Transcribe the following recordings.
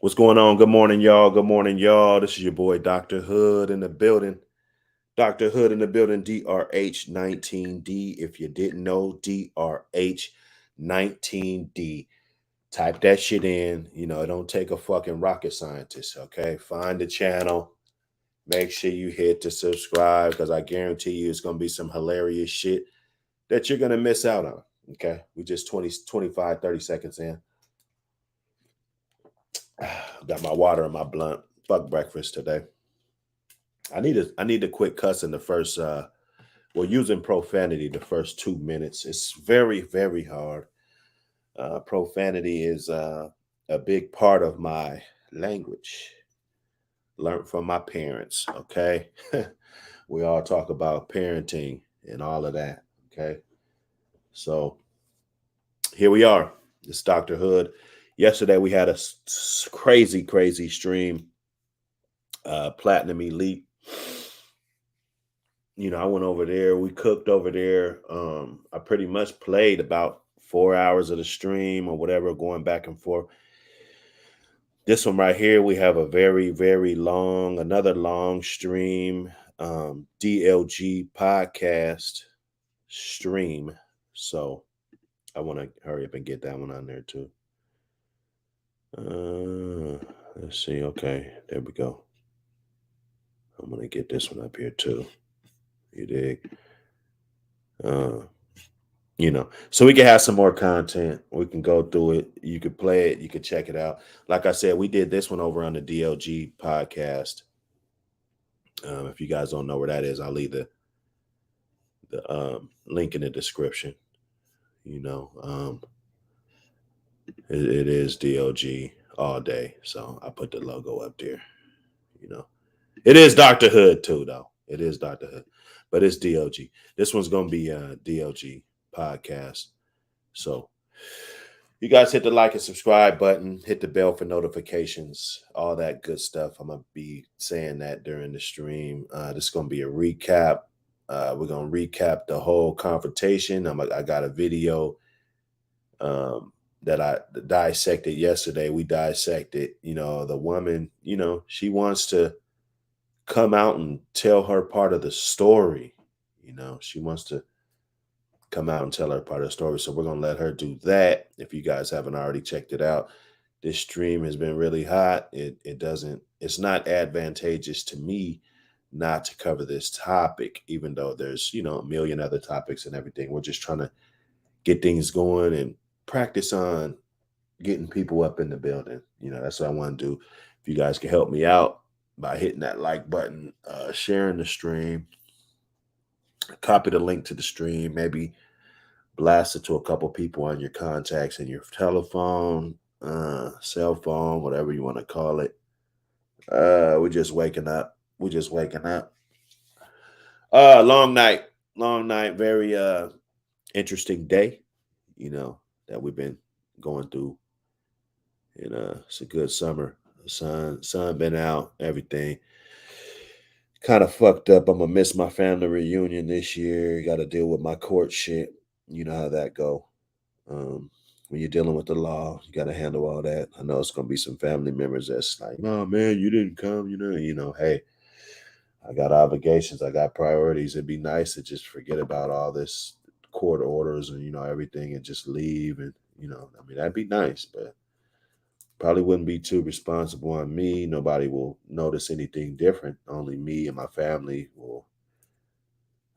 What's going on? Good morning, y'all. Good morning, y'all. This is your boy, Dr. Hood in the building. Dr. Hood in the building, DRH19D. If you didn't know, DRH19D. Type that shit in. It don't take a fucking rocket scientist, okay? Find the channel. Make sure you hit the subscribe because I guarantee you it's going to be some hilarious shit that you're going to miss out on, okay? We just 20, 25, 30 seconds in. Got my water and my blunt. Fuck breakfast today. I need to quit cussing the first using profanity the first 2 minutes. It's very, very hard. Profanity is a big part of my language. Learned from my parents, okay? We all talk about parenting and all of that, okay? So here we are. It's Dr. Hood. Yesterday we had a crazy, crazy stream. Platinum Elite. I went over there. We cooked over there. I pretty much played about 4 hours of the stream or whatever, going back and forth. This one right here, we have a very, very long, another long stream, DLG podcast stream. So I want to hurry up and get that one on there too. Let's see. Okay, there we go. I'm going to get this one up here too. You dig? So we can have some more content. We can go through it. You could play it. You could check it out. Like I said, we did this one over on the DLG podcast. If you guys don't know where that is, I'll leave the link in the description. It is DLG all day. So I put the logo up there. It is Dr. Hood too, though. It is Dr. Hood, but it's DLG. This one's going to be a DLG podcast. So you guys hit the like and subscribe button, hit the bell for notifications, all that good stuff. I'm going to be saying that during the stream. This is going to be a recap. We're going to recap the whole confrontation. I got a video that I dissected yesterday. We dissected, the woman, she wants to come out and tell her part of the story. She wants to come out and tell her part of the story. So we're going to let her do that. If you guys haven't already checked it out, this stream has been really hot. It's not advantageous to me not to cover this topic, even though there's, a million other topics and everything. We're just trying to get things going and practice on getting people up in the building. That's what I want to do. If you guys can help me out by hitting that like button, sharing the stream, copy the link to the stream, maybe blast it to a couple people on your contacts in your telephone, cell phone, whatever you want to call it. We're just waking up. Long night, very interesting day, that we've been going through. It's a good summer. The sun been out, everything. Kind of fucked up. I'm gonna miss my family reunion this year. Got to deal with my court shit. You know how that go. When you're dealing with the law, you got to handle all that. I know it's gonna be some family members that's like, "Oh man, you didn't come." Hey, I got obligations. I got priorities. It'd be nice to just forget about all this court orders and everything and just leave. And that'd be nice, but probably wouldn't be too responsible on me. Nobody will notice anything different. Only me and my family will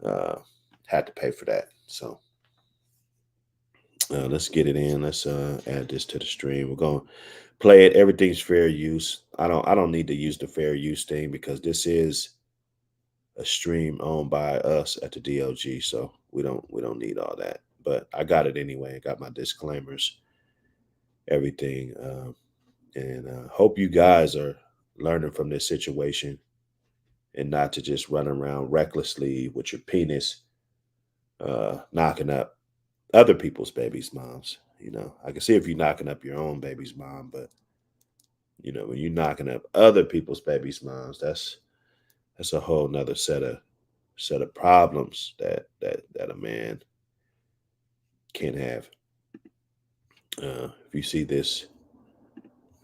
have to pay for that. So let's get it in. Let's add this to the stream. We're going to play it. Everything's fair use. I don't need to use the fair use thing because this is a stream owned by us at the DLG. So we don't need all that. But I got it anyway. I got my disclaimers, everything. And hope you guys are learning from this situation and not to just run around recklessly with your penis knocking up other people's babies' moms. I can see if you're knocking up your own baby's mom, but when you're knocking up other people's babies' moms, that's a whole nother set of problems that a man can't have. If you see this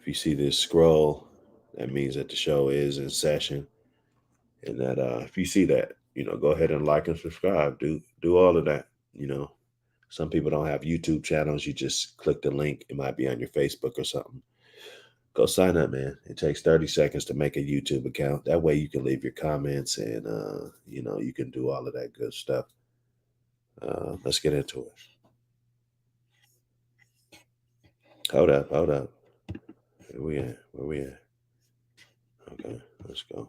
If you see this scroll, that means that the show is in session. And that if you see that, go ahead and like and subscribe. Do all of that. Some people don't have YouTube channels. You just click the link. It might be on your Facebook or something. Go sign up, man. It takes 30 seconds to make a YouTube account. That way you can leave your comments and you can do all of that good stuff. Let's get into it. Hold up. Where we at? Okay, let's go.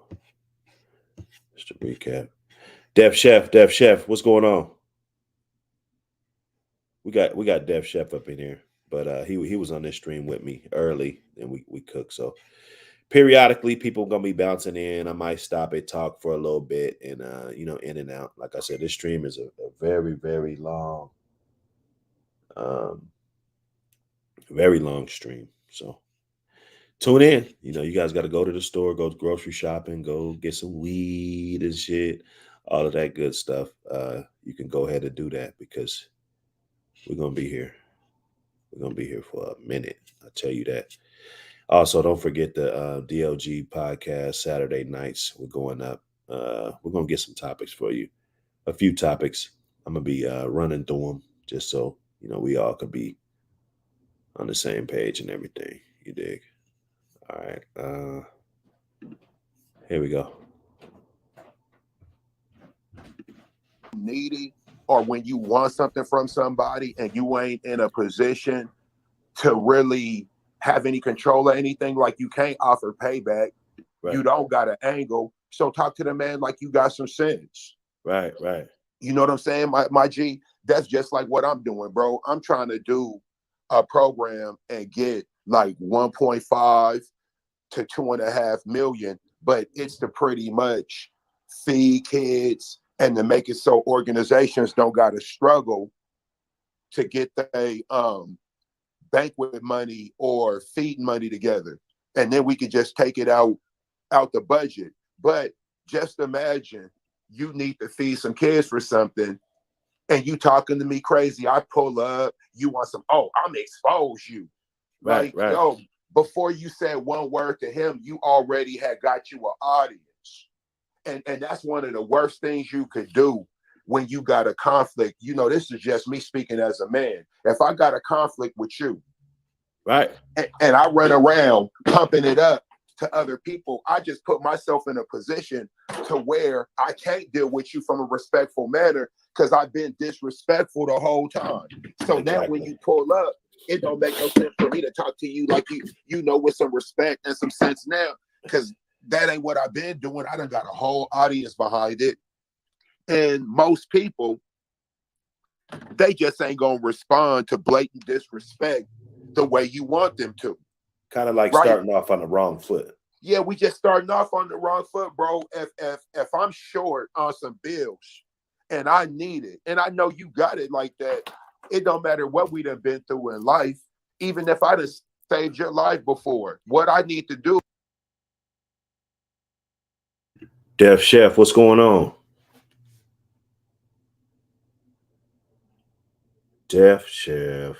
Just to recap. Def Chef, what's going on? We got Def Chef up in here, but he was on this stream with me early, and we cooked. So periodically, people gonna be bouncing in. I might stop it, talk for a little bit, and in and out. Like I said, this stream is a very very long, very long stream. So tune in. You guys got to go to the store, go grocery shopping, go get some weed and shit, all of that good stuff. You can go ahead and do that because we're gonna be here. We're gonna be here for a minute. I'll tell you that. Also, don't forget the DLG podcast Saturday nights. We're going up. We're gonna get some topics for you. A few topics. I'm gonna be running through them just so we all could be on the same page and everything. You dig? All right. Here we go. Needy, or when you want something from somebody and you ain't in a position to really have any control or anything, like you can't offer payback. Right. You don't got an angle. So talk to the man like you got some sense. Right. You know what I'm saying, my G? That's just like what I'm doing, bro. I'm trying to do a program and get like 1.5 to 2.5 million, but it's to pretty much feed kids and to make it so organizations don't got to struggle to get the banquet money or feed money together. And then we could just take it out the budget. But just imagine you need to feed some kids for something and you talking to me crazy. I pull up, you want some, I'm expose you. Right. Yo, before you said one word to him, you already had got you an audience. And that's one of the worst things you could do when you got a conflict. This is just me speaking as a man. If I got a conflict with you, right, and I run around pumping it up to other people, I just put myself in a position to where I can't deal with you from a respectful manner because I've been disrespectful the whole time. So now when you pull up, it don't make no sense for me to talk to you like with some respect and some sense now, because that ain't what I've been doing. I done got a whole audience behind it. And most people, they just ain't gonna respond to blatant disrespect the way you want them to. Kind of like starting off on the wrong foot. Yeah, we just starting off on the wrong foot, bro. If I'm short on some bills and I need it, and I know you got it like that, it don't matter what we done been through in life. Even if I just saved your life before, what I need to do. Def Chef, what's going on? Def Chef.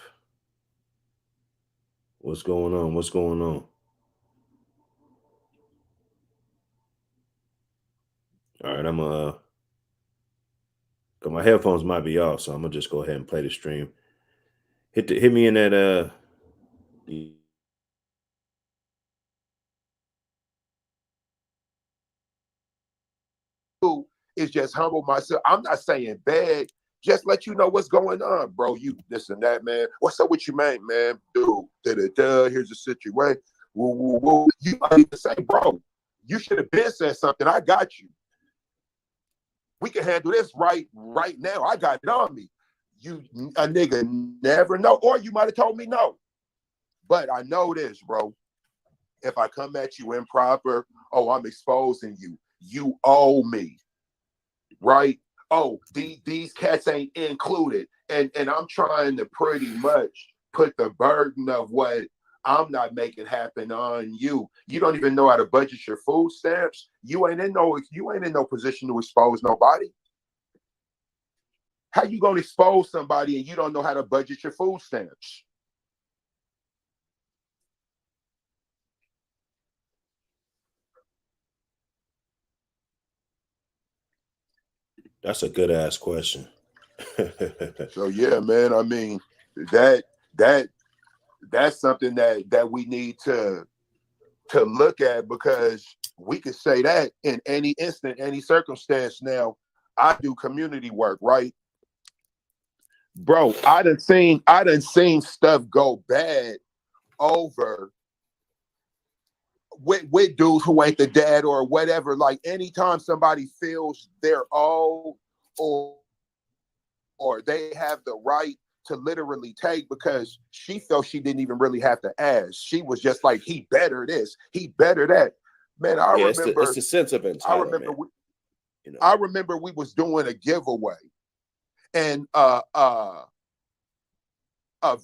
What's going on? All right, my headphones might be off, so I'm gonna just go ahead and play the stream. Hit me in that is just humble myself. I'm not saying beg, just let you know what's going on, bro. You this and that, man. What's up with you, man? Dude, here's the situation. Woo, woo, woo. You might even say, bro, you should have been said something. I got you. We can handle this right now. I got it on me. You a nigga never know. Or you might have told me no. But I know this, bro. If I come at you improper, I'm exposing you. You owe me. Right? These cats ain't included. And I'm trying to pretty much put the burden of what I'm not making happen on you. You don't even know how to budget your food stamps. You ain't in no position to expose nobody. How you gonna expose somebody and you don't know how to budget your food stamps? That's a good ass question. So yeah, man. I mean, that that that's something that we need to look at, because we could say that in any instant, any circumstance. Now, I do community work, right? Bro, I done seen stuff go bad over with dudes who ain't the dad or whatever. Like anytime somebody feels they're old, or they have the right to literally take, because she felt she didn't even really have to ask. She was just like, he better this, he better that. Man, Yeah, it's the sense of I remember entitlement. we, You know. I remember we was doing a giveaway, and a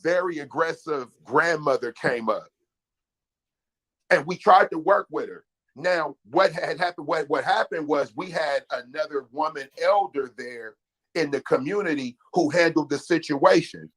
very aggressive grandmother came up, and we tried to work with her. Now, what had happened? What happened was we had another woman elder there in the community who handled the situation,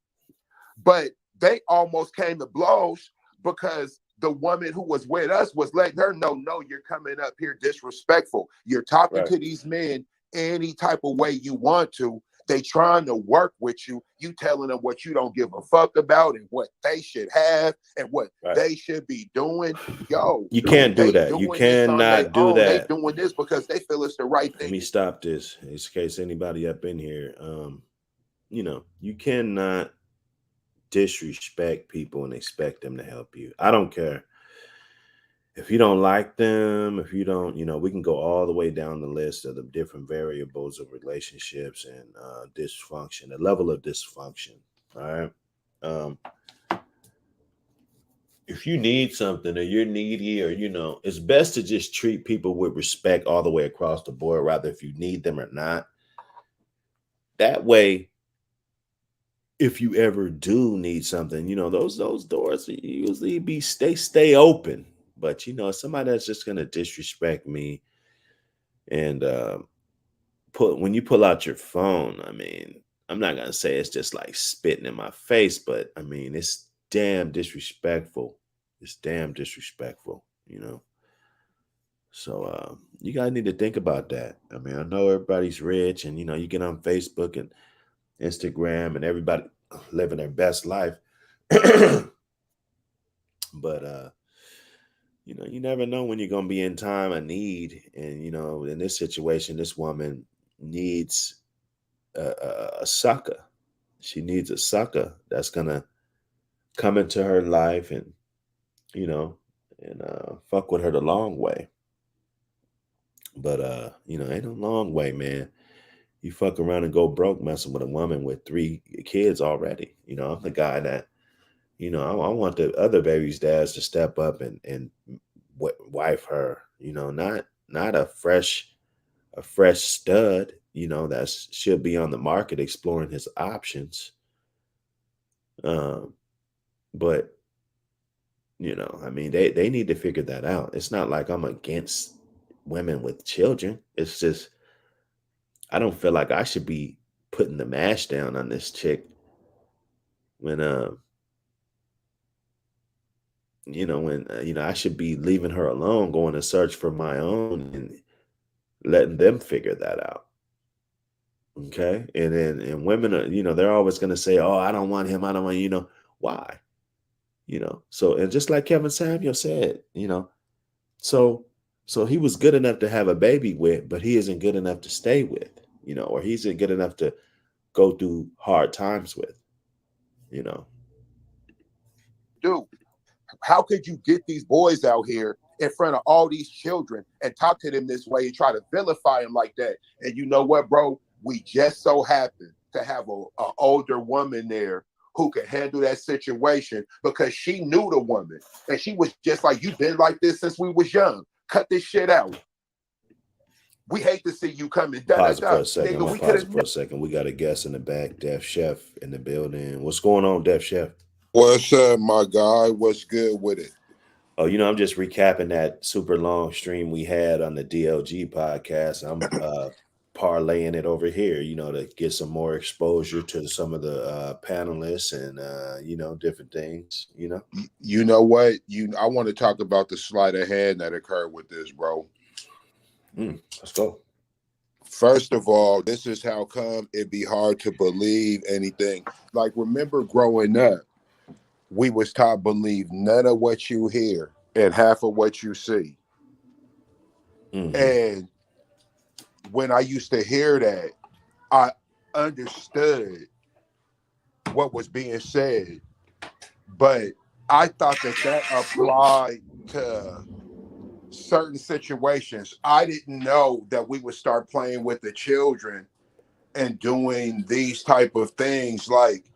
but they almost came to blows because the woman who was with us was letting her know, no, you're coming up here disrespectful. You're talking Right. to these men any type of way you want to. They trying to work with you. You telling them what you don't give a fuck about and what they should have and what Right. they should be doing. Yo, You can't do they that. You doing this on their cannot do own. They that. doing this because they feel it's the right Let thing. me stop this in case anybody up in here. You cannot disrespect people and expect them to help you. I don't care if you don't like them, if you don't, we can go all the way down the list of the different variables of relationships and dysfunction, the level of dysfunction. All right. Um, if you need something or you're needy, or it's best to just treat people with respect all the way across the board, rather if you need them or not. That way, if you ever do need something, those doors usually stay open. But somebody that's just gonna disrespect me and when you pull out your phone, I mean, I'm not gonna say it's just like spitting in my face, but I mean it's damn disrespectful. It's damn disrespectful, So you guys need to think about that. I mean, I know everybody's rich, and you get on Facebook and Instagram, and everybody living their best life. But you never know when you're gonna be in time of need. And in this situation, this woman needs a sucker. She needs a sucker that's gonna come into her life and you know fuck with her the long way. But ain't no long way, man. You fuck around and go broke messing with a woman with 3 kids already. I'm the guy that I want the other baby's dads to step up and wife her. Not a fresh stud. That should be on the market exploring his options. Um, but I mean, they need to figure that out. It's not like I'm against women with children. It's just I don't feel like I should be putting the mash down on this chick when I should be leaving her alone, going to search for my own and letting them figure that out. Okay. And women are, they're always going to say, oh, I don't want him. I don't want, why? So, and just like Kevin Samuel said, so he was good enough to have a baby with, but he isn't good enough to stay with, or he's not good enough to go through hard times with, you know. Dude, how could you get these boys out here in front of all these children and talk to them this way and try to vilify them like that? And you know what, bro? We just so happen to have a older woman there who could handle that situation, because she knew the woman and she was just like, you've been like this since we was young. Cut this shit out. We hate to see you coming. Da da Pause it for da. a second. I'm Nigga, gonna we could pause have it for a second. We got a guest in the back, Def Chef in the building. What's going on, Def Chef? What's up, my guy? What's good with it? Oh, I'm just recapping that super long stream we had on the DLG podcast. I'm parlaying it over here, to get some more exposure to some of the panelists and different things. You know what? I want to talk about the sleight of hand that occurred with this, bro. Let's go. First of all, this is how come it'd be hard to believe anything. Like, remember growing up, we was taught believe none of what you hear and half of what you see. And when I used to hear that, I understood what was being said, but I thought that applied to certain situations. I didn't know that we would start playing with the children and doing these type of things. Like,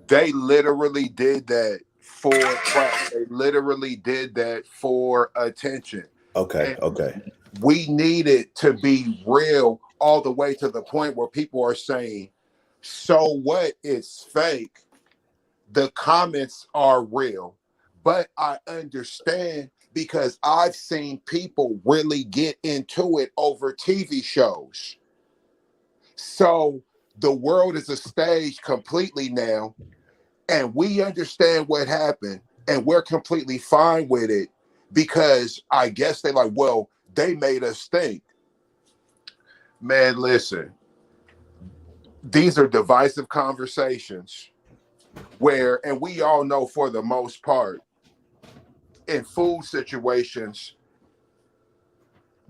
they literally did that for clout. They literally did that for attention. Okay. And Okay. we needed to be real all the way to the point where people are saying, so what, it's fake. The comments are real. But I understand because I've seen people really get into it over TV shows. So the world is a stage completely now, and we understand what happened, and we're completely fine with it because I guess they like, well, they made us think. Man, listen, these are divisive conversations where, and we all know for the most part, in food situations,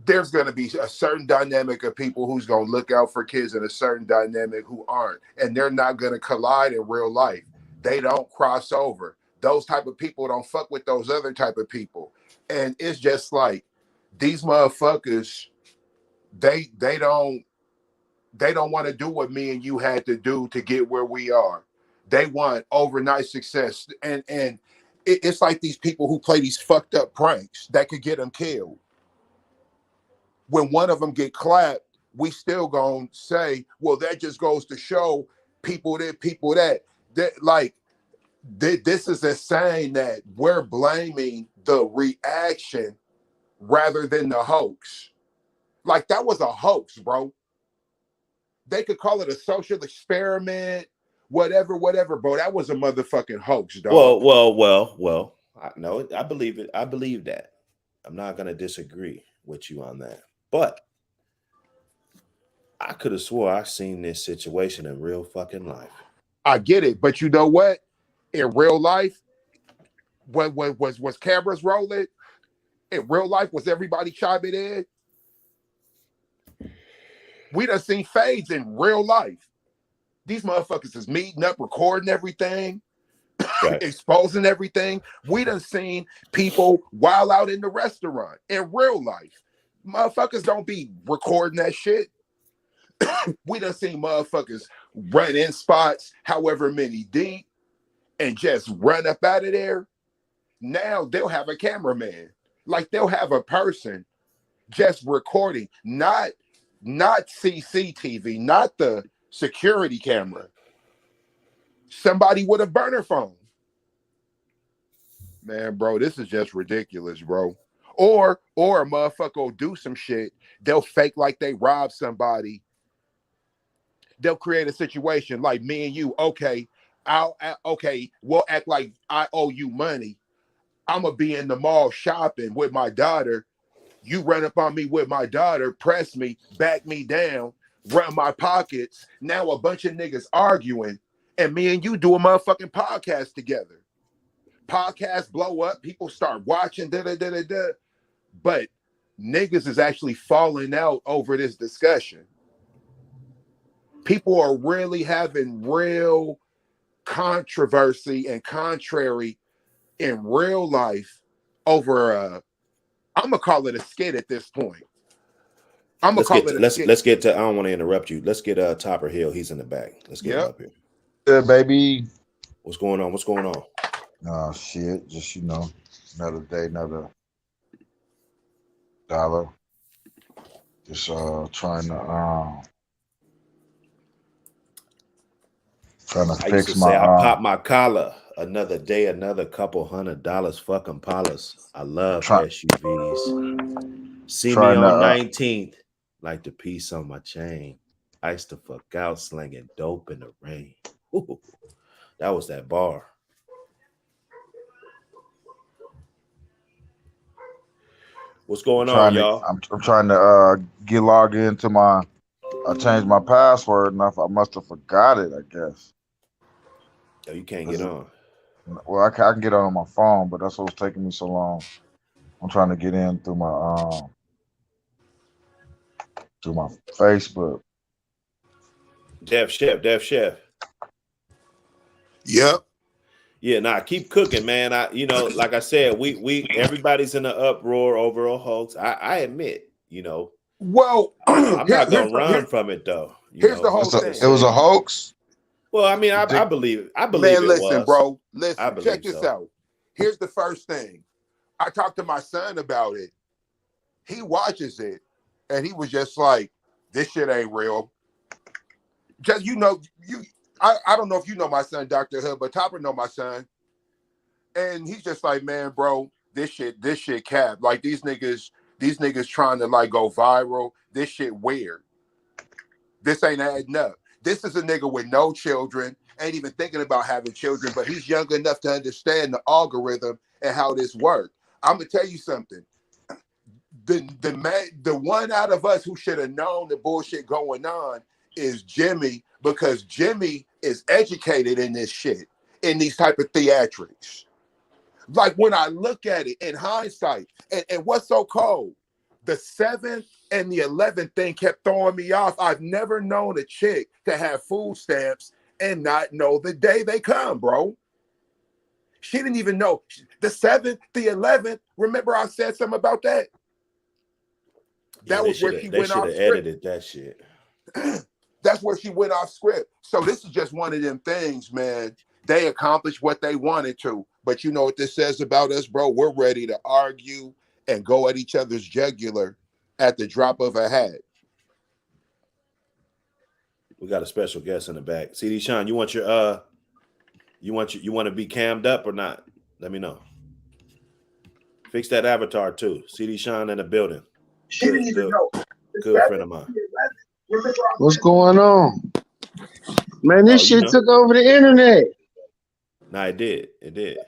there's going to be a certain dynamic of people who's going to look out for kids and a certain dynamic who aren't, and they're not going to collide in real life. They don't cross over. Those type of people don't fuck with those other type of people. And it's just like these motherfuckers, they don't want to do what me and you had to do to get where we are. They want overnight success. And it's like these people who play these fucked up pranks that could get them killed. When one of them get clapped, we still gonna say, well, that just goes to show people that like this is a sign that we're blaming the reaction rather than the hoax. Like, that was a hoax, bro. They could call it a social experiment, whatever, bro. That was a motherfucking hoax, dog. Well. I believe it. I believe that. I'm not going to disagree with you on that. But I could have swore I seen this situation in real fucking life. I get it, but you know what? In real life, when was cameras rolling? In real life, was everybody chiming in? We done seen fades in real life. These motherfuckers is meeting up, recording everything, Right. exposing everything. We done seen people while out in the restaurant in real life. Motherfuckers don't be recording that shit. We done seen motherfuckers run in spots, however many deep, and just run up out of there. Now they'll have a cameraman. Like, they'll have a person just recording, not CCTV, not the security camera. Somebody with a burner phone. Man, bro, this is just ridiculous, bro. Or a motherfucker will do some shit. They'll fake like they robbed somebody. They'll create a situation like me and you. Okay, we'll act like I owe you money. I'm gonna be in the mall shopping with my daughter. You run up on me with my daughter, press me, back me down, run my pockets. Now a bunch of niggas arguing, and me and you do a motherfucking podcast together. Podcasts blow up, people start watching, but niggas is actually falling out over this discussion. People are really having real controversy and contrary in real life over I'm gonna call it a skit at this point. Let's get to I don't want to interrupt you. Let's get Topper Hill. He's in the back. Let's get him up here. Yeah, baby. What's going on? Oh shit. Just another day, another dollar. Just trying to I used fix to say I my pop my collar. Another day, another couple $100 fucking dollars. I love SUVs. See me on 19th, like the piece on my chain. I used to fuck out slinging dope in the rain. Ooh, that was that bar. What's going on, y'all? I'm trying to get logged into my I changed my password enough. I must have forgot it, I guess. Oh, you can't get on. Well, I can get on my phone, but that's what's taking me so long. I'm trying to get in through my Facebook. Def Chef. Yep. Yeah, nah, keep cooking, man. Like I said, we everybody's in the uproar over a hoax. I admit, Well, I'm not gonna run from it though. here's the whole Like I thing. It was a said. hoax. Well, I mean, You I think? believe Man, it listen, was. bro. I Listen, believe check this so. out. Here's the first thing. I talked to my son about it. He watches it, and he was just like, "This shit ain't real." Just I don't know if you know my son, Dr. Hood, but Topper know my son, and he's just like, "Man, bro, this shit cap. Like these niggas trying to like go viral. This shit weird. This ain't adding up. This is a nigga with no children, ain't even thinking about having children, but he's young enough to understand the algorithm and how this works. I'm gonna tell you something. The one out of us who should have known the bullshit going on is Jimmy, because Jimmy is educated in this shit, in these type of theatrics. Like when I look at it in hindsight, and what's so cold, the 7th and the 11th thing kept throwing me off. I've never known a chick to have food stamps and not know the day they come, bro. She didn't even know. The 7th, the 11th, remember I said something about that? That was where she went off script. Edited that shit. That's where she went off script. So this is just one of them things, man. They accomplished what they wanted to. But you know what this says about us, bro? We're ready to argue and go at each other's jugular at the drop of a hat. We got a special guest in the back. CD Sean, you want to be cammed up or not? Let me know. Fix that avatar too. CD Sean in the building. Good friend of mine. What's going on? Man, this shit took over the internet. Nah, it did. It did.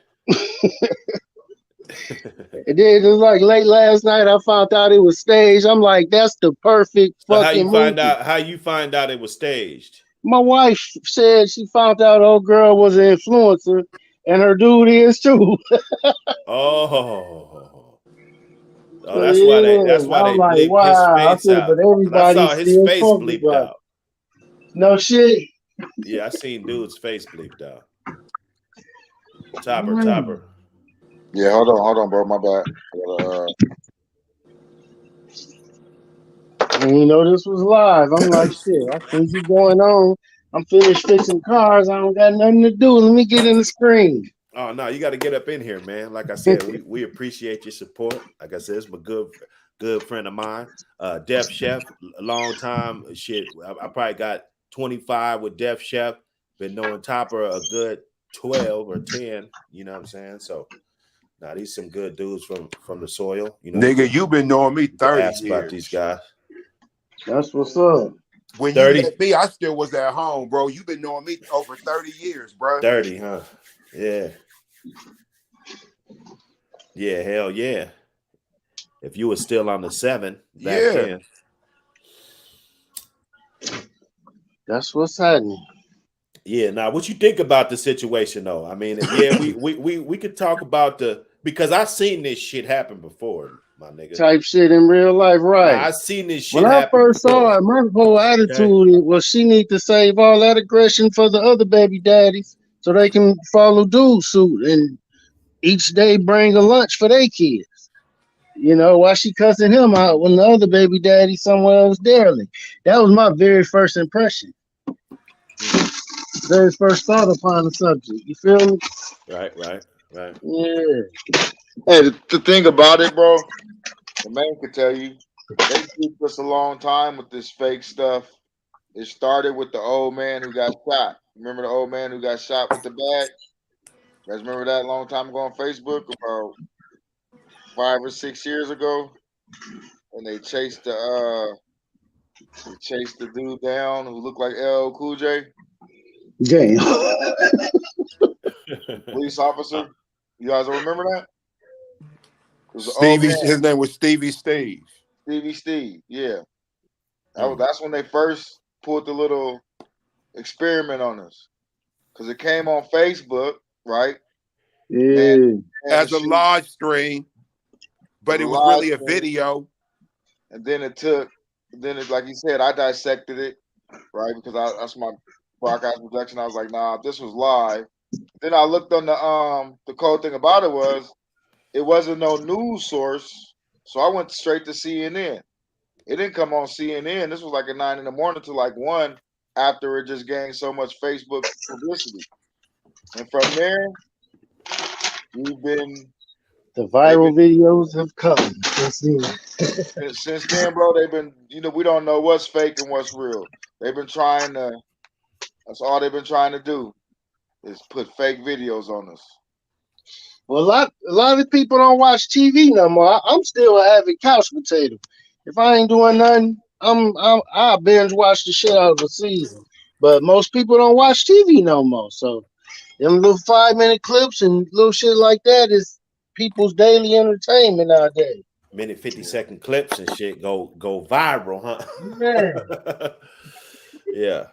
It did. It was like late last night. I found out it was staged. I'm like, that's the perfect fucking movie. How you find out it was staged? My wife said she found out old girl was an influencer, and her dude is too. That's why they bleeped wow. his face said, out. but everybody I saw his face bleeped out. No shit. Yeah, I seen dude's face bleeped out. Topper. Yeah, hold on, bro. My bad. You know this was live. I'm like, shit. I think you going on. I'm finished fixing cars. I don't got nothing to do. Let me get in the screen. Oh no, you got to get up in here, man. Like I said, we appreciate your support. Like I said, it's my good friend of mine, Def Chef, a long time shit. I probably got 25 with Def Chef. Been knowing Topper a good 12 or 10. You know what I'm saying? So now these some good dudes from the soil. You know, nigga, you've been knowing me 30 years. About these guys. That's what's up. When 30. You met me, I still was at home, bro. You've been knowing me over 30 years, bro. 30, huh? Yeah. Yeah, hell yeah. If you were still on the 7 back then. That's what's happening. Yeah, now what you think about the situation though? I mean, yeah, we could talk about because I've seen this shit happen before, my nigga. Type shit in real life, right? I've seen this shit when happen I first before. Saw it, my whole attitude was she need to save all that aggression for the other baby daddies so they can follow dude's suit and each day bring a lunch for their kids. You know, why she cussing him out when the other baby daddy somewhere else derelict? That was my very first impression. Very first thought upon the subject. You feel me? Right. Yeah. Hey, the thing about it, bro, the man could tell you, they took us a long time with this fake stuff. It started with the old man who got shot. Remember the old man who got shot with the bag? You guys remember that a long time ago on Facebook, about 5 or 6 years ago? And they chased the dude down who looked like LL Cool J. Damn. Police officer. You guys remember that? Stevie, his name was Stevie Steve. Stevie Steve, yeah. That's when they first pulled the little experiment on us, because it came on Facebook, right? Yeah. As a live stream, but it was really a video. And then like you said, I dissected it, right? Because that's my broadcast projection. I was like, nah, if this was live. Then I looked on the cold thing about it wasn't no news source, so I went straight to CNN. It didn't come on CNN. This was like at 9 in the morning to like 1 after it just gained so much Facebook publicity. And from there, we've been the viral videos have come since then, bro. They've been, we don't know what's fake and what's real. They've been trying to. That's all they've been trying to do is put fake videos on us. Well, a lot of people don't watch TV no more. I'm still a avid couch potato. If I ain't doing nothing, I binge watch the shit out of the season. But most people don't watch TV no more. So them little 5-minute clips and little shit like that is people's daily entertainment nowadays. Minute 50-second clips and shit go viral, huh? Man. Yeah.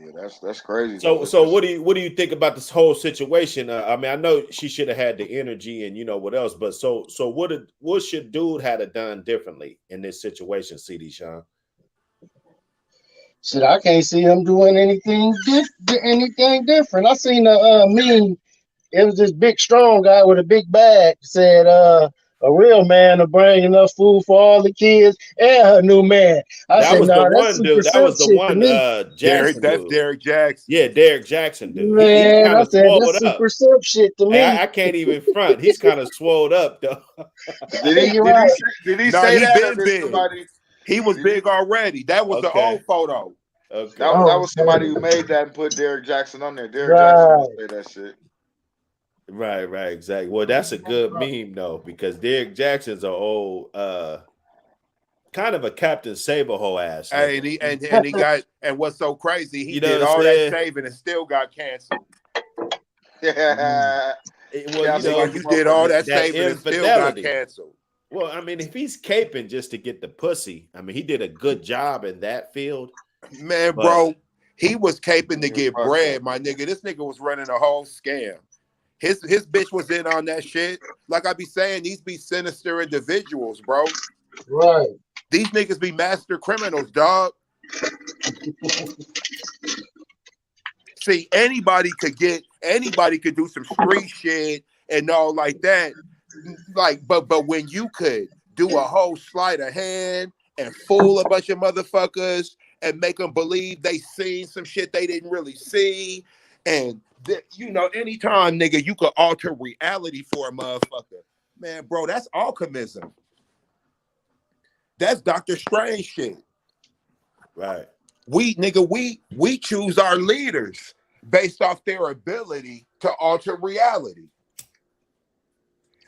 Yeah, that's crazy. So what do you think about this whole situation? I mean, I know she should have had the energy and what else, but so what should dude have done differently in this situation, CD Sean? Shit, I can't see him doing anything different. I seen a meme. It was this big strong guy with a big bag. Said a real man will bring enough food for all the kids and her new man. That was the one dude. That was the one Jackson. That's Derek Jackson. Yeah, Derek Jackson, dude. Man, I said that's super simp shit to me. Hey, I can't even front. He's kind of swolled up though. Did he say that? Big. He was big already. That was the old photo. Okay. That was somebody who made that and put Derek Jackson on there. Derek Jackson say that shit. Right, exactly. Well, that's a good meme though, because Derek Jackson's an old, kind of a Captain Saberho ass. Hey, and he got, and what's so crazy, he did all that shaving and still got canceled. Yeah. Well, you did all that saving and still got canceled. Well, I mean, if he's caping just to get the pussy, I mean, he did a good job in that field. Man, bro, he was caping to get bread, my nigga. This nigga was running a whole scam. His bitch was in on that shit. Like I be saying, these be sinister individuals, bro. Right. These niggas be master criminals, dog. See, anybody could do some street shit and all like that. Like, but when you could do a whole sleight of hand and fool a bunch of motherfuckers and make them believe they seen some shit they didn't really see, and anytime, nigga, you could alter reality for a motherfucker, man, bro, that's alchemism. That's Dr. Strange shit. Right. We choose our leaders based off their ability to alter reality.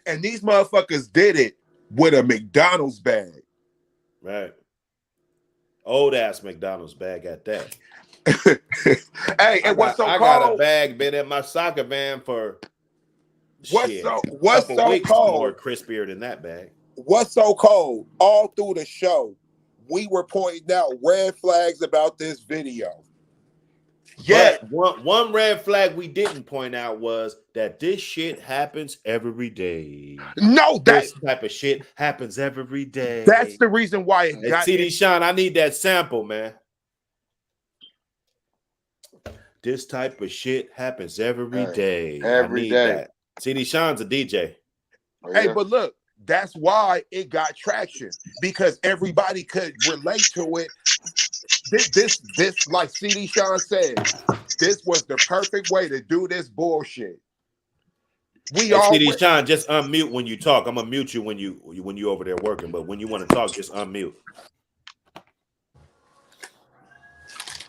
And these motherfuckers did it with a McDonald's bag. Right. Old ass McDonald's bag at that. Hey, and what's so cold? I got a bag been in my soccer van for what's so cold? More crispier than that bag. What's so cold? All through the show, we were pointing out red flags about this video. Yeah, one red flag we didn't point out was that this shit happens every day. No, this type of shit happens every day. That's the reason why it got CD Sean, I need that sample, man. This type of shit happens every day. Every day. That. CD Sean's a DJ. Hey, but look, that's why it got traction, because everybody could relate to it. This, like CD Sean said, this was the perfect way to do this bullshit. CD Sean, just unmute when you talk. I'm gonna mute you when you over there working, but when you want to talk, just unmute.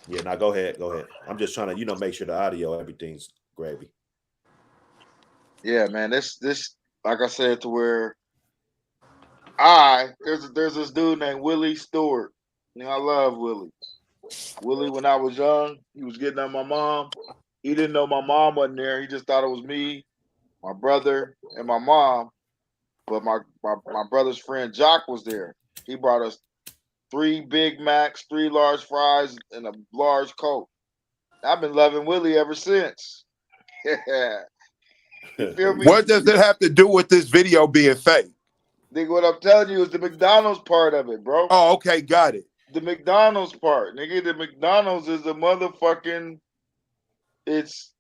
Yeah, now go ahead. I'm just trying to, make sure the audio, everything's gravy. Yeah, man. This, like I said, to where there's this dude named Willie Stewart. I love Willie. Willie, when I was young, he was getting on my mom. He didn't know my mom wasn't there. He just thought it was me, my brother, and my mom. But my brother's friend Jock was there. He brought us 3 Big Macs, 3 large fries, and a large Coke. I've been loving Willie ever since. You feel me? What does it have to do with this video being fake? Nigga, what I'm telling you is the McDonald's part of it, bro. Oh, okay, got it. The McDonald's part, nigga. The McDonald's is a motherfucking. It's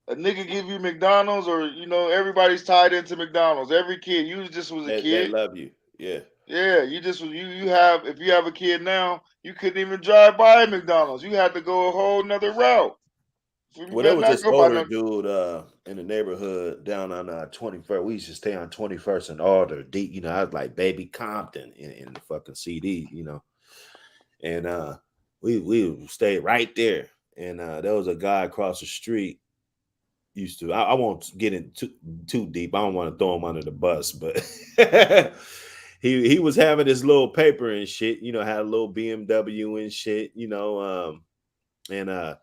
a nigga give you McDonald's, or everybody's tied into McDonald's. Every kid, you just was a kid. They love you, yeah. Yeah, you just you have. If you have a kid now, you couldn't even drive by McDonald's. You had to go a whole nother route. Well, there was this older dude in the neighborhood down on 21st. We used to stay on 21st and Alder. Deep, I was like Baby Compton in the fucking CD, and we stayed right there. And there was a guy across the street. Used to. I won't get in too deep. I don't want to throw him under the bus, but he was having his little paper and shit. Had a little BMW and shit. And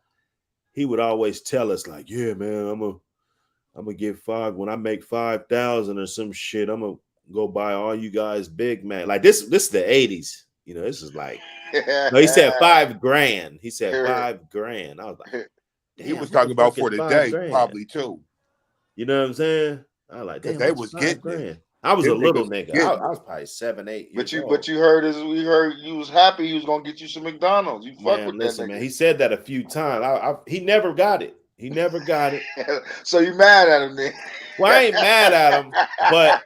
he would always tell us like, "Yeah, man, I'm gonna get 5 when I make 5,000 or some shit. I'm gonna go buy all you guys Big Mac." Like this is the 80s. This is like. No, he said $5,000. He said $5,000. I was like, damn, he was talking about for the day, probably too. You know what I'm saying? I was like, damn, they was getting $5,000. I was a little nigga. I was probably 7, 8 years old. But you heard you was happy he was gonna get you some McDonald's. You fuck with listen, that nigga. Man. He said that a few times. He never got it. He never got it. So you mad at him then? Well, I ain't mad at him, but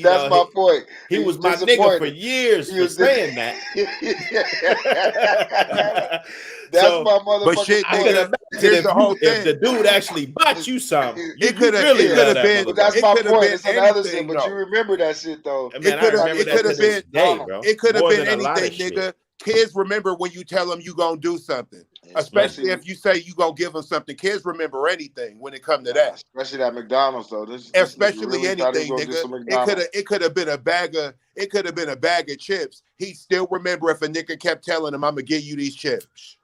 that's my point. He was my nigga for years for saying that. That's my motherfucker. But shit, I could imagine if the dude actually bought you something. It could have been. But that's my point. It's another thing. But you remember that shit though. It could have been. It could have been anything, nigga. Kids remember when you tell them you gonna do something, especially if you say you gonna give them something. Kids remember anything when it comes to that. Especially that McDonald's though. Especially really anything, nigga. It could have been a bag of. It could have been a bag of chips. He still remember if a nigga kept telling him, "I'm gonna give you these chips."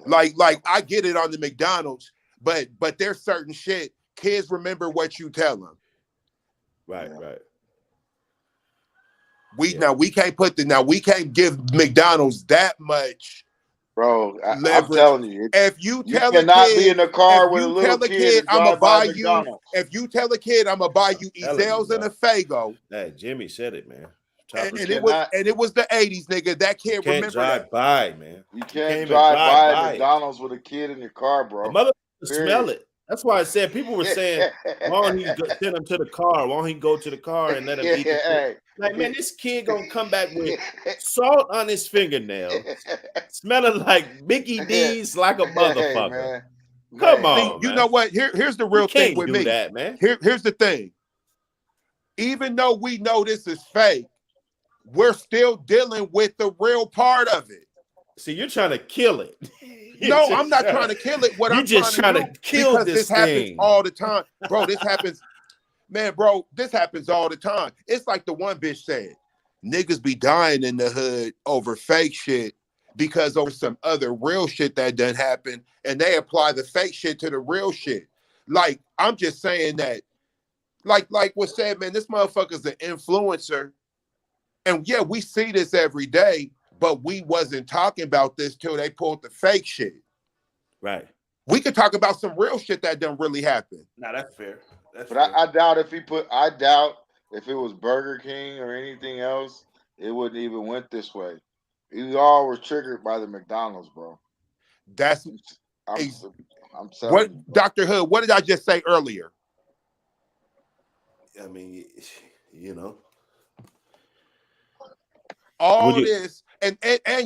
Like I get it on the McDonald's, but there's certain shit kids remember what you tell them. Right. We can't give McDonald's that much. Bro, I'm telling you, if you tell a kid, be in the car with a little kid, I'm gonna buy you. If you tell a kid, I'm gonna buy you Ezels and a Fago. Hey, Jimmy said it, man. And it was the 80s, nigga. That kid remember drive by, man. You can't drive by McDonald's with a kid in your car, bro. The mother smell it. That's why I said people were saying, why don't he send him to the car? Why don't he go to the car and let him eat the food? Like, man, this kid gonna come back with salt on his fingernails, smelling like Mickey D's like a motherfucker. Come on, you know what? Here's the real thing with me. That, man. Here's the thing. Even though we know this is fake, we're still dealing with the real part of it. See, you're trying to kill it. No, I'm not trying to kill it. What I'm just trying to kill this happens all the time, bro. This happens, man, bro. This happens all the time. It's like the one bitch said, niggas be dying in the hood over fake shit because over some other real shit that done happen, and they apply the fake shit to the real shit. Like, I'm just saying that, like was said, man, this motherfucker's an influencer, and yeah, we see this every day. But we wasn't talking about this till they pulled the fake shit. Right. We could talk about some real shit that didn't really happen. No, that's fair. But I doubt if it was Burger King or anything else, it wouldn't even went this way. We all were triggered by the McDonald's, bro. I'm sorry. What, Dr. Hood, what did I just say earlier? I mean, all this, and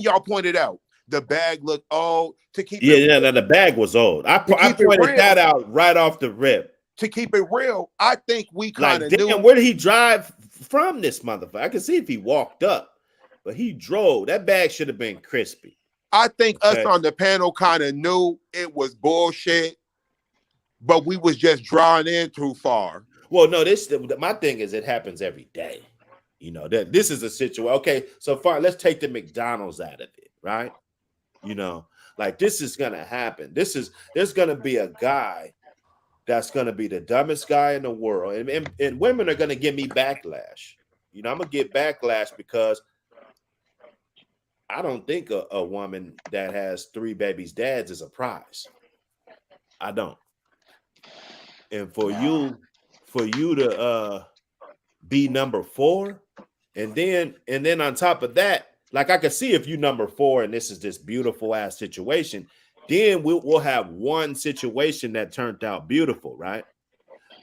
y'all pointed out the bag looked old. To keep the bag was old. I pointed that out right off the rip. To keep it real, I think we kind of knew. Where did he drive from this motherfucker? I can see if he walked up, but he drove. That bag should have been crispy. I think us on the panel kind of knew it was bullshit, but we was just drawing in too far. Well, no, my thing is it happens every day. That this is a situation. Okay, so far, let's take the McDonald's out of it, right? Like this is gonna happen. There's gonna be a guy that's gonna be the dumbest guy in the world, and women are gonna give me backlash. I'm gonna get backlash because I don't think a woman that has 3 babies' dads is a prize. I don't. And for you to be number 4, and then on top of that, like I could see if you number 4 and this is this beautiful ass situation, then we'll have one situation that turned out beautiful, right?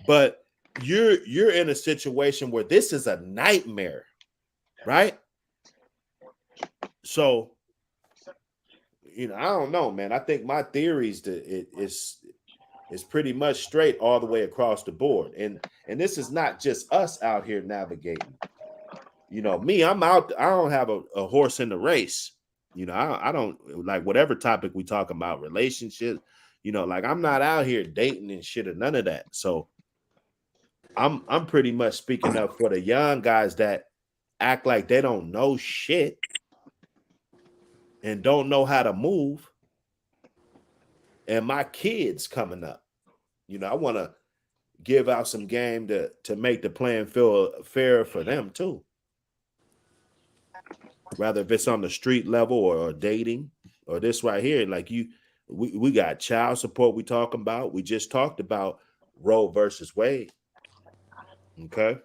But you're in a situation where this is a nightmare, right? So, I don't know, man. I think my theories is pretty much straight all the way across the board. And this is not just us out here navigating. Me, I'm out. I don't have a horse in the race. I don't like whatever topic we talk about, relationships, like I'm not out here dating and shit or none of that. So I'm pretty much speaking up for the young guys that act like they don't know shit and don't know how to move. And my kids coming up, I want to give out some game to make the playing field fair for them too. Rather if it's on the street level or dating or this right here, like we got child support we talking about. We just talked about Roe versus Wade. Okay.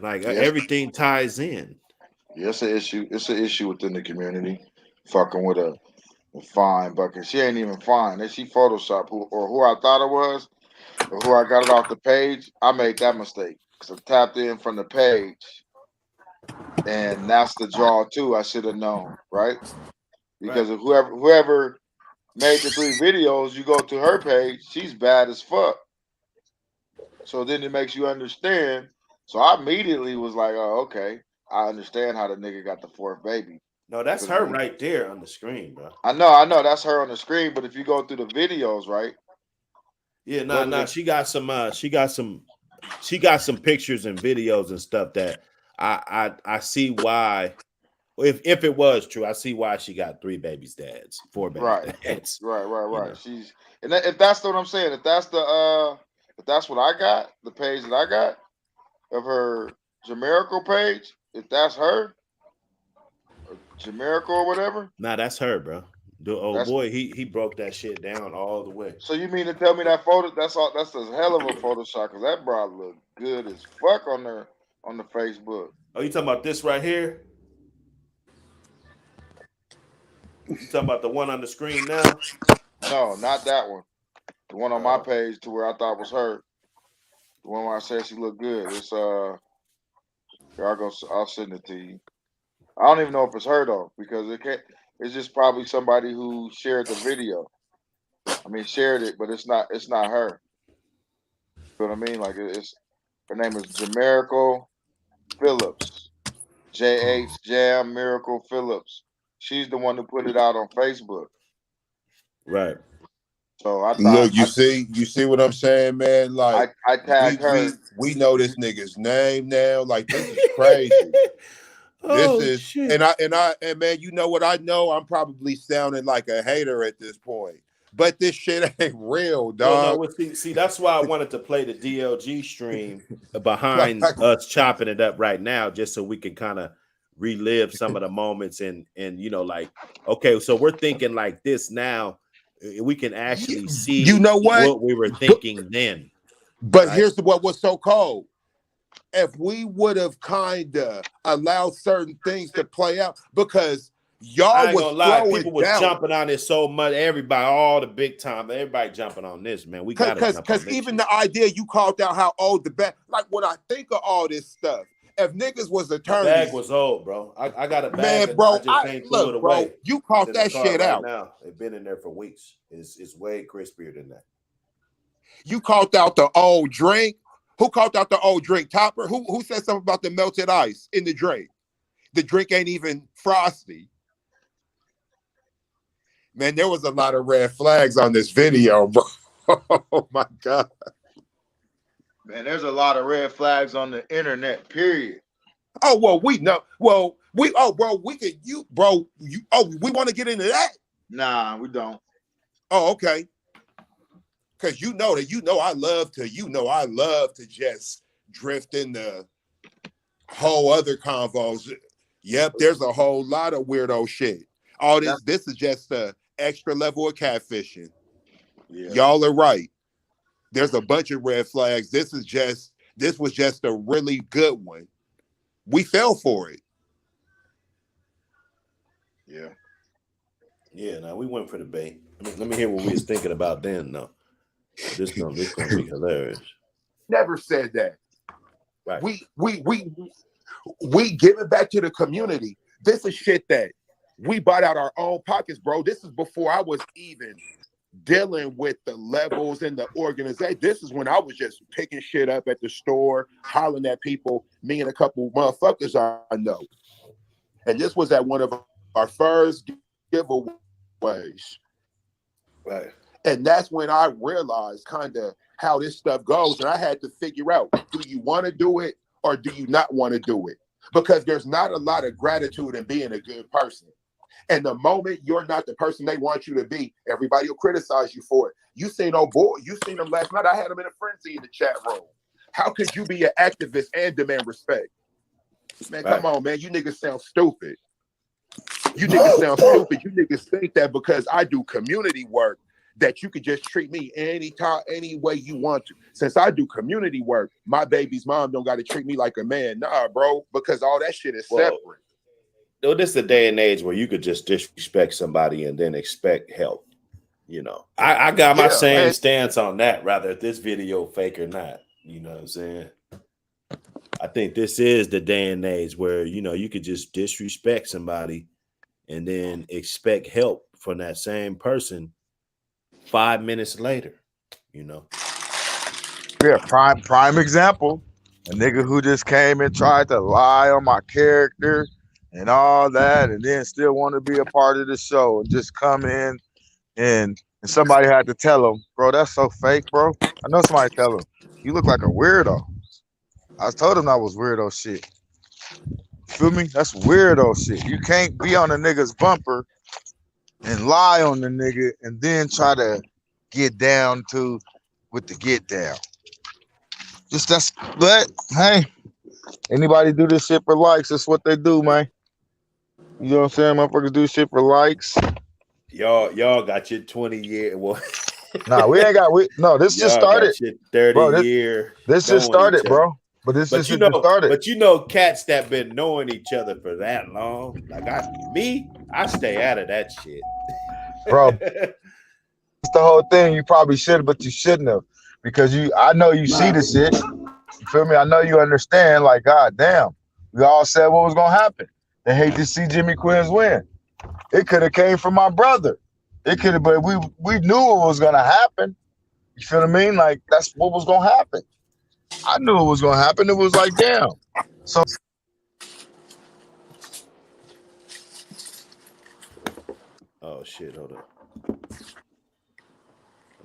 Like everything ties in. Yeah, it's an issue. It's an issue within the community. Fucking with a fine bucket. She ain't even fine. Then she Photoshop who I thought it was, or who I got it off the page. I made that mistake because I tapped in from the page, and that's the draw too. I should have known, right? Because if whoever made the 3 videos, you go to her page, she's bad as fuck. So then it makes you understand. So I immediately was like, oh, okay. I understand how the nigga got the 4th baby. No, that's her right there on the screen, bro. I know that's her on the screen, but if you go through the videos, right? Yeah, no, she got some pictures and videos and stuff that I see why. If it was true, I see why she got 3 babies' dads, 4 babies' dads. Right. She's if that's what I'm saying, if that's what I got, the page that I got of her Jamerical page, if that's her, or Jamerical or whatever. Nah, that's her, bro. The old boy, he broke that shit down all the way. So you mean to tell me that photo? That's a hell of a Photoshop because that bra look good as fuck on the Facebook. Oh, you talking about this right here? You talking about the one on the screen now? No, not that one. The one on my page to where I thought was her. The one where I said she looked good. It's here I'll send it to you. I don't even know if it's her though, because it's just probably somebody who shared the video. I mean shared it, but it's not her. You know what I mean? Like her name is Jamerical Phillips. JH Jam Miracle Phillips. She's the one who put it out on Facebook. Right. So I thought, look, you see what I'm saying, man? Like I tagged her. We know this nigga's name now. Like this is crazy. Shit. And man, you know what I know? I'm probably sounding like a hater at this point. But this shit ain't real, dog. No, see, that's why I wanted to play the DLG stream behind us chopping it up right now, just so we can kind of relive some of the moments and like, okay, so we're thinking like this now. We can actually see what we were thinking then. But right? Here's what was so cold. If we would have kind of allowed certain things to play out, because y'all was people was jumping on it so much. Everybody, all the big time, everybody jumping on this, man. We got because even the idea you called out how old the bag. Like when I think of all this stuff, if niggas was attorneys, the bag was old, bro. I got a bag, man, bro. Look, bro, you caught that shit out. Now it's been in there for weeks. It's way crispier than that. You caught out the old drink. Who caught out the old drink? Topper. Who said something about the melted ice in the drink? The drink ain't even frosty. Man, there was a lot of red flags on this video, bro. Oh my God. Man, there's a lot of red flags on the internet, period. Oh, well, we know. Well, we could we want to get into that? Nah, we don't. Oh, okay. Because I love to just drift into whole other convos. Yep, there's a whole lot of weirdo shit. All this is just a extra level of catfishing. Yeah. Y'all are right. There's a bunch of red flags. This was just a really good one. We fell for it. Yeah. Yeah, now we went for the bait. Let me hear what we was thinking about then, though. This gonna be hilarious. Never said that. Right. We give it back to the community. This is shit that we bought out our own pockets, bro. This is before I was even dealing with the levels and the organization. This is when I was just picking shit up at the store, hollering at people, me and a couple motherfuckers I know. And this was at one of our first giveaways. Right. And that's when I realized kind of how this stuff goes. And I had to figure out, do you want to do it or do you not want to do it? Because there's not a lot of gratitude in being a good person. And the moment you're not the person they want you to be, everybody will criticize you for it. You seen old boy, you seen him last night. I had him in a frenzy in the chat room. How could you be an activist and demand respect? Man, come on, man. You niggas sound stupid. You niggas sound stupid. You niggas think that because I do community work that you could just treat me anytime, any way you want to. Since I do community work, my baby's mom don't got to treat me like a man. Nah, bro, because all that shit is separate. No, this is a day and age where you could just disrespect somebody and then expect help. You know, I got my same stance on that, rather if this video fake or not. You know what I'm saying? I think this is the day and age where, you know, you could just disrespect somebody and then expect help from that same person 5 minutes later, you know. Yeah, prime example. A nigga who just came and tried to lie on my character and all that, and then still want to be a part of the show and just come in and somebody had to tell him, bro, that's so fake, bro. I know somebody tell him, you look like a weirdo. I told him that was weirdo shit. Feel me? That's weirdo shit. You can't be on a nigga's bumper and lie on the nigga and then try to get down to with the get down. Just that's, but hey, anybody do this shit for likes, that's what they do, man. You know what I'm saying? Motherfuckers do shit for likes. Y'all got your 20-year. Well, nah, we ain't got this just started. 30 bro, year. This just started, bro. But this just started. But you know, cats that been knowing each other for that long. Like I stay out of that shit. Bro. It's the whole thing. You probably should, but you shouldn't have. Because I know you see the shit. You feel me? I know you understand, like, god damn. We all said what was gonna happen. They hate to see Jimmy Quins win. It could have came from my brother. It could have, but we knew it was gonna happen. You feel what I mean? Like, that's what was gonna happen. I knew it was gonna happen. It was like, damn. So oh shit, hold up.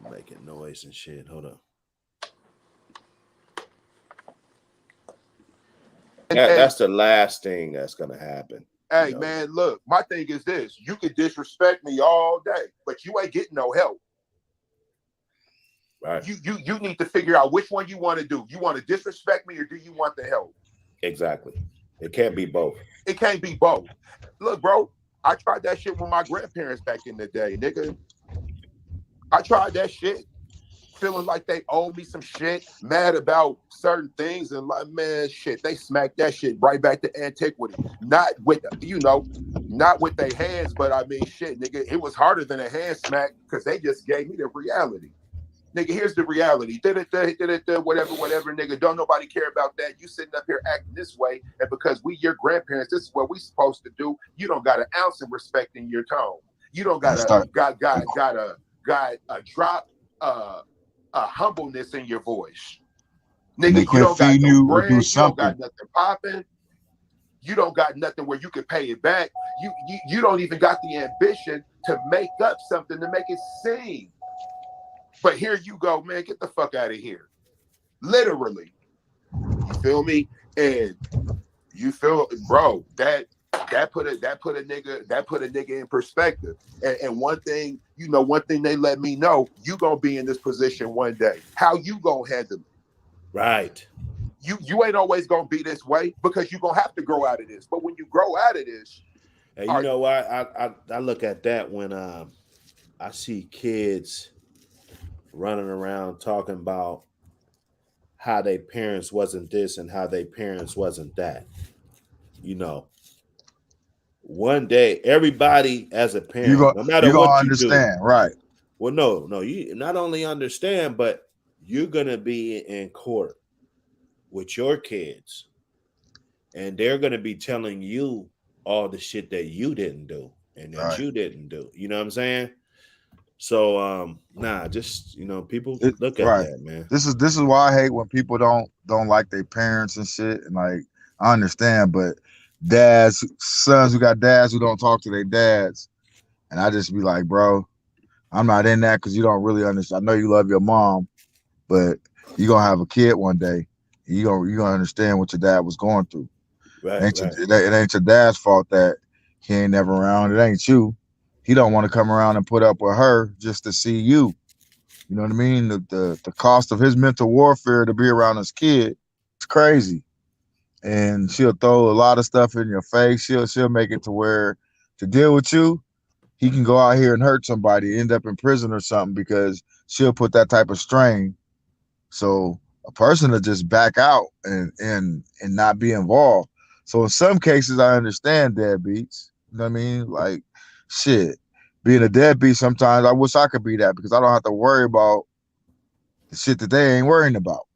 I'm making noise and shit. Hold up. That's the last thing that's gonna happen. Hey, man, look, my thing is this. You could disrespect me all day, but you ain't getting no help. Right. You need to figure out which one you want to do. You want to disrespect me or do you want the help? Exactly. It can't be both. It can't be both. Look, bro, I tried that shit with my grandparents back in the day, nigga. I tried that shit, feeling like they owe me some shit, mad about certain things, and like, man, shit, they smacked that shit right back to antiquity. Not with, not with their hands, but I mean, shit, nigga, it was harder than a hand smack because they just gave me the reality. Nigga, here's the reality. Whatever, nigga. Don't nobody care about that. You sitting up here acting this way, and because we your grandparents, this is what we supposed to do. You don't got an ounce of respect in your tone. You don't got a drop a humbleness in your voice. Nigga, you don't got no brand, you don't got nothing popping. You don't got nothing where you can pay it back. You don't even got the ambition to make up something to make it sing. But here you go, man, get the fuck out of here. Literally. You feel me? And you feel, bro, that put a nigga in perspective. And one thing they let me know, you gonna be in this position one day. How you gonna handle it? Right. You ain't always gonna be this way because you're gonna have to grow out of this. But when you grow out of this, And you know why I look at that when I see kids running around talking about how their parents wasn't this and how their parents wasn't that. You know, one day everybody as a parent, no matter you gonna what you do, understand, right? well, no, you not only understand, but you're gonna be in court with your kids, and they're gonna be telling you all the shit that you didn't do and that Right. you didn't do. You know what I'm saying? So just people look at Right. that, man. This is why I hate when people don't like their parents and shit. And like I understand, but sons who got dads who don't talk to their dads, and I just be like, bro, I'm not in that because you don't really understand. I know you love your mom, but you're gonna have a kid one day. You gonna understand what your dad was going through. Right, It ain't your dad's fault that he ain't never around. It ain't you. He don't want to come around and put up with her just to see you. You know what I mean? The cost of his mental warfare to be around his kid is crazy. And she'll throw a lot of stuff in your face. She'll make it to where to deal with you, he can go out here and hurt somebody, end up in prison or something because she'll put that type of strain. So a person will just back out and not be involved. So in some cases, I understand deadbeats. You know what I mean? Like, shit, being a deadbeat sometimes, I wish I could be that because I don't have to worry about the shit that they ain't worrying about.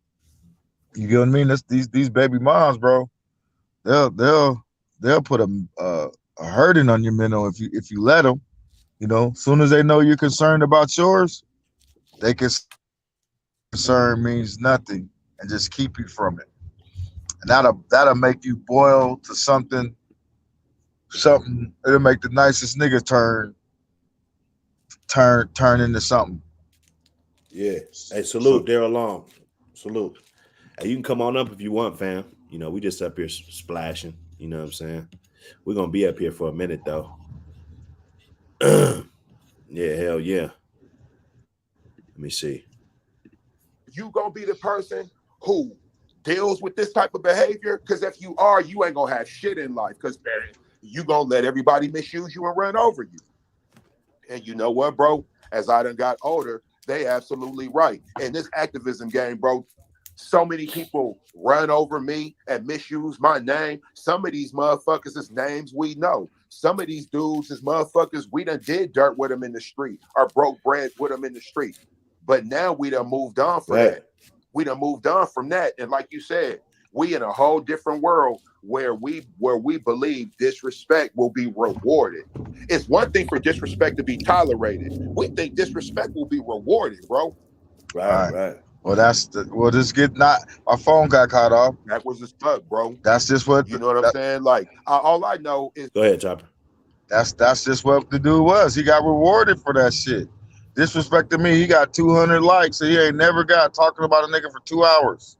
You get what I mean? That's these baby moms, bro. They'll put a hurting on your mental if you let them. You know, as soon as they know you're concerned about yours, they can concern means nothing and just keep you from it. And that'll make you boil to something. It'll make the nicest nigga turn into something. Yeah. Hey, So salute, Daryl Long. Salute. Hey, you can come on up if you want, fam. You know, we just up here splashing. You know what I'm saying? We're gonna be up here for a minute though. Yeah, hell yeah. Let me see. You gonna be the person who deals with this type of behavior? Because if you are, you ain't gonna have shit in life. Because you gonna let everybody misuse you and run over you. And you know what, bro? As I done got older, they absolutely right. In this activism game, bro, so many people run over me and misuse my name. Some of these motherfuckers is names we know. Some of these dudes is motherfuckers we done did dirt with them in the street or broke bread with them in the street. But now we done moved on for Right. that. We done moved on from that. And like you said, we in a whole different world where we believe disrespect will be rewarded. It's one thing for disrespect to be tolerated. We think disrespect will be rewarded, bro. Right. Well, just get not. My phone got cut off. That was his fuck, bro. That's just what You know what I'm saying? Like, all I know is Go ahead, Chopper. that's just what the dude was. He got rewarded for that shit. Disrespected me. He got 200 likes, so he ain't never got talking about a nigga for 2 hours.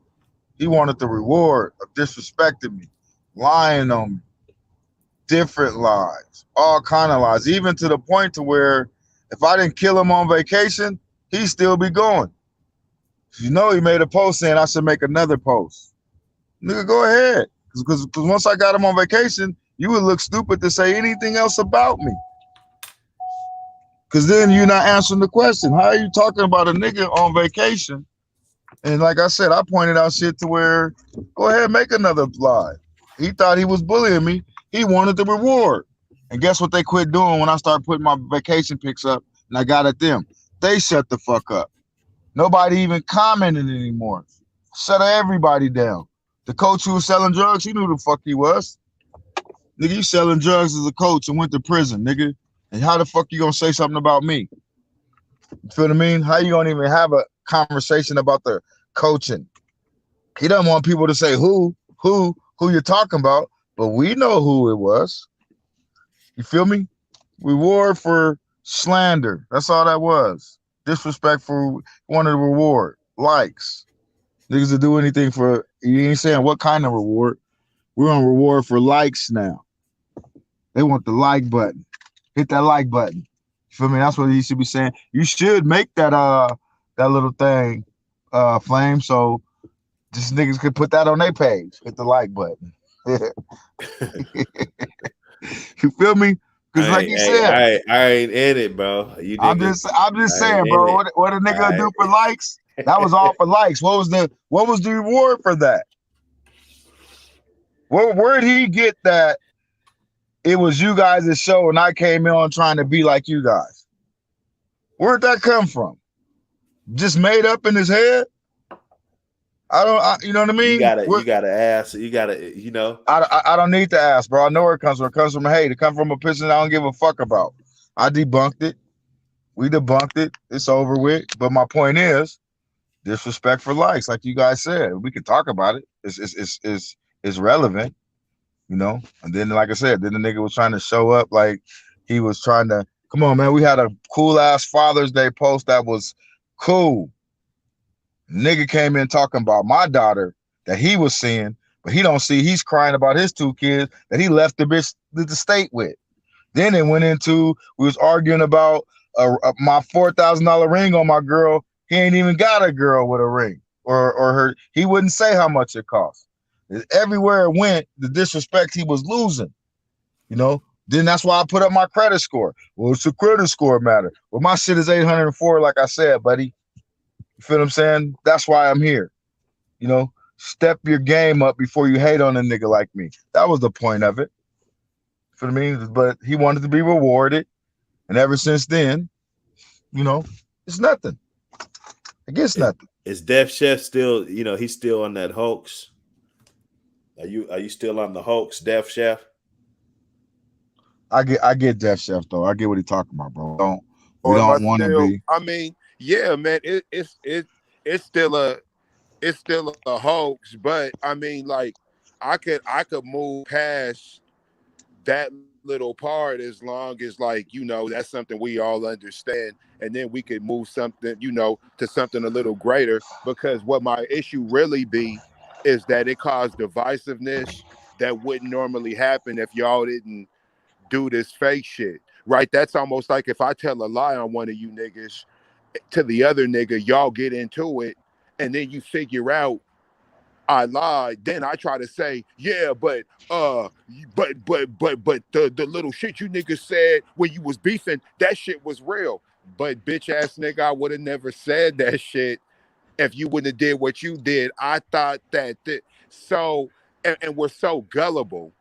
He wanted the reward of disrespecting me, lying on me, different lies, all kind of lies, even to the point to where if I didn't kill him on vacation, he'd still be going. You know, he made a post saying I should make another post. Nigga, go ahead. Because once I got him on vacation, you would look stupid to say anything else about me. Because then you're not answering the question. How are you talking about a nigga on vacation? And like I said, I pointed out shit to where, go ahead, make another lie. He thought he was bullying me. He wanted the reward. And guess what they quit doing when I started putting my vacation pics up and I got at them? They shut the fuck up. Nobody even commented anymore. Shut everybody down. The coach who was selling drugs, he knew who the fuck he was. Nigga, you selling drugs as a coach and went to prison, nigga. And how the fuck you gonna say something about me? You feel what I mean? How you gonna even have a conversation about the coaching? He doesn't want people to say who you're talking about, but we know who it was. You feel me? Reward for slander. That's all that was. Disrespect for wanted a reward. Likes. Niggas will do anything for, you ain't saying what kind of reward. We're on reward for likes now. They want the like button. Hit that like button. You feel me? That's what he should be saying. You should make that little thing flame. So Just niggas could put that on their page. Hit the like button. You feel me? Because like you said, I ain't in it, bro. You I'm niggas, just I ain't saying, in bro. it. What a nigga do for likes? That was all for likes. What was the reward for that? Where did he get that? It was you guys' show, and I came in on trying to be like you guys. Where'd that come from? Just made up in his head? You know what I mean? You gotta ask. You gotta, you know. I don't need to ask, bro. I know where it comes from. It comes from hate. It comes from a person I don't give a fuck about. I debunked it. We debunked it. It's over with. But my point is, disrespect for likes, like you guys said. We can talk about it. It's relevant, you know. And then, like I said, then the nigga was trying to show up like he was trying to. Come on, man. We had a cool ass Father's Day post that was cool. Nigga came in talking about my daughter that he was seeing, but he don't see. He's crying about his 2 kids that he left the bitch the state with. Then it went into we was arguing about my $4,000 ring on my girl. He ain't even got a girl with a ring or her. He wouldn't say how much it cost. Everywhere it went, the disrespect he was losing. You know. Then that's why I put up my credit score. Well, it's a credit score matter. Well, my shit is 804, like I said, buddy. You feel what I'm saying? That's why I'm here. You know, step your game up before you hate on a nigga like me. That was the point of it. For me, but he wanted to be rewarded, and ever since then, you know, it's nothing. I guess nothing. Is Def Chef still? You know, he's still on that hoax. Are you still on the hoax, Def Chef? I get Def Chef though. I get what he's talking about, bro. We don't want to be. I mean, yeah, man. It's still a hoax, but I mean, like, I could move past that little part as long as, like, you know, that's something we all understand, and then we could move something, you know, to something a little greater. Because what my issue really be is that it caused divisiveness that wouldn't normally happen if y'all didn't do this fake shit, right? That's almost like if I tell a lie on one of you niggas to the other nigga, y'all get into it, and then you figure out I lied. Then I try to say, yeah, but the little shit you niggas said when you was beefing, that shit was real. But bitch ass nigga, I would have never said that shit if you wouldn't have did what you did. I thought that so, and we're so gullible.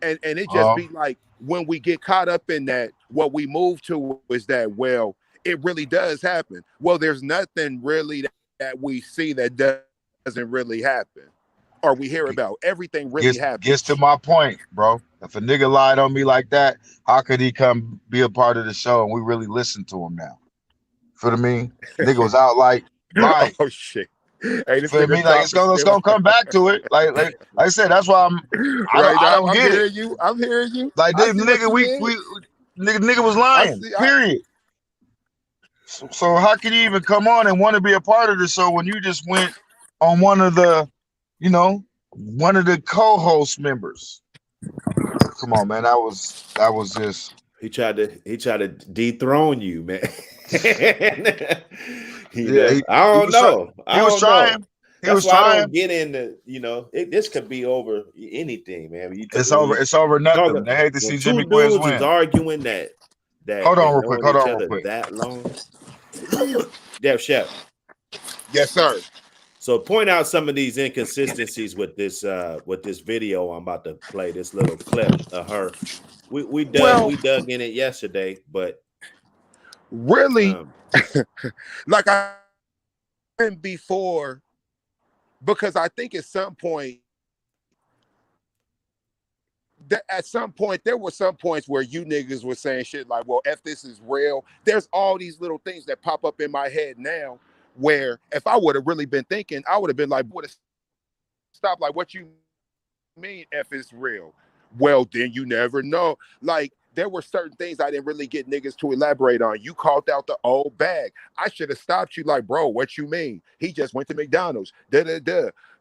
And it just be like, when we get caught up in that, what we move to is that, well, it really does happen. Well, there's nothing really that we see that doesn't really happen, or we hear about. Everything really happens. Gets to my point, bro. If a nigga lied on me like that, how could he come be a part of the show and we really listen to him now? Feel what I mean? Nigga was out like lying. Oh shit. Hey, you feel me? Like it's gonna come back to it. Like I said, that's why I don't get it. I'm hearing you. Like this nigga, nigga was lying. Period. So how can you even come on and want to be a part of the show when you just went on one of the co-host members? Come on, man. That was just he tried to dethrone you, man. I don't know. He was trying. That's why I don't get into, you know, this could be over anything, man. It's over nothing. They hate to see Jimmy Quiz win. Is arguing that hold on real quick. That long. Def Chef. Yes, sir. So point out some of these inconsistencies with this video I'm about to play, this little clip of her. We dug in it yesterday, but really, like I did before, because I think at some point there were some points where you niggas were saying shit like, well, if this is real, there's all these little things that pop up in my head now where if I would have really been thinking, I would have been like, would have stopped, like, what you mean if it's real? Well, then you never know. Like, there were certain things I didn't really get niggas to elaborate on. You called out the old bag. I should have stopped you like, bro, what you mean? He just went to McDonald's. No,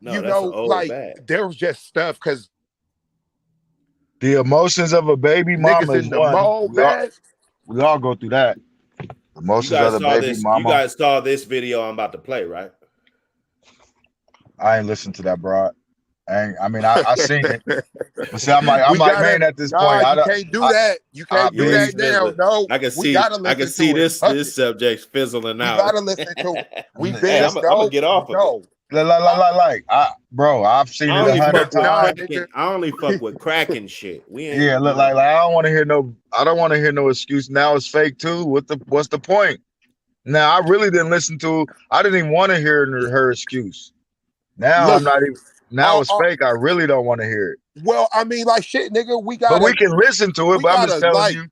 you know, like, there was just stuff because the emotions of a baby mama is one. We all go through that. Emotions of the baby mama. You guys saw this video I'm about to play, right? I ain't listened to that, bro. I mean, I seen it, but see, I'm like, We gotta, man, at this nah, point, you can't do that. You I can't do Yeah, be, he's that now. fizzling. No, I can we see. gotta I can listen see to it. Fuck this it. subject fizzling We out. gotta listen to it. We Hey, been I'm gonna no, get off of it. no. bro, I've seen I it only 100 fuck with Nah, times. cracking. nigga. I only fuck with cracking shit. We ain't. Yeah, look, like I don't want to hear no. I don't want to hear no excuse. Now it's fake too. What's the point? Now I really didn't listen to. I didn't even want to hear her excuse. Now Look, I'm not even. Now it's fake. I really don't want to hear it. well, I mean, like shit, nigga. But we can listen to it. We But I'm just gotta telling like, you.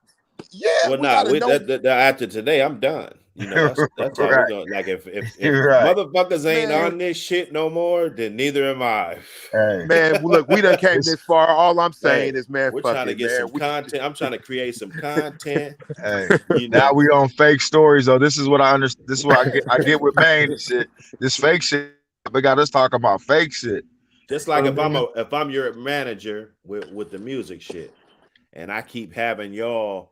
yeah, Well, we nah. gotta know, After today, I'm done. You know, that's how we're Right. going. Like if You're right. motherfuckers ain't Man. on this shit no more, then neither am I. Hey, man. Look, we done came this far. All I'm saying Hey, is, man, we're fuck trying to it, get man. some content. I'm trying to create some content. hey. You Now know, we on fake stories though. This is what I understand. This is what I get with Maine and shit. This fake shit. They got us talking about fake shit. just like if I'm your manager with the music shit, and I keep having y'all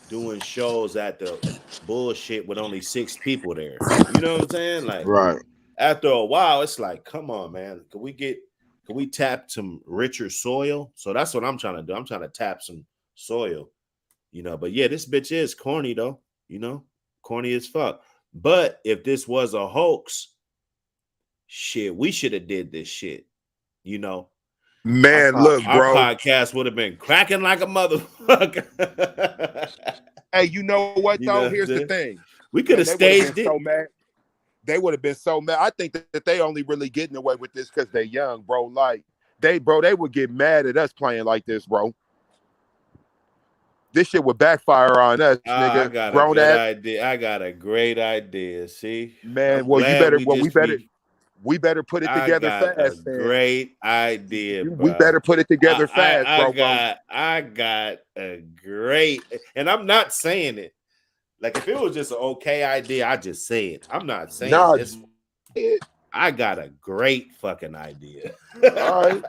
doing shows at the bullshit with only 6 people there. You know what I'm saying? Like Right. after a while, it's like, come on, man. Can we tap some richer soil? So that's what I'm trying to do. I'm trying to tap some soil, you know. But yeah, this bitch is corny though, you know, corny as fuck. But if this was a hoax, shit, we should have did this shit, you know. Man, look, Our bro. podcast would have been cracking like a motherfucker. Hey, you know what You though? know, Here's the thing. we could have Man, they would've staged been it. so mad. They would have been so mad. I think that they only really getting away with this because they're young, bro. Like they would get mad at us playing like this, bro. This shit would backfire on us, I nigga. got a Grown good ass idea. I got a great idea. See, man. I'm Well, you glad better. we Well, just we better put it I together got a fast, man. great idea, We bro. better put it together fast, bro. I got a great, and I'm not saying it like if it was just an okay idea, I just say it. I'm not saying Nah, this. I got a great fucking idea. all right.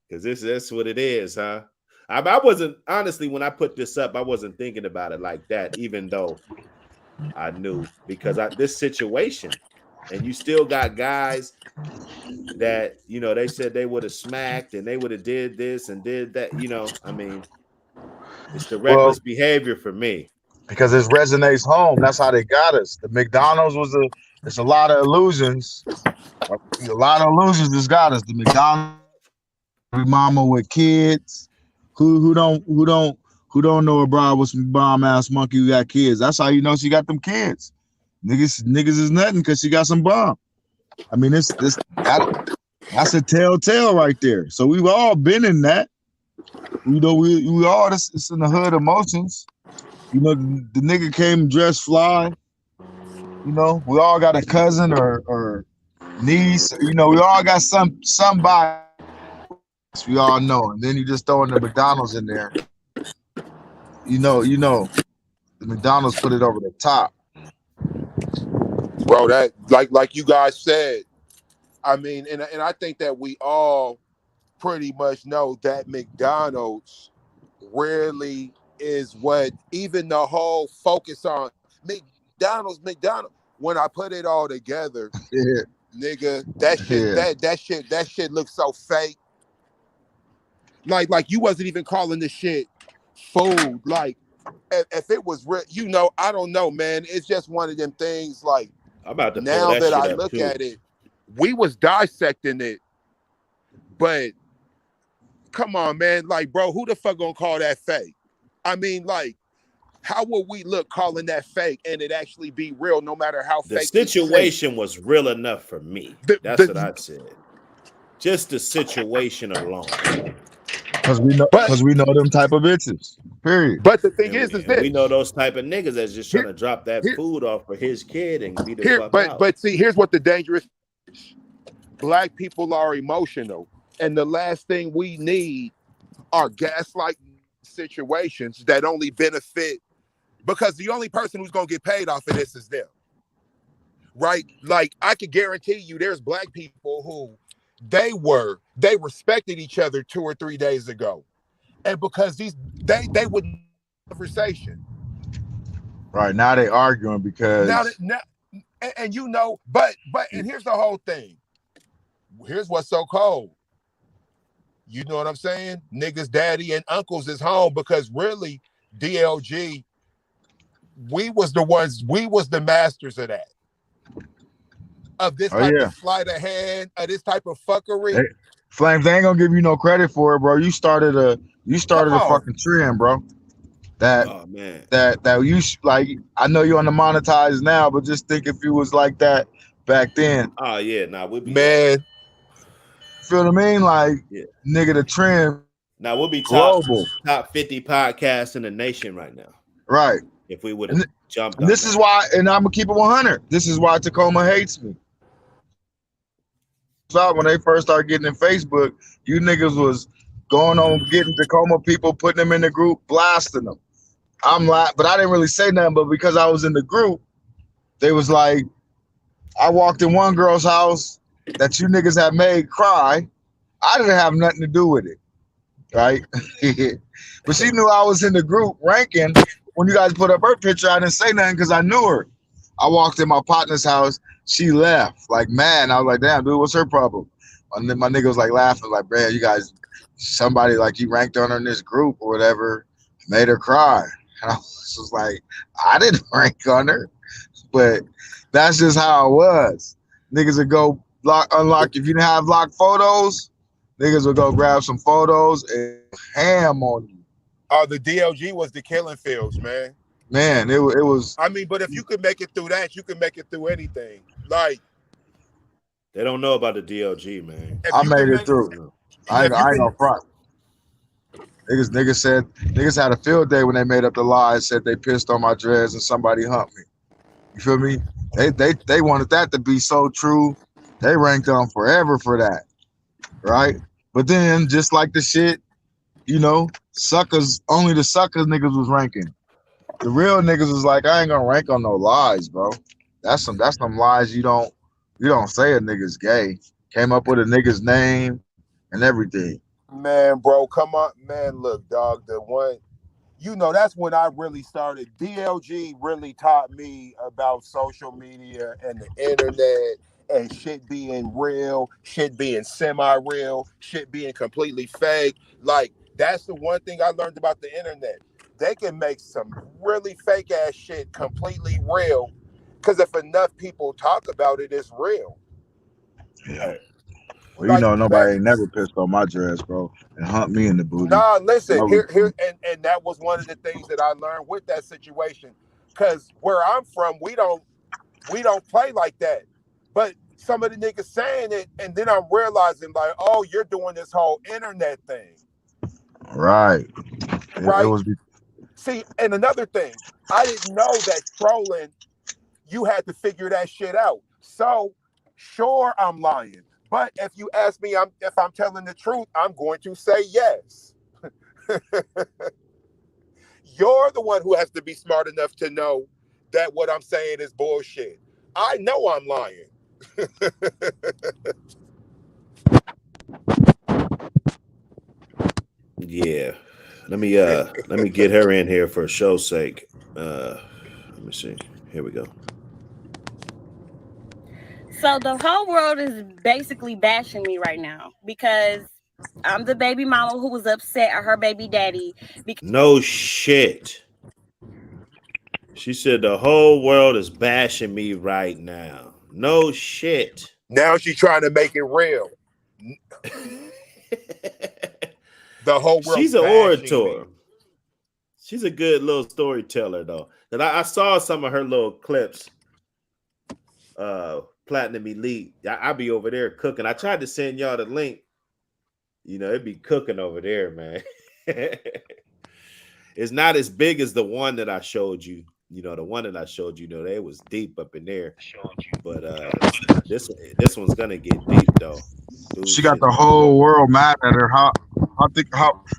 Because that's what it is, huh? I wasn't honestly when I put this up, I wasn't thinking about it like that, even though I knew because this situation, and you still got guys that you know they said they would have smacked and they would have did this and did that. You know, I mean, it's the reckless behavior for me Because it resonates home. That's how they got us. The McDonald's it's a lot of illusions. A lot of illusions just got us. The McDonald's mama with kids who don't know a bride with some bomb ass monkey who got kids. That's how you know she got them kids. Niggas is nothing because she got some bomb. I mean, that's a telltale right there. So we've all been in that. You know, we all it's in the hood emotions. You know, the nigga came dressed fly. You know, we all got a cousin or niece. You know, we all got somebody we all know. And then you just throwing the McDonald's in there. You know, the McDonald's put it over the top. Bro, that like you guys said, I mean, and I think that we all pretty much know that McDonald's really is what even the whole focus on McDonald's. When I put it all together, Yeah. nigga, that shit looks so fake. Like you wasn't even calling this shit food. Like if it was real, you know, I don't know, man. It's just one of them things. Like I'm about to pull now that that shit I up look too. at it, we was dissecting it, but come on, man. Like, bro, who the fuck gonna call that fake? I mean, like, how would we look calling that fake and it actually be real, no matter how The fake people say it? situation was real enough for me. That's what I said. Just the situation alone. Because we know them type of bitches. Period. But the thing And is we know those type of niggas that's just trying to drop that food off for his kid and be the fuck out. But see, here's what the dangerous is. Black people are emotional, and the last thing we need are gaslight situations that only benefit because the only person who's gonna get paid off of this is them. Right? Like I can guarantee you there's black people who they respected each other 2 or 3 days ago. And because they would conversation. Right now they arguing because And you know, but and here's the whole thing. Here's what's so cold. You know what I'm saying? Niggas, daddy, and uncles is home because really, DLG, we was the masters of that. Of this type of sleight of hand, of this type of fuckery. Hey, Flames, they ain't gonna give you no credit for it, bro. You started a fucking trend, bro. That you like. I know you're on the monetize now, but just think if you was like that back then. Oh yeah, nah, we'll be man. Feel what I mean? Like, nigga, the trend. Now we'll be top 50 podcasts in the nation right now. Right. If we would have jumped on this is why, and I'm gonna keep it 100. This is why Tacoma hates me. So when they first started getting in Facebook, you niggas was going on getting Tacoma people, putting them in the group, blasting them. I'm like, but I didn't really say nothing, but because I was in the group, they was like, I walked in one girl's house that you niggas had made cry. I didn't have nothing to do with it, right? But she knew I was in the group ranking. When you guys put up her picture, I didn't say nothing because I knew her. I walked in my partner's house. She left, like, man. I was like, damn, dude, what's her problem? And then my nigga was like laughing, like, man, you guys, somebody like you ranked on her in this group or whatever, made her cry. And I was like, I didn't rank on her, but that's just how it was. Niggas would go unlock. If you didn't have locked photos, niggas would go grab some photos and ham on you. Oh, the DLG was the killing fields, man. Man, it was. I mean, but if you could make it through that, you can make it through anything. Like, they don't know about the DLG, man. I made it through. I ain't gonna front. Niggas had a field day when they made up the lie and said they pissed on my dreads and somebody humped me. You feel me? They wanted that to be so true. They ranked on forever for that, right? But then, just like the shit, you know, only the suckers niggas was ranking. The real niggas was like, I ain't gonna rank on no lies, bro. That's some lies you don't say a nigga's gay. Came up with a nigga's name and everything. Man, bro, come on, man. Look, dog, the one, you know, that's when I really started. DLG really taught me about social media and the internet and shit being real, shit being semi-real, shit being completely fake. Like, that's the one thing I learned about the internet. They can make some really fake ass shit completely real, because if enough people talk about it, it's real. Yeah. Well, like, you know, nobody ain't never pissed on my dress, bro, and humped me in the booty. Nah, listen, here, and that was one of the things that I learned with that situation. Because where I'm from, we don't play like that. But some of the niggas saying it, and then I'm realizing, like, oh, you're doing this whole internet thing. Right. Right. See, and another thing, I didn't know that trolling, you had to figure that shit out. So, sure, I'm lying. But if you ask me if I'm telling the truth, I'm going to say yes. You're the one who has to be smart enough to know that what I'm saying is bullshit. I know I'm lying. Yeah. Let me get her in here for show's sake. Let me see. Here we go. So the whole world is basically bashing me right now because I'm the baby mama who was upset at her baby daddy. No shit. She said the whole world is bashing me right now. No shit. Now she's trying to make it real. The whole world. She's an orator. She's a good little storyteller, though. And I saw some of her little clips. Platinum Elite. I be over there cooking. I tried to send y'all the link. You know, it'd be cooking over there, man. It's not as big as the one that I showed you. You know, the one that I showed you, they was deep up in there. But this one's gonna get deep though. Dude, she got the whole world mad at her.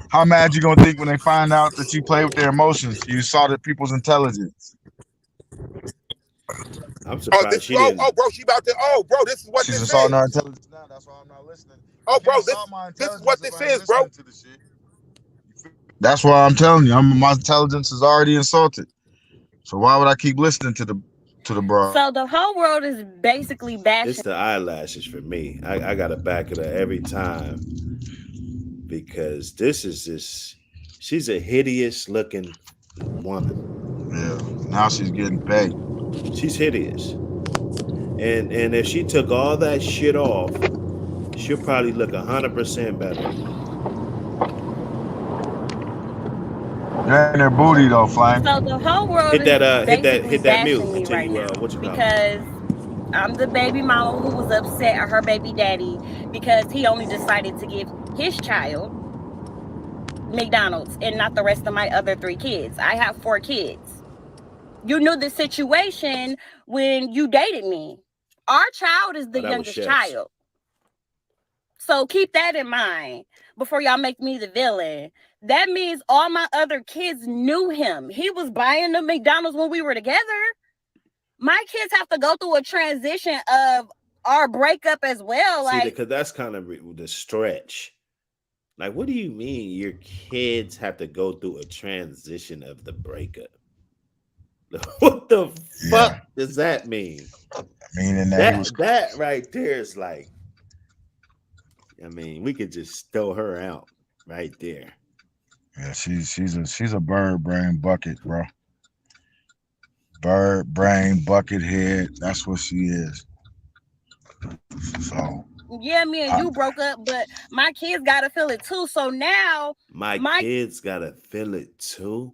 How mad you gonna think when they find out that you play with their emotions? You saw the people's intelligence. I'm surprised she didn't. Oh, bro, she about to. Oh, bro, this is what she's this saw is. our intelligence now. That's why I'm not listening. Oh, bro, this is what this is, bro. That's why I'm telling you. My intelligence is already insulted. So why would I keep listening to the to the bro. So the whole world is basically bashing. It's the eyelashes for me. I gotta back it up every time because this is just she's a hideous looking woman. Yeah. Now she's getting paid. She's hideous. And if she took all that shit off, she'll probably look 100% better. That ain't her booty though, Flame. So the whole world Hit that is hit that mute bashing me until right you now what you call it? because I'm the baby mama who was upset at her baby daddy because he only decided to give his child McDonald's and not the rest of my other 3 kids. I have 4 kids. You knew the situation when you dated me. Our child is the youngest child. So keep that in mind before y'all make me the villain. That means all my other kids knew him. He was buying the McDonald's when we were together. My kids have to go through a transition of our breakup as well. See, Like, because that's kind of the stretch. Like, what do you mean your kids have to go through a transition of the breakup? What the fuck does that mean? Meaning that right there is like, I mean, we could just throw her out right there. Yeah, she's a bird brain bucket, bro. Bird brain bucket head. That's what she is. So yeah, me and you broke up, but my kids gotta feel it too. So now my kids gotta feel it too.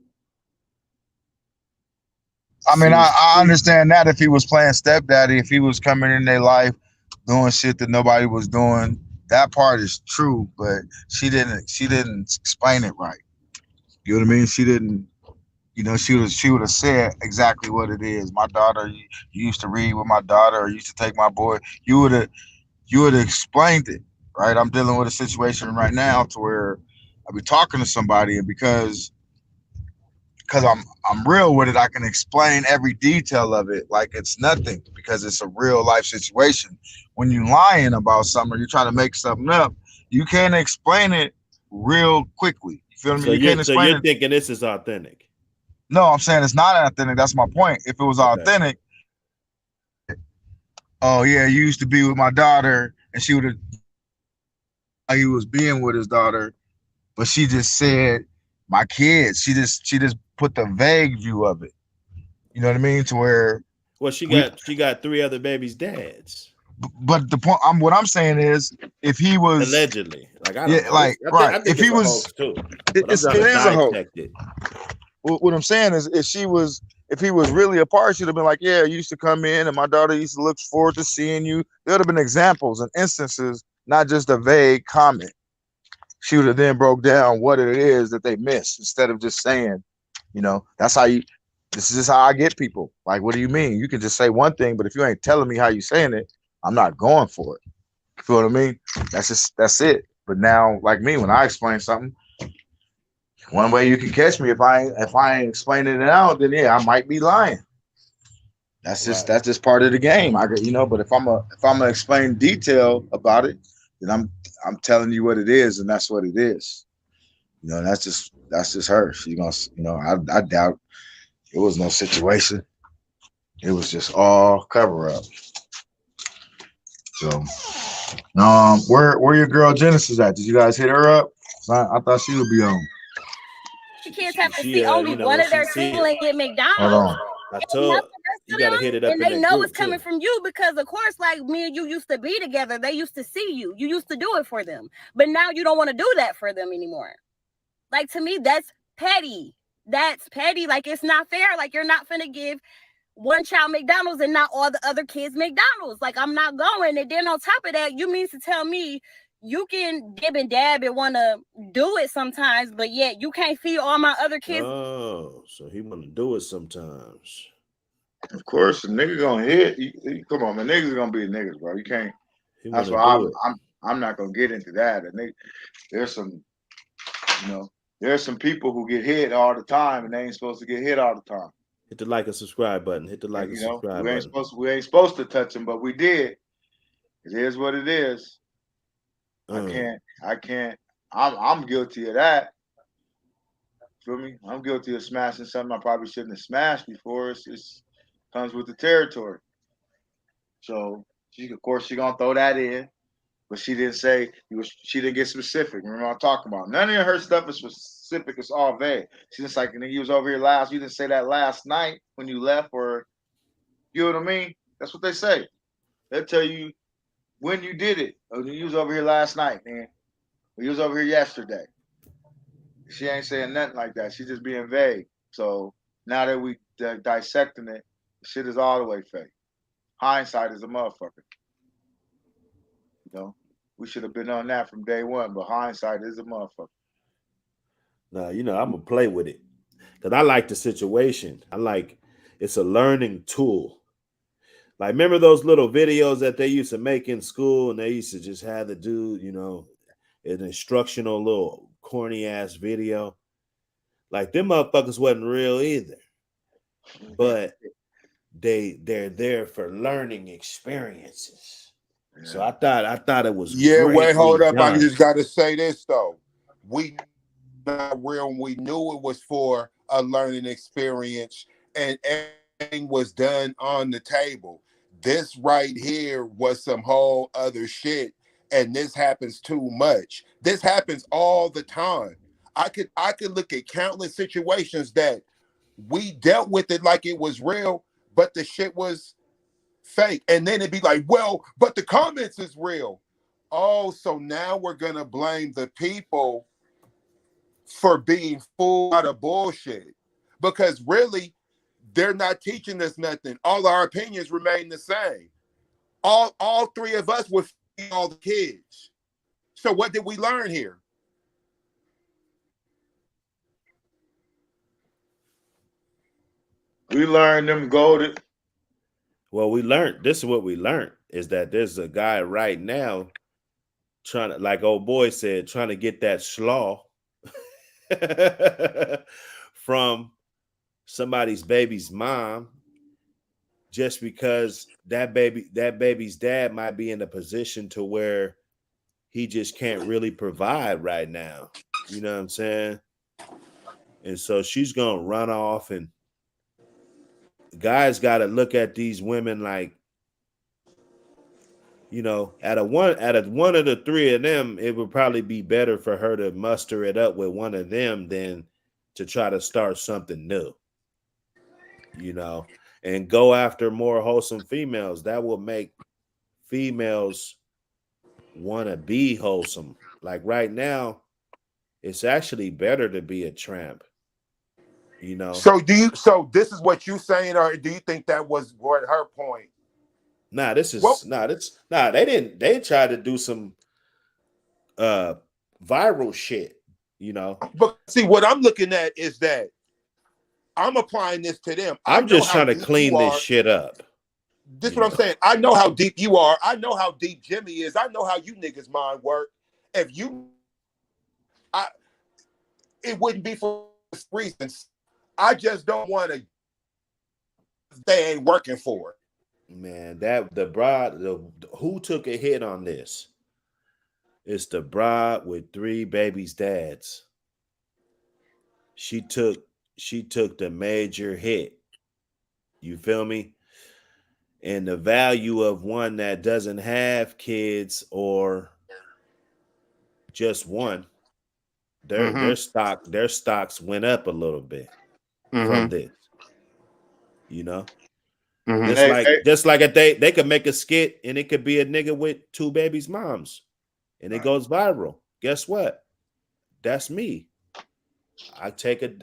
I mean, I understand that if he was playing stepdaddy, if he was coming in their life doing shit that nobody was doing, that part is true, but she didn't explain it right. You know what I mean? She didn't, you know, she would have said exactly what it is. My daughter, you used to read with my daughter, or used to take my boy. You would have explained it, right? I'm dealing with a situation right now to where I be talking to somebody, and because I'm real with it, I can explain every detail of it like it's nothing because it's a real life situation. When you're lying about something or you're trying to make something up, you can't explain it real quickly. You feel me? So you're thinking this is authentic. No, I'm saying it's not authentic. That's my point. If it was authentic, oh yeah, you used to be with my daughter, and she would have. He was being with his daughter, but she just said my kids. She just put the vague view of it. You know what I mean? To where she got 3 other babies' dads. But the point what I'm saying is, if he was allegedly, like I don't know, right? I think if he was, too, it is a hoax. What I'm saying is, if he was really a part, she'd have been like, yeah, you used to come in, and my daughter used to look forward to seeing you. There would have been examples and instances, not just a vague comment. She would have then broke down what it is that they missed instead of just saying, you know, that's how you. This is just how I get people. Like, what do you mean? You can just say one thing, but if you ain't telling me how you saying it, I'm not going for it. You feel what I mean? That's it. But now, like me, when I explain something, one way you can catch me if I ain't explaining it out, then yeah, I might be lying. That's just part of the game. But if I'm gonna explain detail about it, then I'm telling you what it is, and that's what it is. You know, that's just her. She's gonna, I doubt it was no situation. It was just all cover up. So, where your girl Genesis at? Did you guys hit her up? I thought she would be on. The kids have to see only one of their siblings get McDonald's. Hold on. I told you gotta hit it up, and they know it's coming from you because, of course, like me and you used to be together. They used to see you. You used to do it for them, but now you don't want to do that for them anymore. Like, to me, that's petty. That's petty. Like, it's not fair. Like, you're not finna give one child McDonald's and not all the other kids McDonald's. Like, I'm not going. And then on top of that, you mean to tell me you can dib and dab and want to do it sometimes, but yet you can't feed all my other kids. Oh, so he want to do it sometimes. Of course, the nigga gonna hit. Come on, man. Niggas gonna be niggas, bro. You can't. That's why I'm not gonna get into that. And there's some, there's some people who get hit all the time, and they ain't supposed to get hit all the time. Hit the like and subscribe button. Hit the like and subscribe button. We ain't supposed to touch them, but we did. It is what it is. I can't. I'm guilty of that. Feel me? I'm guilty of smashing something I probably shouldn't have smashed before. It's Comes with the territory. So of course she gonna throw that in, but she didn't say she didn't get specific. Remember what I'm talking about? None of her stuff is specific. It's all vague. She's just like, you was over here last. You didn't say that last night when you left, or you know what I mean? That's what they say. They'll tell you when you did it. Oh, you was over here last night, man. Or you was over here yesterday. She ain't saying nothing like that. She's just being vague. So now that we dissecting it, shit is all the way fake. Hindsight is a motherfucker. You know, we should have been on that from day one, but hindsight is a motherfucker. No, I'm gonna play with it because I like the situation. It's a learning tool. Like, remember those little videos that they used to make in school, and they used to just have the dude, an instructional little corny ass video. Like, them motherfuckers wasn't real either, but they're there for learning experiences. Yeah. So I thought it was wait, hold up. done. I just got to say this though. We not real. We knew it was for a learning experience, and everything was done on the table. This right here was some whole other shit, and this happens too much. This happens all the time. I could look at countless situations that we dealt with it like it was real, but the shit was fake. And then it'd be like, well, but the comments is real. Oh, so now we're gonna blame the people for being full out of bullshit. Because really, they're not teaching us nothing. All our opinions remain the same. All three of us would feed all the kids. So what did we learn here? We learned them golden. Well, this is what we learned, is that there's a guy right now trying to, like old boy said, trying to get that slaw from somebody's baby's mom, just because that baby's dad might be in a position to where he just can't really provide right now. You know what I'm saying? And so she's gonna run off, and guys got to look at these women like, out of one of the three of them, it would probably be better for her to muster it up with one of them than to try to start something new, and go after more wholesome females. That will make females want to be wholesome. Like right now, it's actually better to be a tramp. So this is what you saying, or do you think that was what her point? Nah, they tried to do some viral shit, But see, what I'm looking at is that I'm applying this to them. I'm just trying to clean this shit up. This is what I'm saying. I know how deep you are. I know how deep Jimmy is. I know how you niggas mind work. It wouldn't be for reasons. I just don't want to. They ain't working for it. Man, that the bride, who took a hit on this? It's the bride with 3 babies' dads. She took the major hit. You feel me? And the value of one that doesn't have kids, or just one, their stocks went up a little bit from this. Just like if they could make a skit and it could be a nigga with 2 babies' moms, and it goes viral. Guess what? That's me. I take a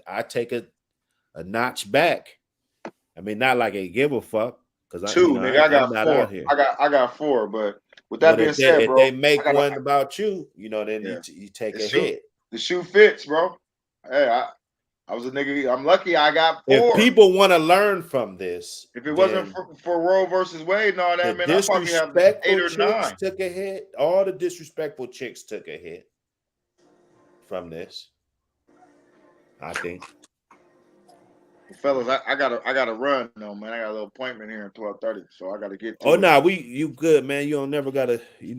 notch back. I mean, not like I give a fuck, because I got 4. I got 4. But with that being said, if bro, they make one about you, then you take a hit. The shoe fits, bro. Hey, I was a nigga. I'm lucky I got 4. If people want to learn from this, if it wasn't for Roe versus Wade and all that, man, I probably have 8 or 9. Took a hit. All the disrespectful chicks took a hit from this, I think. Fellas, I gotta run though, man. I got a little appointment here at 12:30, so I gotta get to it. Nah, you good, man. You don't never gotta, you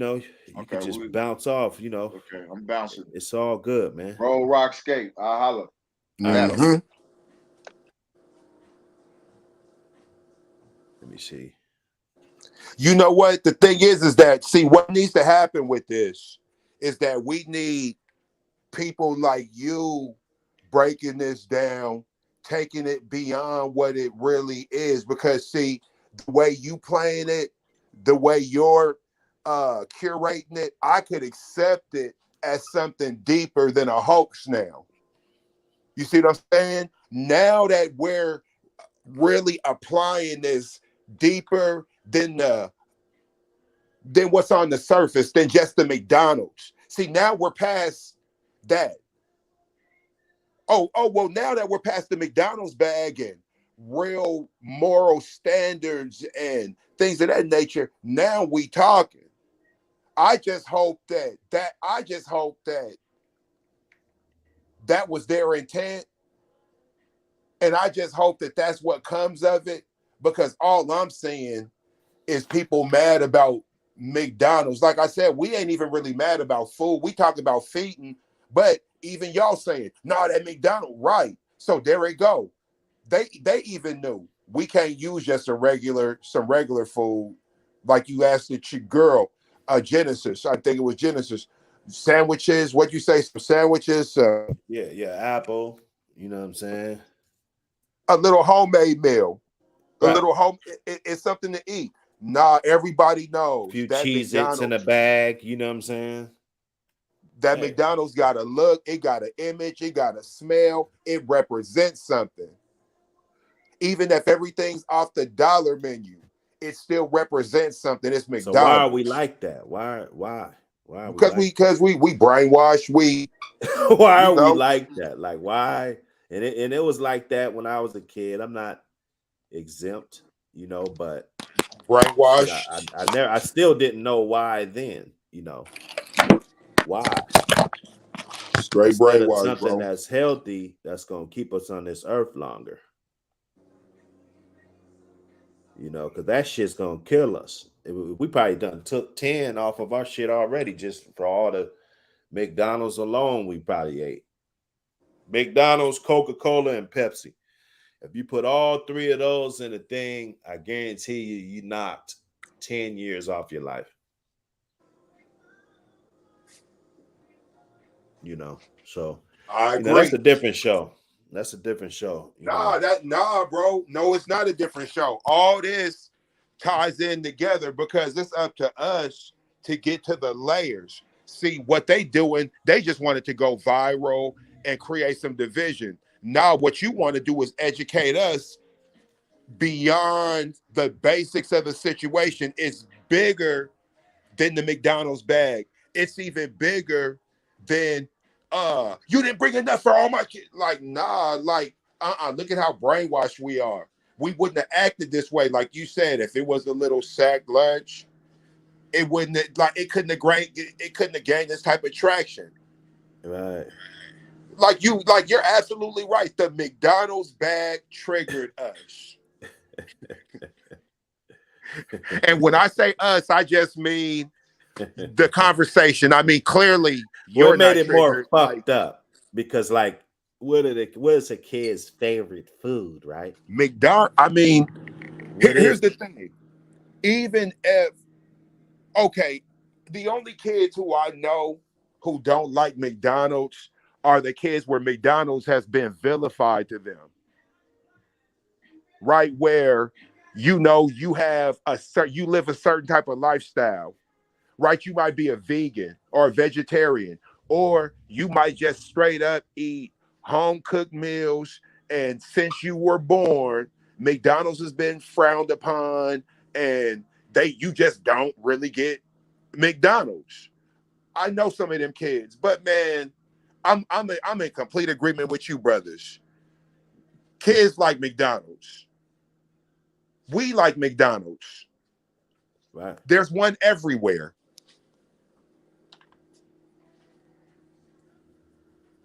can just bounce off, Okay, I'm bouncing. It's all good, man. Roll, rock, skate. I'll holla. Mm-hmm. me see. You know what? The thing is that, see, what needs to happen with this is that we need people like you breaking this down, taking it beyond what it really is. Because, see, the way you playing it, the way you're curating it, I could accept it as something deeper than a hoax now. You see what I'm saying? Now that we're really applying this deeper than what's on the surface, than just the McDonald's. See, now we're past that. Oh, well, now that we're past the McDonald's bag and real moral standards and things of that nature, now we talking. I just hope that that was their intent. And I just hope that that's what comes of it, because all I'm seeing is people mad about McDonald's. Like I said, we ain't even really mad about food. We talk about feeding, but even y'all saying, no, that McDonald's, right. So there it go. They even knew we can't use just some regular food. Like you asked it, your girl, Genesis. I think it was Genesis. Sandwiches, what'd you say? Some sandwiches? Yeah, apple. You know what I'm saying? A little homemade meal. Right. A little home. It's something to eat. Nah, everybody knows A few that Cheez-Its in a bag. You know what I'm saying? That Hey. McDonald's got a look, it got an image, it got a smell, it represents something. Even if everything's off the dollar menu, it still represents something. It's McDonald's. So why are we like that? Why are because we we brainwash. why are we like that? Like, why? And it was like that when I was a kid. I'm not exempt, you know, but brainwash. I still didn't know why then, you know. Why? Straight Instead of brainwash, something bro. that's healthy, that's gonna keep us on this earth longer. You know, because that shit's gonna kill us. We probably done took 10 off of our shit already just for all the McDonald's alone we probably ate. McDonald's, Coca-Cola, and Pepsi. If you put all three of those in a thing, I guarantee you knocked 10 years off your life. You know, so I agree. That's a different show. That's a different show. Nah, bro. No, it's not a different show. All this ties in together because it's up to us to get to the layers. See what they doing, they just wanted to go viral and create some division. Now what you want to do is educate us beyond the basics of the situation. It's bigger than the McDonald's bag. It's even bigger than you didn't bring enough for all my kids. Like, nah, like look at how brainwashed we are. We wouldn't have acted this way, like you said, if it was a little sack lunch. It wouldn't have, like it couldn't have gained this type of traction. Right. Like you're absolutely right. The McDonald's bag triggered us. And when I say us, I just mean the conversation. I mean, clearly you're it made it more fucked up because, like, what is a kid's favorite food, right? McDonald's. I mean, here's the thing. Even if, okay, the only kids who I know who don't like McDonald's are the kids where McDonald's has been vilified to them. Right, where you have you live a certain type of lifestyle. Right, you might be a vegan or a vegetarian, or you might just straight up eat home cooked meals. And since you were born, McDonald's has been frowned upon, and you just don't really get McDonald's. I know some of them kids, but man, I'm in complete agreement with you, brothers. Kids like McDonald's. We like McDonald's. Right. There's one everywhere.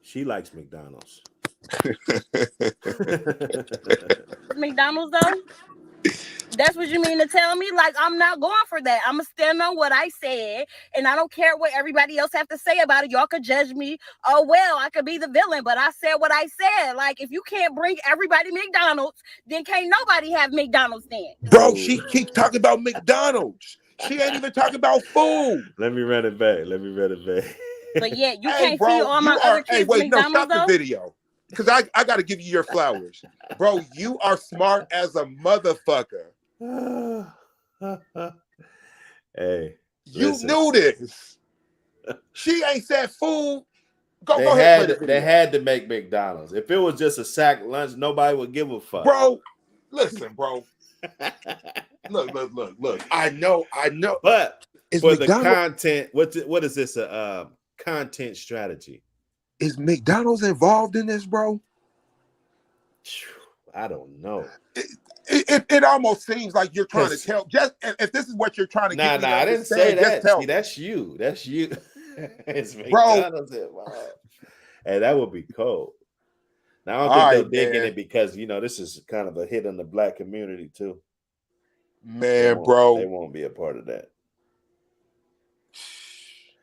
She likes McDonald's. McDonald's though? That's what you mean to tell me? Like, I'm not going for that. I'm going to stand on what I said, and I don't care what everybody else have to say about it. Y'all could judge me. Oh, well, I could be the villain, but I said what I said. Like, if you can't bring everybody McDonald's, then can't nobody have McDonald's then. Bro, she keeps talking about McDonald's. She ain't even talking about food. Let me run it back. Let me run it back. But yeah, you Hey, can't feed bro, all my you other are. Hey, kids wait, no, McDonald's, stop the though. video. Because I got to give you your flowers. Bro, you are smart as a motherfucker. Hey, You listen. knew this. She ain't said food. Go ahead and play the They video. had to make McDonald's. If it was just a sack lunch, nobody would give a fuck. Bro, listen, bro. Look. I know. But Is for the McDonald's, content, what is this? A content strategy? is McDonald's involved in this, bro? I don't know. It almost seems like you're trying to 'Cause- tell. Just if this is what you're trying to Nah, get me to I didn't say understand, just that. tell See, me. that's you. That's you. It's Bro. McDonald's involved. Hey, that would be cold. Now I don't All think right, they'll dig in man. it because this is kind of a hit on the black community too. Man, they bro. won't be a part of that.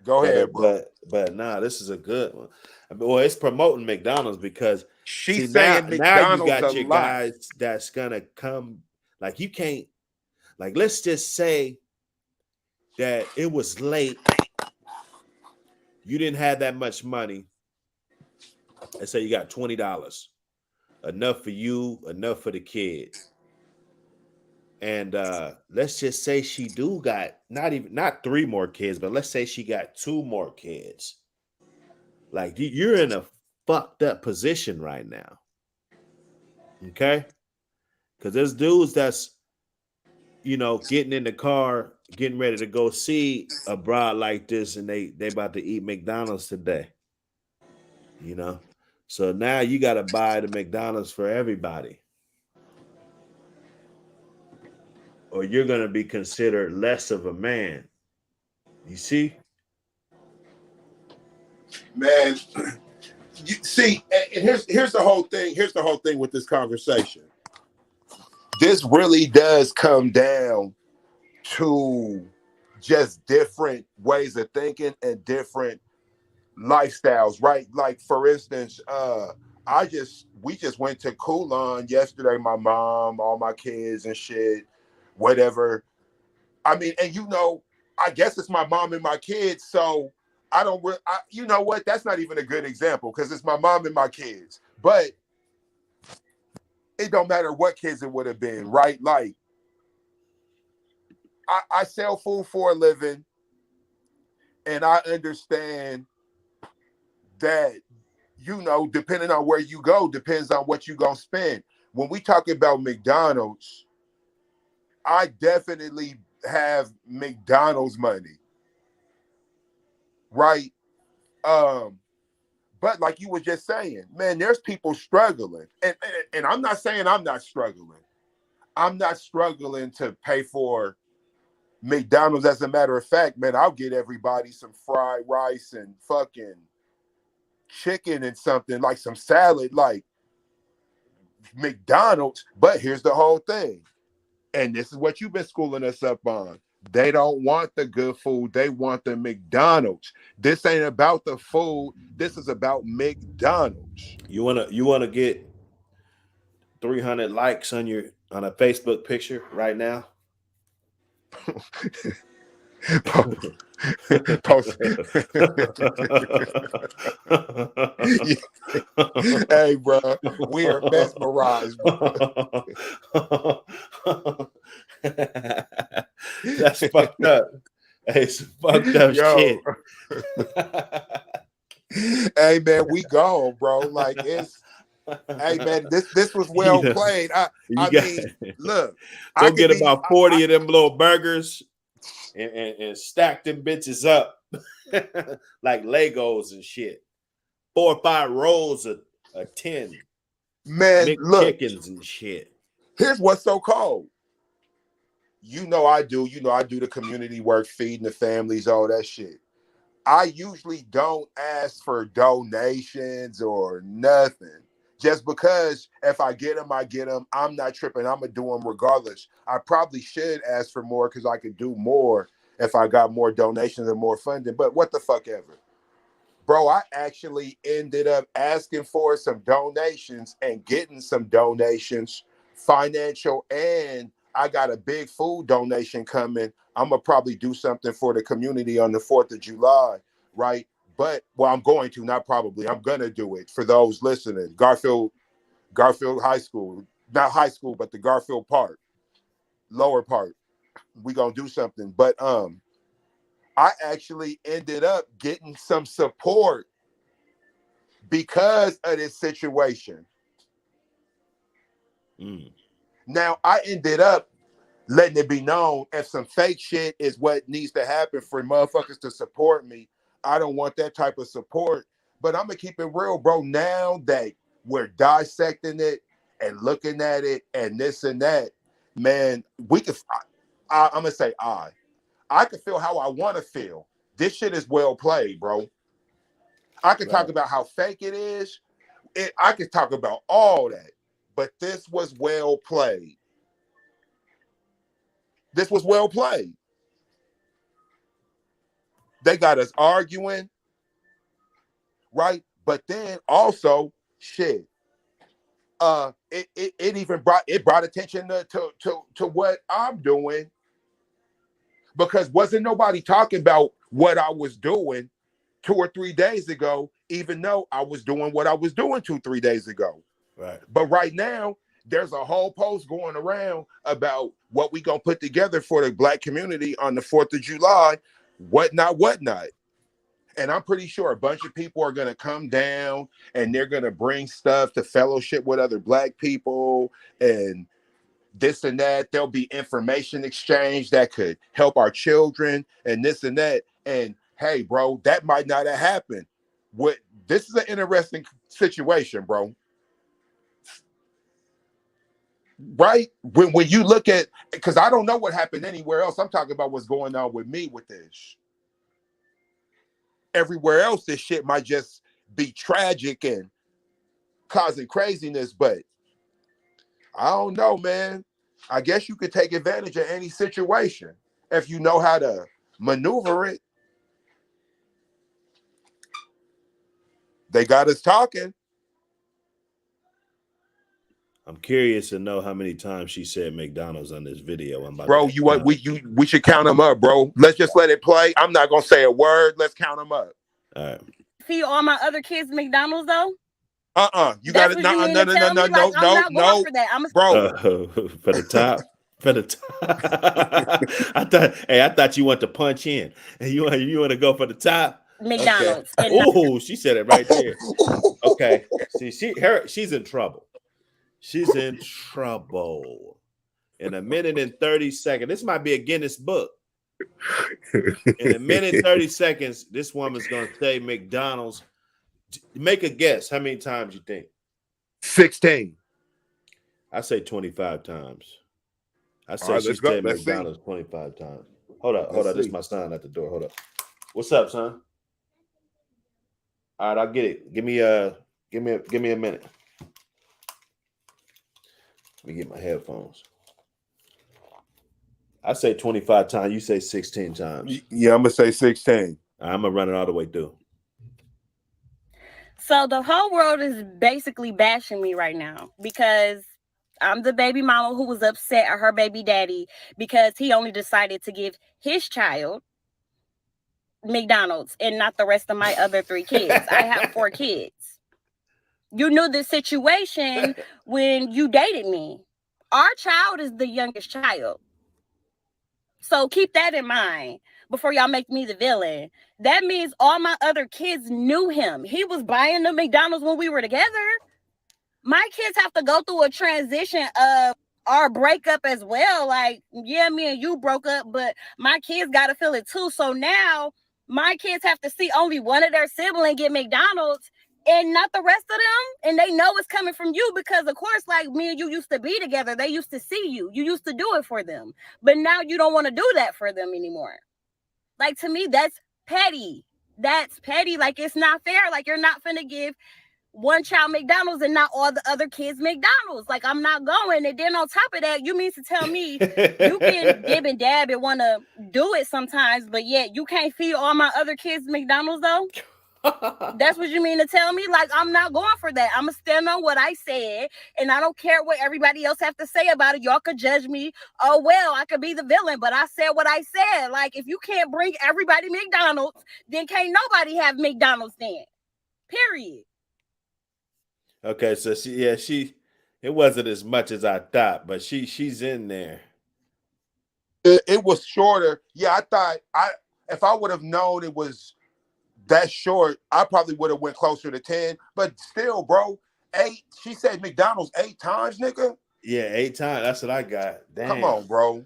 Go ahead, bro. But nah, this is a good one. Well, it's promoting McDonald's because She's now saying you McDonald's got a your lot. guys that's gonna come. Like you can't. Like let's just say that it was late. You didn't have that much money. Let's say you got $20, enough for you, enough for the kids. And let's just say she do got not 3 more kids, but let's say she got 2 more kids. Like you're in a fucked up position right now. Okay? Because there's dudes that's getting in the car, getting ready to go see a broad like this, and they about to eat McDonald's today. So now you got to buy the McDonald's for everybody, or you're going to be considered less of a man. You see? Man, you see, and here's the whole thing. Here's the whole thing with this conversation. This really does come down to just different ways of thinking and different lifestyles, right? Like for instance, we just went to Coulon yesterday. My mom, all my kids and shit, whatever. I mean, and I guess it's my mom and my kids, so I don't. You know what? That's not even a good example because it's my mom and my kids. But it don't matter what kids it would have been, right? Like I sell food for a living, and I understand that depending on where you go, depends on what you gonna spend. When we talk about McDonald's, I definitely have McDonald's money, right? But like you were just saying, man, there's people struggling, and I'm not saying I'm not struggling. I'm not struggling to pay for McDonald's. As a matter of fact, man, I'll get everybody some fried rice and fucking chicken and something like some salad, like McDonald's. But here's the whole thing, and this is what you've been schooling us up on. They don't want the good food. They want the McDonald's. This ain't about the food. This is about McDonald's. You wanna get 300 likes on a Facebook picture right now? Post. Hey, bro, we are mesmerized, bro. That's fucked up. Hey, it's fucked up shit. Hey, man, we gone, bro. Like it's. Hey, man, this was well played. I mean, look, go get about 40 of them little burgers and stack them bitches up like Legos and shit. 4 or 5 rows of 10. Man, look, chickens and shit. Here's what's so cold. I do the community work, feeding the families, all that shit. I usually don't ask for donations or nothing. Just because if I get them, I get them. I'm not tripping. I'm going to do them regardless. I probably should ask for more because I could do more if I got more donations and more funding. But what the fuck ever. Bro, I actually ended up asking for some donations and getting some donations, financial, and I got a big food donation coming. I'm going to probably do something for the community on the 4th of July, right? But, well, I'm going to, not probably. I'm going to do it for those listening. Garfield High School, not high school, but the Garfield part, lower part. We going to do something. But I actually ended up getting some support because of this situation. Now, I ended up letting it be known if some fake shit is what needs to happen for motherfuckers to support me. I don't want that type of support, but I'm gonna keep it real, bro. Now that we're dissecting it and looking at it and this and that, man, we can. I'm gonna say I can feel how I want to feel. This shit is well played, bro. I can talk about how fake it is. I can talk about all that, but this was well played. This was well played. They got us arguing, right? But then also, shit. It even brought attention to what I'm doing, because wasn't nobody talking about what I was doing 2 or 3 days ago, even though I was doing what I was doing 2-3 days ago. Right. But right now, there's a whole post going around about what we gonna put together for the Black community on the 4th of July, whatnot. And I'm pretty sure a bunch of people are gonna come down and they're gonna bring stuff to fellowship with other Black people and this and that. There'll be information exchange that could help our children and this and that. And hey, bro, that might not have happened. This is an interesting situation, bro. Right? When you look at, because I don't know what happened anywhere else. I'm talking about what's going on with me with this. Everywhere else, this shit might just be tragic and causing craziness, but I don't know, man. I guess you could take advantage of any situation if you know how to maneuver it. They got us talking. I'm curious to know how many times she said McDonald's on this video. Bro, we should count them up, bro. Let's just let it play. I'm not gonna say a word. Let's count them up. All right. See all my other kids McDonald's though. You got it. No. For that. Bro. For the top. For the top. I thought you want to punch in. And you want to go for the top. McDonald's. Okay. Oh, she said it right there. Okay. See, she's in trouble. She's in trouble. In a minute and 30 seconds. This might be a Guinness book. In a minute 30 seconds, this woman's gonna say McDonald's. Make a guess. How many times you think? 16. I say 25 times. I say she said McDonald's 25 times. Hold up. This is my son at the door. Hold up. What's up, son? All right, I'll get it. Give me a minute. Let me get my headphones. I say 25 times. You say 16 times. Yeah, I'm gonna say 16. I'm gonna run it all the way through. So the whole world is basically bashing me right now because I'm the baby mama who was upset at her baby daddy because he only decided to give his child McDonald's and not the rest of my other 3 kids. I have 4 kids. You knew the situation when you dated me. Our child is the youngest child. So keep that in mind before y'all make me the villain. That means all my other kids knew him. He was buying the McDonald's when we were together. My kids have to go through a transition of our breakup as well. Like, yeah, me and you broke up, but my kids got to feel it too. So now my kids have to see only one of their siblings get McDonald's and not the rest of them. And they know it's coming from you because, of course, like me and you used to be together. They used to see you. You used to do it for them. But now you don't want to do that for them anymore. Like, to me, that's petty. That's petty. Like, it's not fair. Like, you're not finna give one child McDonald's and not all the other kids McDonald's. Like, I'm not going. And then on top of that, you mean to tell me you can dib and dab and want to do it sometimes, but yet you can't feed all my other kids McDonald's though? That's what you mean to tell me? Like, I'm not going for that. I'm gonna stand on what I said, and I don't care what everybody else have to say about it. Y'all could judge me. Oh well, I could be the villain, but I said what I said. Like, if you can't bring everybody McDonald's, then can't nobody have McDonald's then. Period. Okay, so she it wasn't as much as I thought, but she's in there. It was shorter. Yeah, I thought if I would have known it was that short, I probably would have went closer to 10. But still, bro, 8. She said McDonald's 8 times, nigga. Yeah, 8 times. That's what I got. Damn. Come on, bro.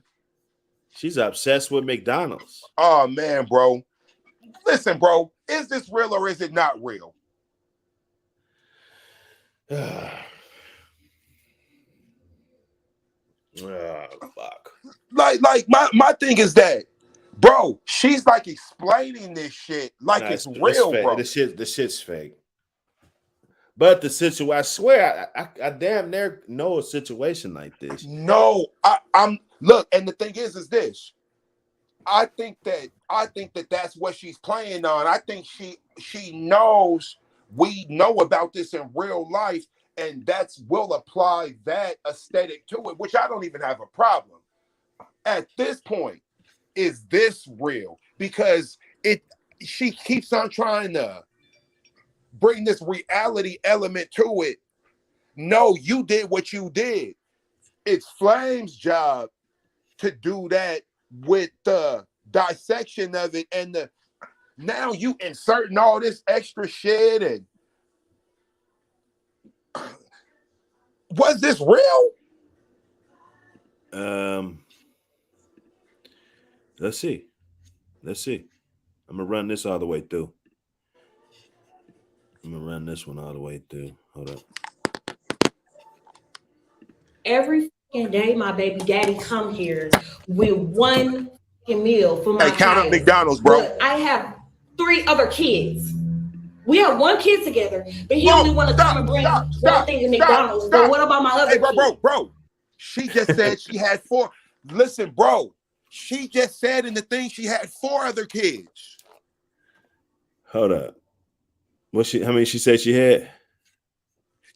She's obsessed with McDonald's. Oh man, bro. Listen, bro, is this real or is it not real? Fuck. Like my thing is that, bro, she's like explaining this shit like it's real, bro. The shit's fake. But the situation, I swear, I damn near know a situation like this. No, I'm look, and the thing is this. I think that that's what she's playing on. I think she knows we know about this in real life, and we'll apply that aesthetic to it, which I don't even have a problem. At this point, is this real? Because she keeps on trying to bring this reality element to it. No, you did what you did. It's Flame's job to do that with the dissection of it, and now you inserting all this extra shit. And was this real? Let's see. I'm gonna run this all the way through. I'm gonna run this one all the way through. Hold up. Every fucking day, my baby daddy come here with one meal for my Hey, count up child. McDonald's, bro. But I have 3 other kids. We have 1 kid together, but he only want to come and bring one thing to McDonald's. But what about my other kids? Bro. She just said she had 4. Listen, bro. She just said in the thing she had 4 other kids. Hold up. How many she said she had?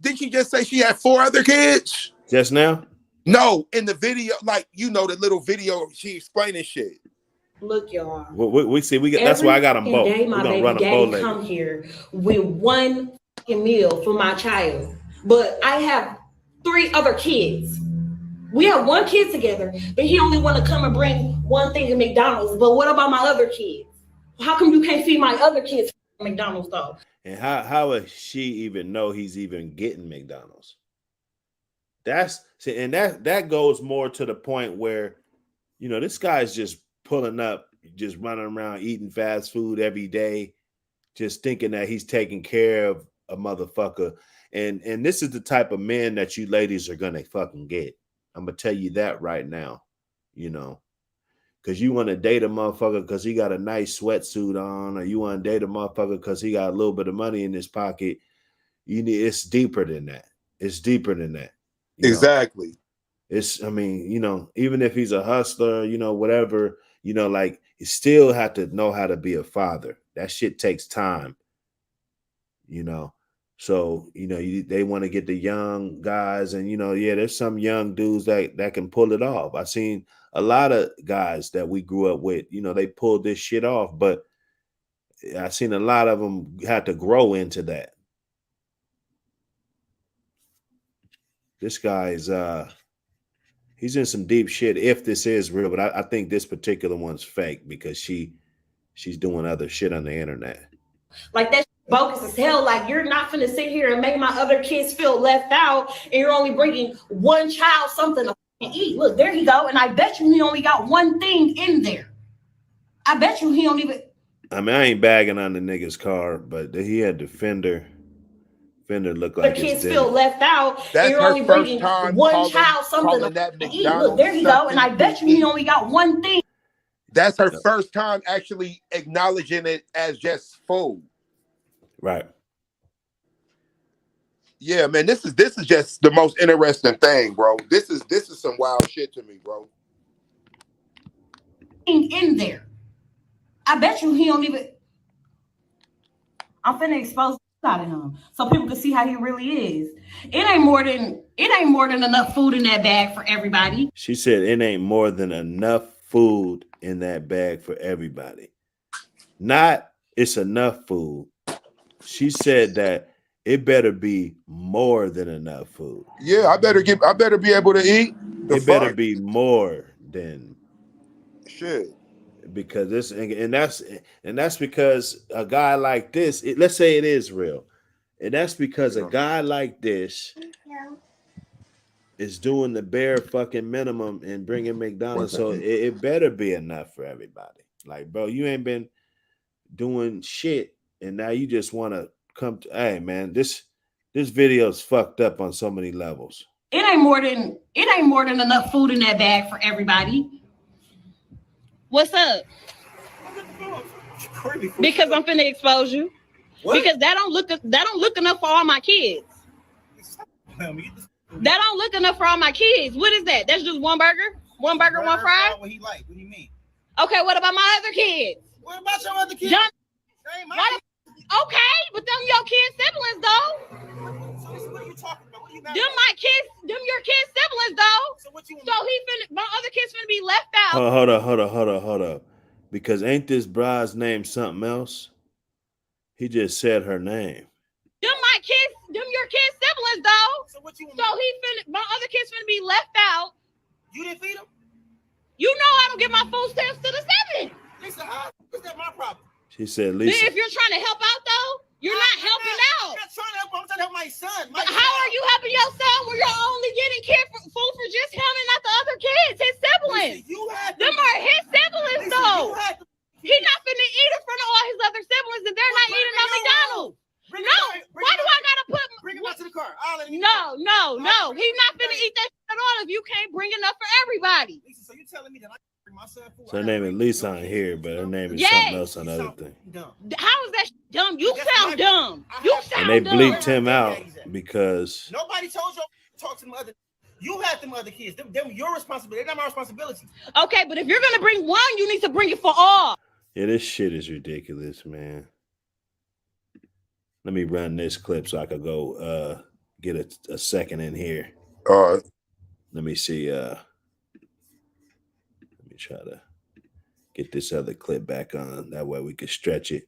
Didn't she just say she had 4 other kids? Just now? No, in the video, like, you know, the little video, she explaining shit. Look, y'all. We see. That's why I got them both. Day, We're my gonna baby run them daddy both. Come here with one meal for my child, but I have 3 other kids. We have 1 kid together, but he only want to come and bring one thing to McDonald's. But what about my other kids? How come you can't feed my other kids McDonald's though? And how would she even know he's even getting McDonald's? That goes more to the point where, you know, this guy's just pulling up, just running around eating fast food every day, just thinking that he's taking care of a motherfucker. And this is the type of man that you ladies are gonna fucking get. I'm gonna tell you that right now, you know, because you want to date a motherfucker because he got a nice sweatsuit on, or you want to date a motherfucker because he got a little bit of money in his pocket. It's deeper than that. It's deeper than that. Exactly. I mean, you know, even if he's a hustler, you know, whatever, you know, like, you still have to know how to be a father. That shit takes time, you know. So, you know, they want to get the young guys, and, you know, yeah, there's some young dudes that can pull it off. I've seen a lot of guys that we grew up with, you know, they pulled this shit off, but I've seen a lot of them had to grow into that. This guy's he's in some deep shit if this is real, but I think this particular one's fake because she's doing other shit on the internet. Like, that's bogus as hell. Like, you're not finna sit here and make my other kids feel left out, and you're only bringing one child something to eat. Look, there he go, and I bet you he only got one thing in there. I bet you he don't even. I mean, I ain't bagging on the nigga's car, but he had the fender look like the kids feel left out. That's her only first time one child something to eat. Look, there he go, and I bet you he only got one thing. That's her first time actually acknowledging it as just food. Right. Yeah, man, this is just the most interesting thing, bro. This is some wild shit to me, bro. In there. I bet you he don't even. I'm finna expose out of him so people can see how he really is. It ain't more than enough food in that bag for everybody. She said it ain't more than enough food in that bag for everybody. Not it's enough food. She said that it better be more than enough food. Yeah, I better be able to eat. It better be more than shit. Because this and that's because a guy like this, let's say it is real, and that's because a guy like this is doing the bare fucking minimum and bringing McDonald's, so it better be enough for everybody. Like, bro, you ain't been doing shit, and now you just want to come to. Hey, man, this video's fucked up on so many levels. It ain't more than enough food in that bag for everybody. What's up? Because I'm finna expose you. What? Because that don't look enough for all my kids. That don't look enough for all my kids. What is that? That's just one burger? One burger, one fry? What he like? What do you mean? Okay, what about my other kids? What about your other kids? Okay, but them your kids' siblings though. So what are you talking about? What are you them my kids, them your kids' siblings though. So what you? So my other kids finna be left out. Hold up. Because ain't this bride's name something else? He just said her name. Them my kids, them your kids' siblings though. So what you? So my other kids finna be left out. You didn't feed them? You know I don't get my food stamps to the 7th. Lisa, how is that my problem? She said, Lisa. Then if you're trying to help out though, you're not helping out. I'm not trying to help. I'm trying to help my son. How are you helping your son when you're only getting food for just him and not the other kids, his siblings? Lisa, them are his siblings though. He's not finna eat in front of all his other siblings, and they're not eating on McDonald's. Why do I gotta bring him out to the car? No. He's not finna eat that shit at all if you can't bring enough for everybody. Lisa, so you telling me that I can bring my son food? So her name is Lisa on here, but her name is something else on the other thing. How is that dumb? You sound dumb. You sound dumb. And they bleeped him out because nobody told you to talk to them other. You had them other kids. Them your responsibility. They're not my responsibility. Okay, but if you're gonna bring one, you need to bring it for all. Yeah, this shit is ridiculous, man. Let me run this clip so I could go get a second in here. Let me see. Let me try to get this other clip back on. That way we can stretch it.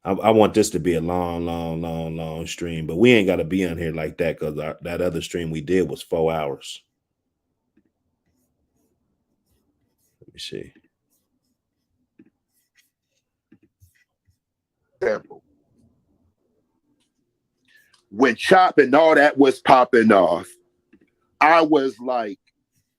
I want this to be a long stream, but we ain't got to be on here like that because that other stream we did was 4 hours. Let me see. Example. When Chop and all that was popping off, I was like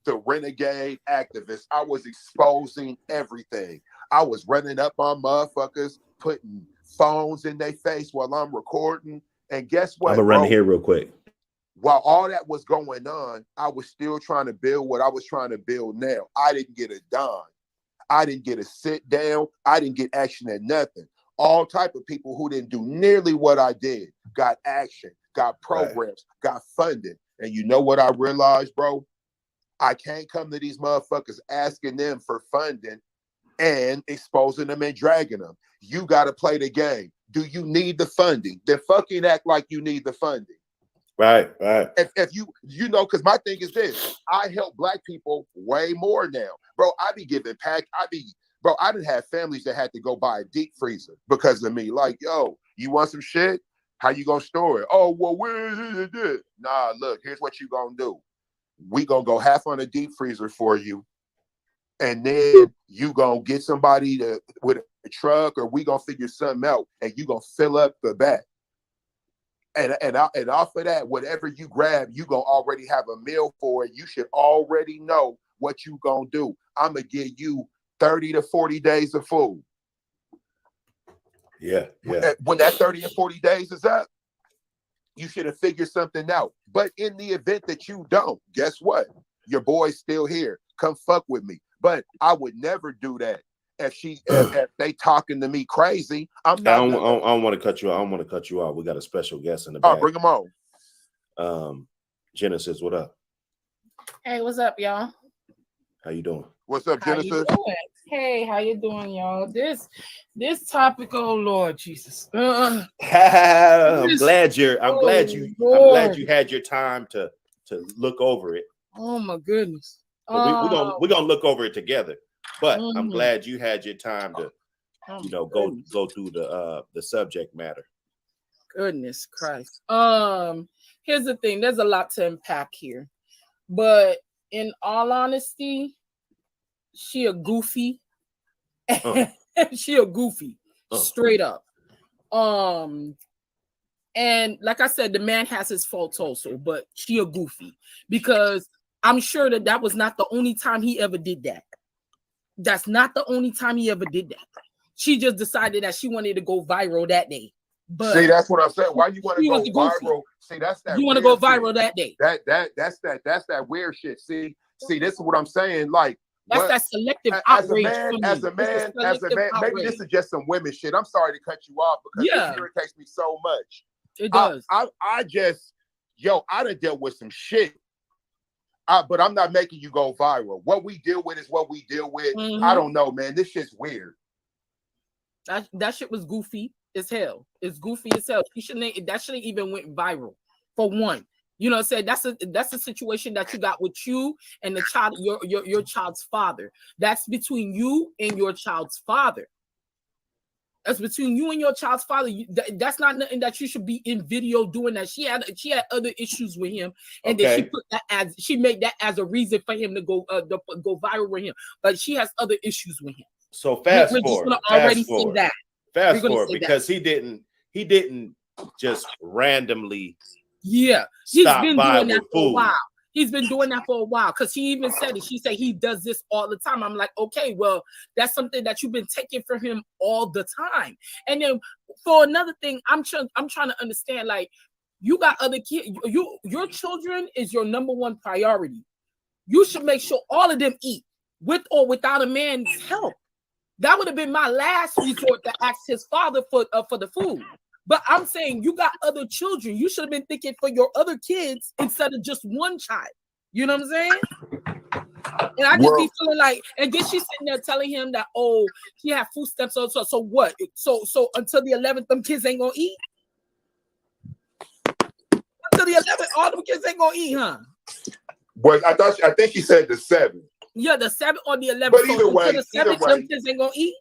the renegade activist. I was exposing everything. I was running up on motherfuckers, putting phones in their face while I'm recording. And guess what? I'm gonna run here real quick. While all that was going on, I was still trying to build what I was trying to build now. I didn't get a dime. I didn't get a sit down. I didn't get action at nothing. All type of people who didn't do nearly what I did got action, got programs, got funding. And you know what I realized, bro? I can't come to these motherfuckers asking them for funding and exposing them and dragging them. You got to play the game. Do you need the funding? Then fucking act like you need the funding. Right. If you know, because my thing is this, I help Black people way more now. Bro, I be giving Bro, I didn't have families that had to go buy a deep freezer because of me. Like, yo, you want some shit? How you gonna store it? Oh, well, where is it? Nah, look, here's what you gonna do. We gonna go half on a deep freezer for you. And then you gonna get somebody with a truck, or we gonna figure something out, and you gonna fill up the back. And off of that, whatever you grab, you gonna already have a meal for it. You should already know what you gonna do. I'm gonna give you 30 to 40 days of food. Yeah. When that 30 and 40 days is up, you should have figured something out. But in the event that you don't, guess what? Your boy's still here. Come fuck with me. But I would never do that. If they talking to me crazy, I'm not. I don't want to cut you off. I don't want to cut you off. We got a special guest in the back. Oh, bring him on. Genesis, what up? Hey, what's up, y'all? How you doing? What's up, How you Genesis? doing? Hey, how you doing, y'all? This topic, oh Lord Jesus. I'm This- glad you had your time to look over it. Oh my goodness. But we're gonna look over it together. But I'm Mhm. glad you had your time to Oh, go through the subject matter. Goodness Christ. Here's the thing, there's a lot to unpack here. But in all honesty, she a goofy. She a goofy, straight up. And like I said, the man has his faults also, but she a goofy because I'm sure that was not the only time he ever did that. That's not the only time he ever did that. She just decided that she wanted to go viral that day. But see, that's what I'm saying. Why you want to go goofy. viral? See, that's that. You want to go weird viral shit. that day. That's that weird shit. See, this is what I'm saying. Like, That's what, that selective as outrage. a man, maybe this is just some women shit. I'm sorry to cut you off because it irritates me so much. It does. I just, I done dealt with some shit. But I'm not making you go viral. What we deal with is what we deal with. Mm-hmm. I don't know, man. This shit's weird. That shit was goofy as hell. It's goofy as hell. That shouldn't even went viral. For one, you know what I'm saying? That's a situation that you got with you and the child, your child's father. That's between you and your child's father. That's between you and your child's father. That's not nothing that you should be in video doing that. She had other issues with him, and then she made that as a reason for him to go viral with him. But she has other issues with him. So fast forward. Fast forward because he didn't just randomly. Yeah, he's been doing that for a food. while. He's been doing that for a while because he even said it. She said he does this all the time. I'm like, okay, well, that's something that you've been taking from him all the time. And then for another thing, I'm trying to understand, like, you got other kids. Your children is your number one priority. You should make sure all of them eat with or without a man's help. That would have been my last resort to ask his father for the food. But I'm saying you got other children. You should have been thinking for your other kids instead of just one child. You know what I'm saying? And I just be feeling like, and then she's sitting there telling him that, oh, he had food stamps. So what? So until the 11th, them kids ain't gonna eat. Until the 11th, all them kids ain't gonna eat, huh? Well, I think she said the 7th. Yeah, the 7th or the 11th. But either way, the 7th, them kids ain't gonna eat.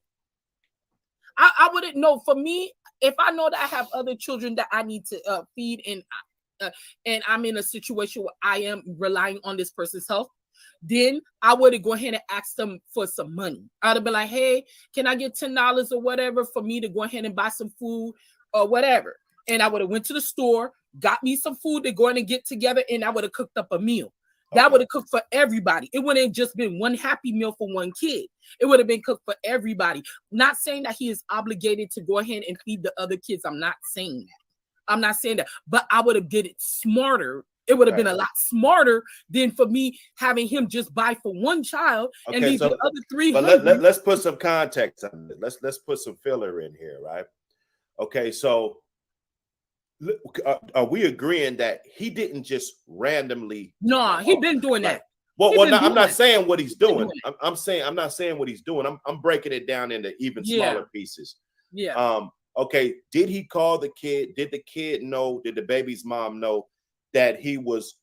I wouldn't know. For me, if I know that I have other children that I need to feed and I'm in a situation where I am relying on this person's health, then I would have go ahead and ask them for some money. I'd have been like, hey, can I get $10 or whatever for me to go ahead and buy some food or whatever? And I would have went to the store, got me some food to go in and get together, and I would have cooked up a meal. That would have cooked for everybody. It wouldn't have just been one happy meal for one kid. It would have been cooked for everybody. Not saying that he is obligated to go ahead and feed the other kids. I'm not saying that. But I would have did it smarter. It would have been a lot smarter than for me having him just buy for one child and leave the other three. But let's put some context on it. Let's put some filler in here, right? Okay, so are we agreeing that he didn't just randomly? No, he been doing that. Well, I'm not saying what he's doing. I'm not saying what he's doing. I'm breaking it down into even smaller pieces. Yeah. Okay. Did he call the kid? Did the kid know? Did the baby's mom know that he was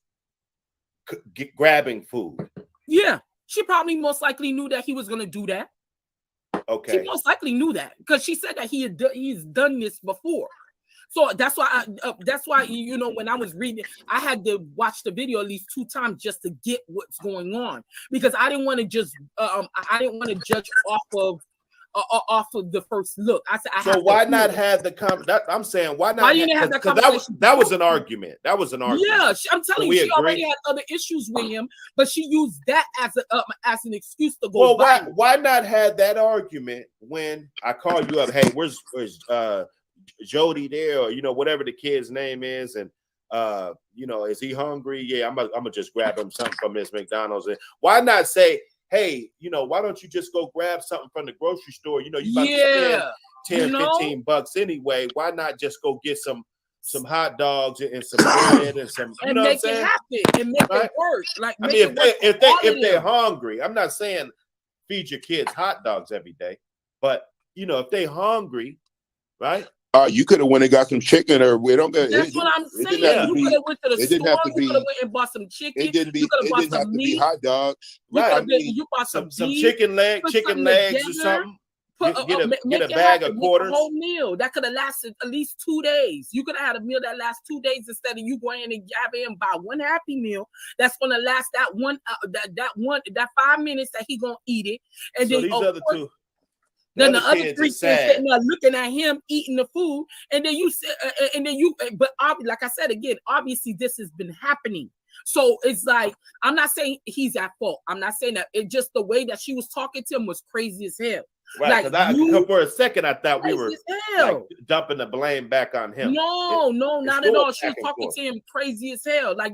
grabbing food? Yeah. She probably most likely knew that he was going to do that. Okay. She most likely knew that because she said that he's done this before. So that's why you know, when I was reading, I had to watch the video at least 2 times just to get what's going on because I didn't want to just judge off of the first look. I said, so why not have the I'm saying why not? Why you didn't have that conversation? That was an argument. That was an argument. Yeah, I'm telling you, she already had other issues with him, but she used that as an excuse to go. Well, why not have that argument when I call you up? Hey, where's Jody there, or you know, whatever the kid's name is, and you know, is he hungry? Yeah, I'm gonna just grab him something from Miss McDonald's. And why not say, hey, you know, why don't you just go grab something from the grocery store? You know, you about to spend $10, $15 anyway. Why not just go get some some hot dogs and some bread and some, you know what I'm make it saying? happen and make Right? it work. Like, I make mean, it work for all of if they're them. hungry, I'm not saying feed your kids hot dogs every day, but you know, if they're hungry, right? You could have went and got some chicken, or we don't. That's what I'm saying. You could have went to the store. You could have went and bought some chicken. It didn't be. You could have It bought didn't have some to meat. be hot dogs. You Right. could have been. You bought some chicken legs or something. Get a bag of quarters. A whole meal that could have lasted at least 2 days. You could have had a meal that lasts 2 days instead of you going in and grabbing and buy one Happy Meal that's gonna last that 5 minutes that he gonna eat it, and so then these other two. Then the other 3 kids sitting there looking at him eating the food, and then you sit, but like I said again, obviously this has been happening. So it's like, I'm not saying he's at fault. I'm not saying that. It's just the way that she was talking to him was crazy as hell. Right, because for a second I thought we were like dumping the blame back on him. No, not at all. She was talking to him crazy as hell. Like,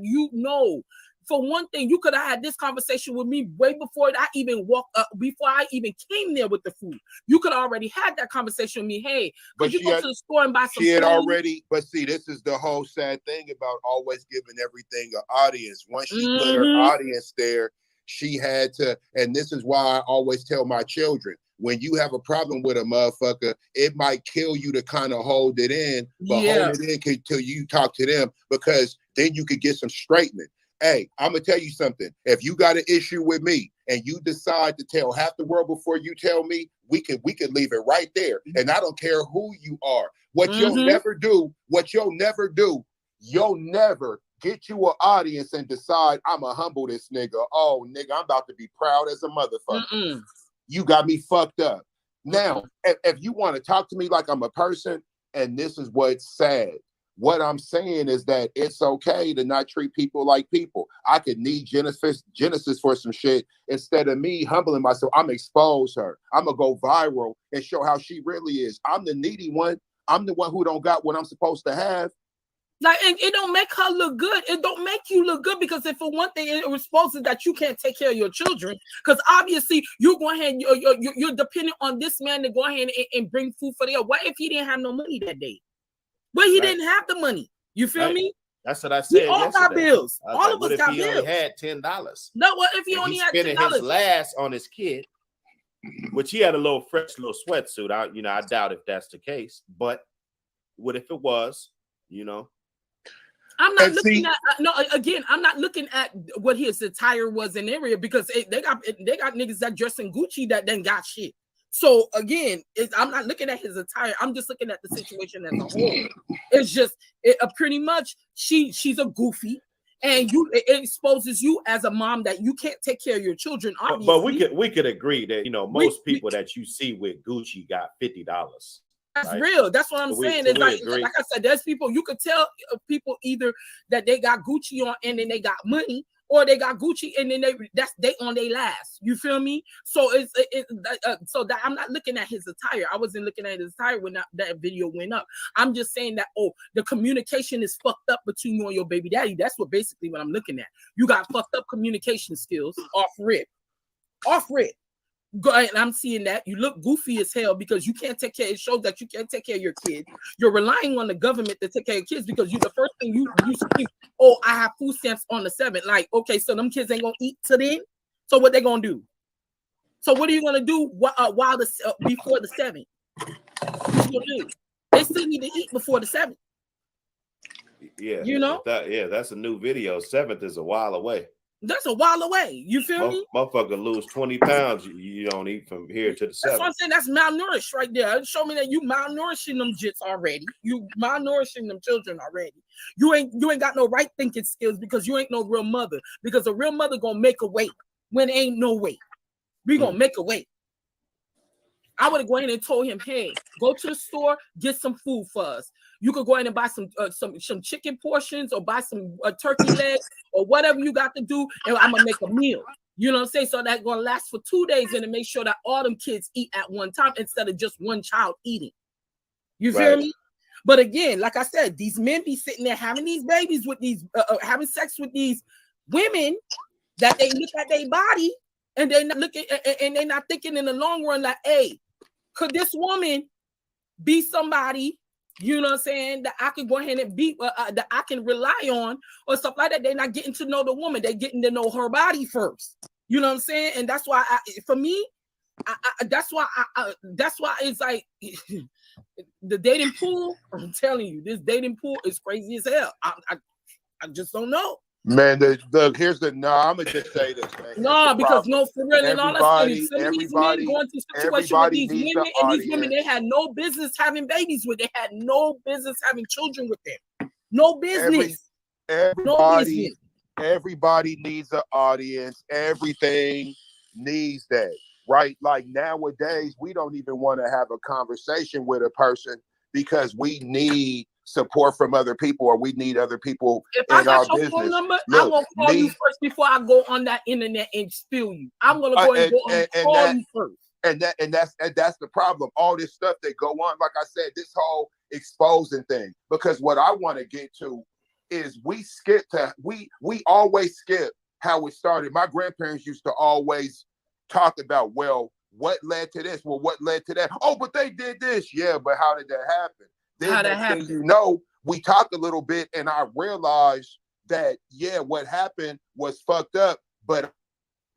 for one thing, you could have had this conversation with me way before I even walked up, before I even came there with the food. You could already had that conversation with me. Hey, could you go to the store and buy some food? She had already, but see, this is the whole sad thing about always giving everything an audience. Once she put her audience there, she had to, and this is why I always tell my children, when you have a problem with a motherfucker, it might kill you to kind of hold it in, but hold it in till you talk to them, because then you could get some straightening. Hey, I'm gonna tell you something. If you got an issue with me and you decide to tell half the world before you tell me, we could leave it right there. And I don't care who you are. What you'll never do, you'll never get you an audience and decide I'm gonna humble this nigga. Oh, nigga, I'm about to be proud as a motherfucker. You got me fucked up. Now, if you want to talk to me like I'm a person, and this is what's sad. What I'm saying is that it's okay to not treat people like people. I could need Genesis for some shit. Instead of me humbling myself, I'm expose her. I'm going to go viral and show how she really is. I'm the needy one. I'm the one who don't got what I'm supposed to have. Like, and it don't make her look good. It don't make you look good, because if for one thing it exposes that you can't take care of your children, because obviously you're going ahead, you're dependent on this man to go ahead and bring food for them. What if he didn't have no money that day? Well, he didn't have the money. You feel me? That's what I said. We all got bills. All of us got bills. What if he only had $10? No, what if he only had $10? Spending his last on his kid, which he had a fresh little sweatsuit. I doubt if that's the case. But what if it was? I'm not looking at I'm not looking at what his attire was in the area, because they got niggas that dress in Gucci that then got shit. So again, I'm not looking at his attire. I'm just looking at the situation as a whole. It's just pretty much she's a goofy, and it exposes you as a mom that you can't take care of your children. Obviously. But we could agree that most people that you see with Gucci got $50. That's right? Real. That's what I'm saying. It's like I said, there's people you could tell people either that they got Gucci on and then they got money, or they got Gucci and then they on their last. You feel me? So so that I'm not looking at his attire. I wasn't looking at his attire when that video went up. I'm just saying that the communication is fucked up between you and your baby daddy. That's basically what I'm looking at. You got fucked up communication skills off rip. And I'm seeing that you look goofy as hell because you can't take care. It shows that you can't take care of your kids. You're relying on the government to take care of kids, because the first thing you speak, I have food stamps on the 7th. Like, okay, so them kids ain't gonna eat till then. So what they gonna do? So what are you gonna do before the 7th? What you gonna do? They still need to eat before the 7th. Yeah, that's a new video. 7th is a while away. That's a while away. You feel me? Motherfucker lose 20 pounds. You don't eat from here to the 7th. That's what I'm saying. That's malnourished right there. Show me that you malnourishing them jits already. You malnourishing them children already. You ain't got no right thinking skills, because you ain't no real mother. Because a real mother gonna make a way when there ain't no way. We gonna make a way. I would have gone in and told him, hey, go to the store, get some food for us. You could go in and buy some chicken portions, or buy some turkey legs, or whatever you got to do, and I'm gonna make a meal. You know what I'm saying? So that's gonna last for 2 days, and to make sure that all them kids eat at one time instead of just one child eating. You feel me? But again, like I said, these men be sitting there having these babies with these, having sex with these women that they look at their body, and they're not looking, and they're not thinking in the long run like, hey, could this woman be somebody you know what I'm saying, that I can go ahead and be, that I can rely on or stuff like that. They're not getting to know the woman. They're getting to know her body first. You know what I'm saying? And that's why, for me, that's why it's like the dating pool. I'm telling you, this dating pool is crazy as hell. I just don't know. Man, here's the no. I'm gonna just say this, man. No, because no, for real, and all that stuff. Some of these men going through situations with these women, and these women, they had no business having babies with. They had no business having children with them. No business. Everybody needs an audience. Everything needs that, right? Like nowadays, we don't even want to have a conversation with a person because we need support from other people, or we need other people if in I got our your business. phone number, I'm gonna call you first before I go on that internet and spill you. I'm gonna go and call you first. And that's the problem. All this stuff that go on, like I said, this whole exposing thing. Because what I want to get to is we always skip how it started. My grandparents used to always talk about, well, what led to this? Well, what led to that? Oh, but they did this. Yeah, but how did that happen? Then you know, we talked a little bit and I realized that, yeah, what happened was fucked up, but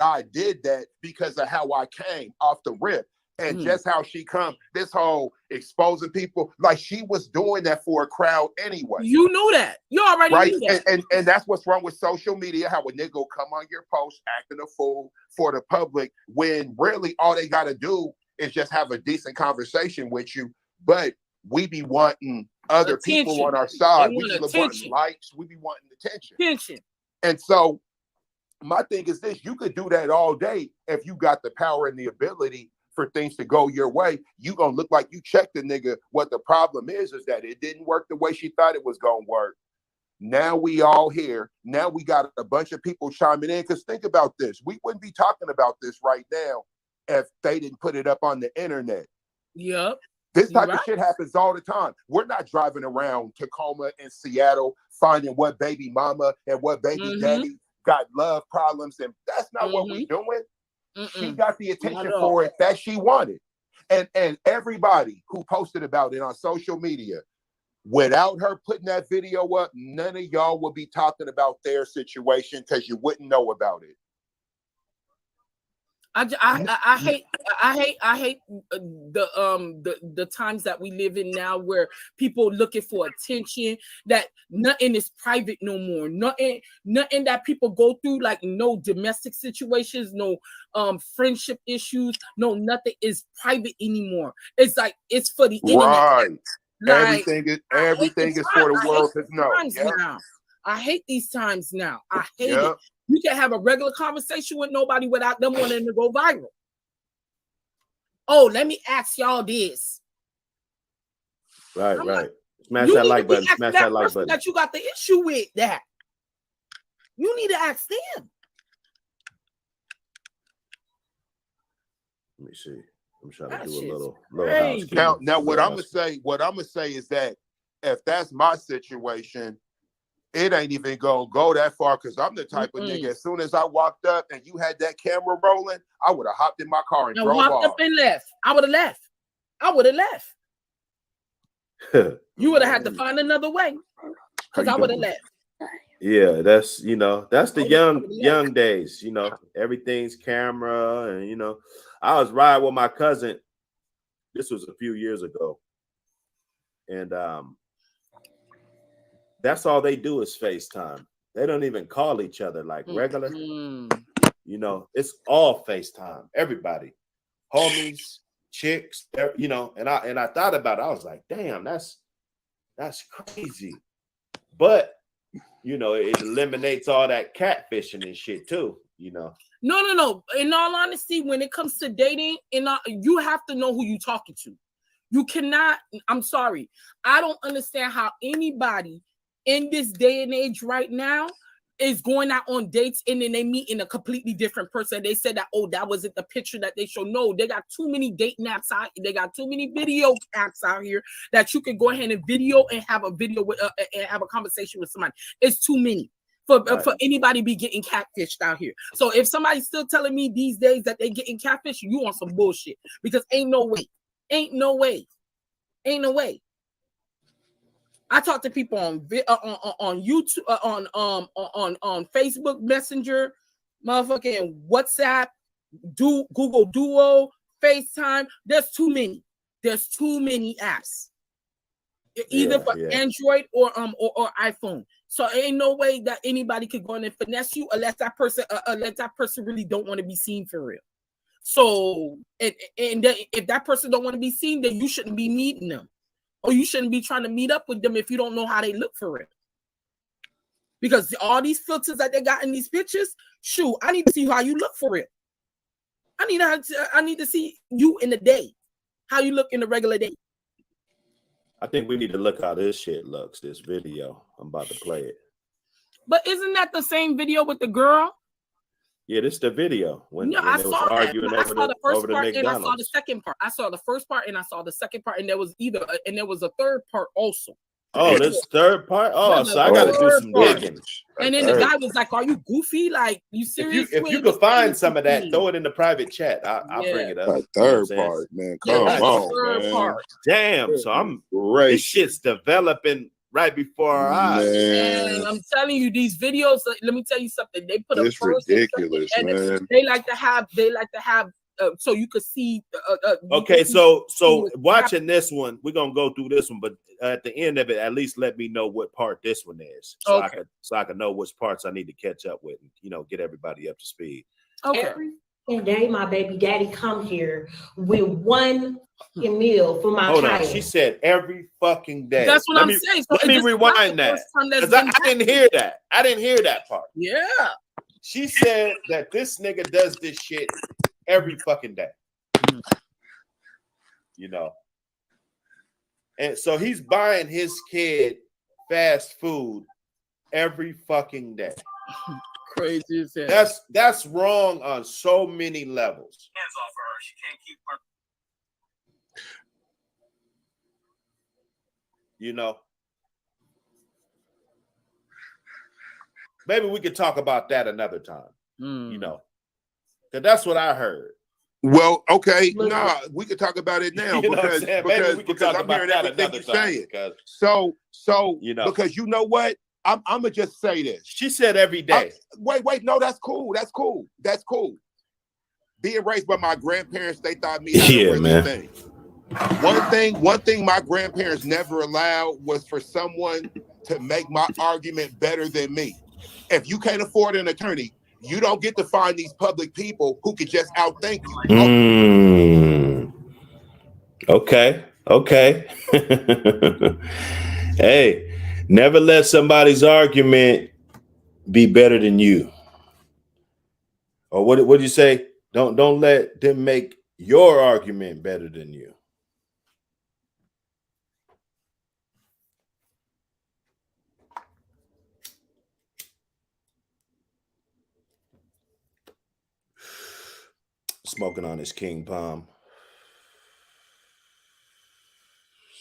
I did that because of how I came off the rip. And just how she come, this whole exposing people, like she was doing that for a crowd anyway. You knew that. You already knew that. And that's what's wrong with social media, how a nigga will come on your post acting a fool for the public when really all they got to do is just have a decent conversation with you. But we be wanting other people on our side. We be wanting likes. We be wanting attention. And so my thing is this, you could do that all day if you got the power and the ability for things to go your way. You gonna look like you checked the nigga. What the problem is that it didn't work the way she thought it was gonna work. Now we all here. Now we got a bunch of people chiming in. Because think about this. We wouldn't be talking about this right now if they didn't put it up on the internet. Yep. This type of shit happens all the time. We're not driving around Tacoma and Seattle finding what baby mama and what baby daddy got love problems, and that's not what we're doing. She got the attention for it that she wanted. And everybody who posted about it on social media, without her putting that video up, none of y'all would be talking about their situation because you wouldn't know about it. I hate the times that we live in now where people looking for attention, that nothing is private no more. Nothing that people go through, like no domestic situations, no friendship issues, no nothing is private anymore. It's like it's for the internet. Right. Like, everything is for the world to know. Now. I hate these times now. I hate it. You can have a regular conversation with nobody without them wanting to go viral. Oh, let me ask y'all this. Right. Smash that like button. Smash that like button. That you got the issue with that. You need to ask them. Let me see. I'm trying to do a little housekeeping. Now what I'm gonna say is that if that's my situation, it ain't even gonna go that far because I'm the type of nigga. As soon as I walked up and you had that camera rolling, I would have hopped in my car and drove off. Up and left. I would have left. You would have had to find another way because I would have left. Yeah, that's the young days. Everything's camera, and I was riding with my cousin. This was a few years ago, and that's all they do is FaceTime. They don't even call each other like regular. It's all FaceTime. Everybody, homies, chicks, and I thought about it. I was like, damn, that's crazy. But it eliminates all that catfishing and shit too. No. In all honesty, when it comes to dating, you have to know who you're talking to. You cannot. I'm sorry. I don't understand how anybody in this day and age right now is going out on dates and then they meet in a completely different person. They said that, that wasn't the picture that they showed. No, they got too many dating apps out. They got too many video apps out here that you can go ahead and video and have a video with and have a conversation with somebody. It's too many for anybody be getting catfished out here. So if somebody's still telling me these days that they getting catfished, you on some bullshit because ain't no way. I talk to people on YouTube, on Facebook Messenger, motherfucking WhatsApp, Google Duo, FaceTime. There's too many. There's too many apps, either for Android or iPhone. So ain't no way that anybody could go in and finesse you unless that person really don't want to be seen for real. So if that person don't want to be seen, then you shouldn't be meeting them. Or you shouldn't be trying to meet up with them if you don't know how they look for it. Because all these filters that they got in these pictures, shoot, I need to see how you look for it. I need to see you in the day, how you look in the regular day. I think we need to look how this shit looks, this video. I'm about to play it. But isn't that the same video with the girl? Yeah, this is the video. When I saw that. I saw the first part and I saw the McDonald's. second part. I saw the first part and I saw the second part, and there was a third part also. Oh, this third part? Oh, so I got to do some digging. And then the guy was like, "Are you goofy? Like, you serious?" If you could find some of that, throw it in the private chat. I'll bring it up. That third part, man. Come on, man. Part. Damn. So this shit's developing right before our eyes. And I'm telling you, these videos. Let me tell you something. They put it's ridiculous, man. They like to have. So you could see. Okay, so watching this one, we're gonna go through this one, but at the end of it, at least let me know what part this one is, so I can know which parts I need to catch up with, and get everybody up to speed. Okay. Every day, my baby daddy come here with one meal for my Hold child. on, she said every fucking day. That's what I'm saying. So let me rewind that, because I didn't hear that. I didn't hear that part. Yeah. She said that this nigga does this shit every fucking day. And so he's buying his kid fast food every fucking day. Crazy as hell. That's wrong on so many levels. Hands off her. She can't keep her. Maybe we could talk about that another time. Because that's what I heard. Well, okay, we could talk about it now because I'm hearing everything you're saying. So because you know what, I'm gonna just say this. She said every day. Wait, no, that's cool. Being raised by my grandparents, they thought me how to really think. One thing my grandparents never allowed was for someone to make my argument better than me. If you can't afford an attorney, you don't get to find these public people who can just outthink you. Okay. Hey, never let somebody's argument be better than you. Or what did you say? Don't let them make your argument better than you. Smoking on this King Palm.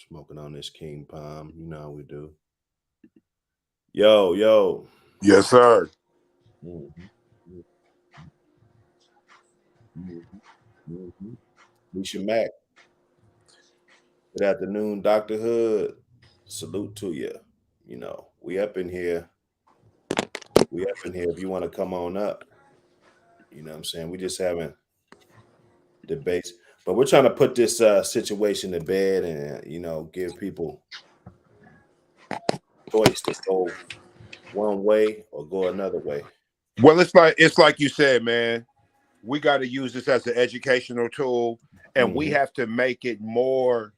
Smoking on this King Palm. You know how we do. Yo. Yes, sir. Misha Mac. Good afternoon, Dr. Hood. Salute to you. We up in here. If you want to come on up. You know what I'm saying? We just having debates, but we're trying to put this situation to bed and give people choice to go one way or go another way. Well, it's like you said, man. We got to use this as an educational tool, and we have to make it more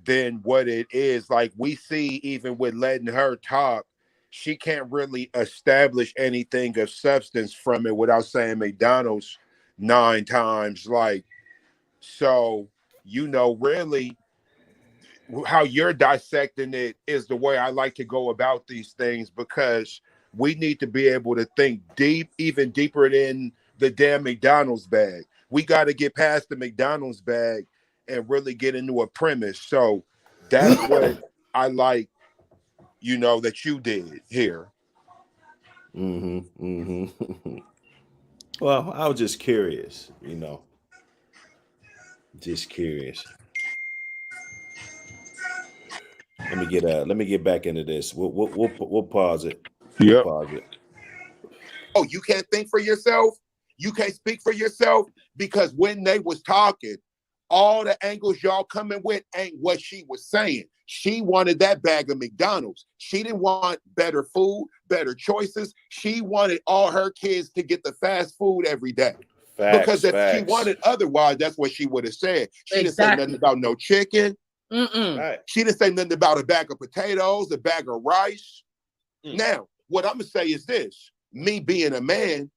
than what it is. Like we see, even with letting her talk, she can't really establish anything of substance from it without saying McDonald's 9 times. So, really how you're dissecting it is the way I like to go about these things, because we need to be able to think deep, even deeper than the damn McDonald's bag. We got to get past the McDonald's bag and really get into a premise. So that's what I like, that you did here. Well, I was just curious, Just curious. Let me get back into this. We'll pause it. Yep. Pause it. Oh, you can't think for yourself? You can't speak for yourself? Because when they was talking, all the angles y'all coming with ain't what she was saying. She wanted that bag of McDonald's. She didn't want better food, better choices. She wanted all her kids to get the fast food every day. Because if she wanted otherwise, that's what she would have said. She didn't say nothing about no chicken. Right. She didn't say nothing about a bag of potatoes, a bag of rice. Now, what I'm gonna say is this: me being a man,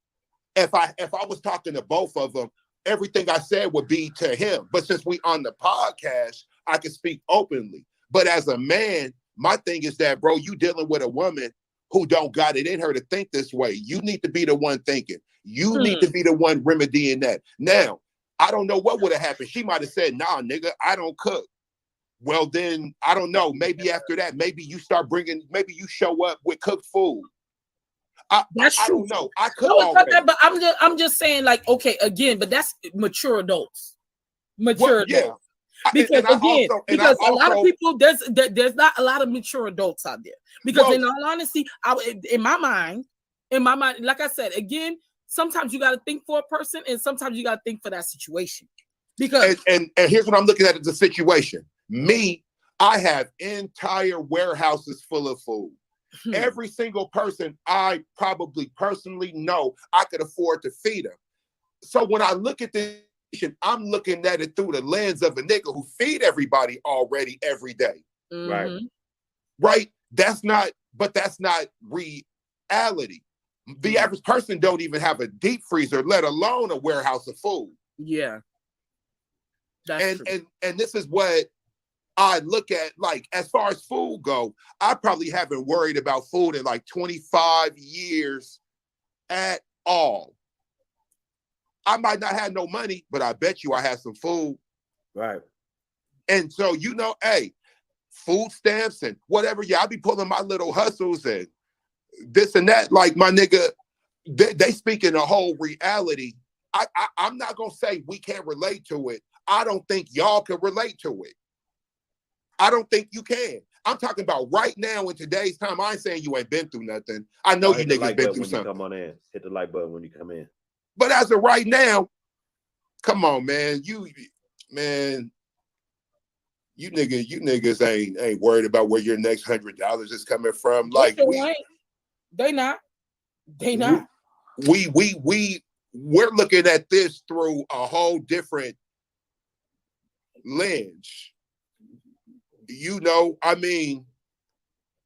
if I was talking to both of them, everything I said would be to him. But since we on the podcast, I can speak openly. But as a man, my thing is that, bro, you dealing with a woman who don't got it in her to think this way. You need to be the one thinking. You need to be the one remedying that. Now, I don't know what would have happened. She might have said, nah, nigga, I don't cook. Well, then, I don't know. Maybe after that, maybe you start bringing, maybe you show up with cooked food. I don't know. I could already. But I'm just saying, like, okay, again, but that's mature adults. Mature adults. Because because a lot of people, there's not a lot of mature adults out there. Because in all honesty, in my mind, like I said, again, sometimes you got to think for a person, and sometimes you got to think for that situation. Because and here's what I'm looking at as a situation. Me, I have entire warehouses full of food. Every single person I probably personally know, I could afford to feed them. So when I look at this, I'm looking at it through the lens of a nigga who feed everybody already every day. Right? That's not reality. The average person don't even have a deep freezer, let alone a warehouse of food. Yeah. And this is what I look at, like, as far as food go, I probably haven't worried about food in like 25 years at all. I might not have no money, but I bet you I have some food. Right. And so, you know, hey, food stamps and whatever, yeah, I be pulling my little hustles and this and that. Like, my nigga, they speak in a whole reality. I'm not going to say we can't relate to it. I don't think y'all can relate to it. I don't think you can. I'm talking about right now in today's time. I ain't saying you ain't been through nothing. I know you niggas been through something. Come on in. Hit the like button when you come in. But as of right now, come on, man. You niggas ain't worried about where your next $100 is coming from. Like they not. We're looking at this through a whole different lens. You know, I mean,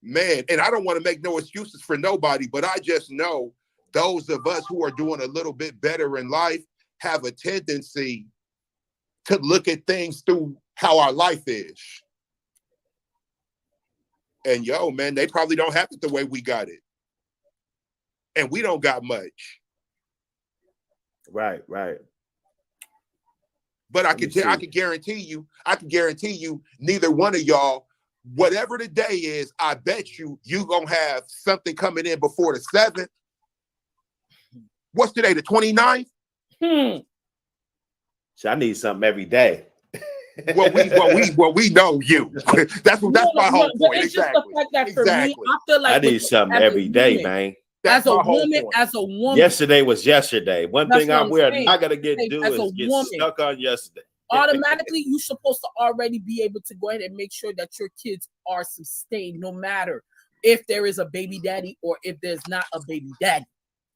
man, and I don't want to make no excuses for nobody, but I just know those of us who are doing a little bit better in life have a tendency to look at things through how our life is. And yo, man, they probably don't have it the way we got it. And we don't got much. Right. But I can guarantee you, neither one of y'all, whatever the day is, I bet you gonna have something coming in before the 7th. What's today, the 29th? So I need something every day. Well, we know you. that's my whole point. It's just the fact that for me, I feel like I need something every day, man. As a woman. Yesterday was yesterday. One thing I'm not gonna do is get stuck on yesterday. Automatically, you're supposed to already be able to go ahead and make sure that your kids are sustained, no matter if there is a baby daddy or if there's not a baby daddy.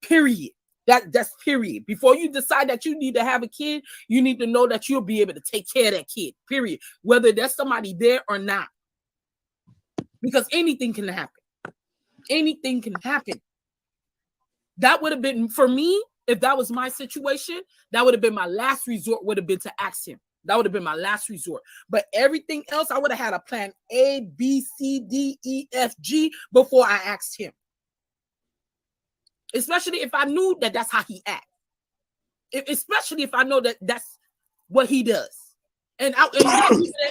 Period. That's period. Before you decide that you need to have a kid, you need to know that you'll be able to take care of that kid. Period. Whether there's somebody there or not, because anything can happen. Anything can happen. That would have been, for me, if that was my situation, that would have been my last resort, would have been to ask him. That would have been my last resort. But everything else, I would have had a plan A, B, C, D, E, F, G before I asked him. Especially if I knew that that's how he acts. Especially if I know that that's what he does. And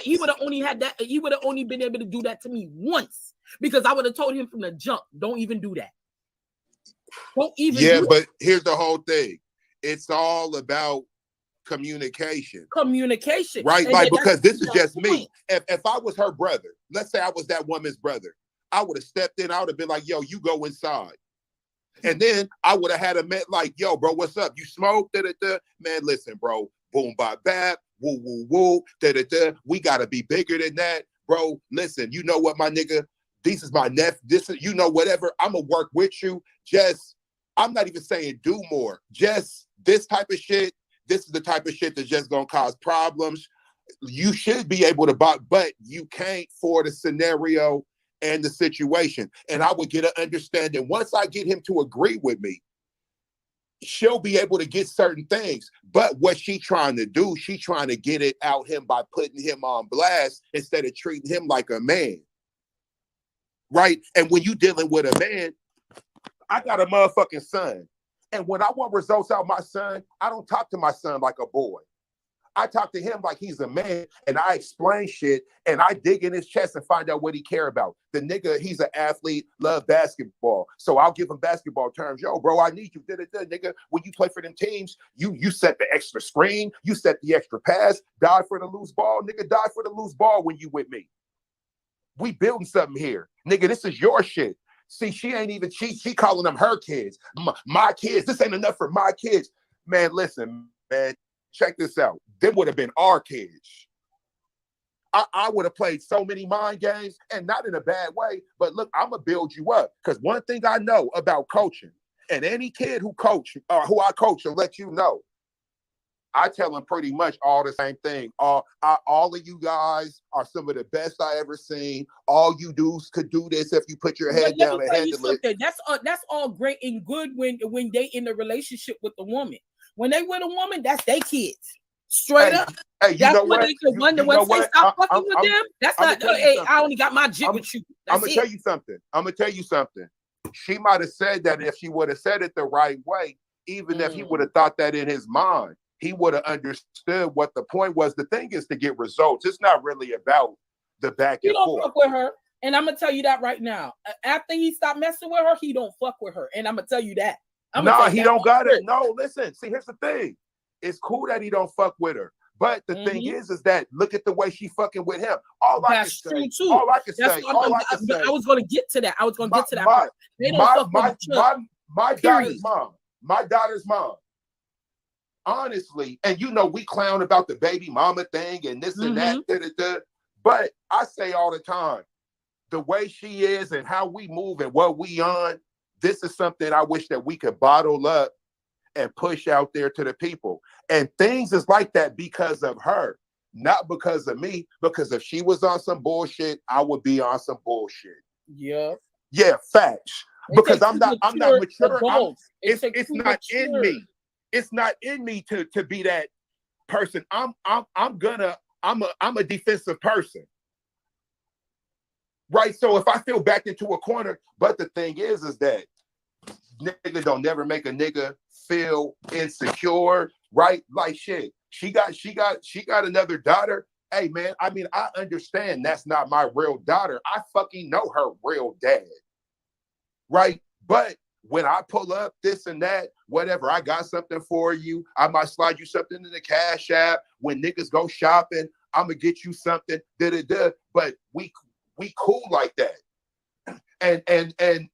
he would have only had that. He would have only been able to do that to me once, because I would have told him from the jump, don't even do that. But here's the whole thing. It's all about communication. Communication. Right? And like, because this is just me. If I was her brother, let's say I was that woman's brother. I would have stepped in. I would have been like, yo, you go inside. And then I would have had a met like, yo, bro, what's up? You smoke? Da-da-da. Man, listen, bro. Boom, bop, bap. Woo, woo, woo. Da-da-da. We got to be bigger than that. Bro, listen, you know what, my nigga? This is my nephew. This is, you know, whatever. I'm going to work with you. Just, I'm not even saying do more. Just this type of shit. This is the type of shit that's just going to cause problems. You should be able to buy, but you can't for the scenario and the situation. And I would get an understanding. Once I get him to agree with me, she'll be able to get certain things. But what she trying to do, she trying to get it out him by putting him on blast instead of treating him like a man. Right? And when you dealing with a man, I got a motherfucking son. And when I want results out of my son, I don't talk to my son like a boy. I talk to him like he's a man, and I explain shit, and I dig in his chest and find out what he care about. The nigga, he's an athlete, love basketball. So I'll give him basketball terms. Yo, bro, I need you. Nigga, when you play for them teams, you set the extra screen, you set the extra pass, die for the loose ball. Nigga, die for the loose ball when you with me. We building something here. Nigga, this is your shit. See, she ain't even, she calling them her kids. My kids, this ain't enough for my kids. Man, listen, man. Check this out. Them would have been our kids. I would have played so many mind games, and not in a bad way, but look, I'm going to build you up. Because one thing I know about coaching, and any kid who who I coach will let you know, I tell them pretty much all the same thing. All of you guys are some of the best I ever seen. All you dudes could do this if you put your head down and handle it. That's all great and good when they in a relationship with the woman. When they with a woman, that's their kids. Straight up. Hey, you know what? They can wonder when they stop fucking with them. That's not, hey, I only got my jig with you. I'm going to tell you something. She might have said that if she would have said it the right way, even if he would have thought that in his mind, he would have understood what the point was. The thing is to get results. It's not really about the back and forth. He don't fuck with her. And I'm going to tell you that right now. After he stopped messing with her, he don't fuck with her. And I'm going to tell you that. No, he don't got it. No, listen. See, here's the thing. It's cool that he don't fuck with her. But the thing is that look at the way she fucking with him. All I can say. I was going to get to that. Part. They don't my daughter's mom. Honestly, and you know, we clown about the baby mama thing and this and that. But I say all the time, the way she is and how we move and what we on, this is something I wish that we could bottle up and push out there to the people. And things is like that because of her, not because of me. Because if she was on some bullshit, I would be on some bullshit. Yeah. Yeah, facts. Because I'm not mature. It's not in me. It's not in me to be that person. I'm a defensive person. Right. So if I feel backed into a corner, but the thing is that nigga don't never make a nigga feel insecure, right? Like shit. She got another daughter. Hey man, I mean, I understand that's not my real daughter. I fucking know her real dad. Right? But when I pull up this and that, whatever, I got something for you. I might slide you something in the Cash App. When niggas go shopping, I'm gonna get you something. But we cool like that. And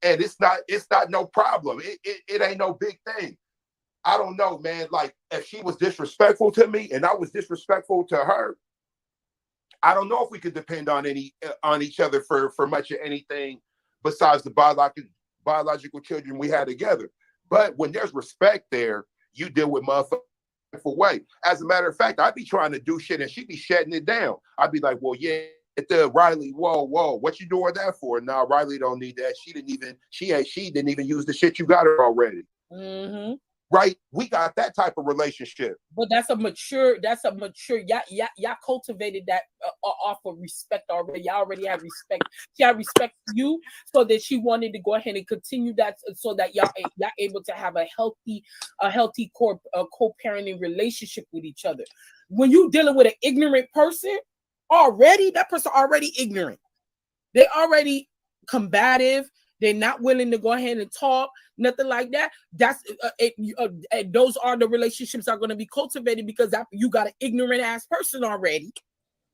it's not no problem. It ain't no big thing. I don't know, man. Like if she was disrespectful to me and I was disrespectful to her, I don't know if we could depend on each other for much of anything besides the biological children we had together. But when there's respect there, you deal with motherfuckers way. As a matter of fact, I'd be trying to do shit and she'd be shutting it down. I'd be like, well, yeah. Riley, whoa, what you doing that for? Nah, Riley don't need that. She didn't even use the shit you got her already. Right? We got that type of relationship. But that's a mature. Y'all cultivated that off of respect already. Y'all already have respect. She had respect for you, so that she wanted to go ahead and continue that, so that y'all able to have a healthy co-parenting relationship with each other. When you dealing with an ignorant person, that person already ignorant. They already combative. They're not willing to go ahead and talk, nothing like that. That's those are the relationships that are going to be cultivated because you got an ignorant ass person already.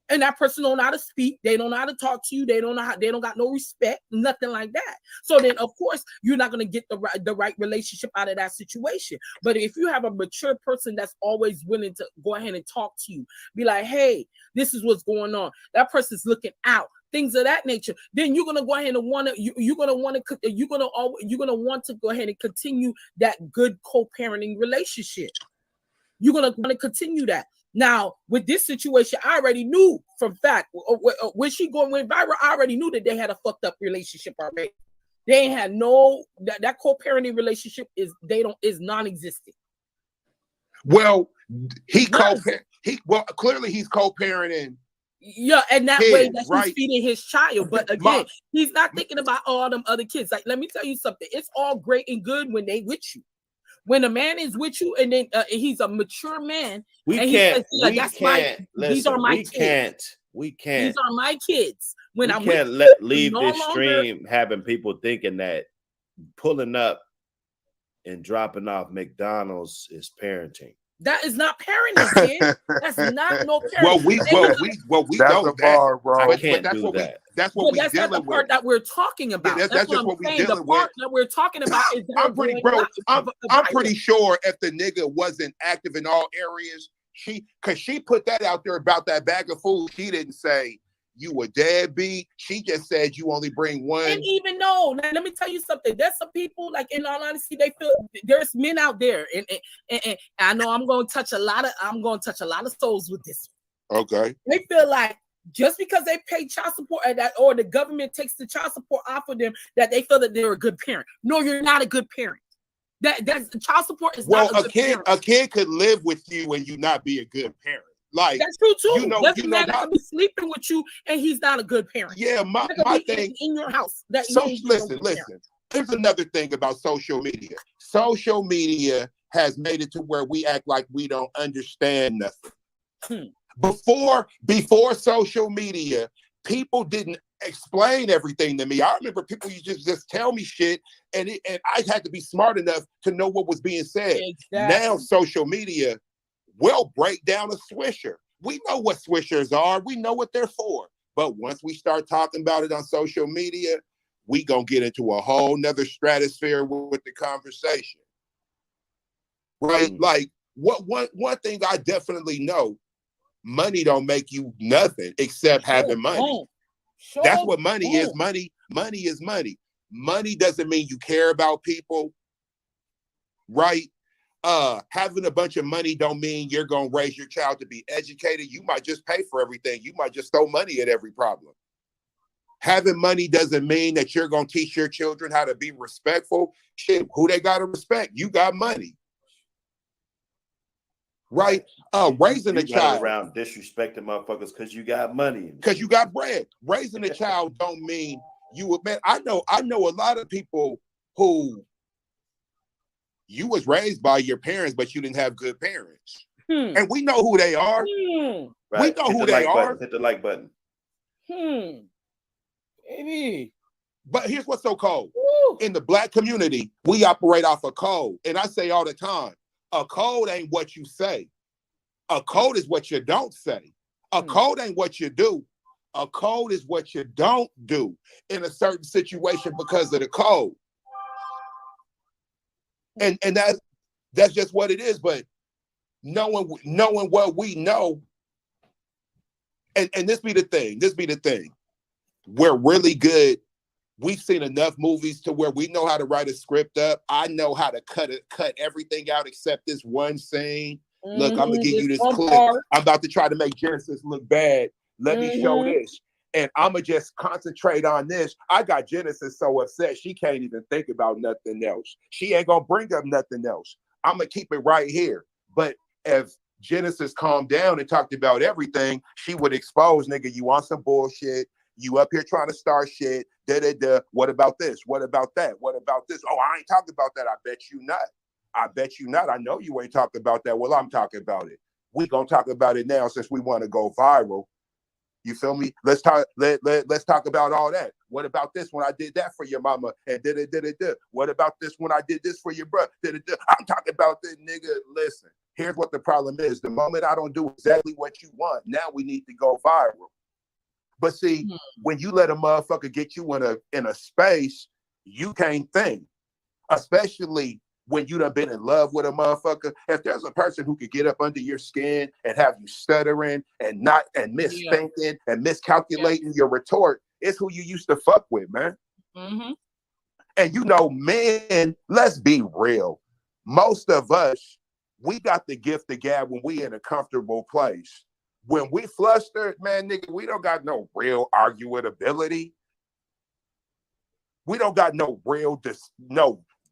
And that person don't know how to speak. They don't know how to talk to you. They don't know how. They don't got no respect. Nothing like that. So then, of course, you're not gonna get the right relationship out of that situation. But if you have a mature person that's always willing to go ahead and talk to you, be like, "Hey, this is what's going on." That person's looking out. Things of that nature. Then you're gonna go ahead and want to. You're gonna want to go ahead and continue that good co-parenting relationship. You're gonna want to continue that. Now, with this situation, I already knew from fact when she went viral, I already knew that they had a fucked up relationship already. They ain't had no that co-parenting relationship is non-existent. Well, clearly he's co-parenting. Yeah, and that kids, way that right? he's feeding his child. But again, he's not thinking about all them other kids. Like, let me tell you something. It's all great and good when they with you. When a man is with you and then he's a mature man, We and can't. he says, these are my kids. We can't. These are my kids. When I'm can't with leave no this longer, stream having people thinking that pulling up and dropping off McDonald's is parenting. That is not parenting, kid. That's not no parenting. Well, we That's know a bar, bro. I can't that's do what that. That's what we that's not dealing the part with. that we're talking about. Yeah, that's just what we saying. dealing The part with. that we're talking about is I'm pretty sure if the nigga wasn't active in all areas, because she put that out there about that bag of food. She didn't say you a deadbeat. She just said you only bring one. And even though, now, let me tell you something. There's some people, like, in all honesty, they feel there's men out there, and I know I'm going to touch a lot of souls with this. Okay. They feel like just because they pay child support or the government takes the child support off of them, that they feel that they're a good parent. No, you're not a good parent. That's child support is not a good parent. A kid could live with you and you not be a good parent. Like, that's true too. Doesn't matter to be sleeping with you and he's not a good parent. Yeah, my thing in your house. Listen. There's another thing about social media. Social media has made it to where we act like we don't understand nothing. Before social media, people didn't explain everything to me. I remember people used to just tell me shit, and I had to be smart enough to know what was being said. Exactly. Now social media will break down a Swisher. We know what Swishers are. We know what they're for. But once we start talking about it on social media, we gonna get into a whole nother stratosphere with the conversation. Right? Like, one thing I definitely know, money don't make you nothing except having money. That's what money is. Money is money. Money doesn't mean you care about people, right? Having a bunch of money don't mean you're gonna raise your child to be educated. You might just pay for everything. You might just throw money at every problem. Having money doesn't mean that you're gonna teach your children how to be respectful. Shit, who they gotta respect? You got money. Right? Raising a child around disrespecting motherfuckers because you got money. Because you got bread. Raising a child don't mean you, man. I know a lot of people who you was raised by your parents, but you didn't have good parents. And we know who they are. Right. We know who they are. Hit the like button. Maybe. But here's what's so cold. In the Black community, we operate off a code. And I say all the time, a code ain't what you say. A code is what you don't say. A code ain't what you do. A code is what you don't do in a certain situation because of the code. And that's just what it is. But knowing what we know, and this be the thing. We're really good. We've seen enough movies to where we know how to write a script up. I know how to cut everything out except this one scene. Look, I'm gonna give you this clip. I'm about to try to make Genesis look bad. Let me show this. And I'm gonna just concentrate on this. I got Genesis so upset she can't even think about nothing else. She ain't gonna bring up nothing else. I'm gonna keep it right here. But if Genesis calmed down and talked about everything, she would expose, nigga, you on some bullshit. You up here trying to start shit. What about this? What about that? What about this? Oh, I ain't talking about that. I bet you not. I bet you not. I know you ain't talking about that. Well, I'm talking about it. We gonna talk about it now since we want to go viral. You feel me? Let's talk about all that. What about this when I did that for your mama and did? What about this when I did this for your brother? I'm talking about this, nigga. Listen, Here's what the problem is. The moment I don't do exactly what you want, now we need to go viral. But see, when you let a motherfucker get you in a space, you can't think. Especially when you done been in love with a motherfucker. If there's a person who could get up under your skin and have you stuttering and misthinking and miscalculating your retort, it's who you used to fuck with, man. Mm-hmm. And you know, men, let's be real. Most of us, we got the gift of gab when we in a comfortable place. When we flustered, man, nigga, we don't got no real arguing ability. We don't got no real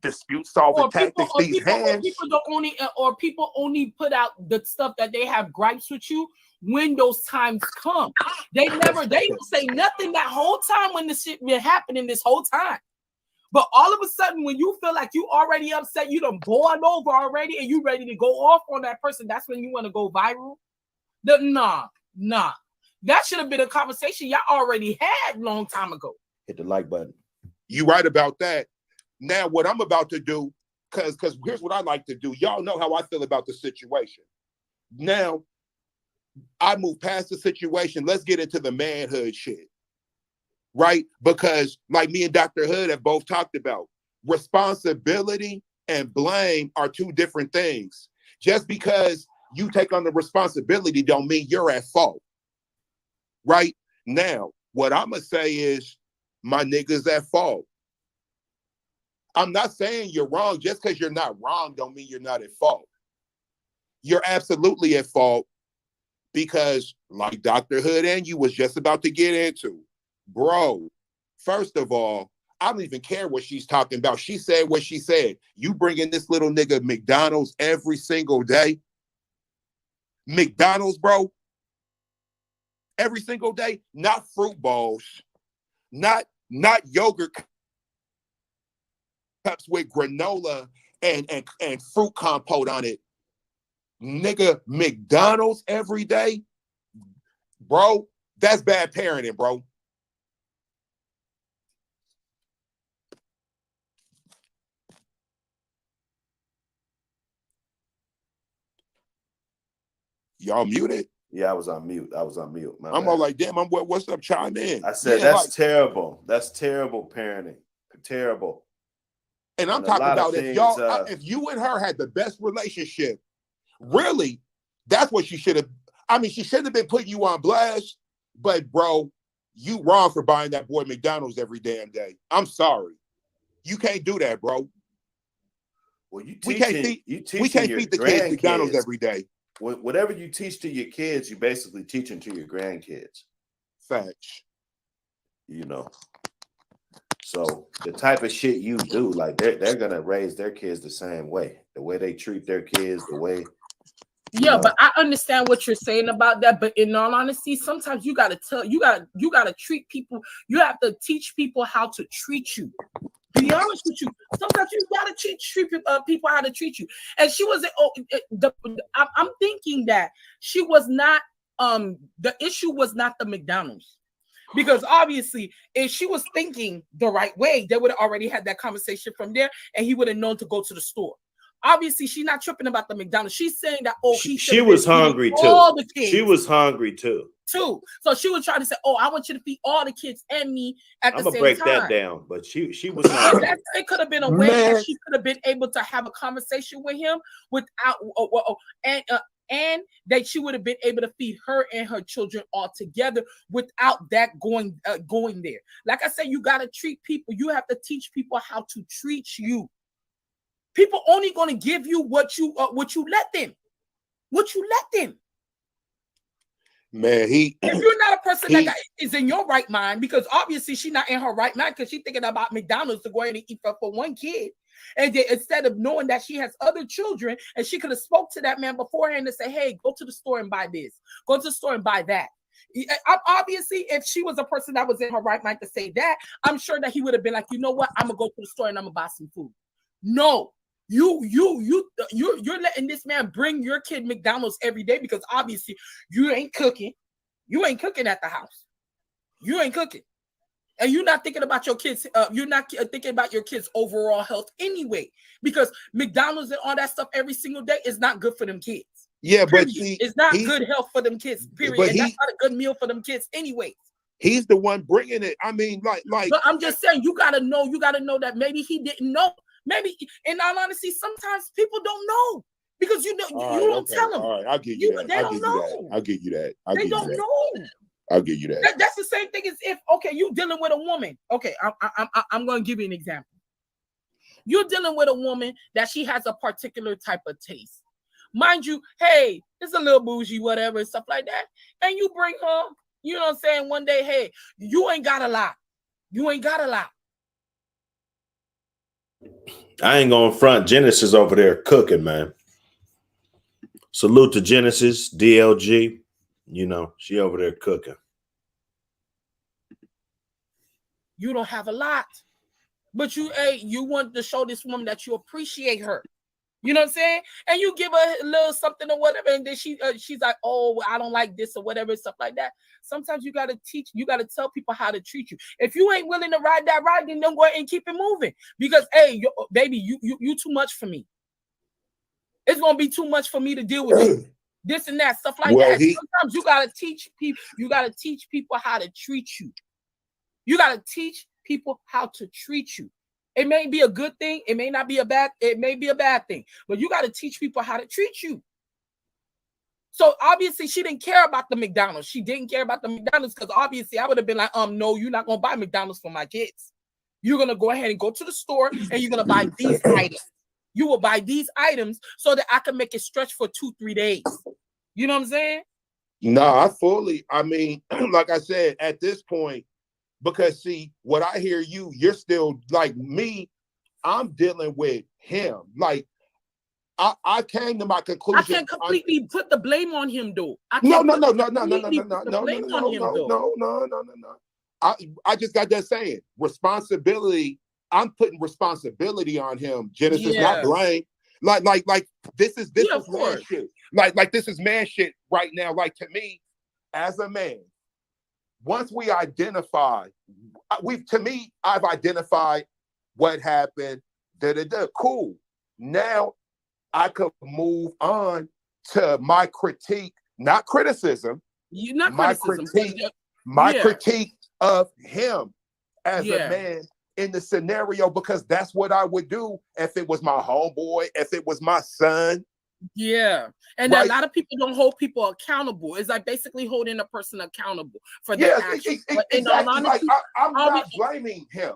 dispute solving tactics. People only put out the stuff that they have gripes with you when those times come. They don't say nothing that whole time when this shit been happening this whole time. But all of a sudden, when you feel like you already upset, you done boiled over already, and you ready to go off on that person, that's when you want to go viral. Nah. That should have been a conversation y'all already had long time ago. Hit the like button. You right about that. Now, what I'm about to do, because here's what I like to do. Y'all know how I feel about the situation. Now, I move past the situation. Let's get into the manhood shit. Right? Because like me and Dr. Hood have both talked about, responsibility and blame are two different things. Just because you take on the responsibility don't mean you're at fault. Right? Now, what I'm going to say is my nigga's at fault. I'm not saying you're wrong. Just because you're not wrong don't mean you're not at fault. You're absolutely at fault because, like Dr. Hood and you was just about to get into, bro, first of all, I don't even care what she's talking about. She said what she said. You bringing this little nigga McDonald's every single day? McDonald's, bro? Every single day? Not fruit bowls. Not yogurt cups with granola and fruit compote on it. Nigga, McDonald's every day? Bro, that's bad parenting, bro. Y'all muted? Yeah, I was on mute. I'm all like, damn, what's up? Chime in. I said, that's terrible. That's terrible parenting. Terrible. And I'm talking about if you and her had the best relationship, really, that's what she should have. I mean, she shouldn't have been putting you on blast, but bro, you wrong for buying that boy McDonald's every damn day. I'm sorry. You can't do that, bro. Well, we can't feed the kids McDonald's every day. Whatever you teach to your kids, you basically teaching to your grandkids. Facts. You know. So the type of shit you do, like they're gonna raise their kids the same way. The way they treat their kids, the way. Yeah, but I understand what you're saying about that. But in all honesty, sometimes you gotta treat people. You have to teach people how to treat you. Be honest with you. Sometimes you gotta treat people how to treat you. And she wasn't. I'm thinking that she was not. The issue was not the McDonald's. Because obviously, if she was thinking the right way, they would have already had that conversation from there, and he would have known to go to the store. Obviously, she's not tripping about the McDonald's. She's saying that she was hungry too. All the kids. She was hungry too. So she was trying to say, "Oh, I want you to feed all the kids and me at the same time." I'm gonna break that down, but she was hungry. It could have been a way that she could have been able to have a conversation with him without and that she would have been able to feed her and her children all together without that going there. Like I said, you got to treat people. You have to teach people how to treat you. People only going to give you what you let them. What you let them. Man, if you're not a person that is in your right mind, because obviously she's not in her right mind because she's thinking about McDonald's to go ahead and eat for one kid. And then instead of knowing that she has other children, and she could have spoke to that man beforehand and say, "Hey, go to the store and buy this. Go to the store and buy that." Obviously, if she was a person that was in her right mind to say that, I'm sure that he would have been like, "You know what? I'm gonna go to the store and I'm gonna buy some food." No, you're letting this man bring your kid McDonald's every day because obviously you ain't cooking. You ain't cooking at the house. You ain't cooking. And you're not thinking about your kids. You're not thinking about your kids' overall health anyway, because McDonald's and all that stuff every single day is not good for them kids. Yeah, Period. but see, It's not good health for them kids. Period. but And that's not a good meal for them kids anyway. He's the one bringing it. I mean, like. But I'm just saying, you gotta know that maybe he didn't know. Maybe, in all honesty, sometimes people don't know because you don't tell them. All right, I'll give you that. They don't know. I'll give you that. They don't know. I'll give you that. That's the same thing as if, okay, you dealing with a woman. Okay, I'm going to give you an example. You're dealing with a woman that she has a particular type of taste. Mind you, hey, it's a little bougie, whatever, and stuff like that. And you bring her, you know what I'm saying, one day, hey, you ain't got a lot. You ain't got a lot. I ain't going to front. Genesis over there cooking, man. Salute to Genesis, DLG. You know, she over there cooking. You don't have a lot, but you want to show this woman that you appreciate her. You know what I'm saying? And you give her a little something or whatever, and then she's like, oh, I don't like this or whatever, stuff like that. Sometimes you got to tell people how to treat you. If you ain't willing to ride that ride, then don't go ahead and keep it moving. Because, hey, baby, you too much for me. It's gonna be too much for me to deal with you. This and that, stuff like that. Sometimes you gotta teach people how to treat you. You gotta teach people how to treat you. It may be a good thing, it may not be a bad, it may be a bad thing, but you gotta teach people how to treat you. So obviously she didn't care about the McDonald's. She didn't care about the McDonald's because obviously I would have been like, no, you're not gonna buy McDonald's for my kids. You're gonna go ahead and go to the store and you're gonna buy these items. You will buy these items so that I can make it stretch for 2-3 days. You know what I'm saying? No, I mean, like I said, at this point, because see, what I hear you're still like me, I'm dealing with him. Like, I came to my conclusion. I can't completely put the blame on him, though. No. I just got that saying. Responsibility. I'm putting responsibility on him, Genesis, not blame. Like this is man shit. Like this is man shit right now. Like, to me, as a man, once we identify, I've identified what happened. Cool. Now I could move on to my critique, not criticism. My critique of him as a man in the scenario, because that's what I would do if it was my homeboy, if it was my son. Yeah. And a lot of people don't hold people accountable. It's like basically holding a person accountable for their actions. Exactly. Like, I'm not blaming him.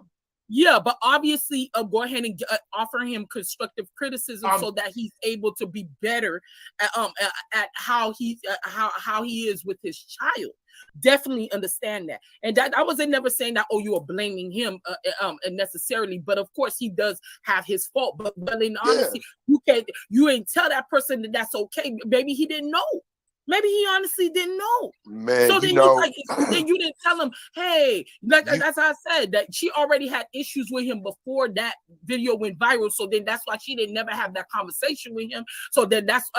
Yeah, but obviously go ahead and offer him constructive criticism so that he's able to be better at how he is with his child. Definitely understand that. And that I wasn't never saying that, you are blaming him necessarily, but of course he does have his fault. But in honesty, you ain't tell that person that that's okay. Maybe he didn't know. Maybe he honestly didn't know. Man, so then then you didn't tell him, hey, that's how I said that she already had issues with him before that video went viral. So then that's why she didn't never have that conversation with him. So then that's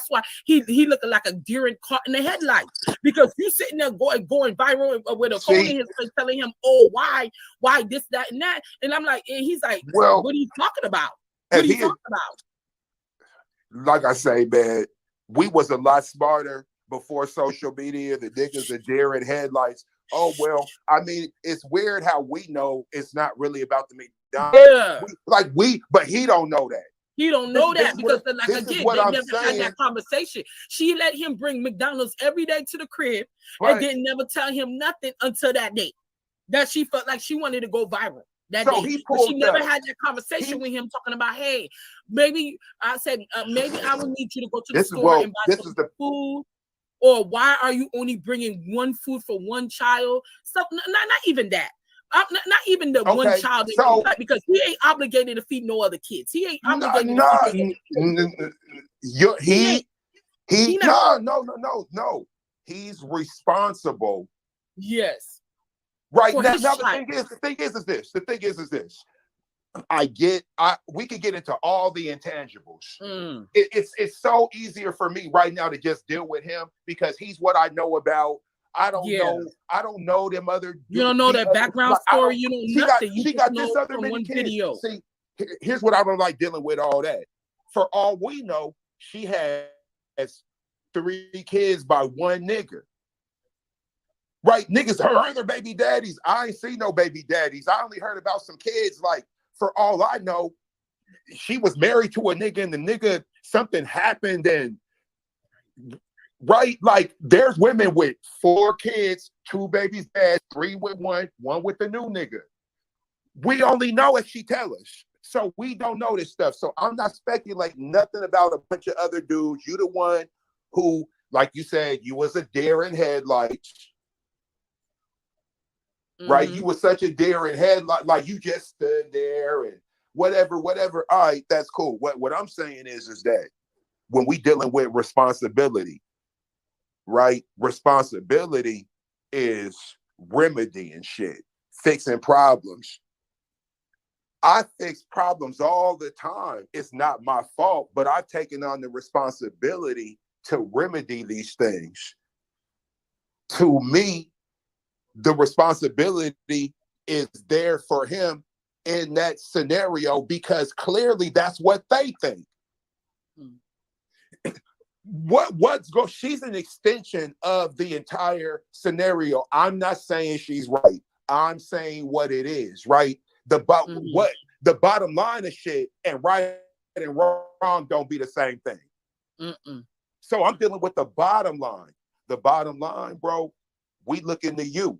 why he looking like a deer caught in the headlights, because you sitting there going viral with a phone in his face telling him, why this, that, and that. And I'm like, and he's like, well, what are you talking about? What are you talking about? Like I say, man, we was a lot smarter before social media. The niggas are deer in headlights. Oh, well, I mean, it's weird how we know it's not really about the McDonald's. Yeah. But he don't know that. He don't know that because, like, again, they never had that conversation. She let him bring McDonald's every day to the crib and didn't never tell him nothing until that day that she felt like she wanted to go viral. That day. But she never had that conversation with him talking about, hey, maybe I said, maybe I would need you to go to the store and buy some food. Or why are you only bringing one food for one child? Stuff, not even that. Not even the one child, because he ain't obligated to feed no other kids. He ain't obligated No. He's responsible. Yes. Right now, the thing is this. We could get into all the intangibles. It's so easier for me right now to just deal with him because he's what I know about. I don't Yeah. know. I don't know them other. You don't know the that other- background like, I story. don't- You know She got nothing. You she just got know this other from many one kids. video. See, here's what I don't like dealing with all that. For all we know, she has 3 kids by one nigga. Right, niggas, her other baby daddies. I ain't seen no baby daddies. I only heard about some kids. Like, for all I know, she was married to a nigga, and the nigga, something happened, and right, like, there's women with 4 kids, 2 babies dad, 3 with one with the new nigga. We only know if she tell us. So we don't know this stuff. So I'm not speculating nothing about a bunch of other dudes. You the one who, like you said, you was a deer in headlights. Right? You was such a deer in headlights, like you just stood there and whatever. All right, that's cool. What I'm saying is that when we dealing with responsibility, right? Responsibility is remedying shit, fixing problems. I fix problems all the time. It's not my fault, but I've taken on the responsibility to remedy these things. To me, the responsibility is there for him in that scenario because clearly that's what they think. She's an extension of the entire scenario. I'm not saying she's right. I'm saying what it is, right? What the bottom line of shit and right and wrong don't be the same thing. So I'm dealing with the bottom line. The bottom line, bro, we look into you.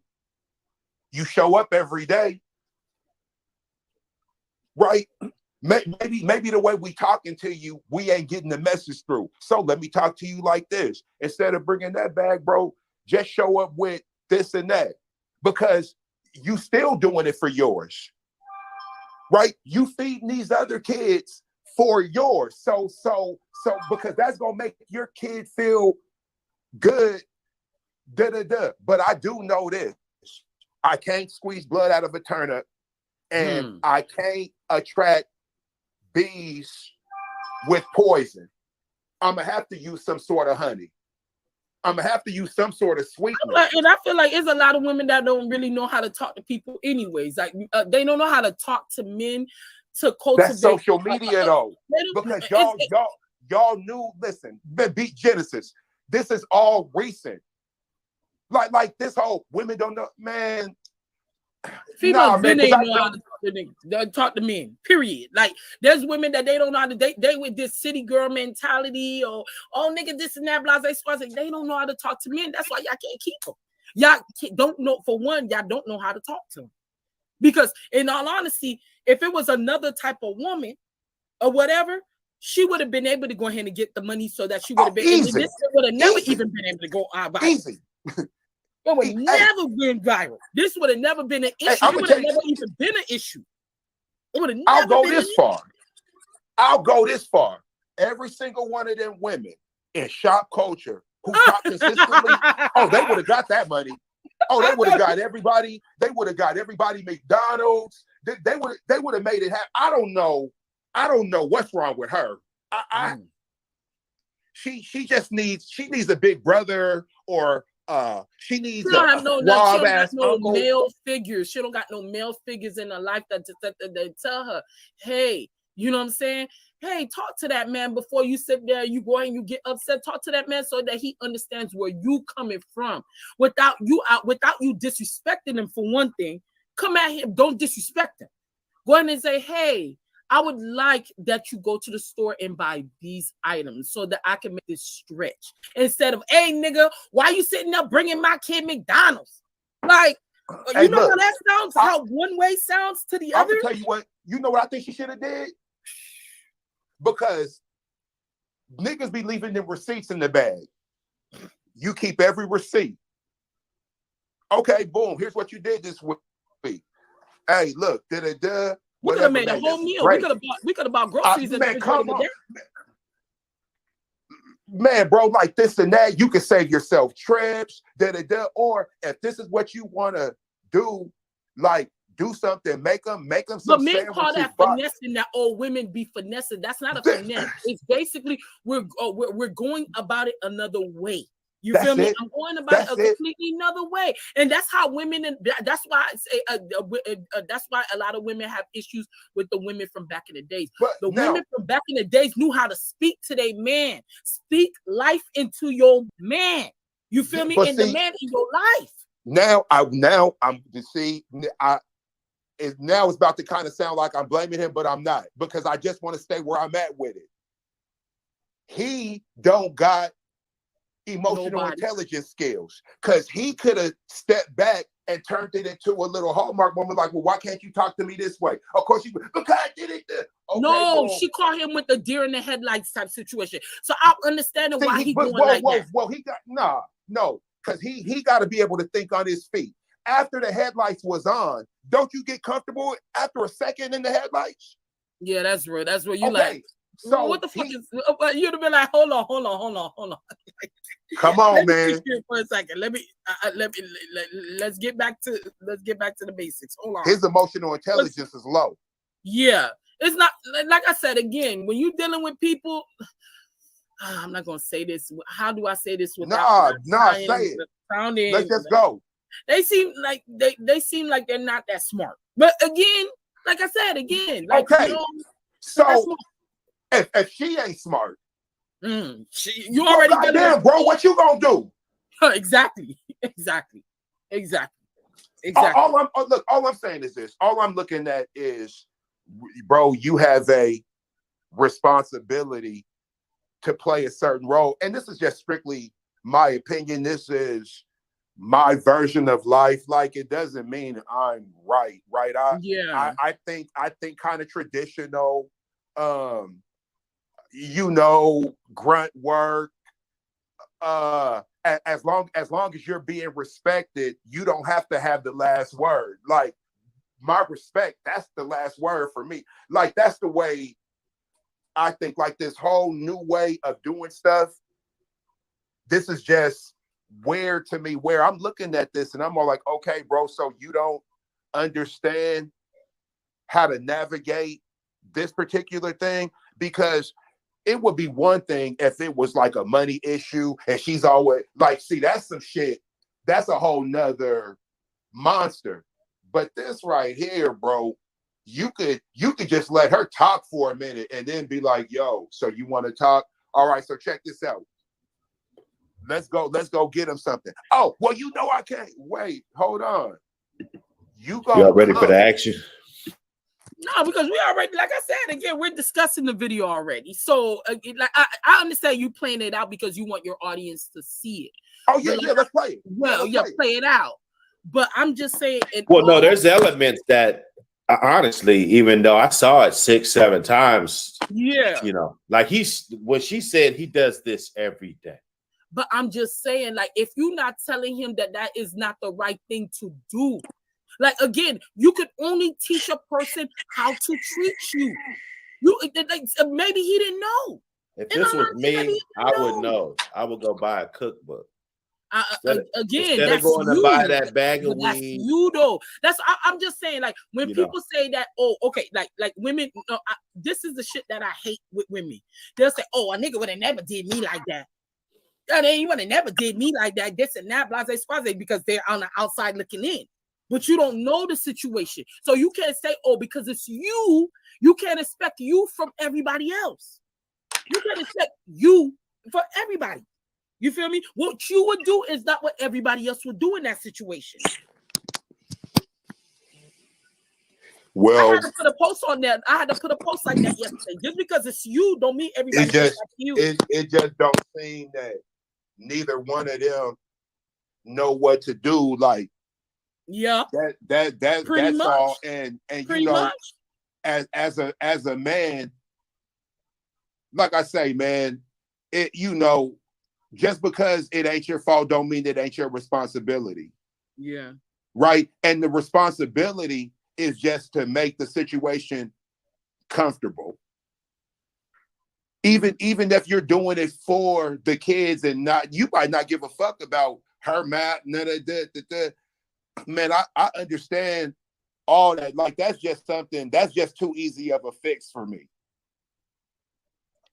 You show up every day, right? Maybe the way we talking to you, we ain't getting the message through. So let me talk to you like this. Instead of bringing that bag, bro, just show up with this and that. Because you still doing it for yours, right? You feeding these other kids for yours. So because that's gonna make your kid feel good, But I do know this. I can't squeeze blood out of a turnip, and I can't attract bees with poison. I'm gonna have to use some sort of honey. I'm gonna have to use some sort of sweetener. And I feel like there's a lot of women that don't really know how to talk to people anyways. Like they don't know how to talk to men, to cultivate. That's social media though. Because y'all knew, listen, beat Genesis. This is all recent. Like this whole women don't know, man. Females really ain't know how to talk to men, period. Like there's women that they don't know how to date. They with this city girl mentality or nigga this and that, blase squad. They don't know how to talk to men. That's why y'all can't keep them. Y'all don't know, for one, y'all don't know how to talk to them. Because in all honesty, if it was another type of woman or whatever, she would have been able to go ahead and get the money so that she would have been, and this would have never even been able to go out. Easy. It would never been viral. This would have never been an issue. It would have never even been an issue. It would have never I'll go been this far. I'll go this far. Every single one of them women in shop culture who talk consistently, they would have got that money. They would have got everybody. They would have got everybody McDonald's. They would have made it happen. I don't know what's wrong with her. She just needs a big brother, or she needs no male figures. She don't got no male figures in her life that tell her, hey, you know what I'm saying? Hey, talk to that man before you sit there. You go and you get upset. Talk to that man so that he understands where you coming from. Without you disrespecting him, for one thing. Come at him. Don't disrespect him. Go ahead and say, hey, I would like that you go to the store and buy these items so that I can make this stretch. Instead of, hey, nigga, why you sitting there bringing my kid McDonald's? Like, you know how that sounds? How one way sounds to the other? I'm going to tell you what. You know what I think she should have did? Because niggas be leaving them receipts in the bag. You keep every receipt. Okay, boom. Here's what you did this week. Hey, look, we could have made a whole meal. We could have bought groceries. Man, come on. Man, bro, like this and that, you can save yourself trips, or if this is what you want to do, like do something, make them some sandwiches. But men call that finessing, that old women be finessing. That's not a finesse. It's basically we're going about it another way. You That's feel me? it. I'm going about That's it a it. completely another way, and that's how women. And that's why I say that's why a lot of women have issues with the women from back in the days. But The now, women from back in the days knew how to speak to their man, speak life into your man. You feel me? but And the see, man in your life. now I'm to see now it's about to kind of sound like I'm blaming him, but I'm not, because I just want to stay where I'm at with it. He don't got emotional Nobody. intelligence skills, because he could have stepped back and turned it into a little Hallmark moment, like, well, why can't you talk to me this way? Of course you, because I did it. Okay, No, boom. she caught him with the deer in the headlights type situation. So I'm understanding See, why he but going like that. whoa, he got no, because he got to be able to think on his feet. After the headlights was on, don't you get comfortable after a second in the headlights? Yeah, that's real. That's what you Okay, like. so What the fuck is? You'd have been like, hold on. come on, Let me man. switch here for a second. Let's get back to the basics. Hold on. His emotional intelligence is low. Yeah, it's not like I said again. When you're dealing with people, I'm not gonna say this. How do I say this without Say it. Let's just go. They seem like they seem like they're not that smart. But again, like I said again, like Okay. you know, So if she ain't smart, you already goddamn, bro, what you gonna do? Exactly. All I'm saying is this. All I'm looking at is, bro, you have a responsibility to play a certain role. And this is just strictly my opinion. This is my version of life. Like, it doesn't mean I'm right. I think kind of traditional, grunt work. As long as you're being respected, you don't have to have the last word. Like, my respect, that's the last word for me. Like, that's the way I think. Like, this whole new way of doing stuff, this is just weird to me, where I'm looking at this and I'm all like, okay, bro, so you don't understand how to navigate this particular thing? Because it would be one thing if it was like a money issue and she's always like, see, that's some shit. That's a whole nother monster. But this right here, bro, you could just let her talk for a minute and then be like, yo, so you want to talk? All right, so check this out. Let's go get him something. Oh, well, I can't. Wait, hold on. Y'all ready for the action? No, because we already, like I said, again, we're discussing the video already. So, like, I understand you playing it out because you want your audience to see it. Oh, yeah, let's play it. Well, play it out. But I'm just saying. No, there's elements that, honestly, even though I saw it 6-7 times, like when she said he does this every day. But I'm just saying, like, if you're not telling him that is not the right thing to do, like, again, you could only teach a person how to treat you. Maybe he didn't know. If this was me, I would know. I would go buy a cookbook. Instead of going to buy that bag of that's weed. You though. I'm just saying, like, when people say that, oh, okay, like women, this is the shit that I hate with women. They'll say, oh, a nigga would have never did me like that. They would have never did me like that, this and that, blase squaze, because they're on the outside looking in. But you don't know the situation. So you can't say, oh, because it's you can't expect you from everybody else. You can't expect you for everybody. You feel me? What you would do is not what everybody else would do in that situation. Well, I had to put a post on that. I had to put a post like that yesterday. Just because it's you don't mean everybody just like you. It just don't seem that neither one of them know what to do. Like, that's much. all. And pretty much. as a man, like I say, man, just because it ain't your fault don't mean it ain't your responsibility. Yeah. Right. And the responsibility is just to make the situation comfortable. Even if you're doing it for the kids and you might not give a fuck about her math, none of that. Man, I understand all that. Like, that's just too easy of a fix for me.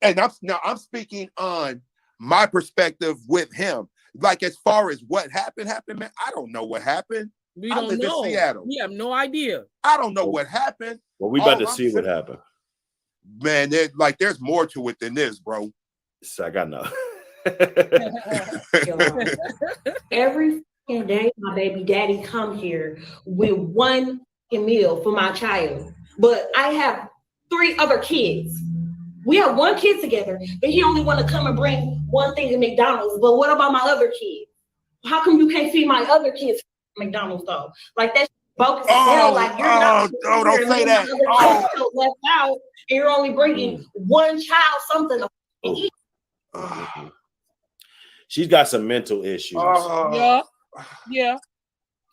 And I'm speaking on my perspective with him. Like as far as what happened, man. I don't know what happened. We I don't live know. in Seattle. We have no idea. I don't know what happened. Well, we about to see what happened. Man, there's more to it than this, bro. So I got no. Every day, my baby daddy come here with one meal for my child, but I have 3 other kids. We have 1 kid together, but he only want to come and bring one thing to McDonald's. But what about my other kids? How come you can't feed my other kids McDonald's though? Like that's bogus as hell. Like you're not. Don't say that. Left out, and you're only bringing one child something to eat. She's got some mental issues. Yeah.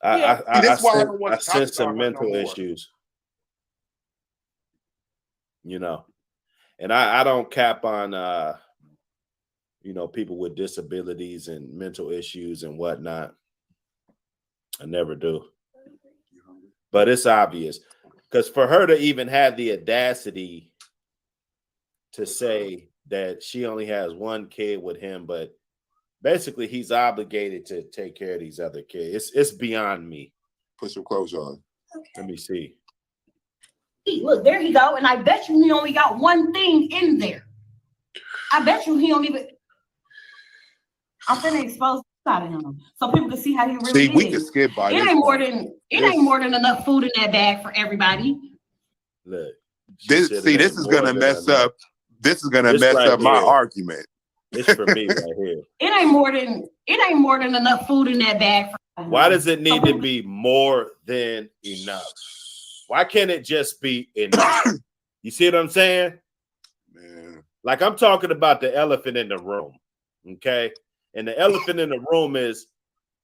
I sense some mental issues. You know, and I don't cap on you know, people with disabilities and mental issues and whatnot. I never do. But it's obvious. Because for her to even have the audacity to say that she only has 1 kid with him, but basically he's obligated to take care of these other kids. It's beyond me. Put some clothes on. Let me see. Look, there you go. And I bet you he only got 1 thing in there. I bet you he don't even. I'm finna expose the side of him so people can see how he really is. We can skip by it. Ain't more than enough food in that bag for everybody. Look, this is gonna mess up. This is gonna mess up my argument. It's for me right here. It ain't more than enough food in that bag for. Why does it need to be more than enough? Why can't it just be enough? You see what I'm saying? Man. Like I'm talking about the elephant in the room. Okay. And the elephant in the room is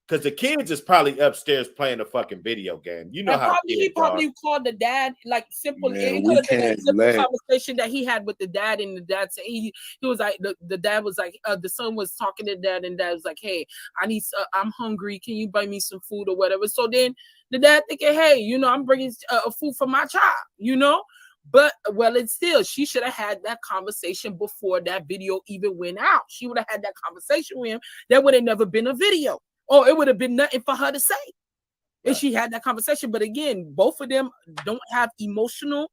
because the kids is probably upstairs playing a fucking video game. You know how he probably called the dad like simple. Man, it could have been a simple conversation that he had with the dad, and the dad said he was like the dad was like the son was talking to dad, and dad was like, hey, I'm hungry, can you buy me some food or whatever? So then the dad thinking, hey, you know, I'm bringing food for my child, you know. But it's still, she should have had that conversation before that video even went out. She would have had that conversation with him. There would have never been a video, or it would have been nothing for her to say if she had that conversation. But again, both of them don't have emotional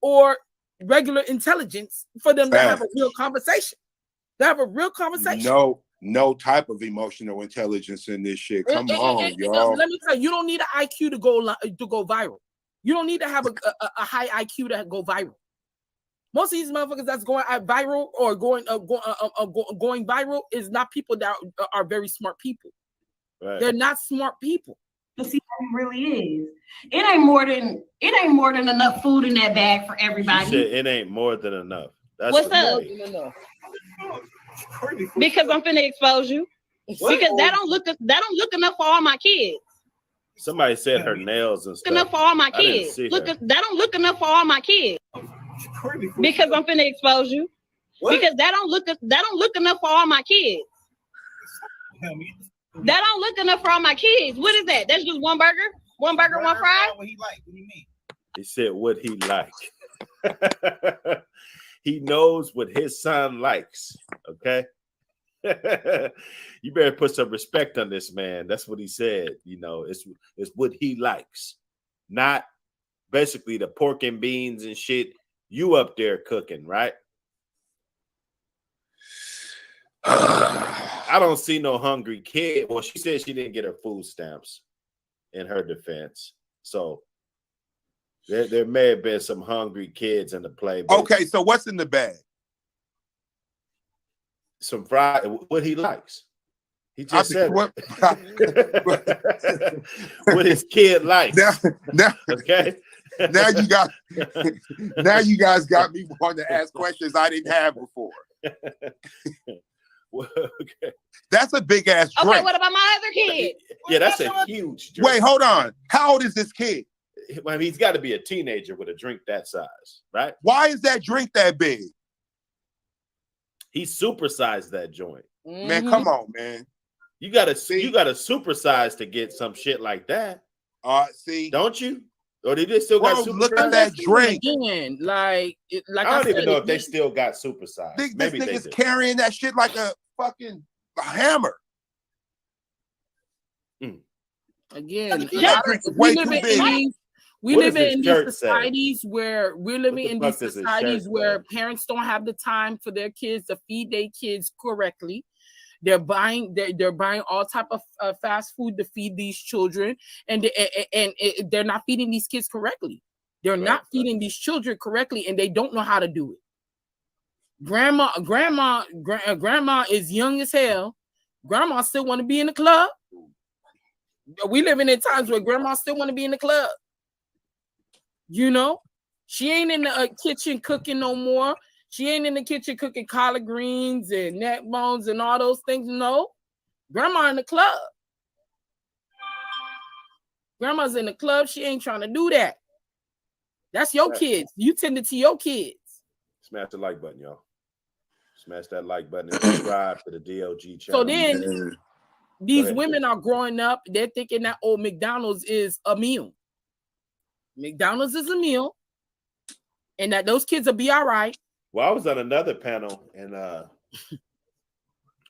or regular intelligence for them to have a real conversation. To have a real conversation. No type of emotional intelligence in this shit. Come on, y'all. Let me tell you, you don't need an IQ to go viral. You don't need to have a high IQ to go viral. Most of these motherfuckers that's going viral or going viral is not people that are very smart people. Right. They're not smart people. To see how he really is. It ain't more than enough food in that bag for everybody. She said it ain't more than enough. That's what's up? Because I'm finna expose you. What? Because that don't look enough for all my kids. Somebody said her nails and stuff. Enough for all my kids. That don't look enough for all my kids. Because I'm finna expose you. What? Because that don't look enough for all my kids. That don't look enough for all my kids. What is that? That's just 1 burger? 1 burger, 1 fry? What he like? What do you mean? He said what he like. He knows what his son likes. Okay. You better put some respect on this man. That's what he said. You know, it's what he likes, not basically the pork and beans and shit you up there cooking, right? I don't see no hungry kid. Well, she said she didn't get her food stamps in her defense. So there may have been some hungry kids in the play. Okay, so what's in the bag? Some fried, what he likes. He just said what his kid likes. Now, okay. Now you guys got me wanting to ask questions I didn't have before. Well, okay. That's a big ass drink. Okay, what about my other kid? Yeah, that's a huge drink. Wait, hold on. How old is this kid? I mean, he's got to be a teenager with a drink that size, right? Why is that drink that big? He supersized that joint. Man, come on, man. You gotta supersize to get some shit like that. See, don't you? Or they just still got supersized? Look at that drink. Again, I don't even know if they still got supersized. This nigga's carrying that shit like a fucking hammer. Again, Other kids drinking way too big. we What live does this in these shirt say? societies where we're living the in fuck these does this societies shirt where say? parents don't have the time for their kids to feed their kids correctly. They're buying all type of fast food to feed these children, and they're not feeding these kids correctly. They're not feeding these children correctly, and they don't know how to do it. Grandma is young as hell. Grandma still want to be in the club. We living in times where grandma still want to be in the club. You know, she ain't in the kitchen cooking no more. She ain't in the kitchen cooking collard greens and neck bones and all those things. No, grandma in the club. Grandma's in the club. She ain't trying to do that. That's your kids. You tend to your kids. Smash the like button, y'all. Smash that like button and subscribe to the DLG channel. So then these women are growing up. They're thinking that McDonald's is a meal. McDonald's is a meal, and that those kids will be all right. Well, I was on another panel, and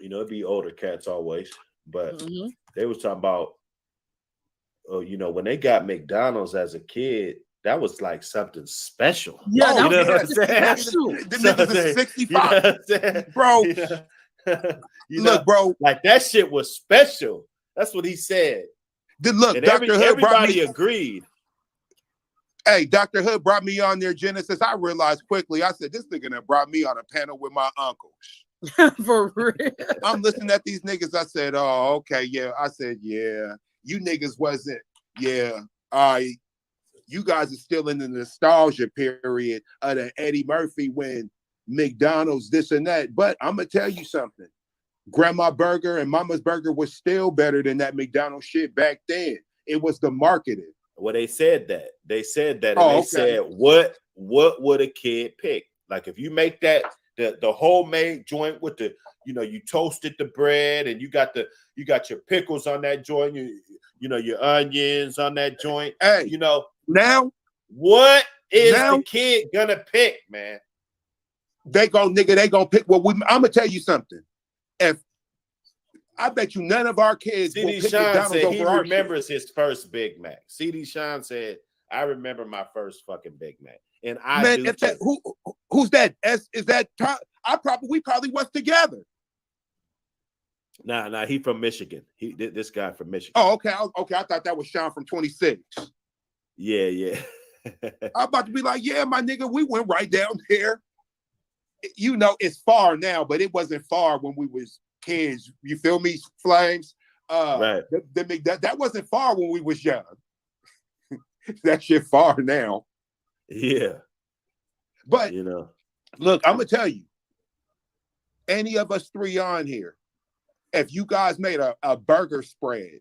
you know, it'd be older cats always, but they was talking about, you know, when they got McDonald's as a kid, that was like something special. Yeah, you know what I'm saying? The niggas is 65, you know bro. Look, bro, like that shit was special. That's what he said. Look, and Dr. Hood everybody agreed. Hey, Dr. Hood brought me on there, Genesis. I realized quickly, I said, this nigga that brought me on a panel with my uncles. For real. I'm listening at these niggas. I said, oh, okay, yeah. I said, yeah. You niggas wasn't, yeah. You guys are still in the nostalgia period of the Eddie Murphy when McDonald's, this and that. But I'm going to tell you something. Grandma Burger and Mama's Burger was still better than that McDonald's shit back then. It was the marketing. Well, they said that. They said that. And said, what would a kid pick? Like if you make that the homemade joint with the, you know, you toasted the bread and you got your pickles on that joint, you know, your onions on that joint. Hey, you know, now what is the kid gonna pick, man? They gonna pick what I'm gonna tell you something. If I bet you none of our kids will pick McDonald's said he over remembers his first Big Mac. CD Sean said, I remember my first fucking Big Mac. And I do too. Who's that? Is that we probably was together. Nah, he from Michigan. This guy from Michigan. Oh, okay. I thought that was Sean from 26. Yeah. I'm about to be like, yeah, my nigga, we went right down there. You know, it's far now, but it wasn't far when we was kids. You feel me, Flames? Right. That wasn't far when we was young. That shit far now. Yeah. But you know, look, I'm gonna tell you, any of us three on here, if you guys made a burger spread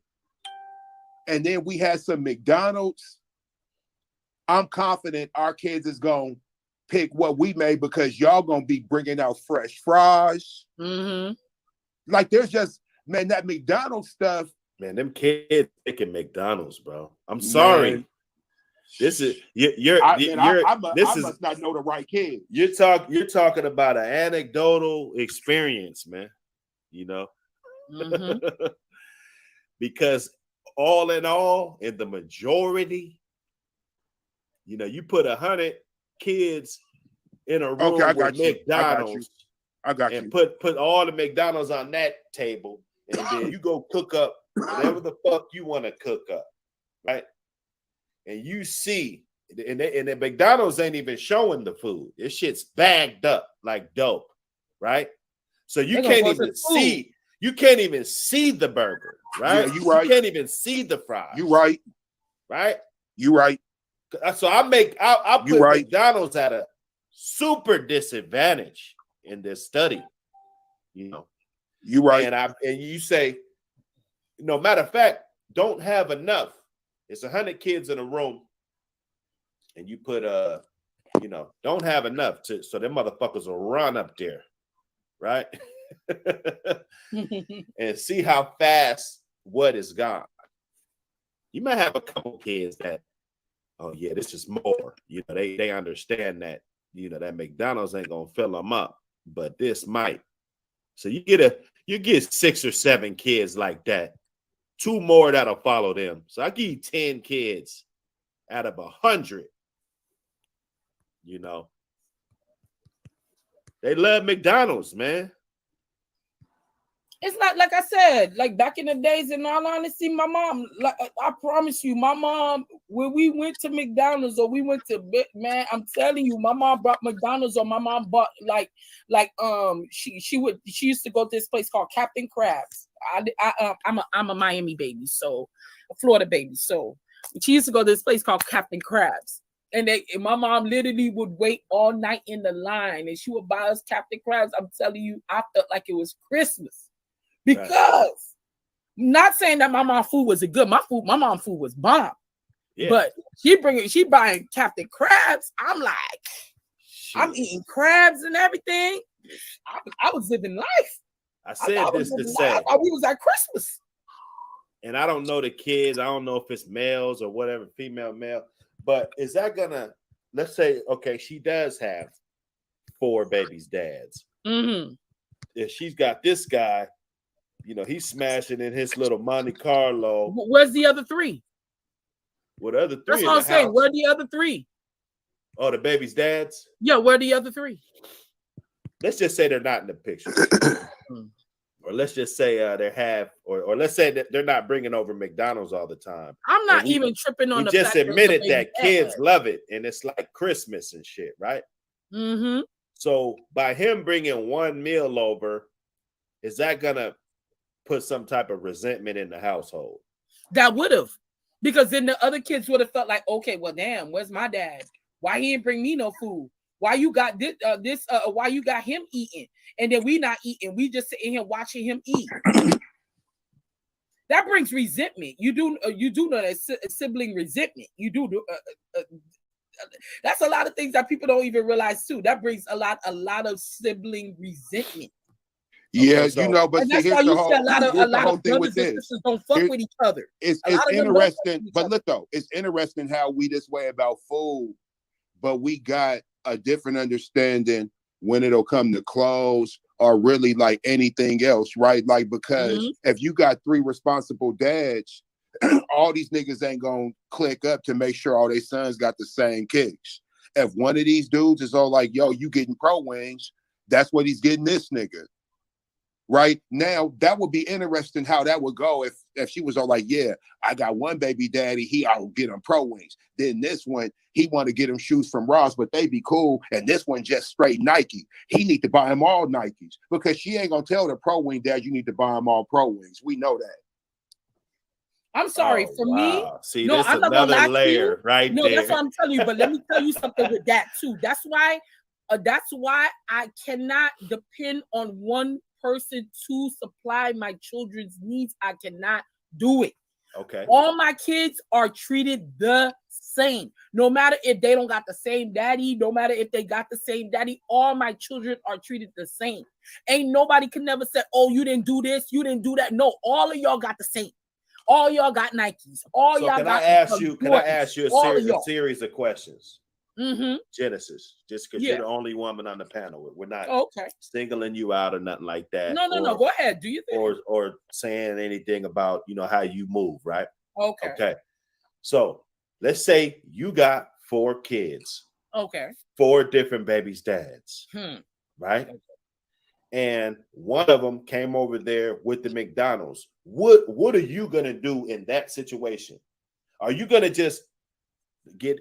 and then we had some McDonald's, I'm confident our kids is gonna pick what we made because y'all gonna be bringing out fresh fries. Like there's just, man, that McDonald's stuff. Man, them kids picking McDonald's, bro. I'm sorry. Man. This is I must not know the right kid. You're talking about an anecdotal experience, man. You know, because all in all, in the majority, you know, you put 100 kids in a room with McDonald's. I got and you. Put all the McDonald's on that table, and then you go cook up whatever the fuck you want to cook up, right? And you see, and the McDonald's ain't even showing the food. This shit's bagged up like dope, right? So you can't even see. You can't even see the burger, right? Yeah, you right. You can't even see the fries. You right. Right. You right. So I'll put McDonald's at a super disadvantage in this study. You know. You right. And you say, no matter of fact, don't have enough. It's 100 kids in a room, and you put you know, don't have enough so them motherfuckers will run up there, right? And see how fast what is gone. You might have a couple kids that, oh yeah, this is more. You know, they understand that, you know, that McDonald's ain't gonna fill them up, but this might. So you get 6 or 7 kids like that, 2 more that'll follow them. So I give you 10 kids out of 100. You know, they love McDonald's, man. It's not like I said, like back in the days, in all honesty, my mom, like I promise you, my mom, when we went to McDonald's or we went to man, I'm telling you, my mom brought McDonald's, or my mom bought she used to go to this place called Captain Crab's. I'm a Miami baby, so a Florida baby. So she used to go to this place called Captain Crab's. And my mom literally would wait all night in the line, and she would buy us Captain Crabs. I'm telling you, I felt like it was Christmas. Because I'm not saying that my mom's food wasn't good. My mom's food was bomb. Yeah. But she buying Captain Crabs. I'm like, I'm eating crabs and everything. I was living life. I said this to say, I thought we was at Christmas. And I don't know the kids. I don't know if it's males or whatever, female, male. But is that gonna, let's say, okay, she does have 4 babies' dads. Mm-hmm. If she's got this guy, you know, he's smashing in his little Monte Carlo. Where's the other 3? What the other 3? That's what I'm saying. Where are the other 3? Oh, the baby's dads? Yeah, where are the other 3? Let's just say they're not in the picture. Or let's just say they have, or let's say that they're not bringing over McDonald's all the time. I'm not even tripping on the just fact admitted that kids love it, and it's like Christmas and shit, right? Mm-hmm. So by him bringing 1 meal over, is that gonna put some type of resentment in the household? That would have, because then the other kids would have felt like, okay, well, damn, where's my dad? Why he didn't bring me no food? Why you got this? Why you got him eating, and then we not eating? We just sitting here watching him eat. That brings resentment. You do know that sibling resentment. You do. That's a lot of things that people don't even realize too. That brings a lot of sibling resentment. Yeah, okay, so, you know, but and see, that's why you see a lot of thing brothers and sisters don't fuck with each other. It's interesting, but look though, it's interesting how we this way about food, but we got a different understanding when it'll come to clothes or really like anything else, right? Like, because if you got 3 responsible dads, all these niggas ain't gonna click up to make sure all their sons got the same kicks. If one of these dudes is all like, yo, you getting pro wings, that's what he's getting this nigga. Right now, that would be interesting how that would go if she was all like, yeah, I got 1 baby daddy, I'll get him pro wings. Then this one, he want to get him shoes from Ross, but they be cool. And this one just straight Nike. He need to buy him all Nikes, because she ain't gonna tell the pro wing dad you need to buy him all pro wings. We know that. I'm sorry, for me. See, no, that's another layer right there. No, that's what I'm telling you. But let me tell you something with that too. That's why I cannot depend on one person to supply my children's needs. I cannot do it. Okay. All my kids are treated the same. No matter if they don't got the same daddy, no matter if they got the same daddy, all my children are treated the same. Ain't nobody can never say, oh, you didn't do this, you didn't do that. No, all of y'all got the same. All y'all got Nikes. All y'all can got. Can I ask you a series of questions? Mm-hmm. Genesis, just because you're the only woman on the panel. We're not singling you out or nothing like that. No. Go ahead. Do you think? Or saying anything about how you move, right? Okay. So let's say you got 4 kids. Okay. 4 different babies' dads. Right? Okay. And one of them came over there with the McDonald's. What are you gonna do in that situation? Are you gonna just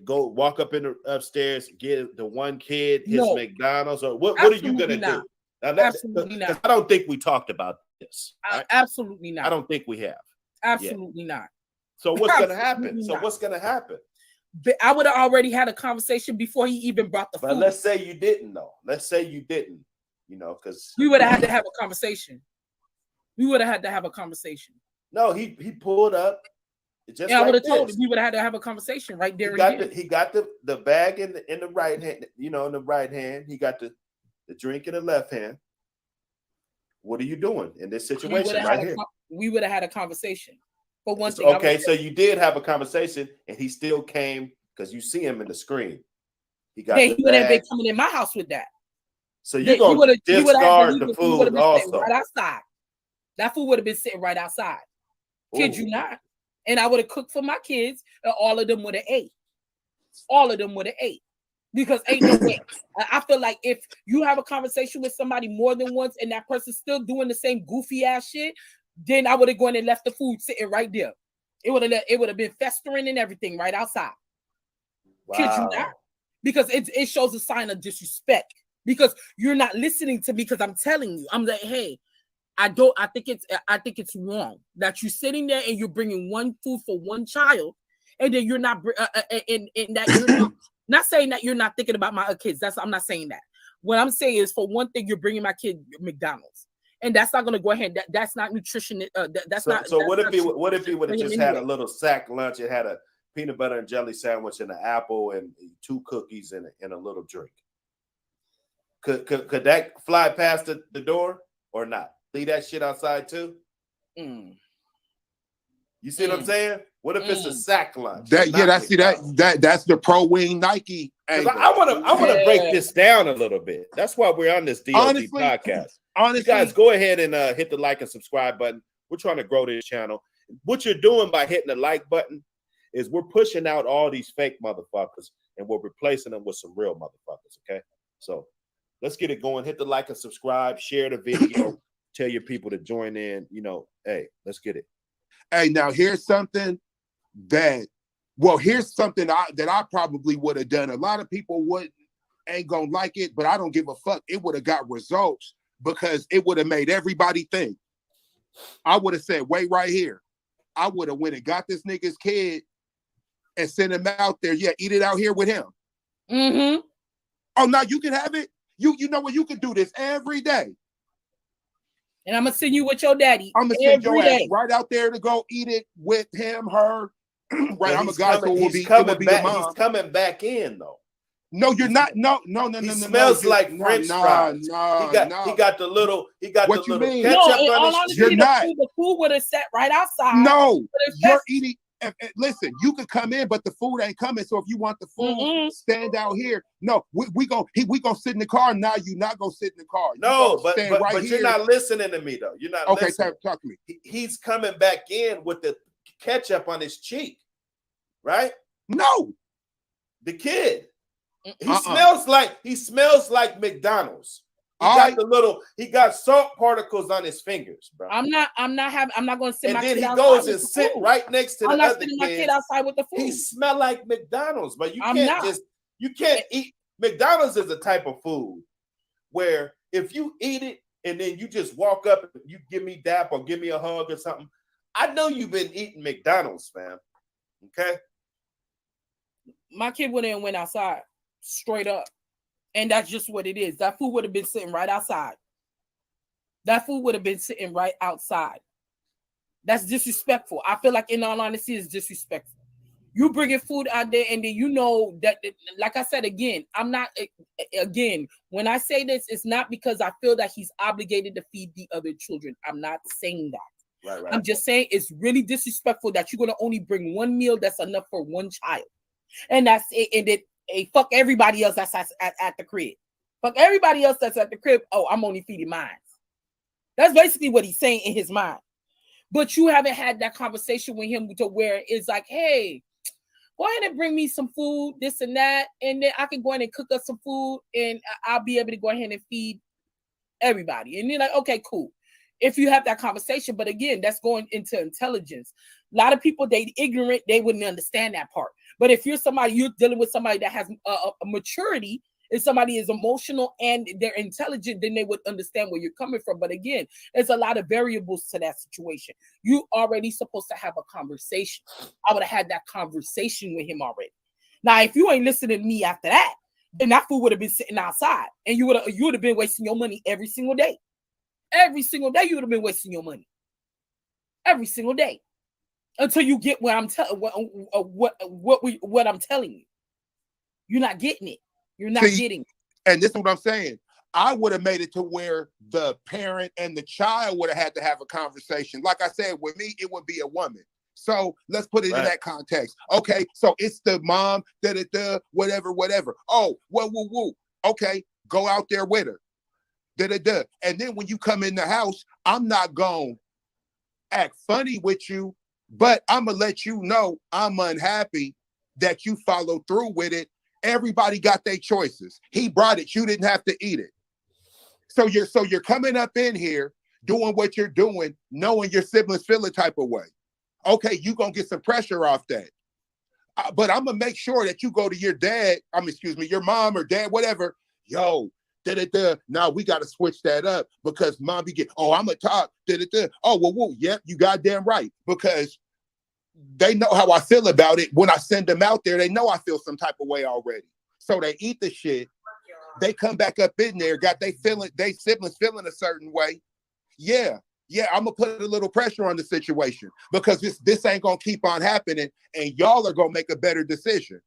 walk up in the upstairs, get the one kid his McDonald's, or what are you gonna do? Now, absolutely not. I don't think we talked about this. Right? Absolutely not. I don't think we have. Absolutely not. So what's gonna happen? What's gonna happen? I would have already had a conversation before he even brought the food. But let's say you didn't though. Let's say you didn't, because we would have had to have a conversation. We would have had to have a conversation. No, he pulled up. I would have told him. We would have had to have a conversation right there. He got the bag in the right hand, in the right hand. He got the drink in the left hand. What are you doing in this situation right here? We would have had a conversation. For one thing. Okay, so you did have a conversation, and he still came because you see him in the screen. He would have been coming in my house with that. So you're going to discard the food also. Right outside. That food would have been sitting right outside. Kid you not. And I would have cooked for my kids, and all of them would have ate. All of them would have ate. Because ain't no way. I feel like if you have a conversation with somebody more than once and that person's still doing the same goofy ass shit, then I would have gone and left the food sitting right there. It would have been festering and everything right outside. Wow. Kid you not. Because it shows a sign of disrespect. Because you're not listening to me because I'm telling you. I'm like, hey, I think it's wrong that you're sitting there and you're bringing one food for one child, and then you're not and that you're not saying that you're not thinking about my kids. I'm not saying that. What I'm saying is, for one thing, you're bringing my kid McDonald's, and that's not going to go ahead. That's not nutrition. That's not. So what if he would have just had a little sack lunch? It had a peanut butter and jelly sandwich and an apple and 2 cookies and a little drink. Could that fly past the door or not? Leave that shit outside too. You see what I'm saying? What if it's a sack lunch? That's the pro wing Nike angle. I want to break this down a little bit. That's why we're on this DLG podcast. Honestly, you guys go ahead and hit the like and subscribe button. We're trying to grow this channel. What you're doing by hitting the like button is we're pushing out all these fake motherfuckers and we're replacing them with some real motherfuckers. Okay, so let's get it going. Hit the like and subscribe. Share the video. Tell your people to join in. Hey, let's get it. Hey, now here's something that I probably would have done. A lot of people ain't gonna like it, but I don't give a fuck. It would have got results because it would have made everybody think. I would have said, wait right here. I would have went and got this nigga's kid and sent him out there. Yeah, eat it out here with him. Mm-hmm. Oh, now you can have it. You know what? You can do this every day. And I'm gonna send you with your daddy. I'm gonna send your ass right out there to go eat it with him, her. Right, I'm a guy, so he's coming back. He's coming back in though. No, you're not. No. He smells like French fries. He got the little. What you mean? Ketchup on his. You're not. The food would have sat right outside. No, you're eating. Listen, you can come in, but the food ain't coming. So if you want the food, stand out here. No, we gonna sit in the car. Now you're not gonna sit in the car. No, but you're not listening to me though. You're not. Okay, listening. talk to me. He's coming back in with the ketchup on his cheek, right? No, the kid. He smells like McDonald's. He got salt particles on his fingers, bro. I'm not going to sit. And then he goes and sit right next to the other kid. My kid outside with the food. He smell like McDonald's, but you can't eat. McDonald's is a type of food where if you eat it and then you just walk up and you give me dap or give me a hug or something, I know you've been eating McDonald's, fam. Okay. My kid went outside straight up. And that's just what it is. That food would have been sitting right outside. That food would have been sitting right outside. That's disrespectful. I feel like, in all honesty, it's disrespectful. You bringing food out there, and then you know that, like I said, again, when I say this, it's not because I feel that he's obligated to feed the other children. I'm not saying that. Right. I'm just saying it's really disrespectful that you're going to only bring one meal that's enough for one child. And that's it. And it, hey, fuck everybody else that's at the crib. Fuck everybody else that's at the crib. Oh, I'm only feeding mine. That's basically what he's saying in his mind. But you haven't had that conversation with him to where it's like, hey, go ahead and bring me some food, this and that, and then I can go ahead and cook us some food, and I'll be able to go ahead and feed everybody. And you're like, okay, cool. If you have that conversation, but again, that's going into intelligence. A lot of people, they ignorant, they wouldn't understand that part. But if you're dealing with somebody that has a maturity, if somebody is emotional and they're intelligent, then they would understand where you're coming from. But again, there's a lot of variables to that situation. You already supposed to have a conversation. I would have had that conversation with him already. Now, if you ain't listening to me after that, then that food would have been sitting outside, and you would have been wasting your money every single day. Every single day, you would have been wasting your money. Every single day. Until you get what I'm telling you. You're not getting it. You're not getting it. And this is what I'm saying. I would have made it to where the parent and the child would have had to have a conversation. Like I said, with me, it would be a woman. So let's put it in that context. Okay, so it's the mom, whatever. Oh, woo. Okay, go out there with her. And then when you come in the house, I'm not going to act funny with you But I'm gonna let you know I'm unhappy that you followed through with it. Everybody got their choices. He brought it. You didn't have to eat it. So you're coming up in here doing what you're doing, knowing your siblings feel a type of way. Okay, you gonna get some pressure off that. But I'm gonna make sure that you go to your dad, your mom or dad, whatever. Yo, now we gotta switch that up because mom be I'm gonna talk. Oh, well, yep, you goddamn right. Because they know how I feel about it. When I send them out there, they know I feel some type of way already. So they eat the shit. They come back up in there, got they siblings feeling a certain way. Yeah, I'm gonna put a little pressure on the situation because this ain't gonna keep on happening, and y'all are gonna make a better decision.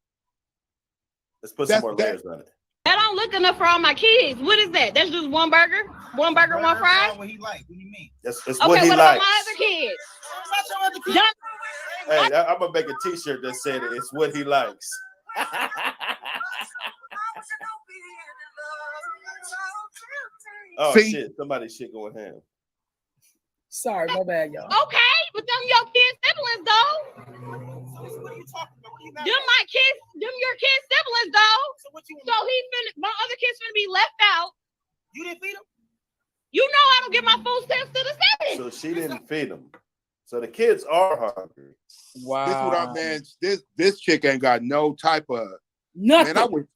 Let's put some more layers on it. That don't look enough for all my kids. What is that? That's just one burger, one fry. What he like? What do you mean? It's Okay, what he what likes. about my other kids? Hey, I'm gonna make a T-shirt that said it's what he likes. Oh shit! Somebody shit going ham. Sorry, my bad, y'all. Okay, but them your kids' siblings though. What are you talking about? Them my kids, them your kids' siblings though. So my other kids finna be left out. You didn't feed them? You know I don't give my food stamps to the state. So she didn't feed them. So the kids are hungry. Wow. This what I man. This chick ain't got no type of nothing.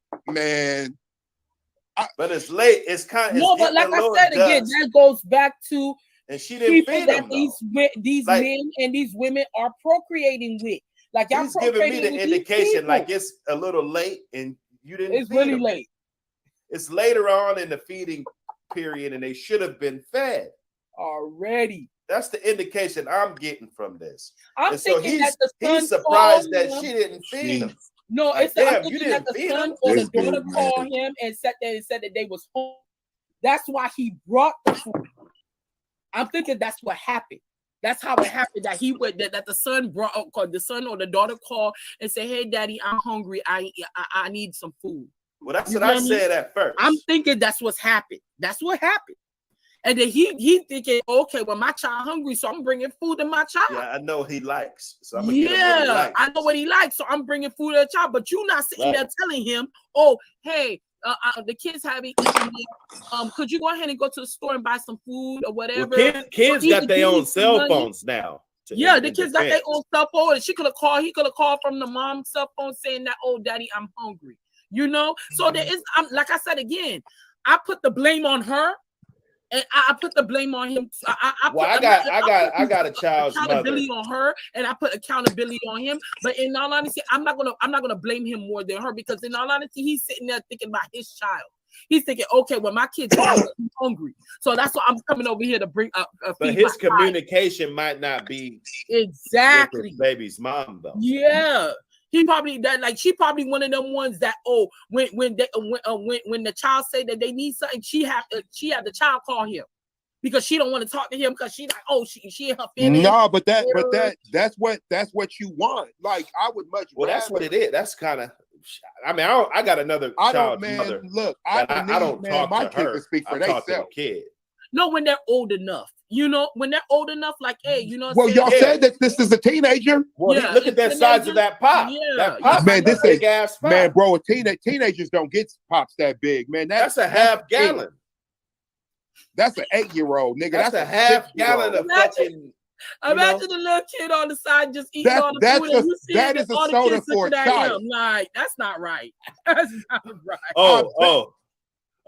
But it's late. It's kind of but like I said again, that goes back to and she didn't feed them. These like, men and these women are procreating with. Like y'all he's giving me the indication like it's a little late and you didn't. It's really late. It's later on in the feeding period and they should have been fed already. That's the indication I'm getting from this. I'm thinking that the son he's surprised that she didn't feed him. No, like, it's I'm thinking that the son or the daughter called him and said that they was home. That's why he brought the food. I'm thinking that's what happened. That's how it happened. That he would that the son brought the son or the daughter called and said, "Hey, daddy, I'm hungry. I need some food." Well, that's what I said at first. I'm thinking that's what's happened. That's what happened. And then he thinking, okay, well, my child hungry, so I'm bringing food to my child. Yeah, I know he likes. So I'm I know what he likes, so I'm bringing food to the child. But you're not sitting there telling him, oh, hey, the kids haven't eaten yet. Could you go ahead and go to the store and buy some food or whatever? Well, kids got their own cell phones now. Yeah, the kids got their own cell phone. And he could have called from the mom's cell phone saying that, oh, daddy, I'm hungry. You know? So there is, like I said again, I put the blame on her. And I put the blame on him. I got a child's accountability on her, and I put accountability on him. But in all honesty, I'm not gonna blame him more than her because in all honesty, he's sitting there thinking about his child. He's thinking, okay, well, my kid's hungry, so that's why I'm coming over here to bring up. But his communication might not be exactly with his baby's mom, though. Yeah. He probably she probably one of them ones that when the child say that they need something, she have the child call him because she don't want to talk to him because she like she in her feelings. No, but that's what you want. Like I would much. Well, that's what it is. That's kind of. I mean, I got another child's mother. Look, I don't talk my to her. To speak for themselves. The kid. No, when they're old enough. You know, when they're old enough, like, hey, you know. Well, y'all said that this is a teenager. Well, look at that size of that pop. Yeah, that pop man, this big ass pop. Man, bro, teenagers don't get pops that big, man. That's a half gallon. That's an 8-year-old, nigga. That's a half gallon of fucking. Imagine the little kid on the side just eating all the food, and you see that is a soda for a child. Like, that's not right. That's not right. Oh,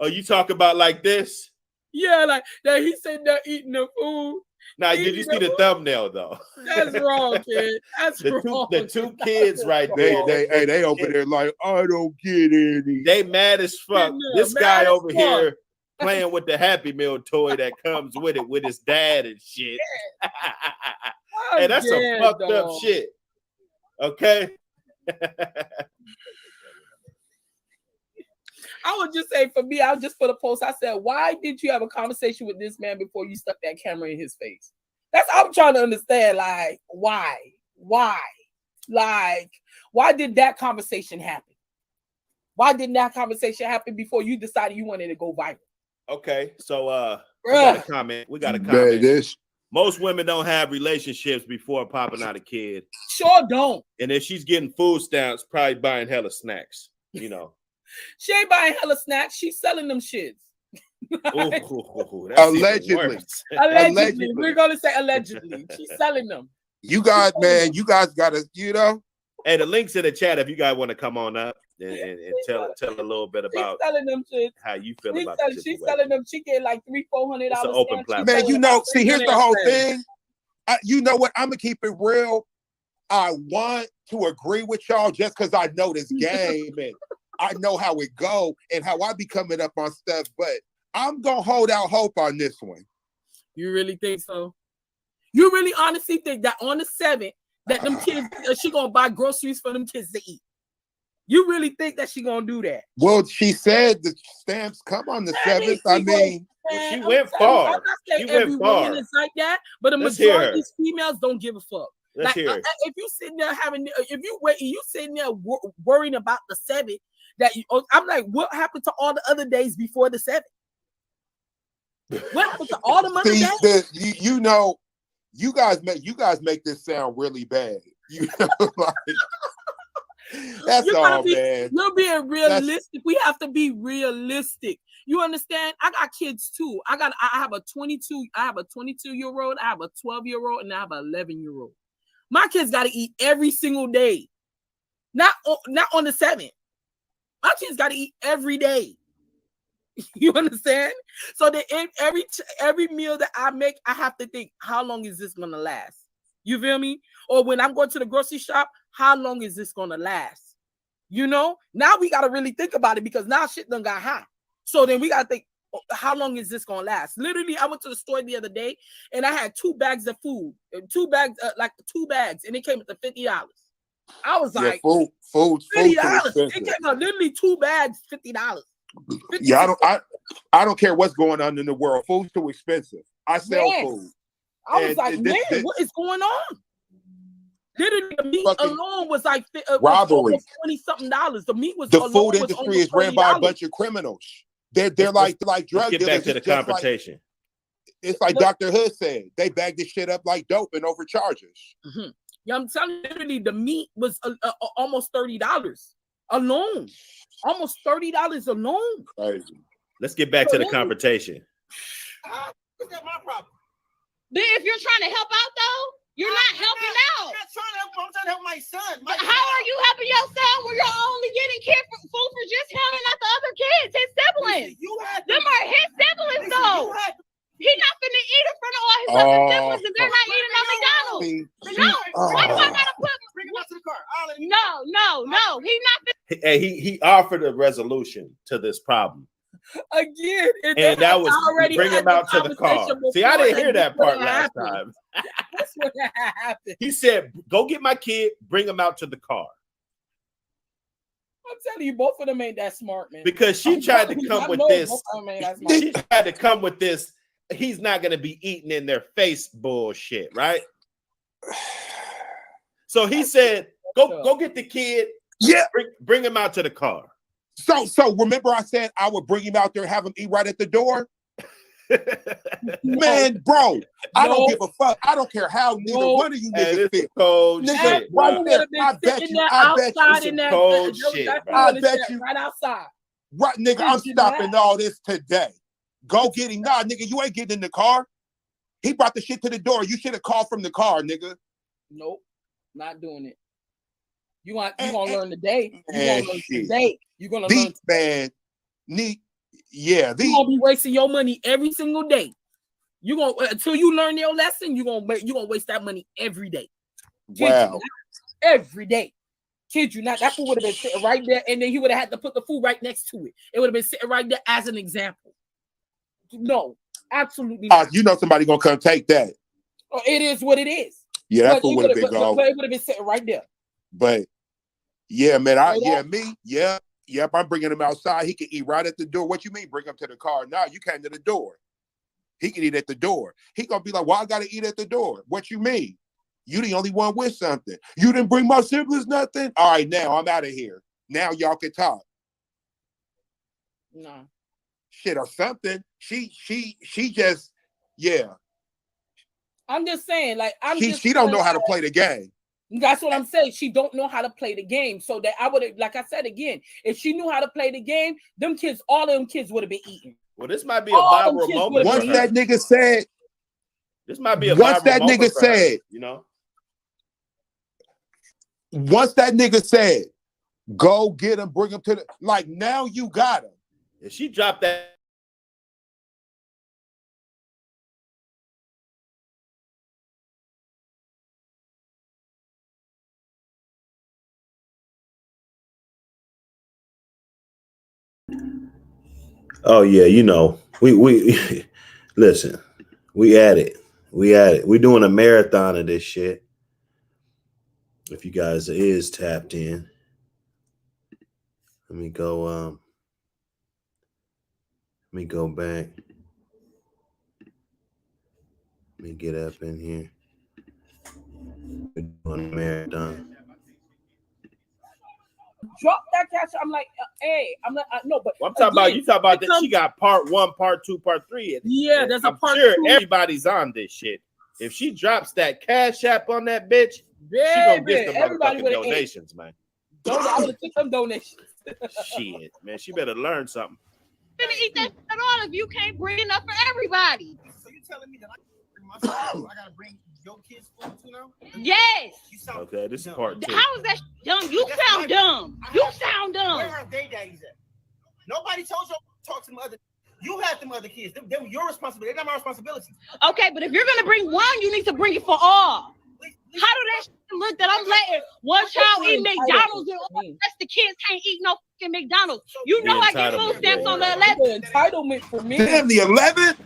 you talk about like this? Yeah, like that. He said they're eating the food. Now, did you see the thumbnail though? That's wrong, kid. That's wrong. The two kids right there. They over there like, I don't get any. They mad as fuck. This guy over here playing with the Happy Meal toy that comes with it with his dad and shit. And that's some fucked up shit. Okay. I would just say for me, I just put a post. I said, why did you have a conversation with this man before you stuck that camera in his face? That's I'm trying to understand. Like, why? Like, why did that conversation happen? Why didn't that conversation happen before you decided you wanted to go viral? Okay, so we got a comment. Man, Most women don't have relationships before popping out a kid. Sure don't. And if she's getting food stamps, probably buying hella snacks, you know. She ain't buying hella snacks. She's selling them shits. Ooh, that's Allegedly. Allegedly. We're going to say allegedly. She's selling them. You guys, man, you guys got to, you know. Hey, the link's in the chat if you guys want to come on up and tell a little bit about selling them shit. How you feel about the She's selling them. She get like $300-400. It's an open platform. Man, you know, see, here's the whole thing. You know what? I'm gonna keep it real. I want to agree with y'all just because I know this game and I know how it go and how I be coming up on stuff, but I'm gonna hold out hope on this one. You really think so? You really honestly think that on the 7th that them kids, she gonna buy groceries for them kids to eat? You really think that she gonna do that? Well, she said the stamps come on the 7th. I mean, she went far. I'm not saying She every went far. woman is like that, but the Let's hear majority her. of these females don't give a fuck. Let's hear it. If you sitting there you sitting there worrying about the 7th, I'm like, what happened to all the other days before the 7th? What happened to all the other days? you know, you guys make this sound really bad. You know, like, that's all, man. You're being realistic. We have to be realistic. You understand? I got kids too. I have a 22-year-old, I have a 12-year-old, and I have an 11-year-old. My kids got to eat every single day. Not on the 7th. My kids got to eat every day. You understand? So that every meal that I make, I have to think, how long is this gonna last? You feel me? Or when I'm going to the grocery shop, how long is this gonna last? You know, now we gotta really think about it because now shit done got hot. So then we gotta think, how long is this gonna last? Literally, I went to the store the other day and I had 2 bags of food, 2 bags, and it came at the $50. I was like, food $50. It came out literally 2 bags, $50. Yeah, I don't care what's going on in the world. Food's too expensive. I sell food. I was like, man, what is going on? Literally, the meat alone was like robbery. $20-something. The meat was the food industry is ran by a bunch of criminals. They're like drug dealers. Get back to the confrontation. It's like Dr. Hood said. They bag this shit up like dope and overcharge us. Mm-hmm. Yeah, I'm telling you, literally, the meat was almost $30 alone. Almost $30 alone. Crazy. Let's get back to the confrontation. What's that my problem? But if you're trying to help out, though, you're not helping out. I'm not trying to help. I'm trying to help my son. How are you helping your son when you're only getting food for just him and not the other kids, his siblings? Them are his siblings, though. He's not finna eat in front of all his other siblings if they're not eating on McDonald's. No, why do I gotta put? Bring him out to the car. No. He's not. Hey, he offered a resolution to this problem. Again, and that was bring him out to the car. See, I didn't hear that part last time. That's what happened. He said, "Go get my kid, bring him out to the car." I'm telling you, both of them ain't that smart, man. Because she tried to come with this. She tried to come with this. He's not going to be eating in their face bullshit, right? So he said, "Go get the kid. Yeah, bring him out to the car." So remember I said I would bring him out there and have him eat right at the door? Man, bro, I don't give a fuck. I don't care how neither one of you niggas feel. Cold shit, right there. I bet you. Cold shit, I bet you. Right outside. Right, nigga, I'm stopping all this today. Go get him. Nah, nigga, you ain't getting in the car. He brought the shit to the door. You should have called from the car, nigga. Nope, not doing it. You gonna learn today. You're gonna learn today. You're gonna learn today. You're gonna be wasting your money every single day. You're gonna until you learn your lesson, you're gonna waste that money every day. Wow. Every day. Kid you not, that food would have been sitting right there, and then he would have had to put the food right next to it. It would have been sitting right there as an example. No, absolutely not. You know somebody gonna come take that. It is what it is. Yeah, that food would have been gone. But it would have been sitting right there. But yeah, man, yep, I'm bringing him outside. He can eat right at the door. What you mean, bring him to the car? No, you came to the door. He can eat at the door. He gonna be like, "Well, I gotta eat at the door." What you mean? You the only one with something. You didn't bring my siblings nothing. All right, now I'm out of here. Now y'all can talk. No. Shit or something. She just, yeah. I'm just saying, like, she don't know how to play the game. That's what I'm saying. She don't know how to play the game. So that I would have, like I said again, if she knew how to play the game, all of them kids would have been eating. Well, this might be a viral moment. Once that nigga said, this might be a once viral that moment nigga for her, said, you know. Once that nigga said, go get him, bring him to the, like, now you got him. If she dropped that. Oh yeah, you know, we listen, we at it. We're doing a marathon of this shit. If you guys is tapped in, let me go back. Let me get up in here. We're doing a marathon. Drop that cash. I'm like, hey, I'm like, no, but well, I'm talking about, you talking about that she got part 1, part 2, part 3. Yeah, there's a part sure 2. Everybody's on this shit. If she drops that cash app on that bitch, she gonna get the motherfucking donations, man. I would have took some donations. Shit, man, she better learn something. You're gonna eat that at all if you can't bring enough for everybody. So you telling me that I gotta bring your kids food too now? Yes. Okay, this is part 2. How is that dumb? You sound dumb. You sound dumb. Where are they daddies at? Nobody told you to talk to them other. You have them other kids. Them your responsibility. They're not my responsibility. Okay, but if you're gonna bring one, you need to bring it for all. How do that look that I'm letting one child eat McDonald's and all the rest of the kids can't eat no fucking McDonald's? You know I get food stamps on the 11th. Entitlement for me. Damn, the 11th?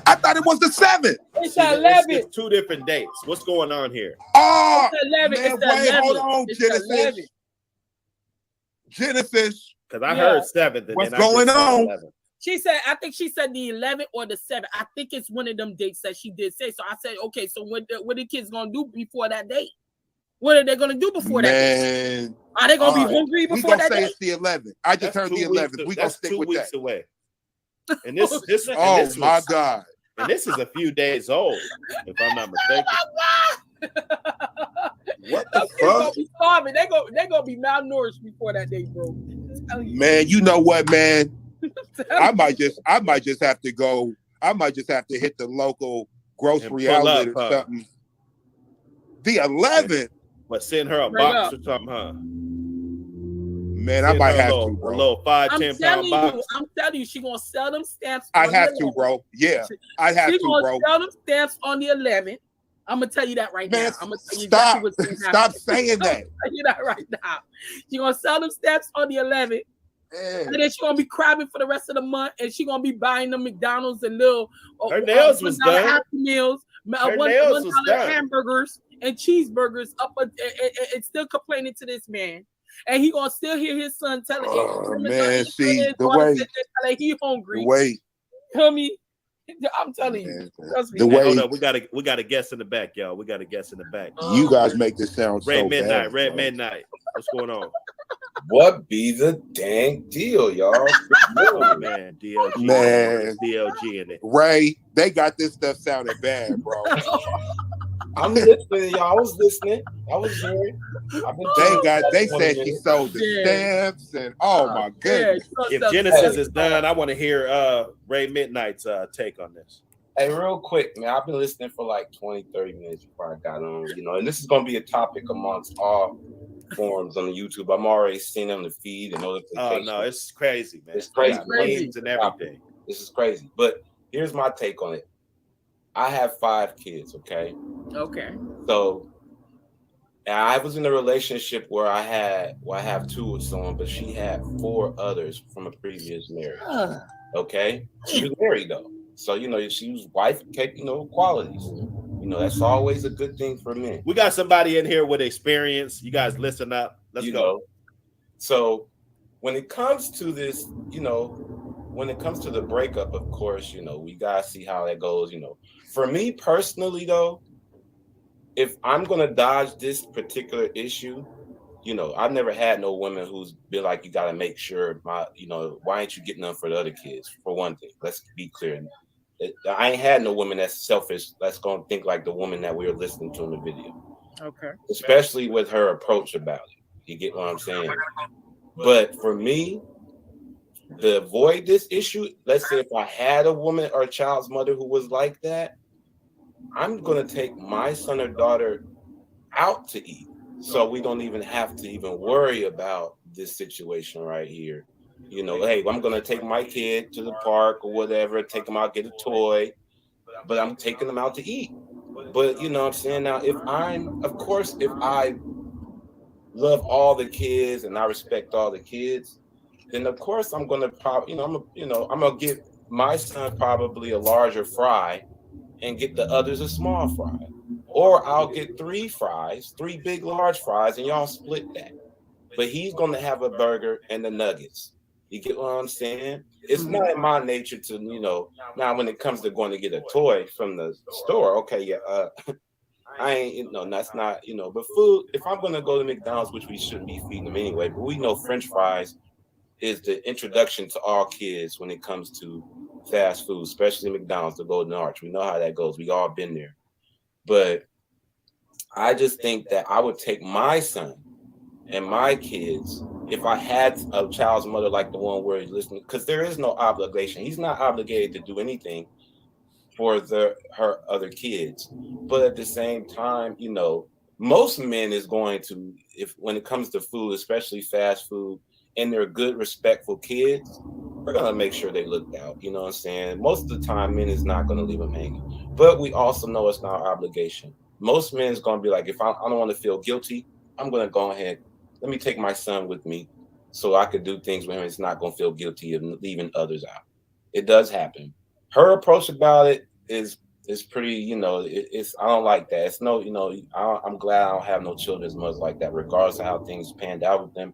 I thought it was the 7th. It's 11th. It's 2 different dates. What's going on here? Oh, it's 11th. Man, it's the wait, 11th. hold on, it's Genesis. Genesis. Because I heard 7th. And what's then going on? 11th. She said, I think she said the 11th or the 7th. I think it's one of them dates that she did say. So I said, okay, so what the kids gonna do before that date? What are they gonna do before that date? Are they gonna be hungry before that date? It's the 11th. I just heard the 11th. We gonna stick with that. That's 2 weeks away. And this oh my God. And this is a few days old, if I'm not mistaken. What the fuck? Gonna be starving. They gonna be malnourished before that day, bro. Man, you know what, man? I might just have to go. I might just have to hit the local grocery outlet or something. The 11th. But send her a box or something, huh? Man, I might have to, bro. A little 5-10 pound box. I'm telling you, she gonna sell them stamps. I have to, bro. Yeah, I have to, bro. She gonna sell them stamps on the 11th. I'm gonna tell you that right now. I'm gonna tell you stop. Exactly what's Stop saying that. I'm tell you that right now. She gonna sell them stamps on the 11th. Man. And then she's gonna be crabbing for the rest of the month, and she's gonna be buying them McDonald's and little her nails was done. Happy Meals, $1 hamburgers and cheeseburgers up, and still complaining to this man. And he gonna still hear his son telling him. Man, see the way he hungry. The way. Tell me, I'm telling you. The way. Hold up, we got a guest in the back, y'all. We got a guest in the back. You guys make this sound Red so Midnight. bad. Red Midnight. What's going on? What be the dang deal, y'all? Oh, man, DLG. Man, DLG in it. Ray, they got this stuff sounding bad, bro. I'm listening, y'all. I was listening. I was hearing. They said she sold the stamps and my goodness. If Genesis is done, I want to hear Ray Midnight's take on this. Hey, real quick, man. I've been listening for like 20, 30 minutes before I got on, and this is gonna be a topic amongst all forums on the YouTube. I'm already seeing them the feed and notifications. Oh no, it's crazy, man. It's crazy. Memes and everything. This is crazy. But here's my take on it. I have 5 kids, okay? Okay. So I was in a relationship where I have 2 with someone, but she had 4 others from a previous marriage. Okay? She was married though. So she was wife, qualities. That's always a good thing for men. We got somebody in here with experience. You guys listen up. Let's go. So when it comes to this, when it comes to the breakup, of course, we gotta see how that goes. For me personally, though, if I'm gonna dodge this particular issue, I've never had no woman who's been like, you gotta make sure why ain't you getting them for the other kids? For one thing, let's be clear. I ain't had no woman that's selfish, that's gonna think like the woman that we were listening to in the video. Okay. Especially with her approach about it. You get what I'm saying? But for me, to avoid this issue, let's say if I had a woman or a child's mother who was like that, I'm gonna take my son or daughter out to eat, so we don't even have to even worry about this situation right here. You know, hey, I'm gonna take my kid to the park or whatever, take them out, get a toy, but I'm taking them out to eat. But you know what I'm saying? Now, if I love all the kids and I respect all the kids, then of course I'm gonna probably, I'm gonna get my son probably a larger fry and get the others a small fry. Or I'll get 3 fries, 3 big large fries, and y'all split that. But he's gonna have a burger and the nuggets. You get what I'm saying? It's not in my nature to, now when it comes to going to get a toy from the store, okay, yeah, I ain't, that's not, but food, if I'm gonna go to McDonald's, which we shouldn't be feeding them anyway, but we know French fries is the introduction to all kids when it comes to fast food, especially McDonald's, the Golden Arch. We know how that goes. We all been there. But I just think that I would take my son and my kids, if I had a child's mother like the one where he's listening, because there is no obligation. He's not obligated to do anything for her other kids. But at the same time, most men is going to, when it comes to food, especially fast food, and they're good, respectful kids, we're gonna make sure they look out. You know what I'm saying? Most of the time, men is not gonna leave them hanging. But we also know it's not our obligation. Most men is gonna be like, if I don't want to feel guilty, I'm gonna go ahead. Let me take my son with me, so I could do things with him. It's not gonna feel guilty of leaving others out. It does happen. Her approach about it is pretty. It's I don't like that. It's no. I'm glad I don't have no children's mothers like that. Regardless of how things panned out with them,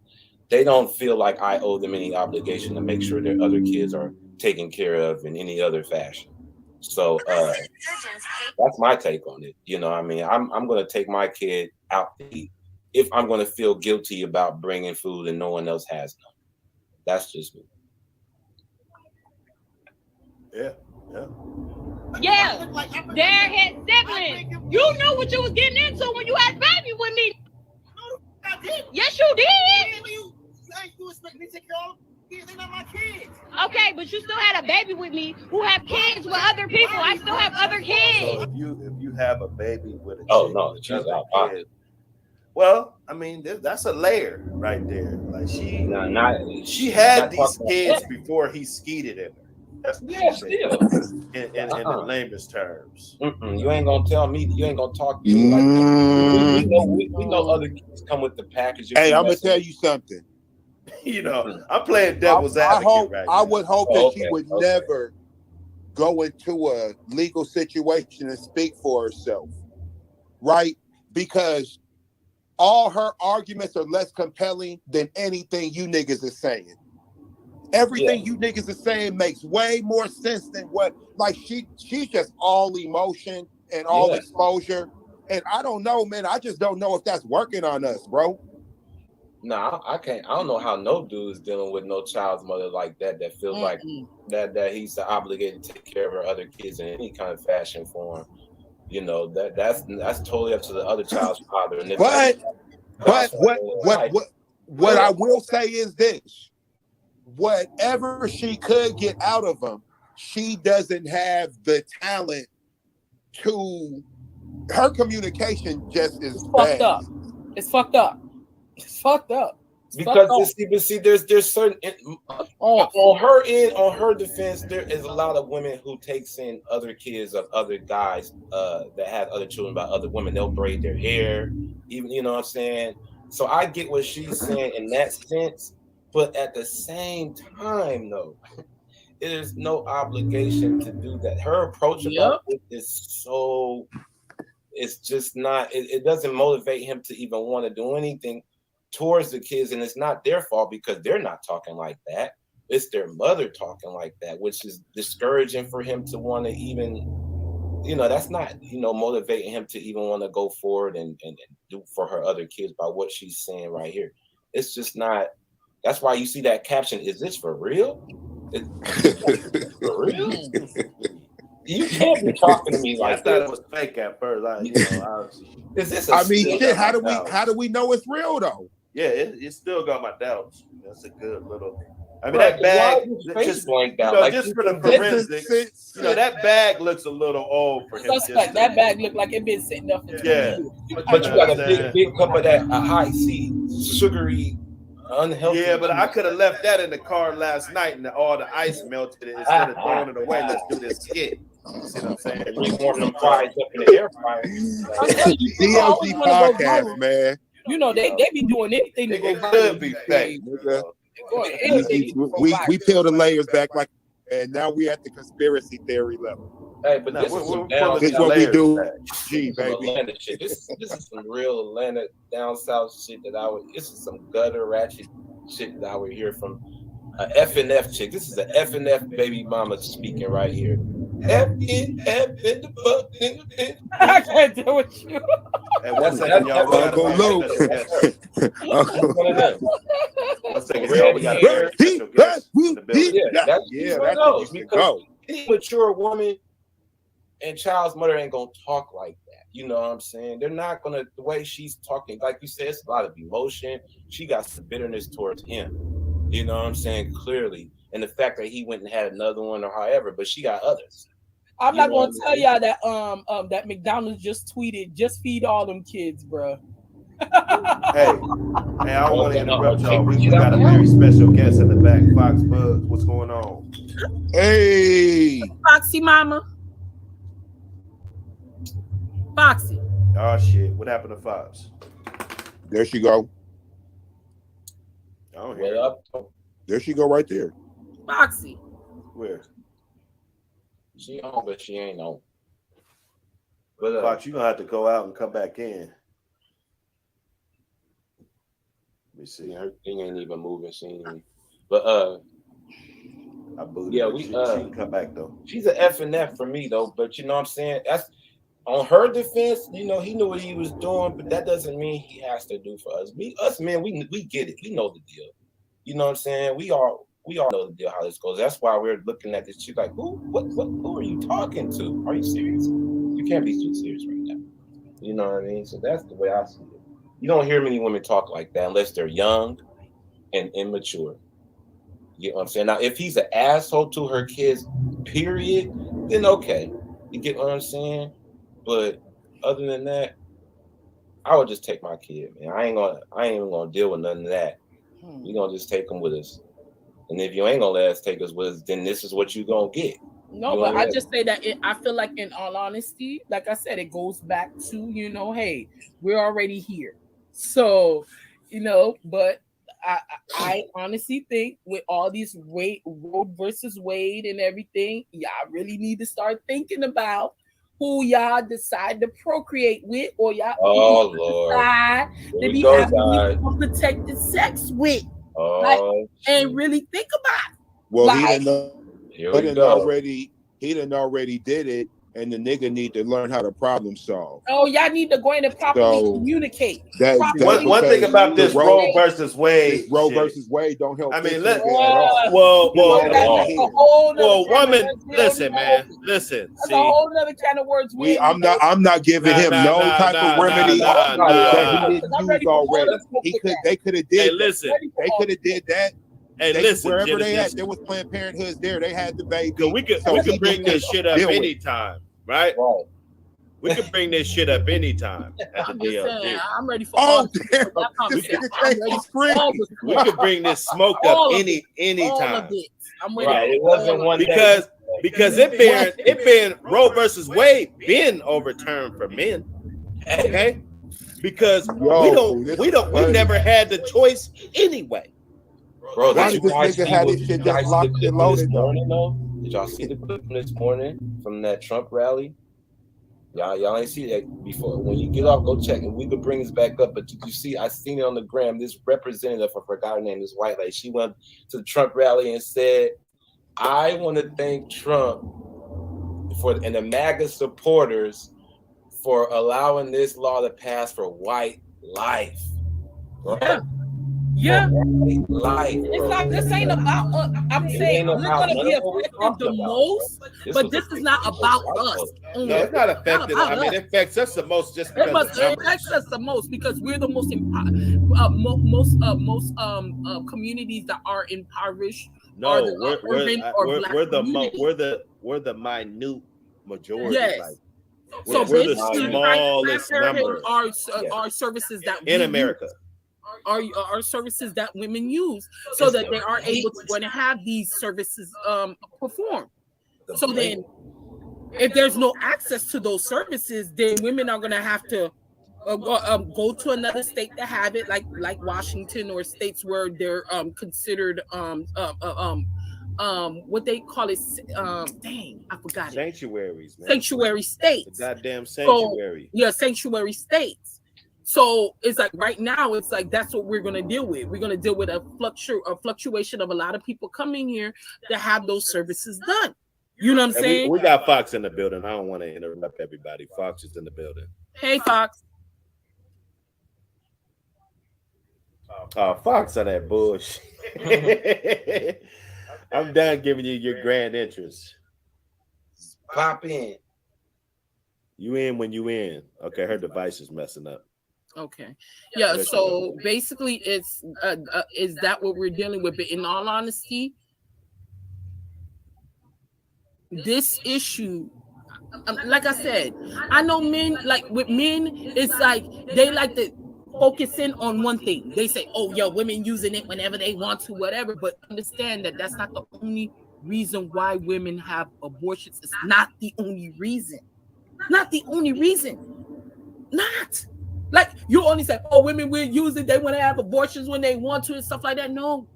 they don't feel like I owe them any obligation to make sure their other kids are taken care of in any other fashion. So that's my take on it. I'm going to take my kid out to eat if I'm going to feel guilty about bringing food and no one else has none. That's just me. Yeah. Yeah, Dad had siblings. You knew what you was getting into when you had baby with me. I did. Yes, you did. You expect me to take care of all the kids? They're not my kids. Okay, but you still had a baby with me who have kids with other people. I still have other kids. So if you have a baby with a she's other kid, well, I mean that's a layer right there. Like she had these kids before he skeeted in her. That's what still. In the lamest terms. You ain't gonna tell me. You ain't gonna talk to me like that. We know other kids come with the package. Hey, I'm gonna tell you something. I'm playing devil's advocate right now. I would hope that she would never go into a legal situation and speak for herself, right? Because all her arguments are less compelling than anything you niggas are saying. Everything you niggas are saying makes way more sense than what, like she's just all emotion and all exposure. And I don't know, man. I just don't know if that's working on us, bro. Nah, I can't. I don't know how no dude is dealing with no child's mother like that feels like that he's obligated to take care of her other kids in any kind of fashion form. That's totally up to the other child's father. And but what I will say is this: whatever she could get out of him, she doesn't have the talent to. Her communication just is fucked up. It's fucked up. It's fucked up. Because there's certain on her defense, there is a lot of women who takes in other kids of other guys that have other children by other women. They'll braid their hair, even what I'm saying. So I get what she's saying in that sense, but at the same time, though, there's no obligation to do that. Her approach about it is so. It's just not. It doesn't motivate him to even want to do anything towards the kids, and it's not their fault because they're not talking like that. It's their mother talking like that, which is discouraging for him to want to even, that's not, motivating him to even want to go forward and do for her other kids by what she's saying right here. It's just not. That's why you see that caption. Is this for real? For real? You can't be talking to me I like thought this. it was fake at first. Is this I mean, shit. How do we know it's real though? Yeah, it still got my doubts. That's a good little. I mean, Right, that bag, why is his face just blanked out? you know, Like, just for the this is- forensics, you know, that bag looks a little old for him. Suspect. That bag looked like it been sitting there for 2 Yeah. years. But you got a big cup of that high C, sugary, unhealthy. Yeah, but I could have left that in the car last night and all the ice melted instead of throwing it away. Let's do this skit. You see what I'm saying? We warm them fries up in the air fryer. DLG podcast, man. You know, they be doing anything to go It could be fake. We peel the layers back like, and now we at the conspiracy theory level. Hey, but No, this we're- is some we're down pulling This these what we layers do. back. Gee, some baby. Atlanta shit. This is some real Atlanta down south shit that I would. This is some gutter ratchet shit that I would hear from a F&F chick. This is a F&F baby mama speaking right here. F in the butt in the I can't do with you. And one second, y'all. we gotta Uncle make Luke. a special guest. One of them. One second, y'all. We gotta make a special guest in the building. Yeah, that's Yeah, one that's of what those, used to because go. any mature woman and child's mother ain't gonna talk like that. You know what I'm saying? They're not gonna, the way she's talking, like you said, it's a lot of emotion. She got some bitterness towards him. You know what I'm saying? Clearly. And the fact that he went and had another one or however, but she got others. I'm You not know gonna what tell I mean? y'all that that McDonald's just tweeted, just feed all them kids, bro. Hey, I don't want to interrupt y'all. We got a very special guest in the back. Fox Bugs, what's going on? Hey, Foxy mama. Foxy. Oh shit! What happened to Fox? there she go. I don't What hear. up? There she go right there. Foxy. Where? She on, but she ain't on. But Fox, you gonna have to go out and come back in. Let me see. her thing ain't even moving. She ain't even, but I booted yeah, her. we She can come back though. she's an F&F for me though. But you know what I'm saying? That's on her defense. You know, he knew what he was doing, but that doesn't mean he has to do for us. Us men, we get it. We know the deal. You know what I'm saying? We all know the deal how this goes. That's why we're looking at this. She's like, who are you talking to? Are you serious? You can't be too serious right now. You know what I mean? So that's the way I see it. You don't hear many women talk like that unless they're young and immature. You know what I'm saying? Now, if he's an asshole to her kids, period, then okay. You get what I'm saying? But other than that, I would just take my kid, man. I ain't even gonna deal with none of that. We're gonna just take them with us. And if you ain't gonna let us take us with us, then this is what you gonna get. No, You but know I what? just say that I feel like, in all honesty, like I said, it goes back to, hey, we're already here. So, but I honestly think with all these Roe versus Wade and everything, y'all really need to start thinking about who y'all decide to procreate with, or y'all Lord. decide Here to we be go, having guys. unprotected sex with, Oh, and really think about it. Well, he Like, done already did it, and the nigga need to learn how to problem solve. oh, y'all need to go in and properly communicate. One thing about this Roe versus Wade, Roe versus Wade don't help. I mean, at all. woman, listen, man, listen. That's a whole other kind of words. I'm not giving him no type of remedy that he didn't use already. They could have did. Hey, listen, they could have did that. Hey, listen, wherever Genesis, they at, there was Planned Parenthoods there. They had the baby. So we could bring this shit up anytime, right? We could bring this shit up anytime at the DLG. I'm ready for we could bring this smoke up anytime. I'm ready. Right, it wasn't one because it been Roe versus Wade been overturned for men. Okay? Because we never had the choice anyway. Bro, why did did you this guys nigga have this shit just locked and loaded though? Did y'all see the clip from this morning from that Trump rally? Y'all ain't see that before. When you get off, go check, and we could bring this back up. But did you see? I seen it on the gram. This representative, I forgot her name, this white lady. She went to the Trump rally and said, "I want to thank Trump and the MAGA supporters for allowing this law to pass for white life." Yeah. Yeah. Life, It's bro. not. This ain't about us. I'm It saying ain't we're about gonna none be of what we affected talked the about, most, This but was this is affecting not people's about life, us. though. No, it's not affected. about I mean, us. it affects us the most just It because must of it numbers. affects us the most because we're the most communities that are impoverished. No, are the urban or black communities. we're the minute majority. Yes. Like So we're the basically, smallest number are services that in we America. are services that women use so that they are able to going to have these services performed. So then, if there's no access to those services, then women are going to have to go to another state to have it, like Washington or states where they're considered what they call it, dang, I forgot it. Sanctuaries, man. Sanctuary states. It's a goddamn sanctuary. So, yeah, sanctuary states. So it's like right now, it's like that's what we're gonna deal with. We're gonna deal with a fluctuation of a lot of people coming here to have those services done. You know what I'm saying? We got Fox in the building. I don't want to interrupt everybody. Fox is in the building. Hey, Fox. Fox on that bullshit. I'm done giving you your grand entrance. Pop in. You in when you in. Okay, her device is messing up. Okay. Yeah, so basically it's is that what we're dealing with? But in all honesty, this issue, like I said, I know men, like with men, it's like they like to focus in on one thing. They say, oh, yeah, women using it whenever they want to, whatever. But understand that that's not the only reason why women have abortions. It's not the only reason. Not the only reason. Not. Like you only say, oh, women will use it. They want to have abortions when they want to and stuff like that. No.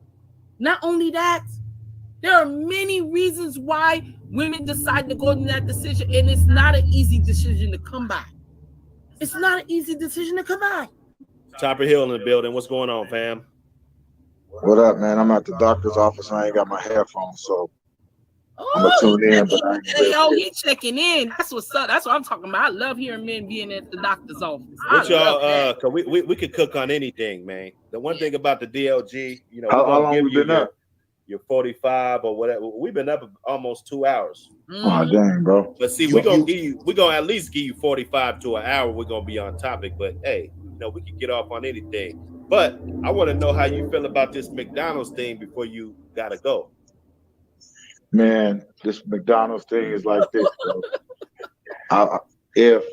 Not only that. There are many reasons why women decide to go in that decision. And it's not an easy decision to come by. It's not an easy decision to come by. Chopper Hill in the building. What's going on, fam? What up, man? I'm at the doctor's office and I ain't got my headphones, so I'm gonna tune in. But I ain't he checking in. That's what's up. That's what I'm talking about. I love hearing men being at the doctor's office. What y'all? Cause we could cook on anything, man. The one thing about the DLG, you know, how long we been up? Your 45 or whatever. We've been up almost 2 hours. Oh dang, bro. But see, we're gonna at least give you 45 to an hour. We're gonna be on topic. But hey, you know, we can get off on anything. But I want to know how you feel about this McDonald's thing before you gotta go. Man, this McDonald's thing is like this, bro. If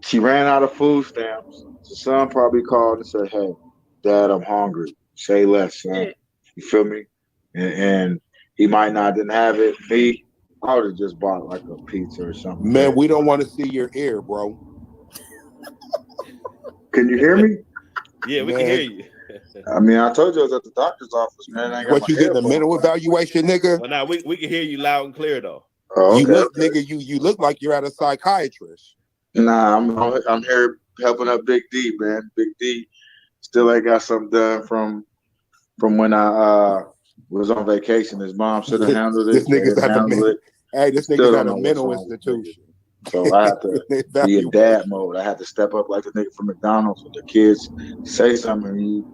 she ran out of food stamps, the son probably called and said, hey, Dad, I'm hungry. Say less, son. You feel me? And he might not didn't have it. Me, I would have just bought like a pizza or something. Man, we don't want to see your ear, bro. Can you hear me? Yeah, we can hear you. I mean, I told you I was at the doctor's office, man. I got What, you getting a mental evaluation, nigga? Well, now we can hear you loud and clear though. Oh, okay. You look, nigga, you look like you're at a psychiatrist. Nah, I'm here helping up Big D, man. Big D still ain't got something done from when I was on vacation. His mom should have handled it. This nigga's at this nigga's at a mental institution. So I had to be in dad mode. I had to step up like the nigga from McDonald's. When the kids say something, you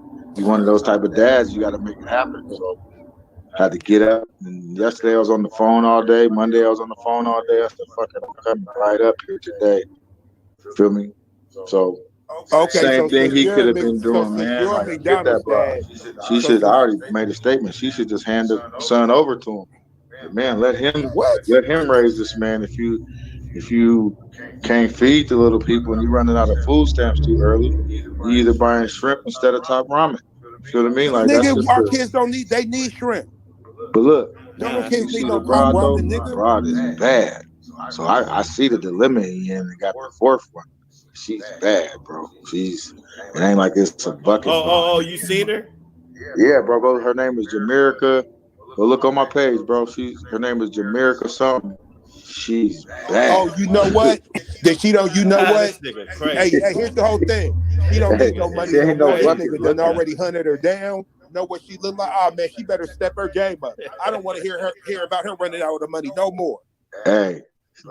one of those type of dads, you got to make it happen. So I had to get up. And yesterday I was on the phone all day. Monday I was on the phone all day. I said, fuck it, I'm coming right up here today. Feel me? So same thing he could have been doing, man. Like, get that, bro. She should already made a statement. She should just hand the son over to him. Man, let him raise this man. If you can't feed the little people and you're running out of food stamps too early, you either buying shrimp instead of top ramen. Feel what I mean? Like, nigga, our kids don't need, they need shrimp. But look, no kids need no broad ramen, nigga. Broad is bad. So I see the dilemma in the end and got the fourth one. She's bad, bro. It ain't like it's a bucket. Oh, you seen her? Yeah, bro. Her name is Jamaica. Go look on my page, bro. Her name is Jamaica something. She's bad. Oh, you know what? That she don't. You know what? Hey, here's the whole thing. She don't need no money. This nigga done already hunted her down. Know what she look like? Oh man, she better step her game up. I don't want to hear about her running out of the money no more. Hey,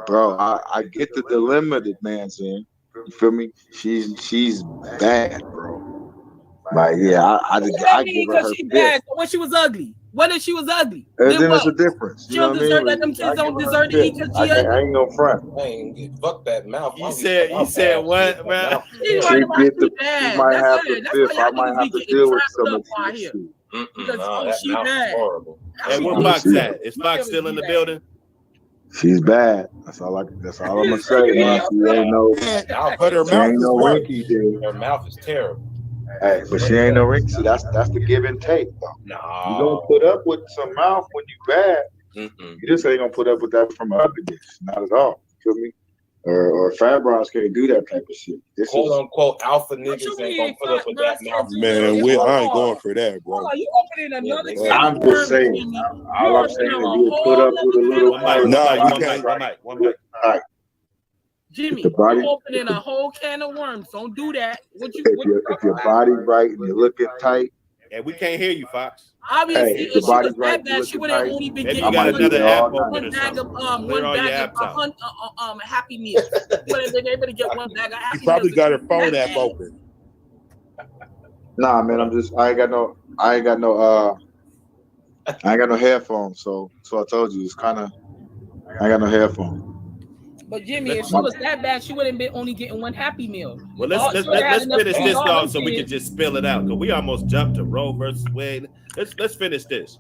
bro, I get the dilemma that man's in. You feel me? She's bad, bro. Like, yeah, I give her her She fifth. bad. So when she was ugly, what if she was ugly? And Then then what? it's a difference. She You know don't what I deserve mean? that. Them I kids don't give her deserve to her eat because fifth. she I ugly. ain't no front. Fuck that mouth. You said what, bro? She's She right about get the. she bad. She might That's have it. the That's fifth. why I y'all might niggas be have to getting deal with trapped some up of out this here. shit. Because that she mouth is bad. horrible. Hey, where I'm Fox serious. at? Is Fox still in the building? She's bad. That's all I'm gonna say. Man. She ain't no. But her She mouth ain't is no worse. rinky dude. Her mouth is terrible. Hey, but she ain't no rinky. See, that's the give and take though. You gonna put up with some mouth when you bad. You just ain't gonna put up with that from ugliness. Not at all. You feel me? Or fat bras can't do that type of shit. This Quote is unquote alpha niggas ain't gonna put up with that mouth. Man, I ain't going for that, bro. Oh, you opening another can I'm of just worms, saying. Jimmy. All I'm saying is you'll put up with a little One mic, one mic. All right. Jimmy, the body- you opening a whole can of worms. Don't do that. What you If your body's right and you're looking tight, And we can't hear you, Fox. obviously Hey, if the she was body's right, that bad, she looking wouldn't tight. only be Maybe getting you got another app open one or bag something. of Clear all your of apps out. Happy Meals. You wouldn't been able to get one bag of Happy She probably Meals. got her phone app open. Nah, man, I ain't got no headphones, so I told you it's kinda I ain't got no headphones. But Jimmy, if she was that bad, she wouldn't be only getting one Happy Meal. Well, let's finish this off so we can just spill it out because we almost jumped to Roe versus Wade. Let's finish this.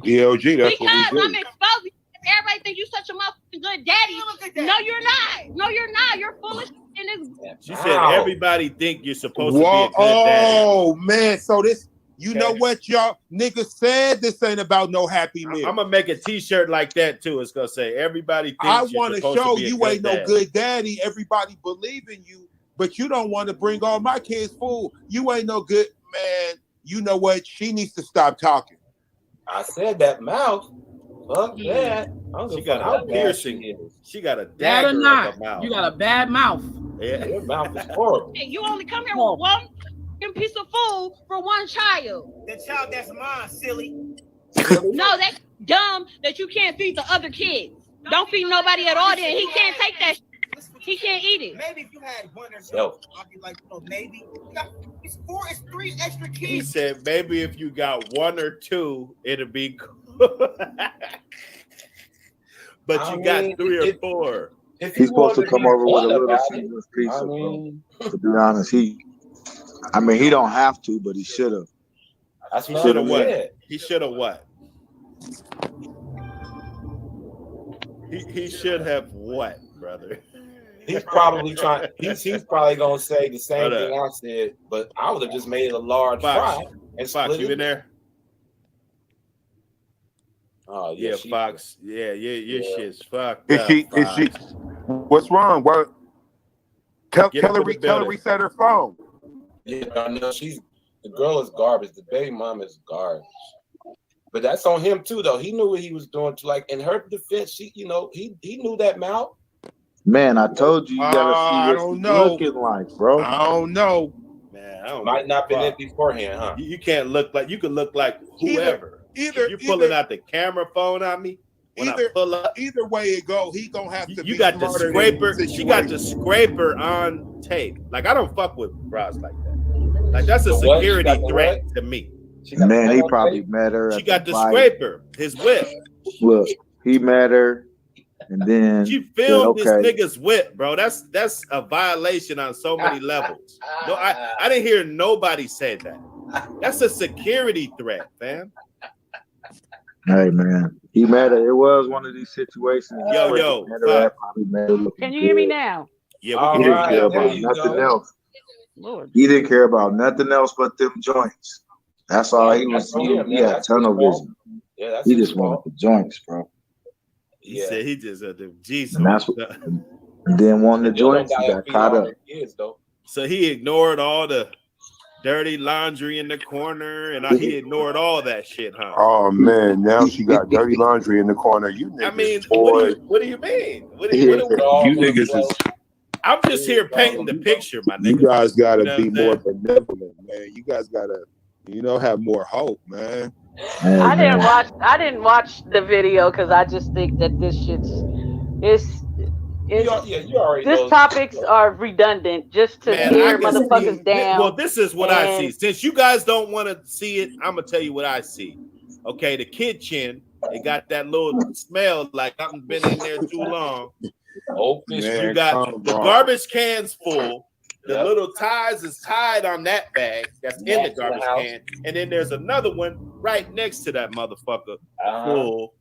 DLG, that's what we Because do. I'm exposing. Everybody think you such a motherfucking good daddy. No, you're not. No, you're not. You're foolish. She said everybody think you're supposed to be a Whoa, good daddy. oh man, so this, you know what y'all niggas said? This ain't about no Happy Meal. I'm gonna make a T-shirt like that too. It's gonna say everybody thinks I you're want to supposed show to be a you good ain't no daddy. good daddy. Everybody believe in you, but you don't want to bring all my kids food. You ain't no good man. You know what? She needs to stop talking. I said that mouth. Fuck that. She got a piercing. She got a Bad or dagger not, of a mouth. you got a bad mouth. Yeah, your mouth is horrible. You only come here with one piece of food for one child. The child that's mine, silly. No, that's dumb that you can't feed the other kids. Don't feed nobody at all. Then he can't take that. He can't eat it. Maybe if you had one or two, I'd be like, maybe. It's 3 extra kids. He said maybe if you got one or two, it'll be cool. But you got 3 or 4. He's supposed to come over with a little seasoned pizza, bro. To be honest, he don't have to, but he should have. He should have what? He should have what? He should have what, brother? He's probably trying. He's probably gonna say the same thing I said, but I would have just made it a large fry and Fox, you in there? Oh yeah, Fox. Yeah, your shit's fucked Is up. she? Fox. Is she? What's wrong? What? Hillary reset her phone. Yeah, I know the girl is garbage. The baby mom is garbage. But that's on him too, though. He knew what he was doing. Like in her defense, he knew that mouth. Man, I told you gotta see what she's looking like, bro. I don't know. Man, I don't might not been it beforehand, huh? You can't look like you can look like whoever. Either you're pulling out the camera phone on me. When I pull up, either way it go, he gonna have to. You got the scraper. She got the scraper on tape. Like I don't fuck with bras like that. Like that's a security threat to me. Man, he probably met her. She got the scraper. His whip. Look, he met her, and then she filmed this nigga's whip, bro. That's a violation on so many levels. No, I didn't hear nobody say that. That's a security threat, fam. Hey man, he met her. It was one of these situations. Yo, can you hear me now? Yeah, he didn't care about nothing else. Lord. He didn't care about nothing else but them joints. That's all he was. He had tunnel vision. Yeah, he just wanted the joints, bro. He said he just had the G's. And that's what. And then one of the joints, he got caught up. So he ignored all the dirty laundry in the corner, and he ignored all that shit, huh? Oh man, now she got dirty laundry in the corner. You niggas, I mean, boy. What do you mean? You niggas is. I'm just here painting the picture, my nigga. You guys gotta be what I'm more benevolent, man. You guys gotta, have more hope, man. I didn't watch the video because I just think that this shit's is you already this know. topics are redundant just to Man, tear I can motherfuckers see. down. Well, this is what I see. and- Since you guys don't want to see it, I'm gonna tell you what I see. Okay, the kitchen, it got that little smell like I've been in there too long. Oh, fish. Man, You got come the on. garbage cans full. The Yep. little ties is tied on that bag that's in the Next to the garbage house. can, and then there's another one right next to that motherfucker full.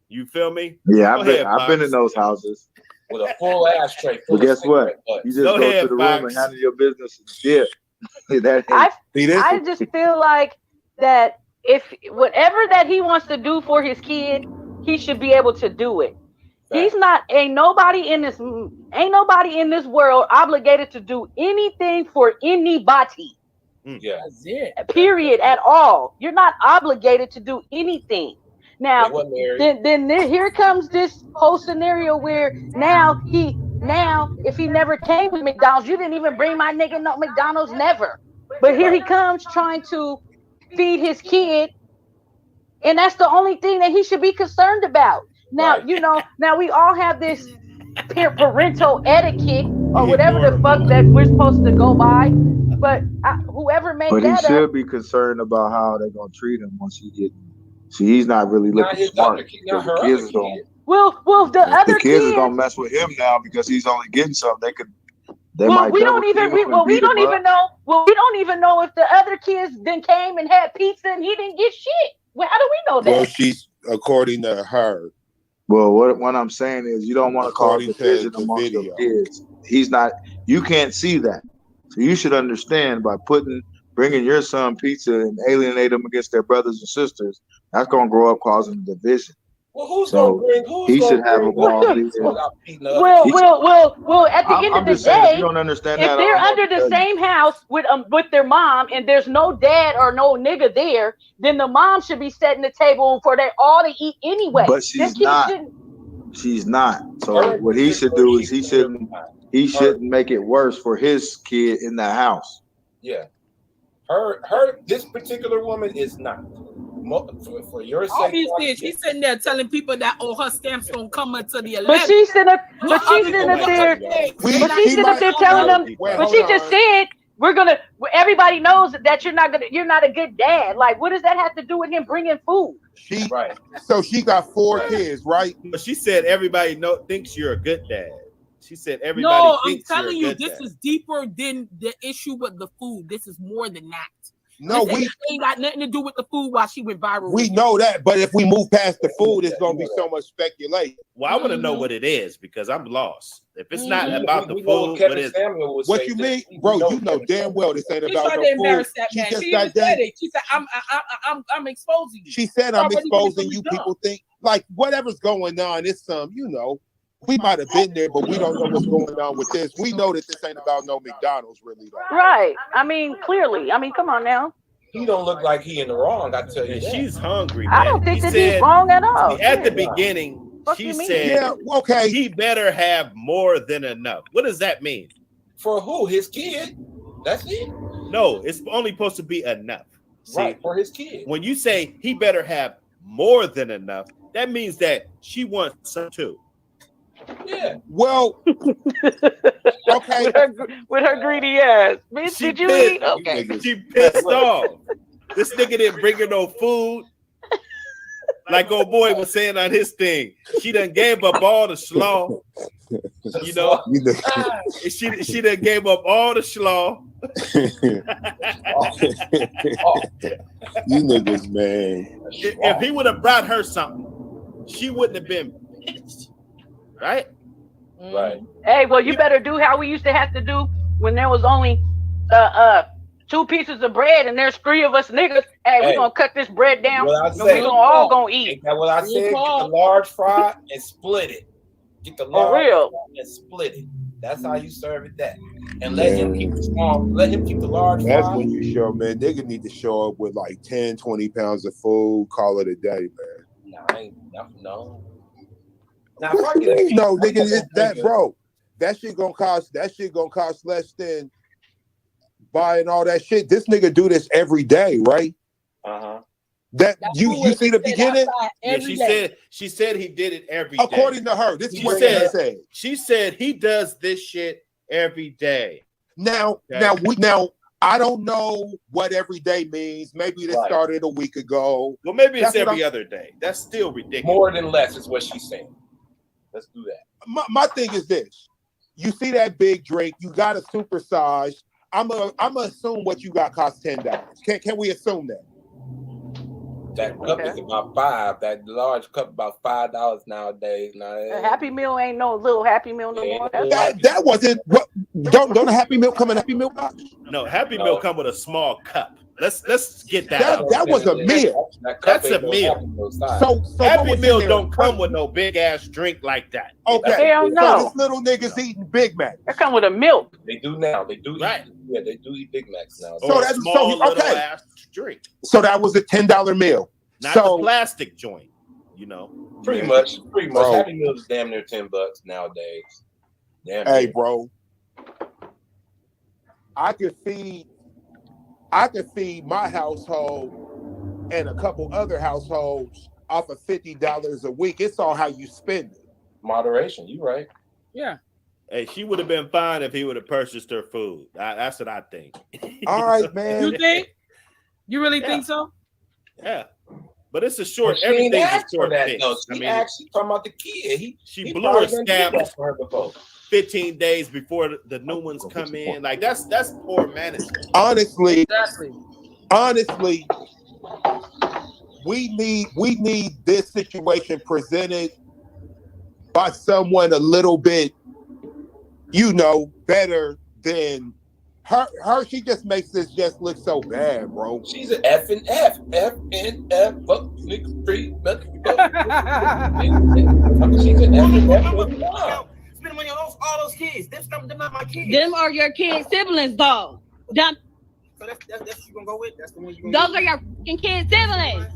You feel me? Yeah, Go I've been ahead, I've been Fox. in those houses. With a full ashtray. Full But of guess what? cigarette butts. You just Go go ahead, to the room and Fox. handle your business and dip. That I ain't See this? I just feel like that if whatever that he wants to do for his kid, he should be able to do it. He's not ain't nobody in this world obligated to do anything for anybody. Yeah. That's it. Period at all. You're not obligated to do anything. Now, They wasn't married. then here comes this whole scenario where now if he never came with McDonald's, you didn't even bring my nigga no McDonald's, never. But here he comes trying to feed his kid, and that's the only thing that he should be concerned about. Now, Right. you know, now we all have this parental etiquette or He whatever the ignoring fuck him. that we're supposed to go by. But whoever made But he that up, should be concerned about how they're gonna treat him once he get. See, he's not really Not looking his smart. other kid, not because her the other kids is kid. gonna well, the other the kids is kids. gonna mess with him now because he's only getting something. They Well, might we double don't even team we, him and well we beat him don't even up. know. Well, we don't even know if the other kids then came and had pizza and he didn't get shit. Well, how do we know that? Well, she's according to her. Well, what I'm saying is you don't want to cause According to division the amongst your video. kids. He's not. You can't see that, so you should understand by bringing your son pizza and alienate them against their brothers and sisters. That's gonna grow up causing division. Well, who's So gonna bring? Who's he gonna should have bring them all pizza there. without beating the other Well, kid? well. At the end I'm of the just saying, if you day, don't understand if that, I they're don't know under what to the tell you. same house with their mom and there's no dad or no nigga there, then the mom should be setting the table for they all to eat anyway. But Them she's kids not. shouldn't. She's not. So Her what he should particular, do she is he clearly not. shouldn't make it worse for his kid in the house. Yeah. This particular woman is not. For your sake, Obviously, she's sitting there telling people that her stamps gonna come until the 11th. But she's sitting up there. Telling them. But she just said everybody knows that you're not a good dad. Like, what does that have to do with him bringing food? So she got 4 kids, right? But she said everybody thinks you're a good dad. She said everybody No, I'm thinks telling you're a you, good this dad. is deeper than the issue with the food. This is more than that. No, This ain't got nothing to do with the food while she went viral. We know that, but if we move past the food, it's gonna be so much speculation. Well, I want to know what it is because I'm lost. If it's not Mhm. about the We know food, what Kevin what is Samuel would What say you that- mean, we bro? know You know Kevin damn well this ain't She about tried no to embarrass food. that She man. just She even got done. said it. She said, "I'm exposing you." She said, "I'm Already did exposing the you." job. People think like whatever's going on. It's we might have been there, but we don't know what's going on with this. We know that this ain't about no McDonald's, really. Though. Right. I mean, clearly. I mean, come on now. He don't look like he in the wrong. I tell you and that. she's hungry, I man. don't think He that said, he's wrong at all. see, at the Shit. beginning, Fuck she you mean? said, Yeah, okay. he better have more than enough. What does that mean? For who? His kid. That's it. No, it's only supposed to be enough. See, Right, for his kid. when you say he better have more than enough, that means that she wants some too. Yeah. Well, okay. With her greedy ass. Bitch, She did you pissed. eat? Okay. She pissed off. This nigga didn't bring her no food. Like old boy was saying on his thing, she done gave up all the slaw. You know, she done gave up all the slaw. You niggas, man. If he would have brought her something, she wouldn't have been pissed, right? Right. Hey, well, you better do how we used to have to do when there was only 2 pieces of bread and there's 3 of us niggas. Hey, we're gonna cut this bread down and we're all gonna eat. Ain't that what I said? Get the large fry and split it. Get the large real. fry and split it. That's how you serve it. That and let him keep the small. Let him keep the large That's fry. when you show, man. Nigga need to show up with like 10, 20 pounds of food. Call it a day, man. No, I ain't. No. Now, if I get a No, nigga, it's that, bro. That shit gonna cost less than buying all that shit. This nigga do this every day, right? Uh-huh. That That you fool would've see the been beginning? outside Yeah, every day. she said he did it every day. According to her, this is She what said, she said he does this shit every day. Now, Okay. now I don't know what every day means. Maybe this started a week ago. Well, maybe it's That's what every other day. That's still ridiculous. More than less is what she's saying. Let's do that. My thing is this: you see that big drink, you got a supersize. I'm gonna assume what you got costs $10. Can we assume that? That cup is about $5. That large cup about $5 nowadays. Now, A Happy Meal ain't no little Happy Meal no more. That wasn't what. Don't a Happy Meal come in a Happy Meal box? No, Happy Meal come with a small cup. Let's get that out. That was a meal. That's a meal. So Happy Meal don't come with no big ass drink like that. Okay. Hell So no. this little nigga's eating Big Mac. That come with a milk. They do now. They do right. Yeah, they do eat Big Macs now. So that's small little okay. ass drink. So that was a $10 meal. Not so the plastic joint, you know. Pretty much. Bro. Happy Meal is damn near $10 nowadays. Damn hey, near. bro. I could feed my household and a couple other households off of $50 a week. It's all how you spend it. Moderation, you right. Yeah. Hey, she would have been fine if he would have purchased her food. That's what I think. All right, man. You think? You really think so? Yeah. But it's a short. Well, she ain't everything's a asked for short that, fix. though. I She mean, actually talking about the kid. She he blew her probably done did scamp that for her before. 15 days before the new ones come in. Like that's poor management. Honestly, Exactly. honestly, we need this situation presented by someone a little bit, better than her. She just makes this just look so bad, bro. She's an F and F. F and F. Fuck, nigga, free. She's an F and F. Spend money on all those kids. Them not my kids. Them are your kids' siblings, though. Them, So that's what you gonna go with. That's the one you gonna. those are your fucking kids' siblings.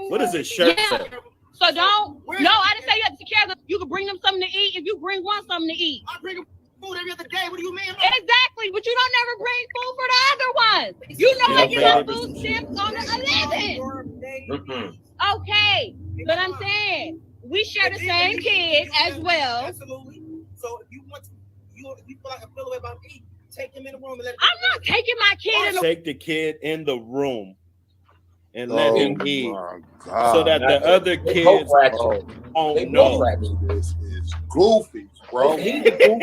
What does this shirt Yeah. say? So don't. No, I didn't say you have to take care of them. You can bring them something to eat if you bring one something to eat. I bring them food every other day. What do you mean? Exactly, but you don't never bring food for the other ones. You know I get our food stamps on the 11th. Okay, but I'm saying we share the same kids as well. Absolutely. So if you want to, if you feel away about me, take him in the room and let. I'm not taking my kid in the Take the kid in the room and let him eat, God. so that the other kids won't know. This is goofy, bro. And when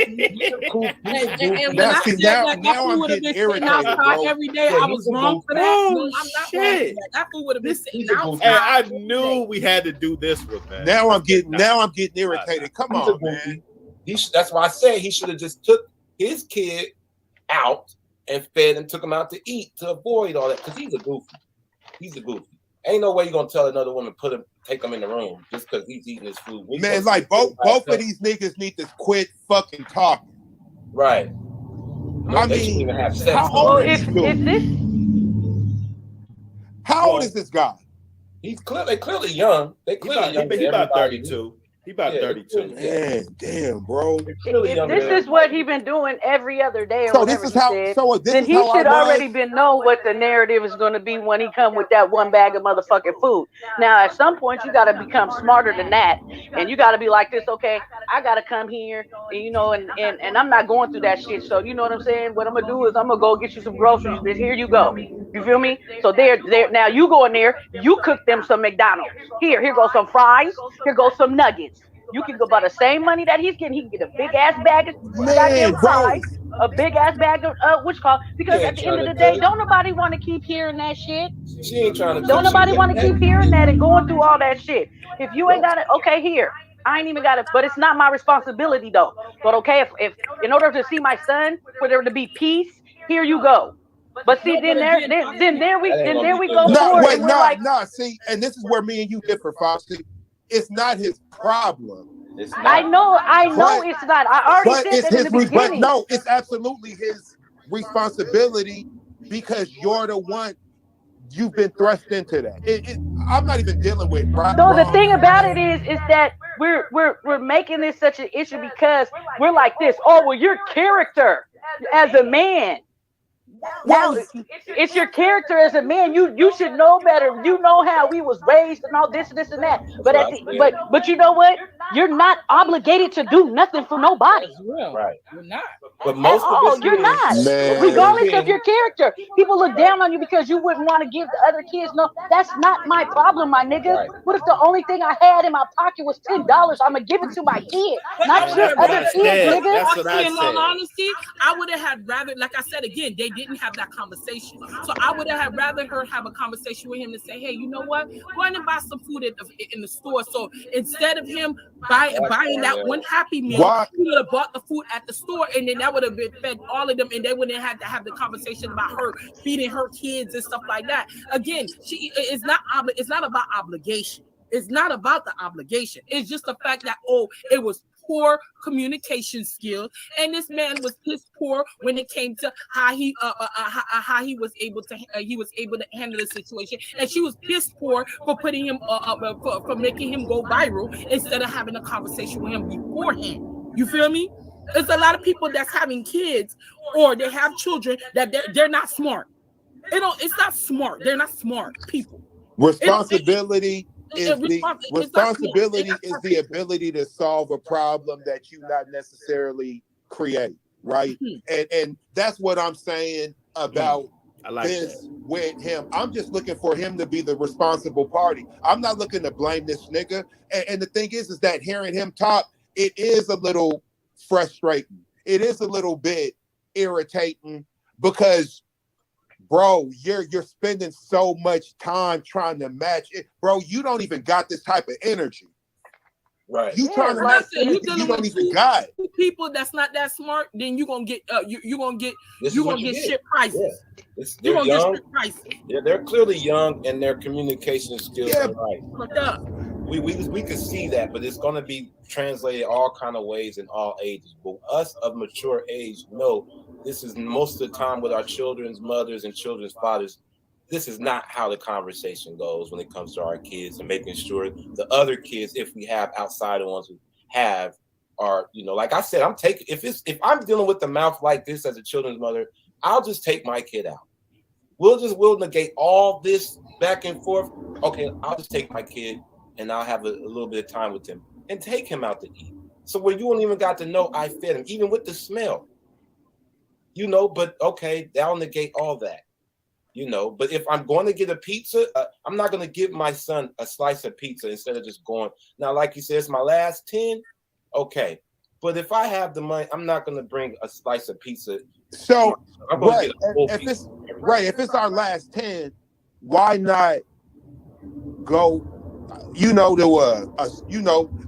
Now, I see, said now that I'm fool would have getting been sitting irritated, outside bro. every day. I was wrong for that. Oh, No, I'm not wrong for shit. that. That fool would have been sitting And outside. I knew we had to do this with man. Now I'm getting irritated. Come on, man. That's why I said he should have just took his kid out and fed and took him out to eat to avoid all that. Because he's a goofy. He's a goofy. Ain't no way you're gonna tell another woman take him in the room just because he's eating his food. Man, like both of these niggas need to quit fucking talking. Right. I They shouldn't mean, even have sex. how old is this dude? How old is this guy? He's clearly young. They clearly young. He about 32. He about 32. Man, damn, bro. If this is what he been doing every other day, or So whatever this is he how. said, So this then is he how should I already was. been know what the narrative is going to be when he come with that one bag of motherfucking food. Now, at some point, you got to become smarter than that, and you got to be like this. Okay, I got to come here, and I'm not going through that shit. So you know what I'm saying? What I'm gonna do is I'm gonna go get you some groceries. Then here you go. You feel me? So there. Now you go in there. You cook them some McDonald's. Here goes some fries. Here goes some nuggets. You can go by the same money that he's getting. He can get a big ass bag of goddamn fries, a big ass bag of because at the end of the day, don't nobody want to keep hearing that shit. She ain't trying to. Don't nobody want to keep hearing that and going through all that shit. If you ain't got it, okay, here. I ain't even got it, but it's not my responsibility though. But okay, if in order to see my son, for there to be peace, here you go. But see, then there we go. No, see, and this is where me and you differ, Foxy. It's not his problem. It's not. I know it's not. I already said that in the beginning. But no, it's absolutely his responsibility because you're the one. You've been thrust into that. I'm not even dealing with. No, the thing about it is that we're making this such an issue because we're like this. Oh, well, your character as a man. Now it's your character as a man. You should know better. You know how we was raised and all this and that. But you know what? You're not obligated to do nothing for nobody. Right. You're not. But most At of all. this You're not. Man. Regardless of your character. People look down on you because you wouldn't want to give the other kids. No, that's not my problem, my nigga. Right. What if the only thing I had in my pocket was $10? I'm gonna give it to my kid, not your That's what other I kids, said. nigga. That's what I In all said. honesty, I would have had rather, like I said again, they didn't have that conversation. So I would have had rather her have a conversation with him to say, hey, you know what? Go ahead and buy some food in the store. So instead of him buying that one Happy Meal, Why? he would have bought the food at the store, and then that would have been fed all of them, and they wouldn't have had to have the conversation about her feeding her kids and stuff like that. Again, it's not about obligation. It's not about the obligation. It's just the fact that it was poor communication skills, and this man was piss poor when it came to how he was able to handle the situation, and she was piss poor for putting him for making him go viral instead of having a conversation with him beforehand. You feel me? There's a lot of people that's having kids or they have children that they're not smart. It's not smart. They're not smart people. Responsibility is the ability to solve a problem that you not necessarily create, right? And that's what I'm saying about this with him. I'm just looking for him to be the responsible party. I'm not looking to blame this nigga. And the thing is that hearing him talk, it is a little frustrating. It is a little bit irritating because, bro, you're spending so much time trying to match it. Bro, you don't even got this type of energy. Right. You trying to match energy you don't even got. People that's not that smart, then you're gonna get shit prices. Yeah. They're young. Yeah, they're clearly young and their communication skills are right. We can see that, but it's gonna be translated all kind of ways in all ages. But us of mature age know this is most of the time with our children's mothers and children's fathers. This is not how the conversation goes when it comes to our kids and making sure the other kids, if we have outside the ones who have, are, like I said, if I'm dealing with the mouth like this as a children's mother, I'll just take my kid out. We'll negate all this back and forth. Okay, I'll just take my kid and I'll have a little bit of time with him and take him out to eat. So where you won't even got to know I fed him, even with the smell. But okay, that'll negate all that. But if I'm going to get a pizza, I'm not going to give my son a slice of pizza instead of just going. Now, like you said, it's my last 10. Okay. But if I have the money, I'm not going to bring a slice of pizza. So, I'm going right. to get a whole pizza. If it's our last 10, why not go,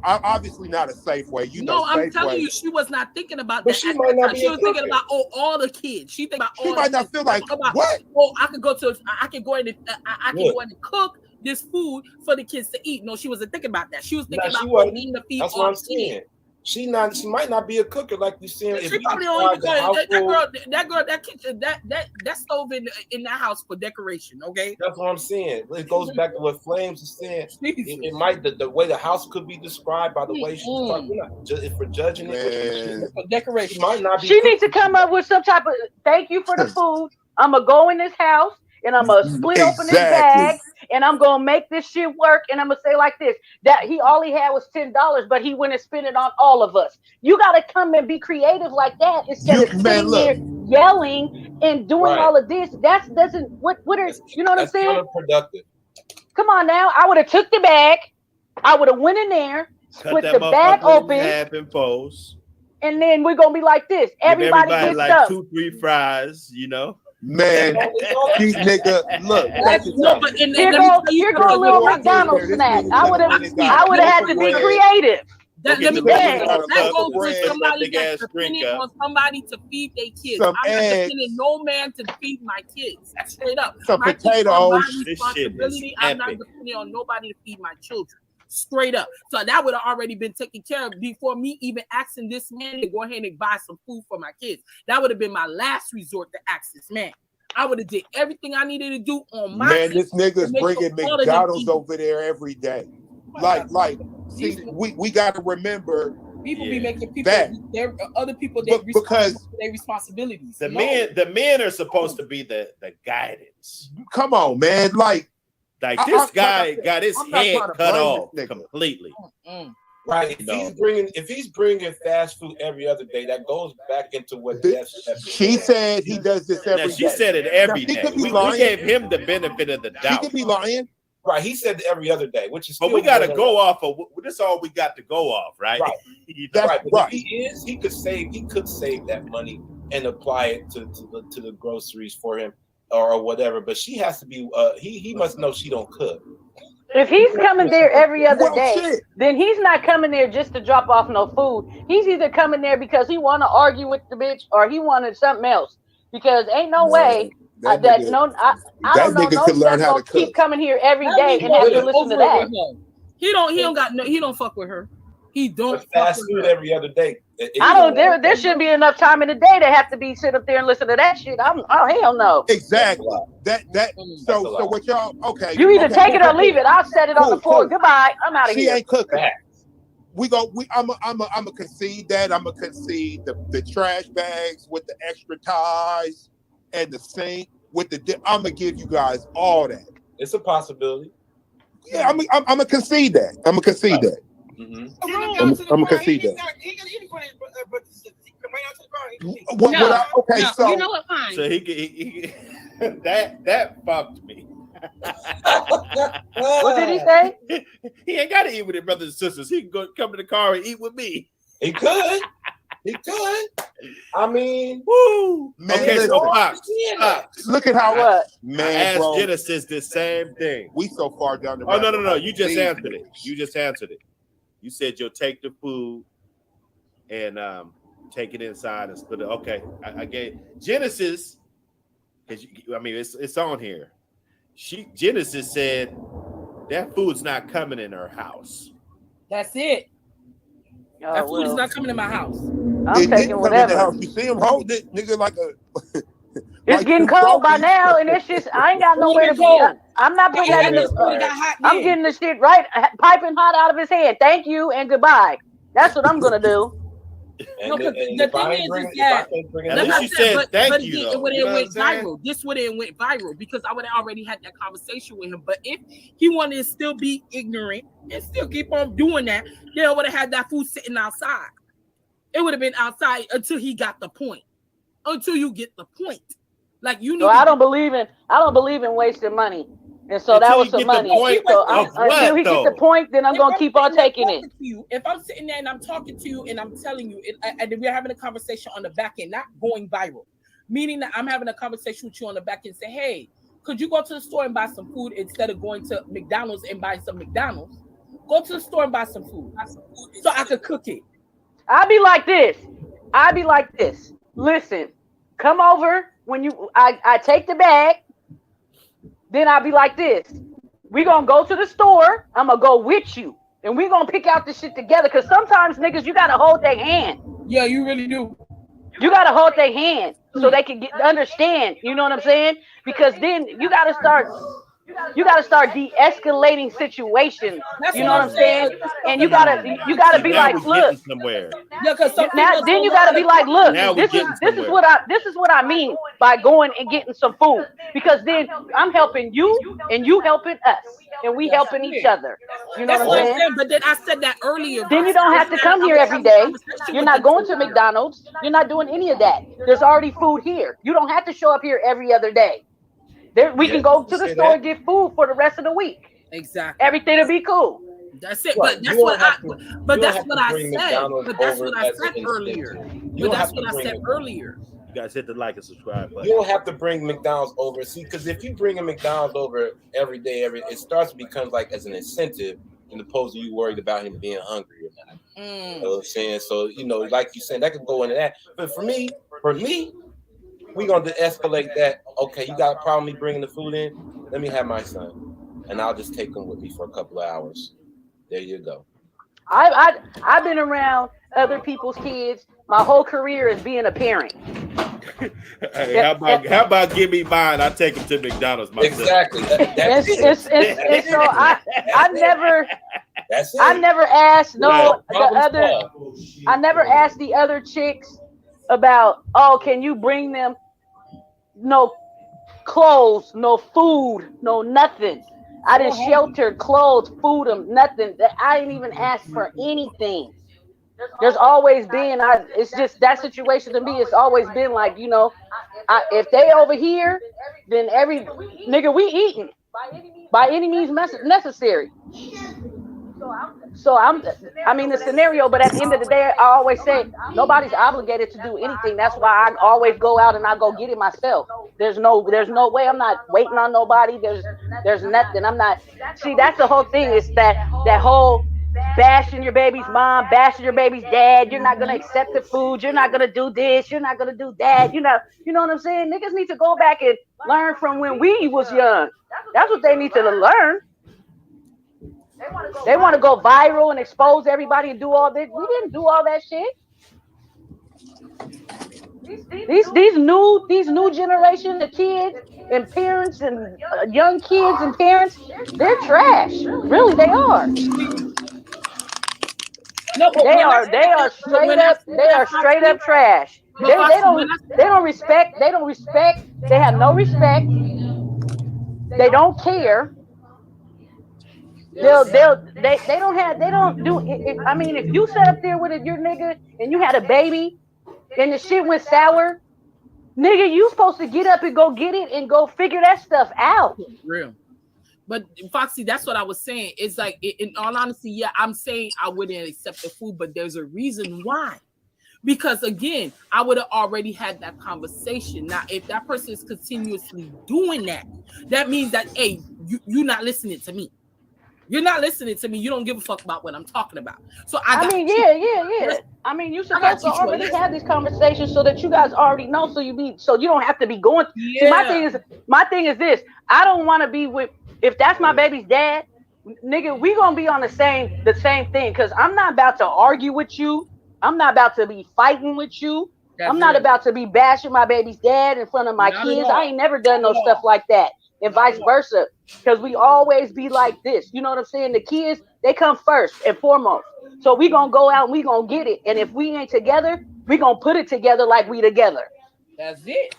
obviously not a safe way. I'm telling you, she was not thinking about that. She might not be. She was thinking about all the kids. She think about all. She might not feel like what? I can go in and cook this food for the kids to eat. No, she wasn't thinking about that. She was thinking about eating the feed. That's what I'm saying. She might not be a cooker like we saying. She probably don't even that kitchen, that stove in that house for decoration. Okay, that's what I'm saying. It goes back to what Flames is saying. It might the way the house could be described by the way she's talking. If we're judging it for decoration, she might not be. She needs to come up with some type of thank you for the food. I'm gonna go in this house and I'm gonna split open this bag and I'm gonna make this shit work. And I'm gonna say like this: that all he had was $10, but he went and spent it on all of us. You gotta come and be creative like that instead of sitting there yelling and doing all of this. That doesn't what are you know what I'm saying? Counterproductive. Come on now, I would have took the bag, I would have went in there, split the bag open, and then we're gonna be like this. Everybody gets like stuff. 2-3 fries, Man, these nigga, look. Here go a little McDonald's snack. I would have had to be creative. That goes with somebody that's depending on somebody to feed their kids. I'm not depending no man to feed my kids. Straight up. Some potatoes. I'm not depending on nobody to feed my children. Straight up. So that would have already been taken care of before me even asking this man to go ahead and buy some food for my kids. That would have been my last resort to ask this man. I would have did everything I needed to do on my man. This nigga's bringing McDonald's over there every day. Like, see, we got to remember People be making people other people because their responsibilities. The men are supposed to be the guidance. Come on, man. Like this guy got his head cut off completely. Right. If he's bringing fast food every other day, that goes back into what she said. He does this every day. She said it every day. We gave him the benefit of the doubt. He could be lying. Right. He said every other day, which is. But we got to go off of this. Is all we got to go off, right? Right. That's right. But right. He could save that money and apply it to the groceries for him or whatever. But she has to be. He must know she don't cook. If he's coming there every other day, then he's not coming there just to drop off no food. He's either coming there because he want to argue with the bitch or he wanted something else. Because ain't no way I don't know no gonna keep coming here every day and have to listen to that. He don't fuck with her. He don't fast food every other day. There shouldn't be enough time in the day to have to be sit up there and listen to that shit. Oh hell no. Exactly. So what y'all You either take it or leave it. I'll set it on the floor. Goodbye. I'm out of here. She ain't cooking. I'm concede that. I'm gonna concede the trash bags with the extra ties and the sink with the I'm gonna give you guys all that. It's a possibility. Yeah, I'm gonna concede that. I'm gonna concede that. Mm-hmm. I'm gonna concede that. So you know what? Fine. So he that fucked me. What did he say? He ain't got to eat with his brothers and sisters. He can come to the car and eat with me. He could. He could. I mean, woo. Man, okay, so Pops. Look at how man. I asked Genesis the same thing. We so far down the road. Oh no. You just answered it. You just answered it. You said you'll take the food and take it inside and split it. Okay, I gave Genesis because it's on here. Genesis said that food's not coming in her house. That's it. That food is not coming in my house. I'm taking whatever. You see him hold it, nigga, like a. It's getting cold by now, and it's just I ain't got nowhere to be. I'm not putting that in the. I'm getting the shit right, piping hot out of his head. Thank you and goodbye. That's what I'm gonna do. No, the thing is that at least you said thank you. It would have went viral. This would have went viral because I would have already had that conversation with him. But if he wanted to still be ignorant and still keep on doing that, then I would have had that food sitting outside. It would have been outside until he got the point. Until you get the point. Like you need. So I don't believe in wasting money, and so that was some money. So until he gets the point, then I'm gonna keep on taking it. If I'm sitting there and I'm talking to you and I'm telling you, and we're having a conversation on the back end, not going viral, meaning that I'm having a conversation with you on the back end, say, hey, could you go to the store and buy some food instead of going to McDonald's and buy some McDonald's? Go to the store and buy some food so I could cook it. I'd be like this. Listen, come over. When I take the bag, then I'll be like this. We're going to go to the store. I'm going to go with you. And we're going to pick out this shit together. Because sometimes, niggas, you got to hold their hand. Yeah, you really do. You got to hold their hand so they can understand. You know what I'm saying? Because then you got to start de-escalating situations. You know what I'm saying? And you gotta be like, look. Yeah, because then you gotta be like, look. This is what I mean by going and getting some food. Because then I'm helping you and you helping us, and we helping each other. You know what I'm saying? But then I said that earlier. Then you don't have to come here every day. You're not going to McDonald's. You're not doing any of that. There's already food here. You don't have to show up here every other day. We can go to the store and get food for the rest of the week. Exactly. Everything will be cool. That's it. But that's what I said. But that's what I said earlier. But that's what I said earlier. You guys hit the like and subscribe button. You don't have to bring McDonald's over. See, because if you bring a McDonald's over every day, it starts to become like as an incentive, in opposed to you worried about him being hungry or not. You know what I'm saying? So, like you said, that could go into that. But for me, we're going to escalate that. Okay, you got a problem me bringing the food in? Let me have my son. And I'll just take him with me for a couple of hours. There you go. I've been around other people's kids my whole career as being a parent. Hey, how about give me mine? I take him to McDonald's myself. Exactly. And so I That's it. I never asked Right. I never asked the other chicks about, oh, can you bring them no clothes, no food, no nothing. I didn't shelter, clothes, food them, nothing. I didn't even ask for anything. There's always been, it's just that situation to me. It's always been like, if they over here, then every nigga we eating by any means necessary. So I mean the scenario, but at the end of the day, I always say nobody's obligated to do anything. That's why I always go out and I go get it myself. There's no way. I'm not waiting on nobody. There's nothing. I'm not. See, that's the whole thing. Is that whole bashing your baby's mom, bashing your baby's dad. You're not gonna accept the food. You're not gonna do this. You're not gonna do that. You know what I'm saying? Niggas need to go back and learn from when we was young. That's what they need to learn. They want to go viral and expose everybody and do all this. We didn't do all that shit. These new generation, the kids and parents and young kids and parents, they're trash. Really, they are. No, but they are straight up trash. They don't respect. They have no respect. They don't care. They don't do it. I mean, if you sat up there with your nigga and you had a baby and the shit went sour, nigga, you supposed to get up and go get it and go figure that stuff out. Real. But Foxy, that's what I was saying. It's like, in all honesty, yeah, I'm saying I wouldn't accept the food, but there's a reason why. Because again, I would have already had that conversation. Now, if that person is continuously doing that, that means that, hey, you're not listening to me. You're not listening to me. You don't give a fuck about what I'm talking about. So I mean, yeah. I mean, you supposed to already have these conversations so that you guys already know, so you don't have to be going. Yeah. See, my thing is this. I don't want to be with, if that's my baby's dad, nigga, we gonna be on the same thing. Cause I'm not about to argue with you. I'm not about to be fighting with you. I'm not about to be bashing my baby's dad in front of my kids. I ain't never done no stuff like that. And vice versa, because we always be like this. You know what I'm saying? The kids, they come first and foremost. So we gonna go out and we gonna get it. And if we ain't together, we gonna put it together like we together. That's it.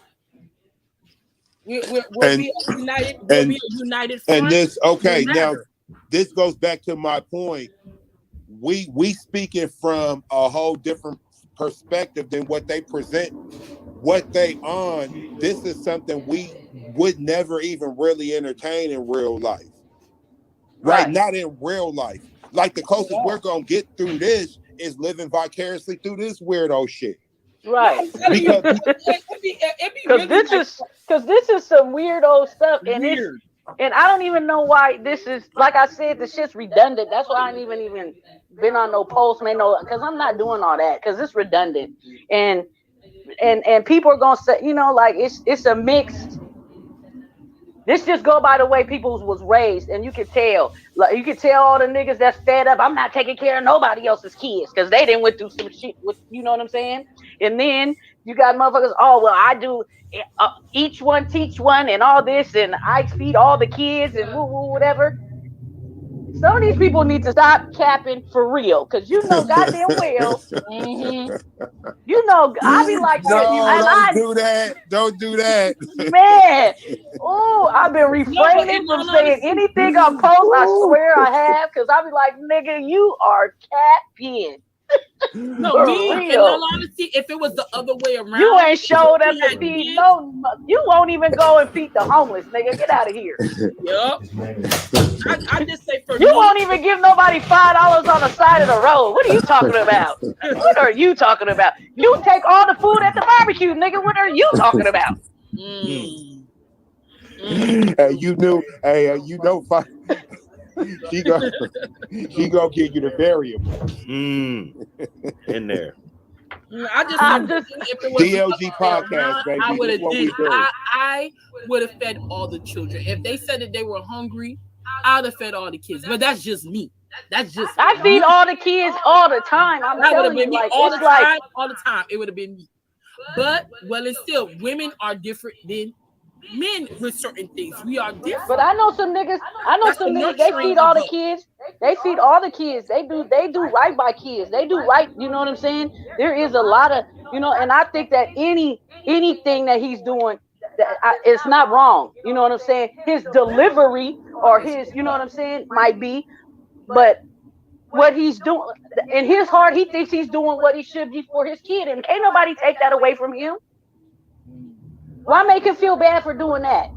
We'll be united. We'll be a united front. And this, okay, now this goes back to my point. We speaking from a whole different perspective than what they present. What they on, this is something we would never even really entertain in real life. Right? Not in real life. Like the closest we're gonna get through this is living vicariously through this weirdo shit. Right. Because this is some weirdo stuff, and and I don't even know why this is, like I said, the shit's redundant. That's why I ain't even been on no post, man, because I'm not doing all that, because it's redundant. And people are gonna say, like it's a mix. This just go by the way people was raised, and you can tell. Like you can tell all the niggas that's fed up. I'm not taking care of nobody else's kids because they didn't went through some shit. You know what I'm saying? And then you got motherfuckers. Oh well, I do. Each one teach one, and all this, and I feed all the kids, and whatever. Some of these people need to stop capping for real, because goddamn well, I be like, don't do that, man. Oh, I've been refraining from saying anything on post. I swear I have, because I be like, nigga, you are capping. No, in all honesty, if it was the other way around, you ain't showed up to feed you won't even go and feed the homeless, nigga. Get out of here. Yup. I just say for you won't even give nobody $5 on the side of the road. What are you talking about? What are you talking about? You take all the food at the barbecue, nigga. What are you talking about? Hey, you know, she gonna give you the variable in there. I just if it was DLG podcast, baby. I would have did. I would have fed all the children. If they said that they were hungry, I would have fed all the kids. But that's just me. I feed all the kids all the time. I'm telling you, like all the time. It would have been me. But it's still, women are different than men with certain things. We are different. But I know some niggas. That's the They nurturing feed all of the us. kids. They feed all the kids. They do right by kids. They do right. You know what I'm saying? There is a lot of, and I think that anything that he's doing, it's not wrong. You know what I'm saying? His delivery or his, you know what I'm saying, might be, but what he's doing in his heart, he thinks he's doing what he should be for his kid, and can't nobody take that away from him. Why make him feel bad for doing that?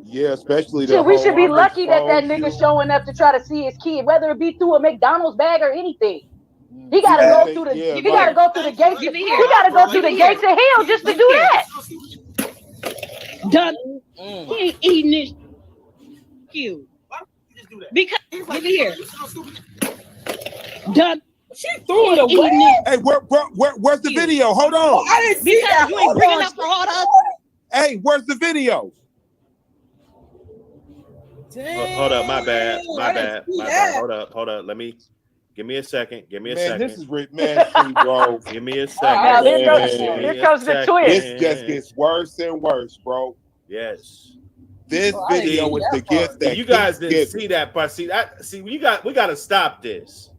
Yeah, especially the Shit, we whole should be I'm lucky that exposed nigga to. showing up to try to see his kid, whether it be through a McDonald's bag or anything. He Do gotta you go think? through the Yeah, he gotta like go through the gates. Give it He here. gotta go through the gates of hell just to do that. Done. He ain't eating this. You. Because give it here. Done. She threw it away. Hey, where's the video? Hold on. I didn't see that. Because you ain't bringing up for all the other. Hey, where's the video? Hold up, my bad. Hold up. Give me a second. Man, this is man, see, bro. Give me a Now, second. here comes the twist. This just gets worse and worse, bro. Yes. This video is the gift that you guys keeps didn't giving. see that part. See, we got to stop this.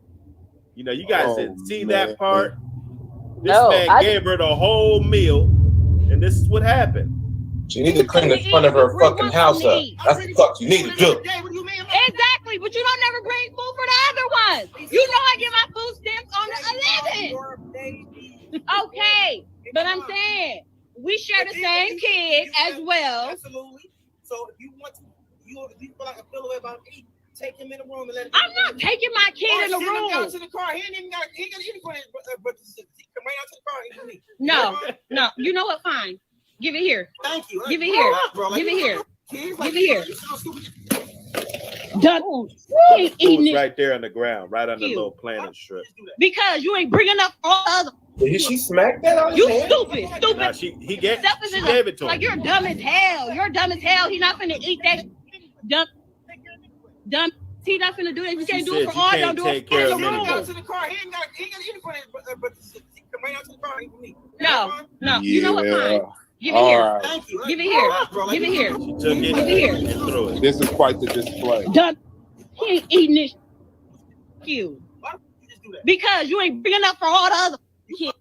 You guys didn't see that part. This man gave her the whole meal, and this is what happened. She need to clean the front of her fucking house up. That's the fuck you need to do. Exactly, but you don't never bring food for the other ones. You know I get my food stamps on the 11th. Okay, but I'm saying we share the same kid as well. Absolutely. So if you want to, you feel like I feel away about me, take him in the room and let him. I'm not taking my kid in the room. Down to the car. He ain't even got anything, but he come right out to the car. And me. No. You know what? Fine. Give it here. Thank you. Give it here. Give it here. Give it here. Done. He ain't eating it right there on the ground, right on the little planet strip. because you ain't bringing up all the other. Did she smack that on You his hand? stupid. Nah, she gave it to him. Like you're dumb as hell. You're dumb as hell. He's not finna eat that. Dumb. He's not finna do that. You can't do it for all. Don't do it for the room. Down to the car. He ain't got anything, but he come right out to the car. And me. No. You know what? Fine. Give it here. Right. Thank you. Give it here. Give it here. She took it Give it here. and threw it. This is quite the display. Done. He ain't eating this. You. Because you ain't big enough for all the other kids.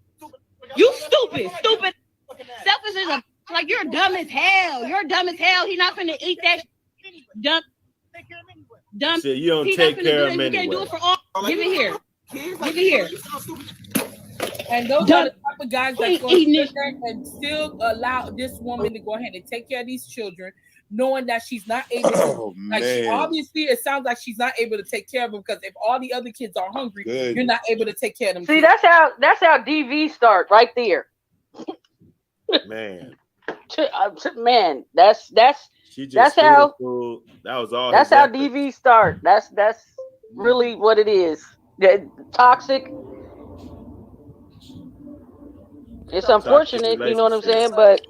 You stupid. Selfish is a like you're dumb as hell. You're dumb as hell. He's not finna eat that. Dumb. See, you don't He's take not finna care do of him that. You can't do anyway. it for all. Give it here. Give it here. And those are the type of guys He that's going eating to it. sit there and still allow this woman to go ahead and take care of these children, knowing that she's not able to. Oh, Obviously, it sounds like she's not able to take care of them because if all the other kids are hungry, Good. you're not able to take care of them. See, that's how DV start right there. Man, Man, that's she just that's threw how- the food. That was all. that's his how effort. DV start. That's really what it is. Toxic. It's unfortunate, you know what I'm saying, but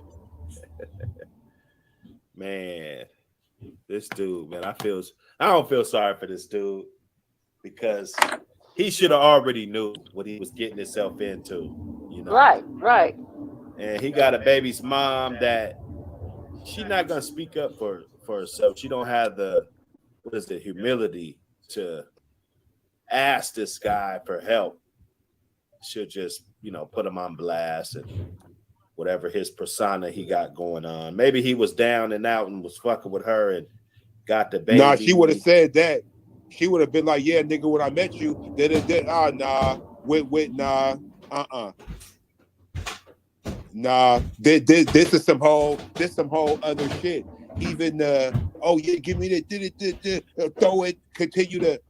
Man, this dude, man, I don't feel sorry for this dude because he should have already knew what he was getting himself into, right. And he got a baby's mom that she's not gonna speak up for herself. She don't have the humility to ask this guy for help. She'll just put him on blast and whatever his persona he got going on. Maybe he was down and out and was fucking with her and got the baby. Nah, she would have said that. She would have been like, "Yeah, nigga, when I met you, nah, this is some whole other shit. Even give me that, throw it, continue to."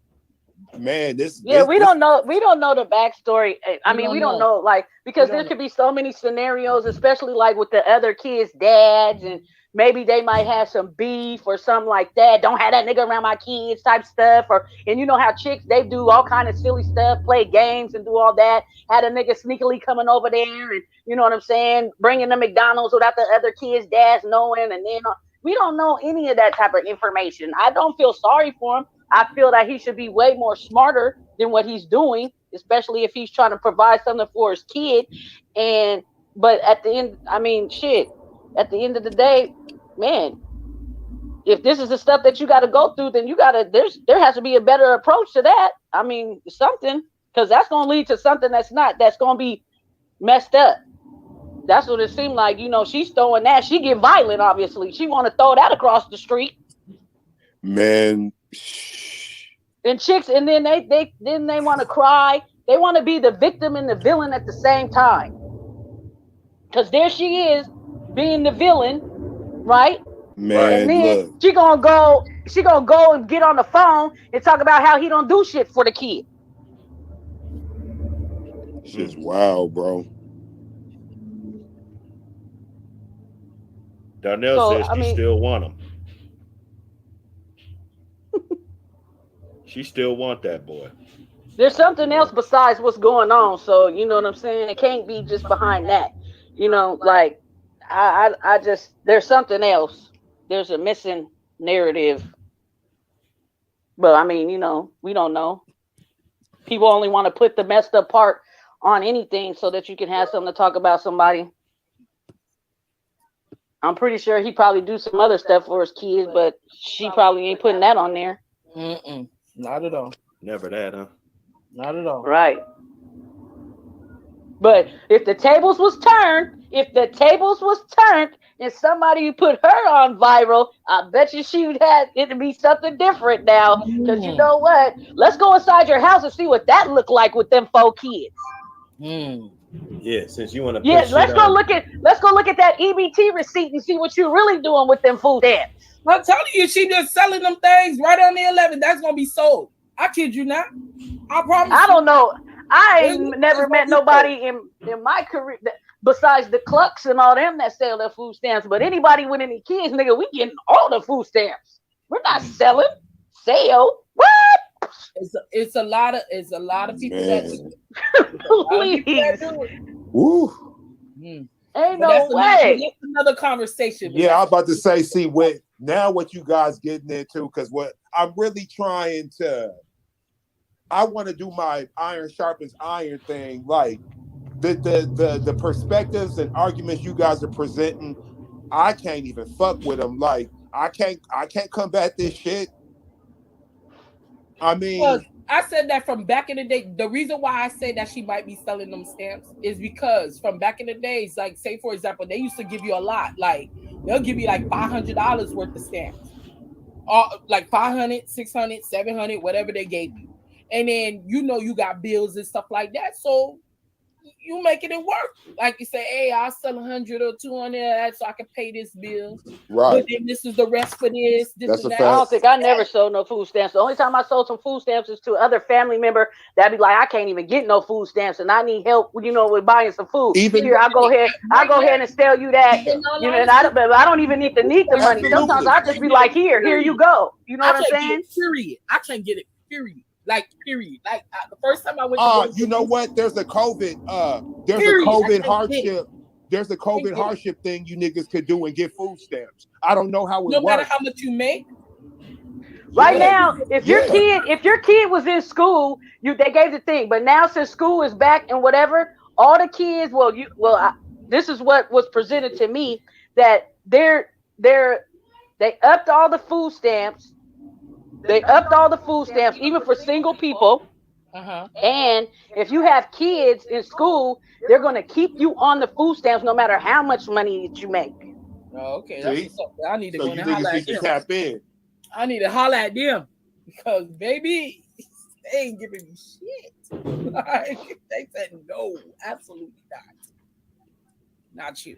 Man, we don't know the backstory. I mean, we don't know, like, because there could be so many scenarios, especially like with the other kids' dads, and maybe they might have some beef or something like that. Don't have that nigga around my kids type stuff. And you know how chicks, they do all kind of silly stuff, play games and do all that. Had a nigga sneakily coming over there and, you know what I'm saying, bringing the McDonald's without the other kids' dads knowing. And then we don't know any of that type of information. I don't feel sorry for him. I feel that he should be way more smarter than what he's doing, especially if he's trying to provide something for his kid. But at the end, I mean, shit, at the end of the day, man, if this is the stuff that you got to go through, then there has to be a better approach to that. I mean, something, because that's going to lead to something that's going to be messed up. That's what it seemed like. She's throwing that. She get violent, obviously. She want to throw that across the street. Man. And chicks, and then they want to cry. They want to be the victim and the villain at the same time. Because there she is, being the villain, right? Man, and then look. she gonna go and get on the phone and talk about how he don't do shit for the kid. Shit's wild, bro. Darnell says she still want him. She still want that boy. There's something else besides what's going on. So you know what I'm saying? It can't be just behind that. Like I just, there's something else. There's a missing narrative. But I mean, we don't know. People only want to put the messed up part on anything so that you can have something to talk about somebody. I'm pretty sure he probably do some other stuff for his kids, but she probably ain't putting that on there. Not at all. Never that, huh? Not at all. Right. But if the tables was turned and somebody put her on viral, I bet you she would have it to be something different now. Because you know what? Let's go inside your house and see what that looked like with them 4 kids. Yeah, since you want to. Yeah, let's go look at that EBT receipt and see what you're really doing with them food stamps. I'm telling you, she just selling them things right on the 11th. That's gonna be sold. I kid you not. I promise. I don't know. I ain't never met nobody in my career besides the clucks and all them that sell their food stamps. But anybody with any kids, nigga, we getting all the food stamps. We're not selling. Sale. What? It's a lot of people that please. Woo. Ain't no way. That's another conversation. Yeah, I was about to say, see what you guys getting into, because what I'm really trying to, I want to do my iron sharpens iron thing. Like the perspectives and arguments you guys are presenting, I can't even fuck with them. Like I can't combat this shit. I mean, well, I said that from back in the day. The reason why I say that she might be selling them stamps is because from back in the days, like say for example, they used to give you a lot. Like they'll give you like $500 worth of stamps, like 500, 600, 700, whatever they gave you. And then you got bills and stuff like that, so you making it work. Like you say, hey, I'll sell 100 or 200 so I can pay this bill. Right. But then this is the rest for this. That's and a that. fact. I don't think I never sold no food stamps. The only time I sold some food stamps is to other family member that'd be like, I can't even get no food stamps and I need help, with buying some food. Here, I'll go ahead and sell you that. And I don't even need the money. Absolutely. Sometimes I just be like, here you go. You know what I'm saying? Period. I can't get it. Period. Like period. Like the first time I went. You know what? There's a COVID. There's a COVID hardship. There's a COVID hardship thing you niggas could do and get food stamps. I don't know how it works. No matter how much you make. Right now, if your kid was in school, they gave the thing. But now since school is back and whatever, all the kids. This is what was presented to me, that they upped all the food stamps. They upped all the food stamps, even for single people. And if you have kids in school, they're going to keep you on the food stamps no matter how much money that you make. Oh, okay. That's I need to go and holler at them. Tap in. I need to holler at them because, baby, they ain't giving me shit. They said no, absolutely not you.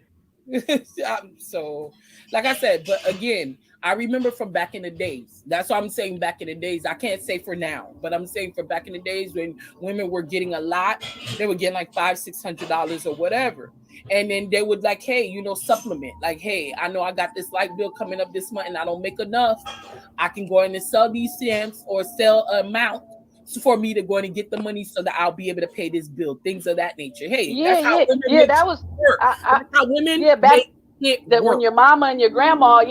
So, like I said, but again, I remember from back in the days. That's why I'm saying back in the days. I can't say for now, but I'm saying for back in the days when women were getting a lot, they were getting like $500-$600 or whatever. And then they would like, hey, supplement. Like, hey, I know I got this light bill coming up this month and I don't make enough. I can go in and sell these stamps or sell an amount for me to go in and get the money so that I'll be able to pay this bill. Things of that nature. Hey, that's how women work. That's how women when your mama and your grandma,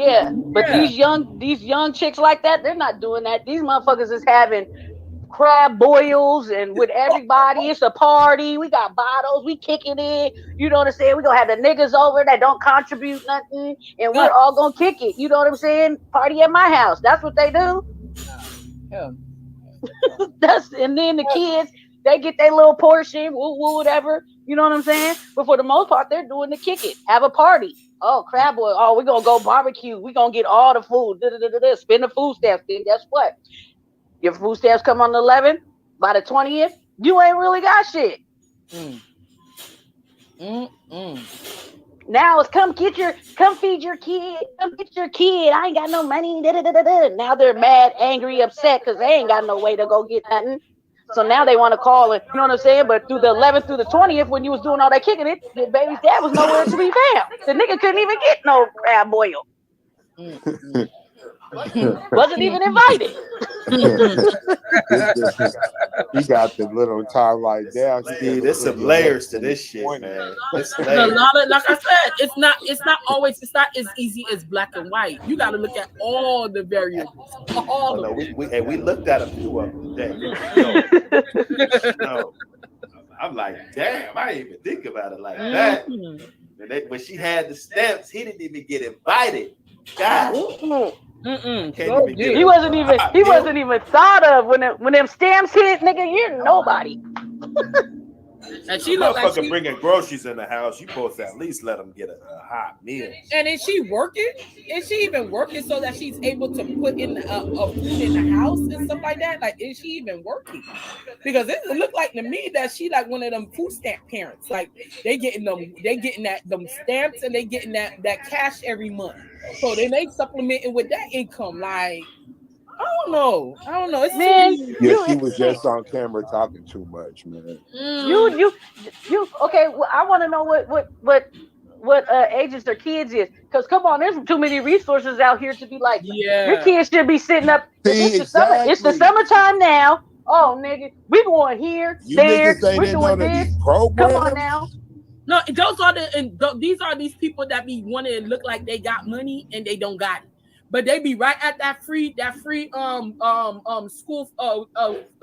but these young chicks like that, they're not doing that. These motherfuckers is having crab boils and with everybody. It's a party. We got bottles. We kicking it. You know what I'm saying? We gonna have the niggas over that don't contribute nothing, and we're all gonna kick it. You know what I'm saying? Party at my house. That's what they do. Hell. And then the kids, they get their little portion, whatever. You know what I'm saying? But for the most part, they're doing the kick it, have a party. Oh, crab boil. Oh, we're gonna go barbecue. We're gonna get all the food. Spend the food stamps. Then guess what? Your food stamps come on the 11th. By the 20th, you ain't really got shit. Now it's come feed your kid. Come get your kid. I ain't got no money. Now they're mad, angry, upset because they ain't got no way to go get nothing. So now they want to call it, you know what I'm saying? But through the 11th through the 20th, when you was doing all that kicking it, the baby's dad was nowhere to be found. The nigga couldn't even get no crab boil. Wasn't even invited. He got the little timeline down. See, there's some layers to this shit, man. It's A layers. lot of, like I said, it's not as easy as black and white. You got to look at all the variables. All of them. We looked at a few of them today. No. I'm like, damn, I didn't even think about it like that. When she had the stamps, he didn't even get invited. God. He wasn't even thought of when them stamps hit, nigga. You're nobody. And she looked like she bringing groceries in the house. You supposed to at least let them get a hot meal. And is she working? Is she even working so that she's able to put in a food in the house and stuff like that? Like, is she even working? Because it looked like to me that she like one of them food stamp parents. Like they getting them stamps and they getting that cash every month. So then they supplementing with that income. Like, I don't know. It's man, she was just on camera talking too much, man. You okay? Well, I want to know what ages their kids is. Because come on, there's too many resources out here to be like, your kids should be sitting up. It's the summertime now. Oh, nigga, we going here, there. We're doing this. Come on now. No, these are these people that be wanting to look like they got money and they don't got it. But they be right at that free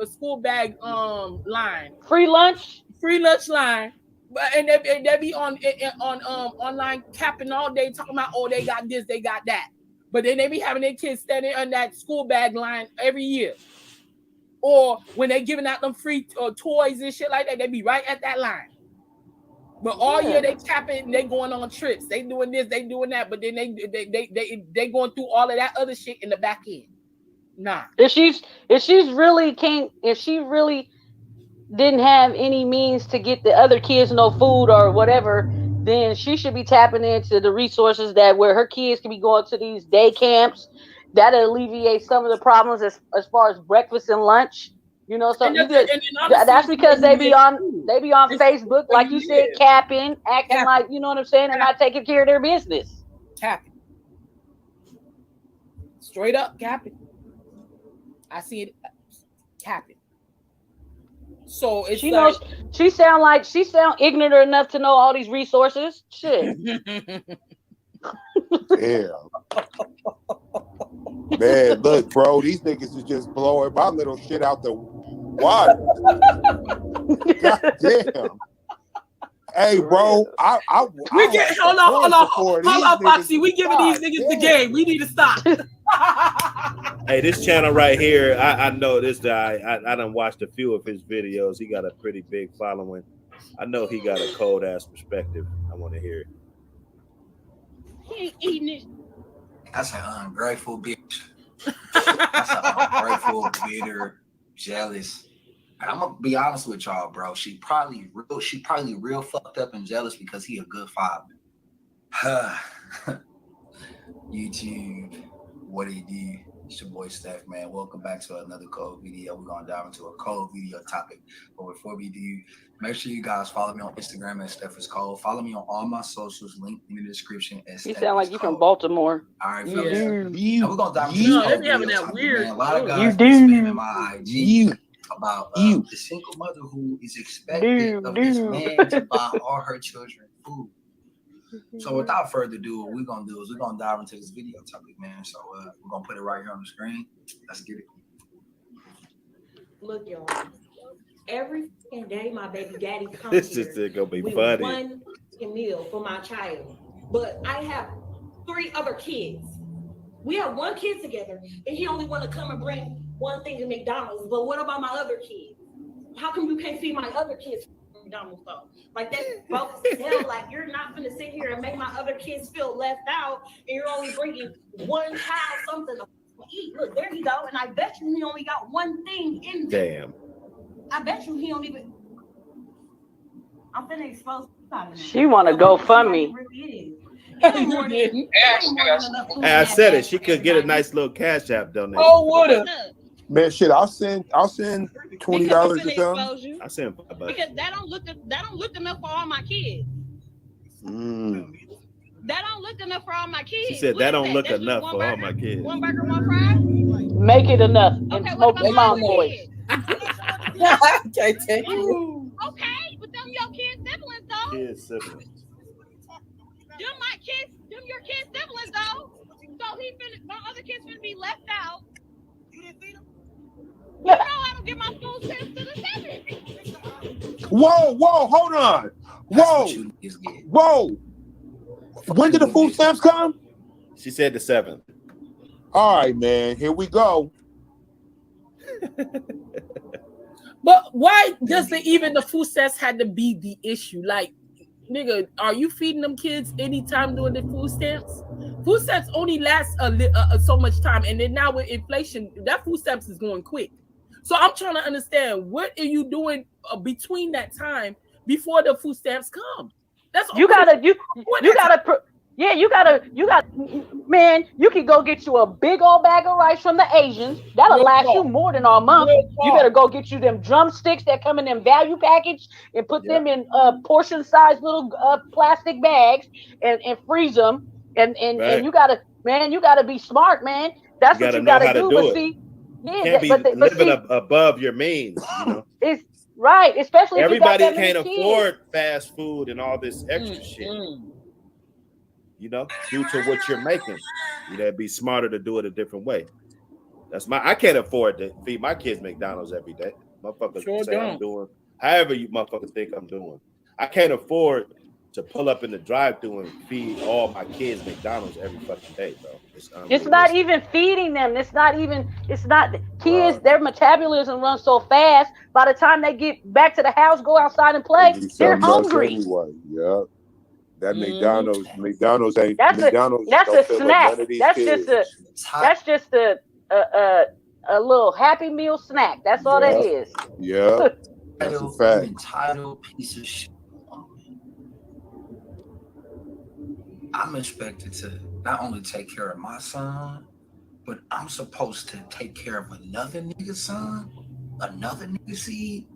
school bag line. Free lunch line. But and they be on online capping all day talking about, oh, they got this, they got that. But then they be having their kids standing on that school bag line every year. Or when they giving out them free toys and shit like that, they be right at that line. But all year they capping, they going on trips, they doing this, they doing that, but then they going through all of that other shit in the back end. Nah. If she really didn't have any means to get the other kids no food or whatever, then she should be tapping into the resources that where her kids can be going to these day camps. That'll alleviate some of the problems as far as breakfast and lunch. You know, so that's because they be on Facebook, like you said, capping, acting like, you know what I'm saying, and not taking care of their business. Capping. Straight up capping. I see it capping. So it's she sound ignorant enough to know all these resources. Shit. Damn. Man, look, bro, these niggas is just blowing my little shit out the water. God damn. Hey, bro, hold on, Foxy. We giving these niggas the game. We need to stop. Hey, this channel right here, I know this guy. I done watched a few of his videos. He got a pretty big following. I know he got a cold ass perspective. I want to hear it. He ain't eating it. That's an ungrateful bitch. That's an ungrateful, bitter, jealous. And I'm gonna be honest with y'all, bro. She probably real fucked up and jealous because he a good father. YouTube, what he did. It's your boy Steph, man. Welcome back to another cold video. We're gonna dive into a cold video topic. But before we do, make sure you guys follow me on Instagram at Steph is Cold. Follow me on all my socials, linked in the description. You sound like you from Baltimore. All right, fellas. And we're gonna dive into this cold video topic, man. A lot of guys be spamming my IG about the single mother who is expected of this man to buy all her children food. So without further ado, what we're gonna do is we're gonna dive into this video topic, man. So we're gonna put it right here on the screen. Let's get it. Look, y'all. Every day my baby daddy comes This here is gonna be with funny. one meal for my child. But I have 3 other kids. We have 1 kid together, and he only want to come and bring one thing to McDonald's. But what about my other kids? How come you can't feed my other kids McDonald's though? Like that's both hell. Like you're not gonna sit here and make my other kids feel left out, and you're only bringing one child something to eat. Look, there you go. And I bet you he only got one thing in there. Damn. I bet you he don't even. I'm finna expose. She want to go fund me. Hey, I said it. She could get a nice little cash app donation. Oh, would have. Man, shit, I'll send $20 or something. I send $5. Because that don't look enough for all my kids. That don't look enough for all my kids. She said that don't look enough for all my kids. 1 burger, 1 fry. Make it enough and Okay, smoke what the about mom my boys. Can't take you. Okay, but them your kids siblings though. Kids siblings. Them my kids, them your kids siblings though. So my other kids finna be left out. You didn't feed them? You know I don't get my food stamps to the 7th. Whoa, hold on. Whoa. When did the food stamps come? She said the 7th. All right, man. Here we go. But why does the food stamps had to be the issue? Like, nigga, are you feeding them kids anytime during the food stamps? Food stamps only last so much time, and then now with inflation, that food stamps is going quick. So I'm trying to understand, what are you doing between that time before the food stamps come? That's You gotta, man, you can go get you a big old bag of rice from the Asians. That'll last you more than a month. You better go get you them drumsticks that come in them value package and put them in portion size little plastic bags and freeze them. And you gotta be smart, man. That's what you gotta do. But see, can't be living above your means, you know. It's right, especially everybody if you got can't afford fast food and all this extra shit. You know, due to what you're making, you gotta be smarter to do it a different way. I can't afford to feed my kids McDonald's every day. Motherfuckers say I'm doing however you motherfuckers think I'm doing. I can't afford to pull up in the drive-thru and feed all my kids McDonald's every fucking day, bro. It's not even feeding them. It's not kids. Their metabolism runs so fast. By the time they get back to the house, go outside and play, they're hungry. Yeah. That McDonald's ain't that's McDonald's. That's a snack. That's just a little Happy Meal snack. That's all that is. Yeah. That's a fact. Entitled piece of shit. I'm expected to not only take care of my son, but I'm supposed to take care of another nigga's son, another nigga's seed.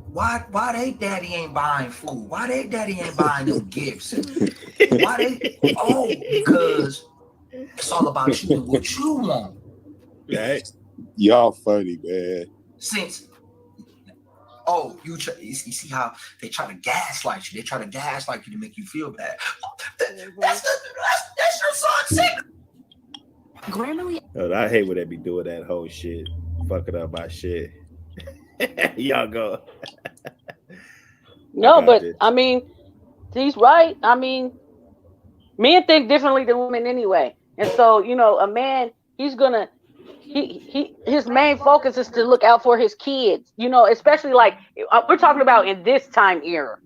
Why they daddy ain't buying food? Why they daddy ain't buying them gifts? Why they? Oh, because it's all about you and what you want. Right. Y'all funny, man. Since you see how they try to gaslight you. They try to gaslight you to make you feel bad. That's your son's secret. I hate when they be doing that whole shit, fucking up my shit. Y'all go. No, but I mean, he's right. I mean, men think differently than women anyway, and so a man, his main focus is to look out for his kids. Especially like we're talking about in this time era.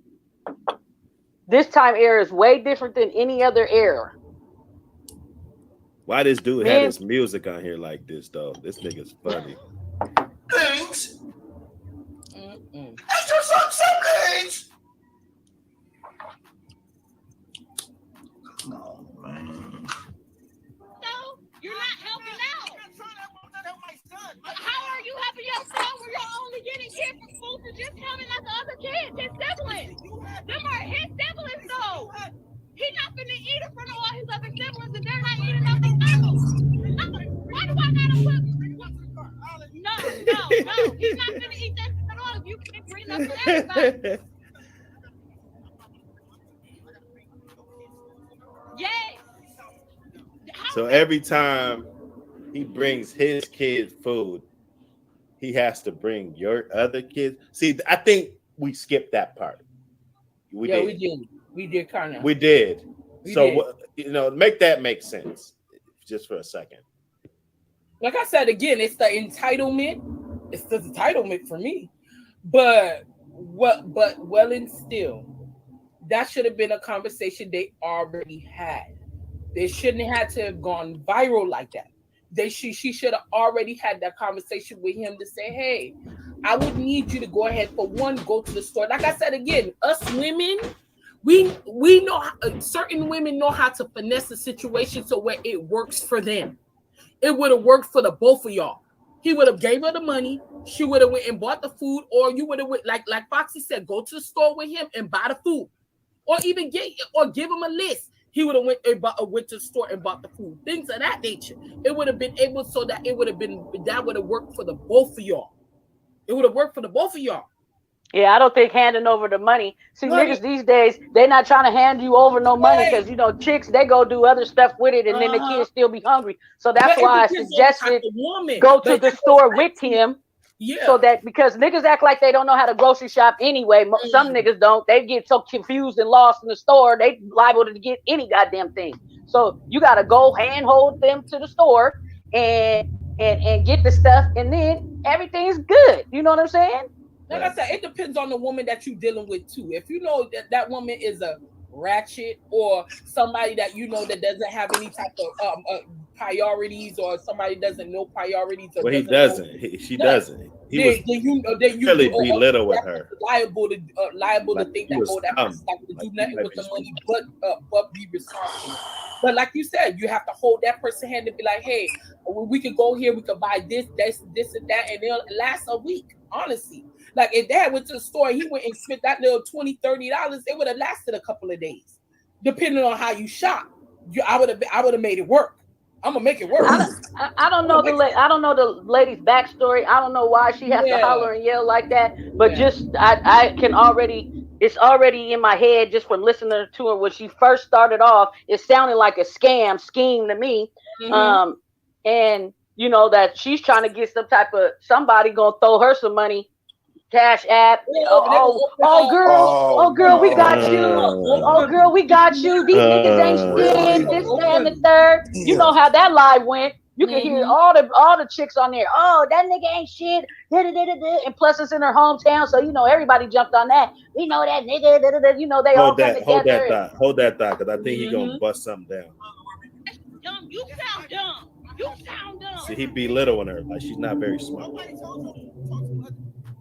This time era is way different than any other era. Why this dude had his music on here like this though? This nigga's funny. Things. That's just some siblings. No, man. No, you're not helping out. How are you helping your son when you're only getting kids from food for just coming like the other kids, his siblings? Them are his siblings though. He's not finna eat in front of all his other siblings and they're not eating nothing else. Why do I gotta put? No. He's not gonna eat that at all. If you can't bring that to everybody. So every time he brings his kids food, he has to bring your other kids. See, I think we skipped that part. We did kind of. We did. Make that make sense just for a second. Like I said again, it's the entitlement. It's the entitlement for me. But well and still, that should have been a conversation they already had. They shouldn't have had to have gone viral like that. She should have already had that conversation with him to say, hey, I would need you to go ahead for one, go to the store. Like I said again, us women, we know certain women know how to finesse the situation so where it works for them. It would have worked for the both of y'all. He would have gave her the money. She would have went and bought the food, or you would have went like Foxy said, go to the store with him and buy the food, or even give him a list. He would have went to the store and bought the food, things of that nature. It would have been able so that it would have worked for the both of y'all. It would have worked for the both of y'all. Yeah, I don't think handing over the money. See, niggas these days, they're not trying to hand you over no money because, chicks, they go do other stuff with it and then the kids still be hungry. So that's why I suggested go to the store with him. Yeah. So that because niggas act like they don't know how to grocery shop anyway. Some niggas don't. They get so confused and lost in the store, they liable to get any goddamn thing. So you got to go handhold them to the store and get the stuff and then everything's good. You know what I'm saying? Like I said, it depends on the woman that you're dealing with too. If you know that woman is a ratchet or somebody that that doesn't have any type of priorities, or somebody doesn't know priorities, or she doesn't. He really belittle with her. Liable to think that that person's not going to do nothing with the money, but be responsible. But like you said, you have to hold that person's hand and be like, hey, we can go here, we can buy this, and that, and it'll last a week. Honestly, like if Dad went to the store, he went and spent that little $20-$30, it would have lasted a couple of days, depending on how you shop. I would have made it work. I'm gonna make it work. I don't know the lady's backstory. I don't know why she has to holler and yell like that. But just I can already. It's already in my head just from listening to her when she first started off. It sounded like a scheme to me. Mm-hmm. And that she's trying to get some type of somebody gonna throw her some money. Cash app. Oh girl, we got you. Oh girl, we got you. These niggas ain't shit. This, that, and the third. You know how that live went. You can hear all the chicks on there. Oh, that nigga ain't shit. And plus it's in her hometown, so everybody jumped on that. We know that nigga. They all come together. Hold that thought, because I think he's gonna bust something down. You sound dumb. See, he belittling her like she's not very smart. Nobody told you to talk to other.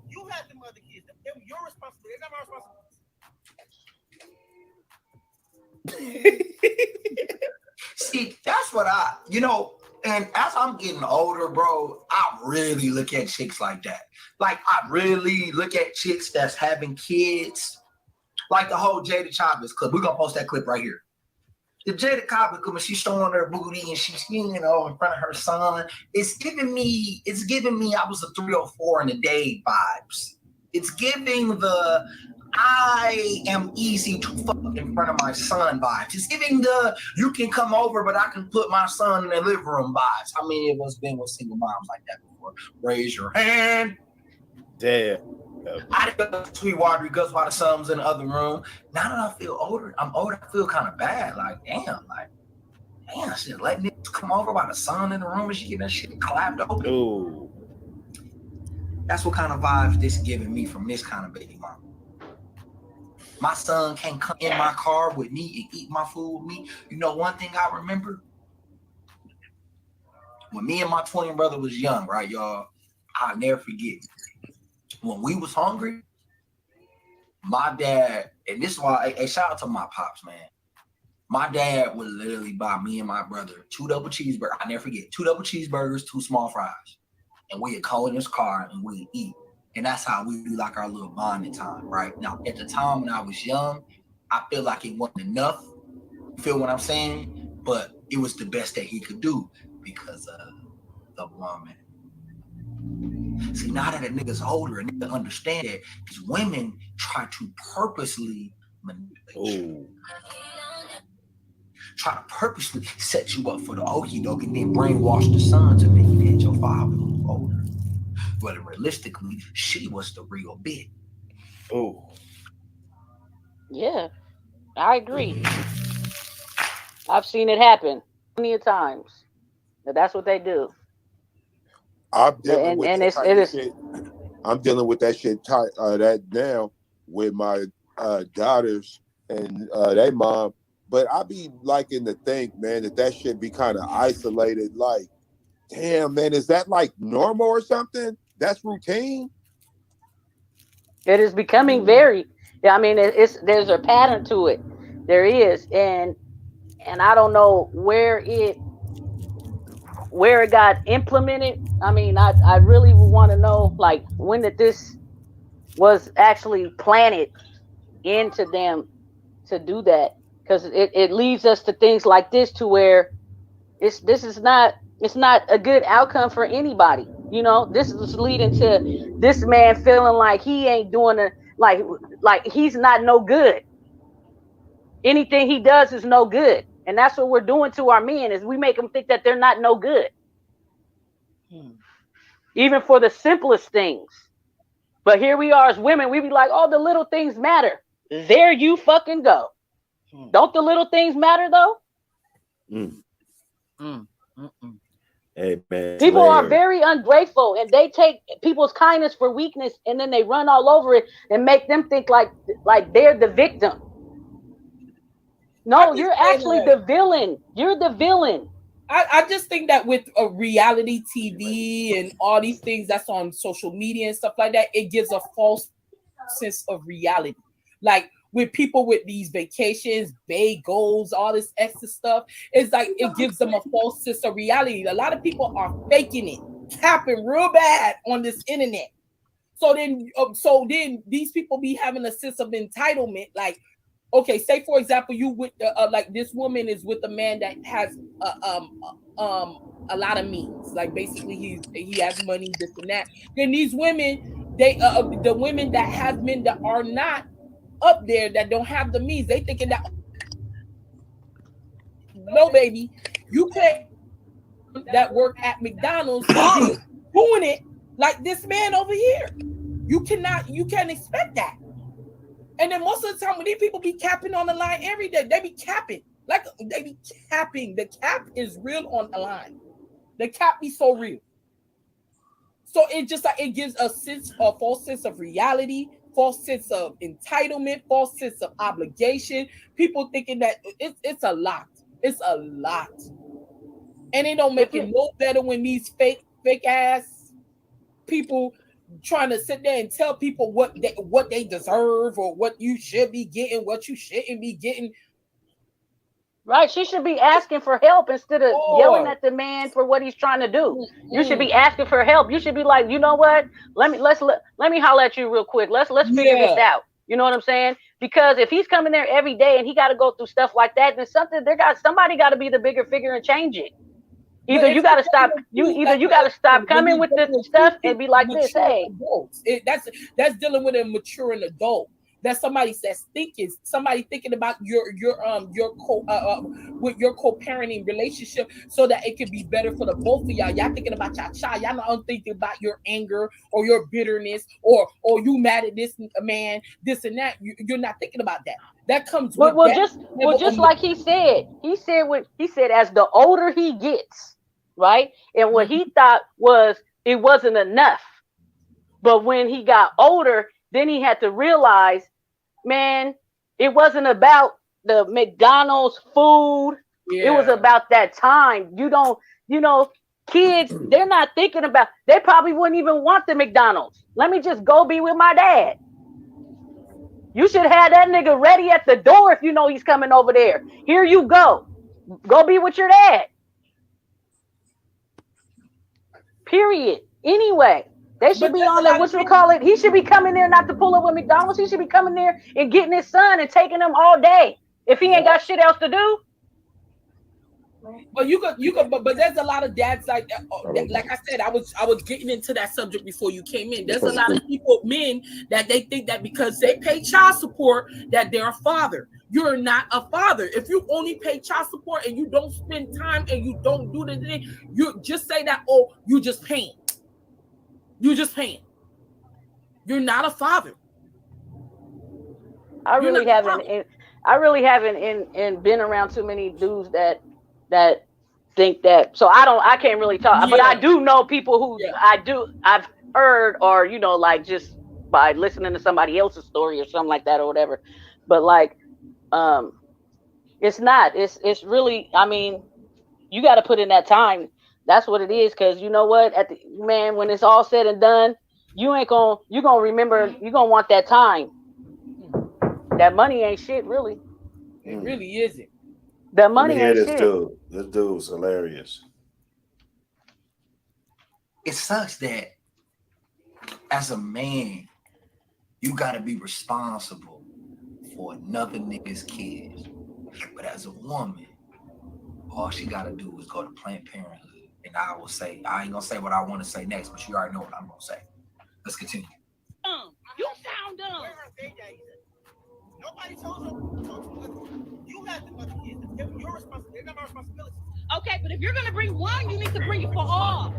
You had them other kids. They're your responsibility. It's not my responsibility. See, that's what and as I'm getting older, bro, I really look at chicks like that. Like, I really look at chicks that's having kids. Like the whole Jada Chavez clip. We're going to post that clip right here. The Jada Chavez clip, when she's showing her booty and she's, in front of her son, it's giving me, I was a 3 or 4 in the day vibes. It's giving the I am easy to fuck in front of my son vibes. It's giving the you can come over, but I can put my son in the living room vibes. How many of us been with single moms like that before? Raise your hand. Damn. I did go to Sweetwater because while the son was in the other room. Now that I feel older, I feel kind of bad. Like, damn, shit, let niggas come over while the son in the room and she getting that shit clapped open. Ooh. That's what kind of vibes this giving me from this kind of baby mama. My son can't come in my car with me and eat my food with me. One thing I remember? When me and my twin brother was young, right, y'all? I'll never forget. When we was hungry, my dad, and this is why, hey, shout out to my pops, man. My dad would literally buy me and my brother 2 double cheeseburgers. I never forget, 2 double cheeseburgers, 2 small fries. And we'd go in his car and we'd eat. And that's how we do like our little bonding time, right? Now, at the time when I was young, I feel like it wasn't enough. You feel what I'm saying? But it was the best that he could do because of the woman. See, now that a nigga's older, a nigga understand that these women try to purposely manipulate you. try to purposely set you up for the okie doke and then brainwash the son to make you hate your father who's older. But realistically, she was the real bit. Oh. Yeah, I agree. I've seen it happen plenty of times. That's what they do. I'm dealing And with and that it's type it of is shit. I'm dealing with that shit that now with my daughters and they mom. But I be liking to think, man, that shit be kind of isolated. Like, damn, man, is that like normal or something? That's routine. it is becoming very. Yeah, I mean it's there's a pattern to it. There is, and I don't know where it got implemented. I mean, I really want to know, like, when did this was actually planted into them to do that, because it leads us to things like this, to where it's not a good outcome for anybody. You know, this is leading to this man feeling like he ain't doing it, like he's not no good. Anything he does is no good, and that's what we're doing to our men, is we make them think that they're not no good, even for the simplest things. But here we are as women, we be like, oh, the little things matter. There you fucking go. Don't the little things matter though? Hey man, People are very ungrateful, and they take people's kindness for weakness, and then they run all over it and make them think like they're the victim. No, you're actually the villain. You're the villain. I just think that with a reality TV and all these things that's on social media and stuff like that, it gives a false sense of reality. Like with people with these vacations, vague goals, all this extra stuff, it's like it gives them a false sense of reality. A lot of people are faking it, capping real bad on this internet. So then these people be having a sense of entitlement, like, okay, say for example, you with like this woman is with a man that has a lot of means, like basically he has money, this and that. Then these women, the women that have men that are not up there, that don't have the means, they thinking that, no baby, you can't that work at McDonald's doing it like this man over here. You can't expect that. And then most of the time when these people be capping on the line every day, they be capping. Like they be capping. The cap is real on the line. The cap be so real. So it just like it gives a false sense of reality, false sense of entitlement, false sense of obligation. People thinking that it's a lot. It's a lot. And it don't make it no better when these fake ass people trying to sit there and tell people what they deserve, or what you should be getting, what you shouldn't be getting. Right, she should be asking for help instead of yelling at the man for what he's trying to do. You should be asking for help. You should be like, you know what? Let me holler at you real quick. Let's figure this out. You know what I'm saying? Because if he's coming there every day and he got to go through stuff like that, then somebody got to be the bigger figure and change it. Either you got to stop. You got to stop coming with the stuff and be like this. Hey, that's dealing with a maturing adult. That's somebody that's thinking. Somebody thinking about your co-parenting relationship, so that it could be better for the both of y'all. Y'all thinking about y'all child. Y'all not thinking about your anger or your bitterness or you mad at this man, this and that. You're not thinking about that. That comes with just like he said. He said as the older he gets. Right? And what he thought was it wasn't enough. But when he got older, then he had to realize, man, it wasn't about the McDonald's food. Yeah. It was about that time. Kids, they're not thinking about, they probably wouldn't even want the McDonald's. Let me just go be with my dad. You should have that nigga ready at the door if you know he's coming over there. Here you go. Go be with your dad. Period. Anyway, they should be on there. What you call it? He should be coming there not to pull up with McDonald's. He should be coming there and getting his son and taking him all day if he ain't got shit else to do. But but there's a lot of dads like that. Like I said, I was getting into that subject before you came in. There's a lot of men that they think that because they pay child support that they're a father. you're not a father. If you only pay child support and you don't spend time and you don't do the thing, you just say that, oh, you just paying. You just paying. You're not a father. I really haven't been around too many dudes that think that. So I can't really talk, but I do know people who I've heard, or like just by listening to somebody else's story or something like that or whatever. But like, it's not. It's really. I mean, you got to put in that time. That's what it is. Because you know what, when it's all said and done, you're gonna remember. You're gonna want that time. That money ain't shit, really. It really isn't. The money ain't this shit. dude. This dude's hilarious. It sucks that as a man, you gotta be responsible for another nigga's kids. But as a woman, all she gotta do is go to Planned Parenthood. And I will say, I ain't gonna say what I want to say next, but you already know what I'm gonna say. Let's continue. You sound dumb. Nobody told you. You have the other kids. They're your responsibility. They're not my responsibility. Okay, but if you're gonna bring one, you need to bring it for all.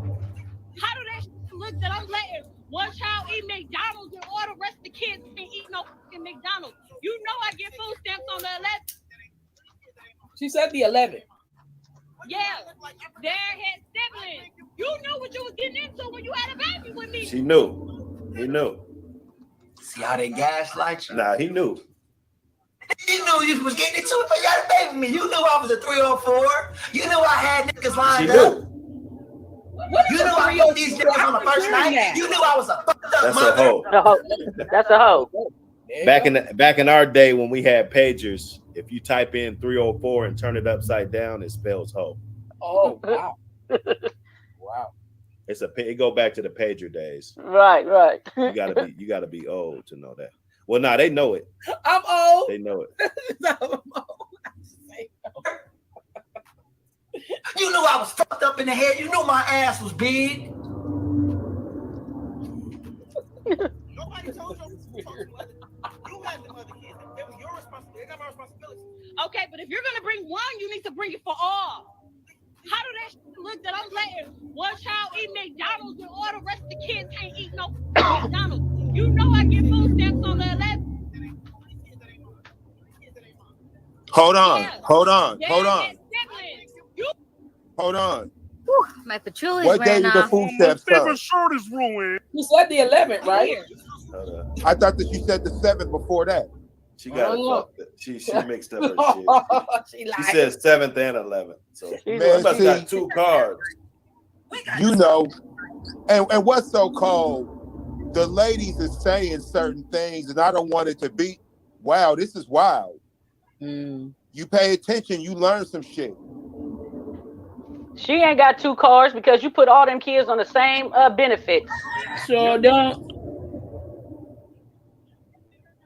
How do that look that I'm letting one child eat McDonald's and all the rest of the kids can't eat no fucking McDonald's? You know I get food stamps on the 11th. She said the 11th. Yeah, dad had siblings. You knew what you was getting into when you had a baby with me. She knew. He knew. See how they gaslight you? Nah, he knew. You knew you was getting into it, but you had a baby with me. You knew I was a 304. You knew I had niggas lined up. You knew I knew these niggas on the first night. You knew I was a fucked up mother. That's a hoe. Back in our day when we had pagers, if you type in 304 and turn it upside down, it spells hoe. Oh wow. Wow. It go back to the pager days. Right. You gotta be old to know that. Well, nah, they know it. I'm old. They know it. You knew I was fucked up in the head. You knew my ass was big. Nobody told you. You have the other kids. They're your responsibility. They're not my responsibility. Okay, but if you're gonna bring one, you need to bring it for all. How do that look that I'm letting one child eat McDonald's and all the rest of the kids can't eat no McDonald's? You know I get food stamps on the 11th. Hold on. My patchouli What day wearing did the off. food stamps come? shirt is ruined. You said the 11th, right? I thought that you said the 7th before that. She got it fucked up. She mixed up her shit. She said 7th and 11th. So Man, must got 2 cards. You know, and what's so cold? The ladies is saying certain things, and I don't want it to be. Wow, this is wild. You pay attention, you learn some shit. She ain't got 2 cars because you put all them kids on the same benefits. Sure don't.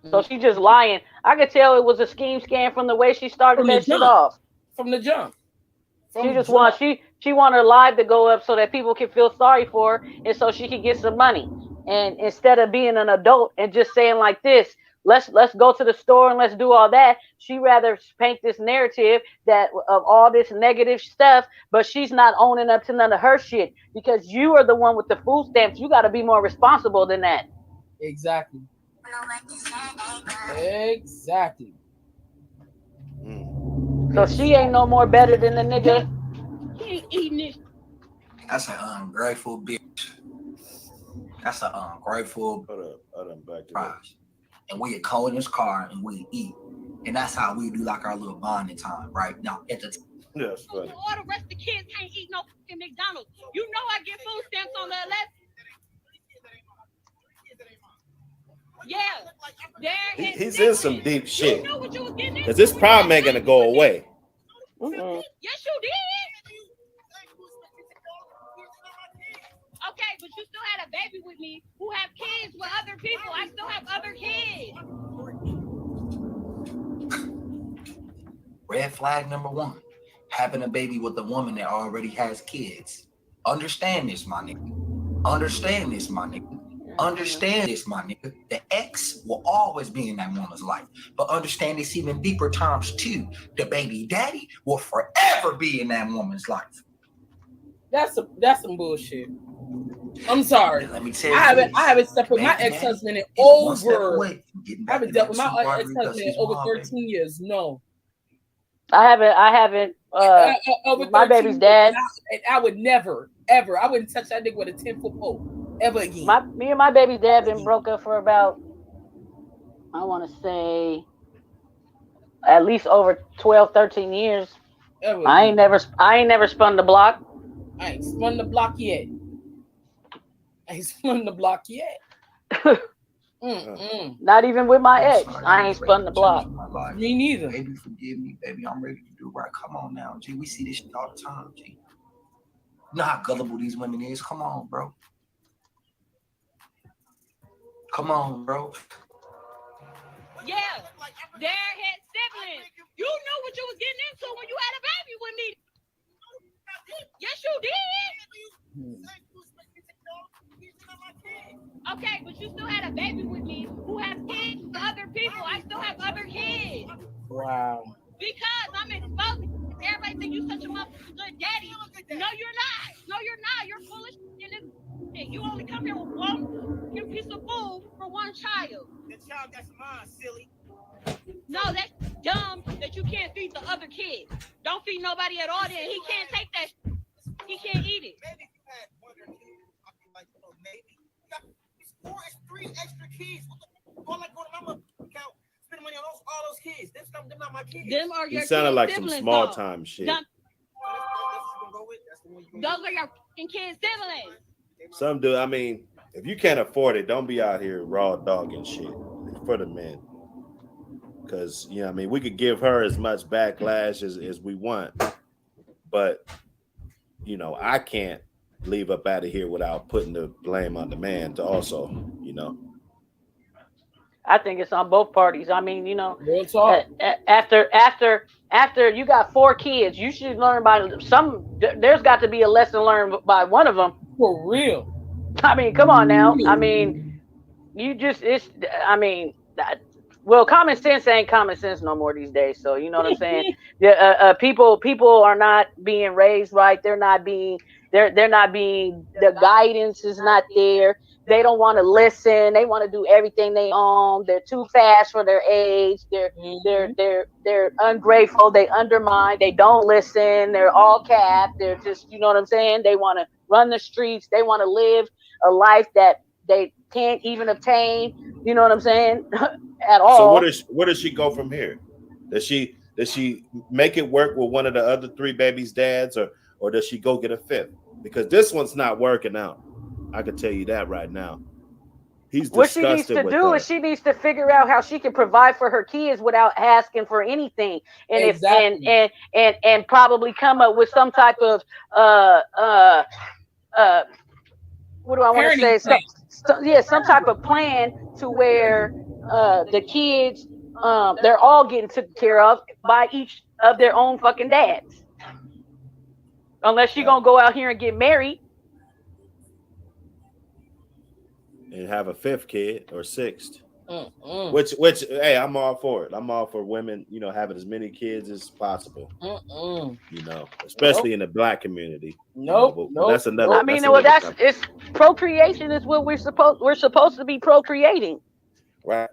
So she just lying. I could tell it was a scheme scam from the way she started that shit off. From the jump. She want her live to go up so that people can feel sorry for her and so she can get some money. And instead of being an adult and just saying like this, let's go to the store and let's do all that, she rather paint this narrative that of all this negative stuff, but she's not owning up to none of her shit because you are the one with the food stamps. You got to be more responsible than that. Exactly. So she ain't no more better than the nigga. He ain't eating it. That's an ungrateful bitch. That's an ungrateful prize. And we go in this car and we eat. And that's how we do like our little bonding time, right? Now, at the That's funny. All the rest of the kids can't eat no fucking McDonald's. You know I get food stamps on the 11th. Yeah. He's in some deep shit. Because this problem ain't gonna go away. Yes, you did. Okay, but you still had a baby with me who have kids with other people. I still have other kids. red flag number 1, having a baby with a woman that already has kids. Understand this, my nigga. Understand this, my nigga. Understand this, my nigga. The ex will always be in that woman's life. But understand this even deeper times too. The baby daddy will forever be in that woman's life. That's some bullshit. I'm sorry. Let me tell you. I haven't slept with my ex-husband in over. I haven't dealt with my ex-husband in over 13 years. No. I haven't. My baby's dad. And I would never, ever. I wouldn't touch that nigga with a 10-foot pole ever again. Me and my baby's dad been broke up for about, I want to say, at least over 12, 13 years. I ain't never spun the block. I ain't spun the block yet. Not even with my ex. I ain't spun the block. Me neither. Baby, forgive me, baby. I'm ready to do right. Come on now, G. We see this shit all the time, G. You know how gullible these women is. Come on, bro. Come on, bro. Yeah, Dad had siblings. You knew what you was getting into when you had a baby with me. Yes, you did. Okay, but you still had a baby with me who has kids with other people. I still have other kids. Wow. Because I'm exposed. Everybody think you such a motherfucking good daddy. No, you're not. No, you're not. You're full of shit. You only come here with one piece of food for one child. The child that's mine, silly. No, that's dumb that you can't feed the other kids. Don't feed nobody at all. Then he can't take that. He can't eat it. Maybe if you had one or two, I'd be like, maybe. You got 3 extra kids. All I go to my account, spend money on all those kids. Them not my kids. Them are your He sounded like siblings, some small though. time shit. Those are your fucking kids' siblings. Some do. I mean, if you can't afford it, don't be out here raw dogging shit for the men. Because, you know, I mean, we could give her as much backlash as we want. But, you know, I can't leave up out of here without putting the blame on the man to also, you know. I think it's on both parties. I mean, you know, after you got 4 kids, you should learn by there's got to be a lesson learned by one of them. For real. I mean, come on now. I mean, well, common sense ain't common sense no more these days. So you know what I'm saying? People are not being raised right. They're not being, the guidance is not there. They don't want to listen. They want to do everything they own. They're too fast for their age. They're ungrateful. They undermine. They don't listen. They're all capped. They're just, you know what I'm saying? They want to run the streets. They want to live a life that they can't even obtain. You know what I'm saying? At all. So where does she go from here? Does she make it work with one of the other 3 babies' dads, or does she go get a 5th? Because this one's not working out. I can tell you that right now. He's what she needs to do is she needs to figure out how she can provide for her kids without asking for anything, and exactly. and probably come up with some type of what do I want to say? Some type of plan to where the kids they're all getting taken care of by each of their own fucking dads. Unless you're gonna go out here and get married and have a 5th kid or 6th. Which hey, I'm all for it. I'm all for women, you know, having as many kids as possible. You know, especially in the Black community. Nope. That's another. I mean, it's procreation is what we're supposed to be procreating. Right.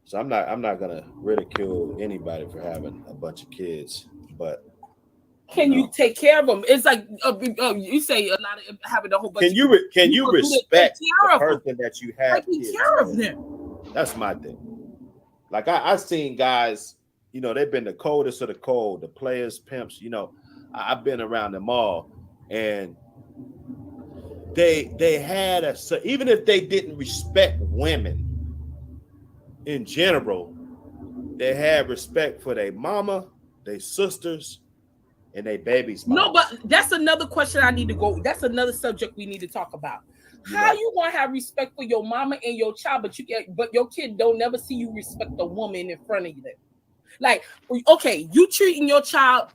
So I'm not gonna ridicule anybody for having a bunch of kids, but can you take care of them? It's like you say a lot of having a whole bunch. Can you respect the person that you have? Taking care of them. That's my thing. Like I've seen guys, you know, they've been the coldest of the cold, the players, pimps. You know, I've been around them all, and they had even if they didn't respect women in general, they had respect for their mama, their sisters, and they babies. No, but that's another question I need to go. That's another subject we need to talk about. How you want to have respect for your mama and your child, but your kid don't never see you respect the woman in front of you? Like, okay, you treating your child.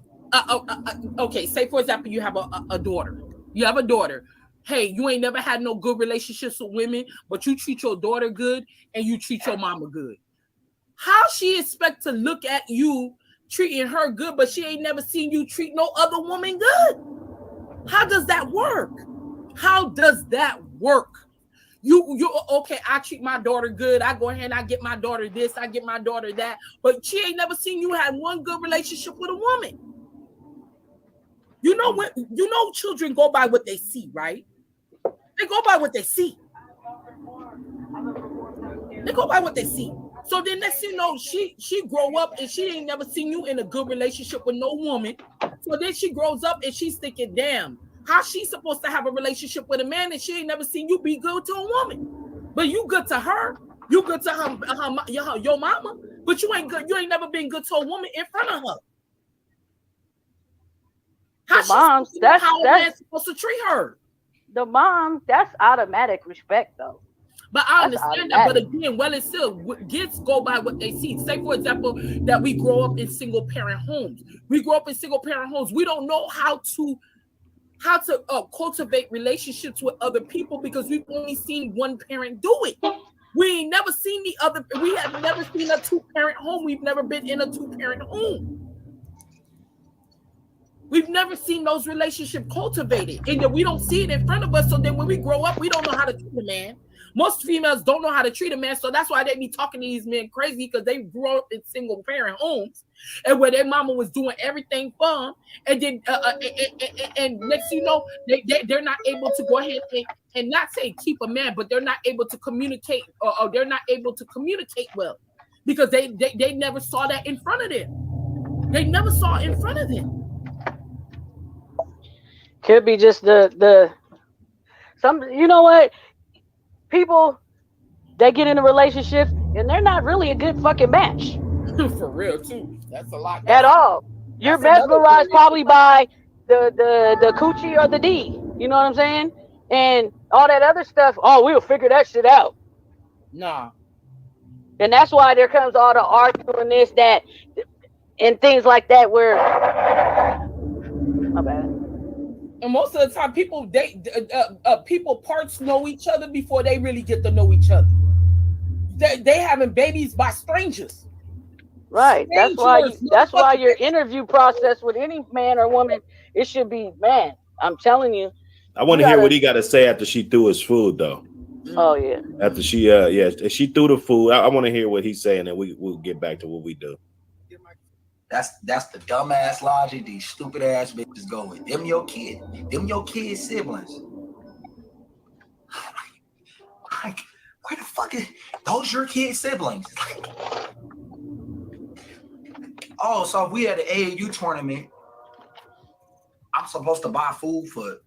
Okay, say for example, you have a daughter. You have a daughter. hey, you ain't never had no good relationships with women, but you treat your daughter good and you treat your mama good. How she expect to look at you treating her good, but she ain't never seen you treat no other woman good? How does that work? How does that work? You okay, I treat my daughter good. I go ahead and I get my daughter this, I get my daughter that, but she ain't never seen you have one good relationship with a woman. You know children go by what they see, right? They go by what they see. They go by what they see. So then next thing you know, she grow up and she ain't never seen you in a good relationship with no woman. So then she grows up and she's thinking, damn, how she supposed to have a relationship with a man and she ain't never seen you be good to a woman? But you good to her, you good to your mama, but you ain't good. You ain't never been good to a woman in front of her. The moms, that's how a man's supposed to treat her. The mom, that's automatic respect, though. But I understand that. But again, well, it's still kids go by what they see. Say, for example, that we grow up in single parent homes. We grow up in single parent homes. We don't know how to cultivate relationships with other people because we've only seen one parent do it. We ain't never seen the other. We have never seen a 2-parent home. We've never been in a 2-parent home. We've never seen those relationships cultivated, and we don't see it in front of us. So then when we grow up, we don't know how to treat a man. Most females don't know how to treat a man, so that's why they be talking to these men crazy because they grew up in single parent homes and where their mama was doing everything for them, and then and next you know they're not able to go ahead and not say keep a man, but they're not able to communicate or they're not able to communicate well because they never saw that in front of them. They never saw it in front of them. Could be just the some, you know what? People, they get in a relationship and they're not really a good fucking match. For real too. That's a lot. At all. You're mesmerized probably by the coochie or the D. You know what I'm saying? And all that other stuff. Oh, we'll figure that shit out. Nah. And that's why there comes all the arguing this, that, and things like that where my bad. And most of the time, people people parts know each other before they really get to know each other. They having babies by strangers. Right. That's why your interview process with any man or woman, it should be, man, I'm telling you. I want to hear what he got to say after she threw his food, though. Oh yeah. After she she threw the food. I want to hear what he's saying, and we'll get back to what we do. That's the dumbass logic these stupid ass bitches go with. Them your kid siblings. Like, where the fuck is those your kid siblings? Like, oh, so if we had an AAU tournament, I'm supposed to buy food for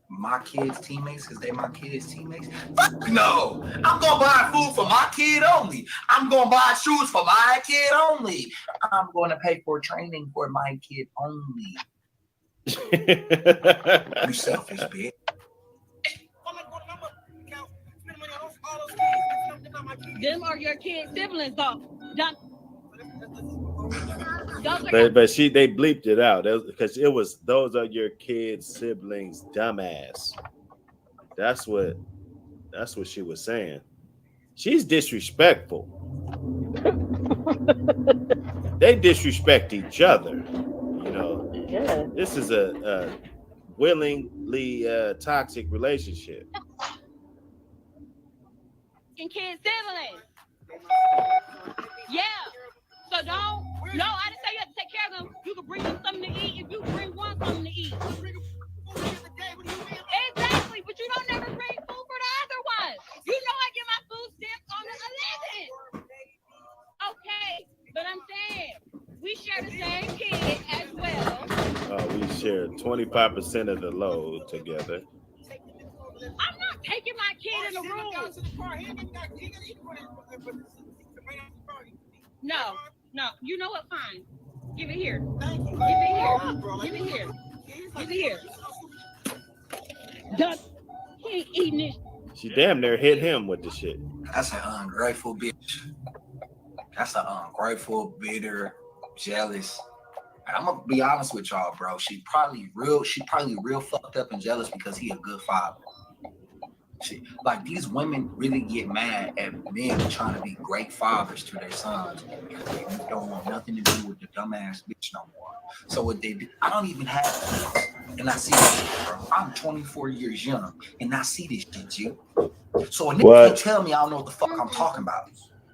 my kids' teammates because they my kids' teammates? Fuck no! I'm gonna buy food for my kid only. I'm gonna buy shoes for my kid only. I'm gonna pay for training for my kid only. You selfish bitch. Them are your kids' siblings, though. But they bleeped it out because it was those are your kids' siblings, dumbass. That's what she was saying. She's disrespectful. They disrespect each other. You know, yeah. This is a willingly toxic relationship. And kids' siblings. Yeah. So don't. No, I didn't say you have to take care of them. You can bring them something to eat if you bring one something to eat. Exactly, but you don't never bring food for the other one. You know I get my food stamps on the 11th. Okay, but I'm saying we share the same kid as well. We share 25% of the load together. I'm not taking my kid in the room. No. You know what? Fine. Give it here. Give it here. Give it here. Give it here. He ain't eating it. She damn near hit him with the shit. That's an ungrateful bitch. That's an ungrateful, bitter, jealous. I'm gonna be honest with y'all, bro. She probably real fucked up and jealous because he a good father. shit. Like these women really get mad at men trying to be great fathers to their sons, and they don't want nothing to do with the dumbass bitch no more. So what they do, I don't even have kids, and I see this shit, bro. I'm 24 years young, and I see this shit, G. So a nigga can't tell me I don't know what the fuck I'm talking about.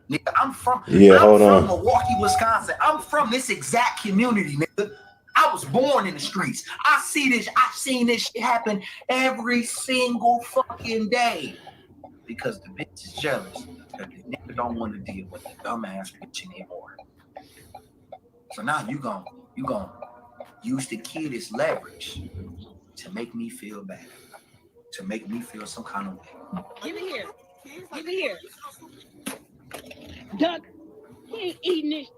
Nigga, I'm from Milwaukee, Wisconsin. I'm from this exact community, nigga. I was born in the streets. I see this. I've seen this shit happen every single fucking day. Because the bitch is jealous that the nigga don't want to deal with the dumbass bitch anymore. So now you gon' use the kid as leverage to make me feel bad, to make me feel some kind of way. Give it here. Give it here. Duck, he ain't eating this.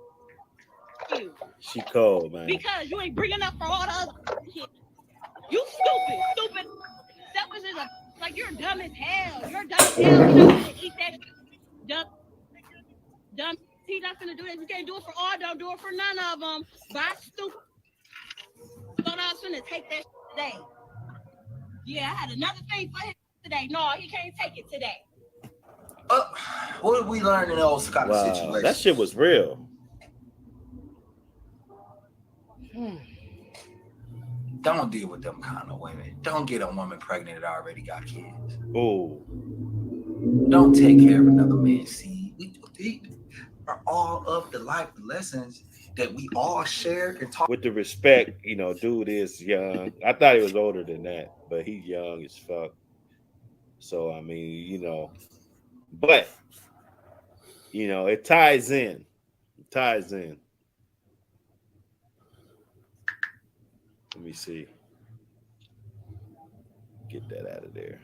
She cold, man. Because you ain't bringing up for all the other shit. You stupid. That was just like you're dumb as hell. You're dumb as hell. You're not gonna eat that dumb. He's not gonna do that. You can't do it for all. Don't do it for none of them. Bye, stupid. Thought I was gonna take that today. Yeah, I had another thing for him today. No, he can't take it today. What did we learn in those kind of situations? That shit was real. Don't deal with them kind of women. Don't get a woman pregnant that already got kids. Oh. Don't take care of another man's seed. We are all of the life lessons that we all share and talk. With the respect, dude is young. I thought he was older than that, but he's young as fuck. So, I mean, but, it ties in. It ties in. Let me see. Get that out of there.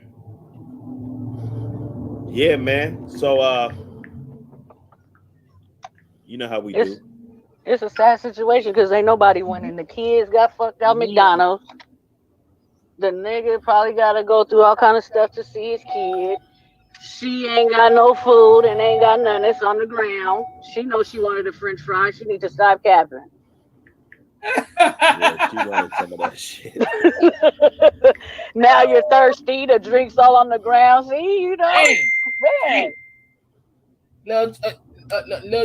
Yeah, man. So, you know how we do. It's a sad situation because ain't nobody winning. The kids got fucked out McDonald's. The nigga probably got to go through all kind of stuff to see his kid. She ain't got no food and ain't got none. It's on the ground. She knows she wanted a French fry. She needs to stop capping. Yeah, she wanted some of that shit. Now you're thirsty. The drink's all on the ground. See, man. Little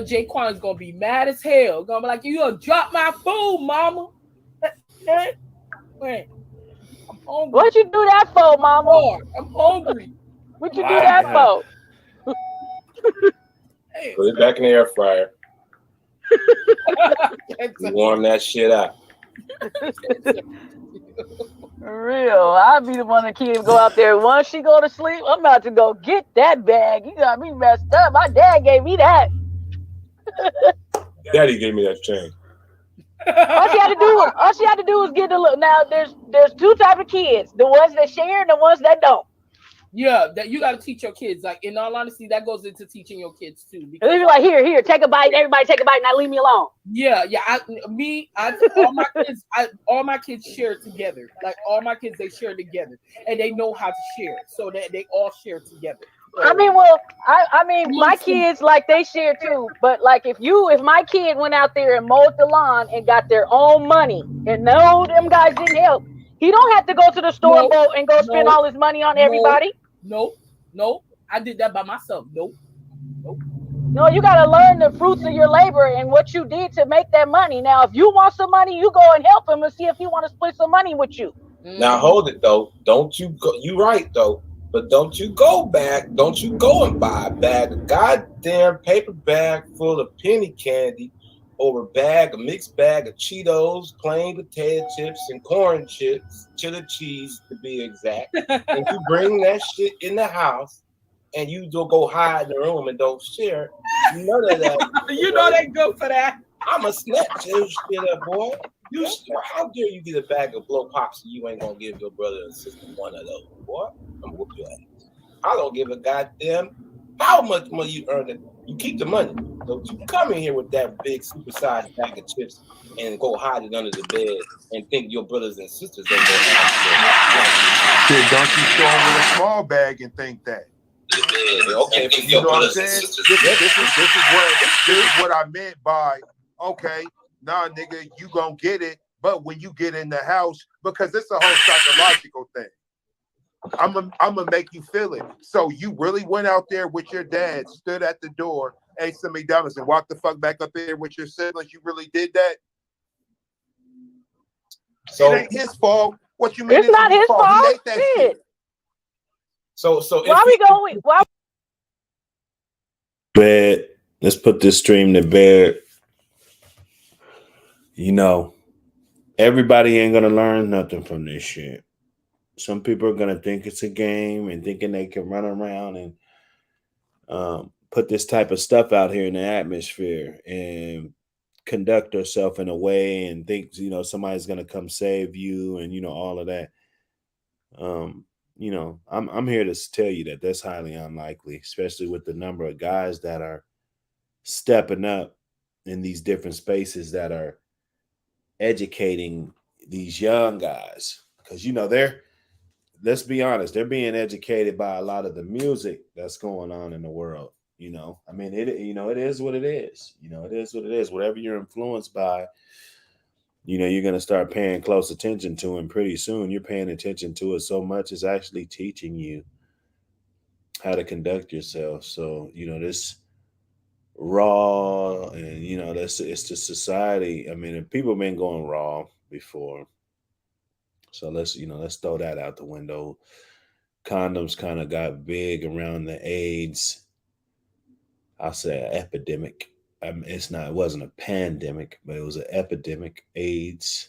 Jaquan's gonna be mad as hell. Gonna be like, you gonna drop my food, mama. Wait, I'm hungry. What'd you do that for, mama? I'm hungry. What'd you do that for? Put it back in the air fryer. Warm that shit up. For real. I'll be the one that kids go out there. Once she go to sleep, I'm about to go get that bag. You got me messed up. My dad gave me that. Daddy gave me that chain. All she had to do was get the look. Now there's two types of kids: the ones that share and the ones that don't. Yeah, that you got to teach your kids. Like, in all honesty, that goes into teaching your kids too. Because they're like, here, take a bite. Everybody take a bite. Now leave me alone. Yeah. All my kids share together. Like all my kids, they share together, and they know how to share, so that they all share together. So, I mean, my kids like they share too. But like, if my kid went out there and mowed the lawn and got their own money, and no, them guys didn't help, he don't have to go to the store and go spend all his money on everybody. No, I did that by myself. Nope. No, you got to learn the fruits of your labor and what you did to make that money. Now, if you want some money, you go and help him and see if he want to split some money with you. Now hold it though. Don't you go? You right though. But don't you go back. Don't you go and buy a goddamn paper bag full of penny candy or a mixed bag of Cheetos, plain potato chips, and corn chips, chili cheese to be exact. And you bring that shit in the house and you don't go hide in the room and don't share. None of that. You know they go for that. I'm a snatch your shit up, boy. How dare you get a bag of blow pops and you ain't gonna give your brother and sister one of those, boy? I'm gonna whoop your ass. I don't give a goddamn how much money you earn it. You keep the money. Don't you come in here with that big supersized bag of chips and go hide it under the bed and think your brothers and sisters ain't gonna have it. Don't you show them with a small bag and think that. Okay, you know what I'm saying? This is what I meant by, okay, nah, nigga, you gonna get it, but when you get in the house, because it's a whole psychological thing. I'm gonna make you feel it. So you really went out there with your dad, stood at the door, ate some McDonald's, and walked the fuck back up there with your siblings. You really did that? So it ain't his fault. What you mean? It's not his fault. He ate that shit. So why we going? Why? Bed. Let's put this stream to bed. You know, everybody ain't gonna learn nothing from this shit. Some people are gonna think it's a game and thinking they can run around and put this type of stuff out here in the atmosphere and conduct yourself in a way and think, you know, somebody's gonna come save you and, you know, all of that. You know, I'm here to tell you that that's highly unlikely, especially with the number of guys that are stepping up in these different spaces that are educating these young guys. Because, you know, let's be honest, they're being educated by a lot of the music that's going on in the world. You know, I mean, it is what it is. You know, it is what it is. Whatever you're influenced by, you know, you're going to start paying close attention to, and pretty soon you're paying attention to it so much it's actually teaching you how to conduct yourself. So, you know, this raw and, you know, it's the society. I mean, people been going raw before. So let's throw that out the window. Condoms kind of got big around the AIDS, I'll say, epidemic. It wasn't a pandemic, but it was an epidemic, AIDS.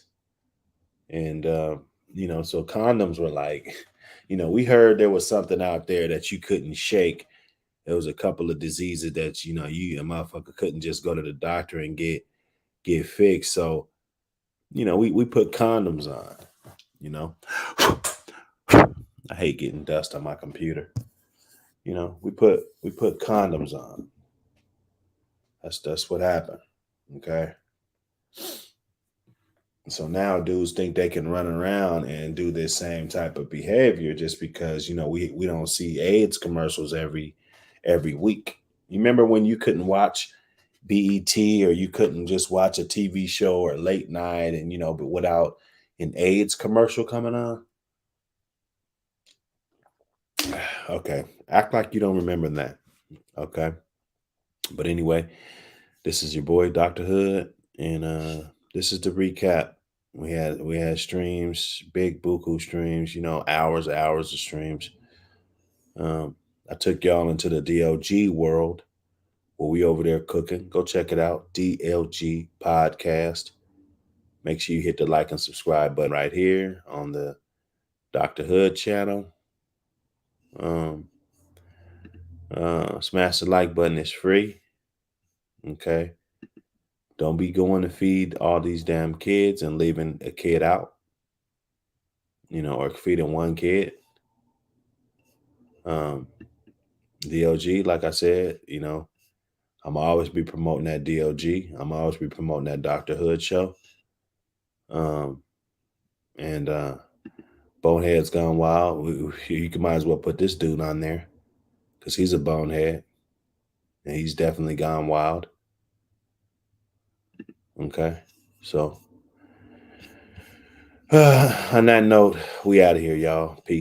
And, you know, so condoms were like, you know, we heard there was something out there that you couldn't shake. There was a couple of diseases that, you know, a motherfucker couldn't just go to the doctor and get fixed. So, you know, we put condoms on, you know. I hate getting dust on my computer. You know, we put condoms on. That's what happened. Okay. So now dudes think they can run around and do this same type of behavior just because, you know, we don't see AIDS commercials every week. You remember when you couldn't watch BET or you couldn't just watch a TV show or late night and, you know, but without an AIDS commercial coming on? Okay. Act like you don't remember that. Okay. But anyway, this is your boy, Dr. Hood, and this is the recap. We had streams, big buku streams, you know, hours of streams. I took y'all into the DLG world where we over there cooking. Go check it out, DLG podcast. Make sure you hit the like and subscribe button right here on the Dr. Hood channel. Smash the like button. It's free. Okay. Don't be going to feed all these damn kids and leaving a kid out, you know, or feeding one kid. DLG, like I said, you know, I'm always be promoting that DLG. I'm always be promoting that Dr. Hood show. And Bonehead's Gone Wild. You might as well put this dude on there because he's a bonehead and he's definitely gone wild. Okay, so on that note, we out of here, y'all. Peace.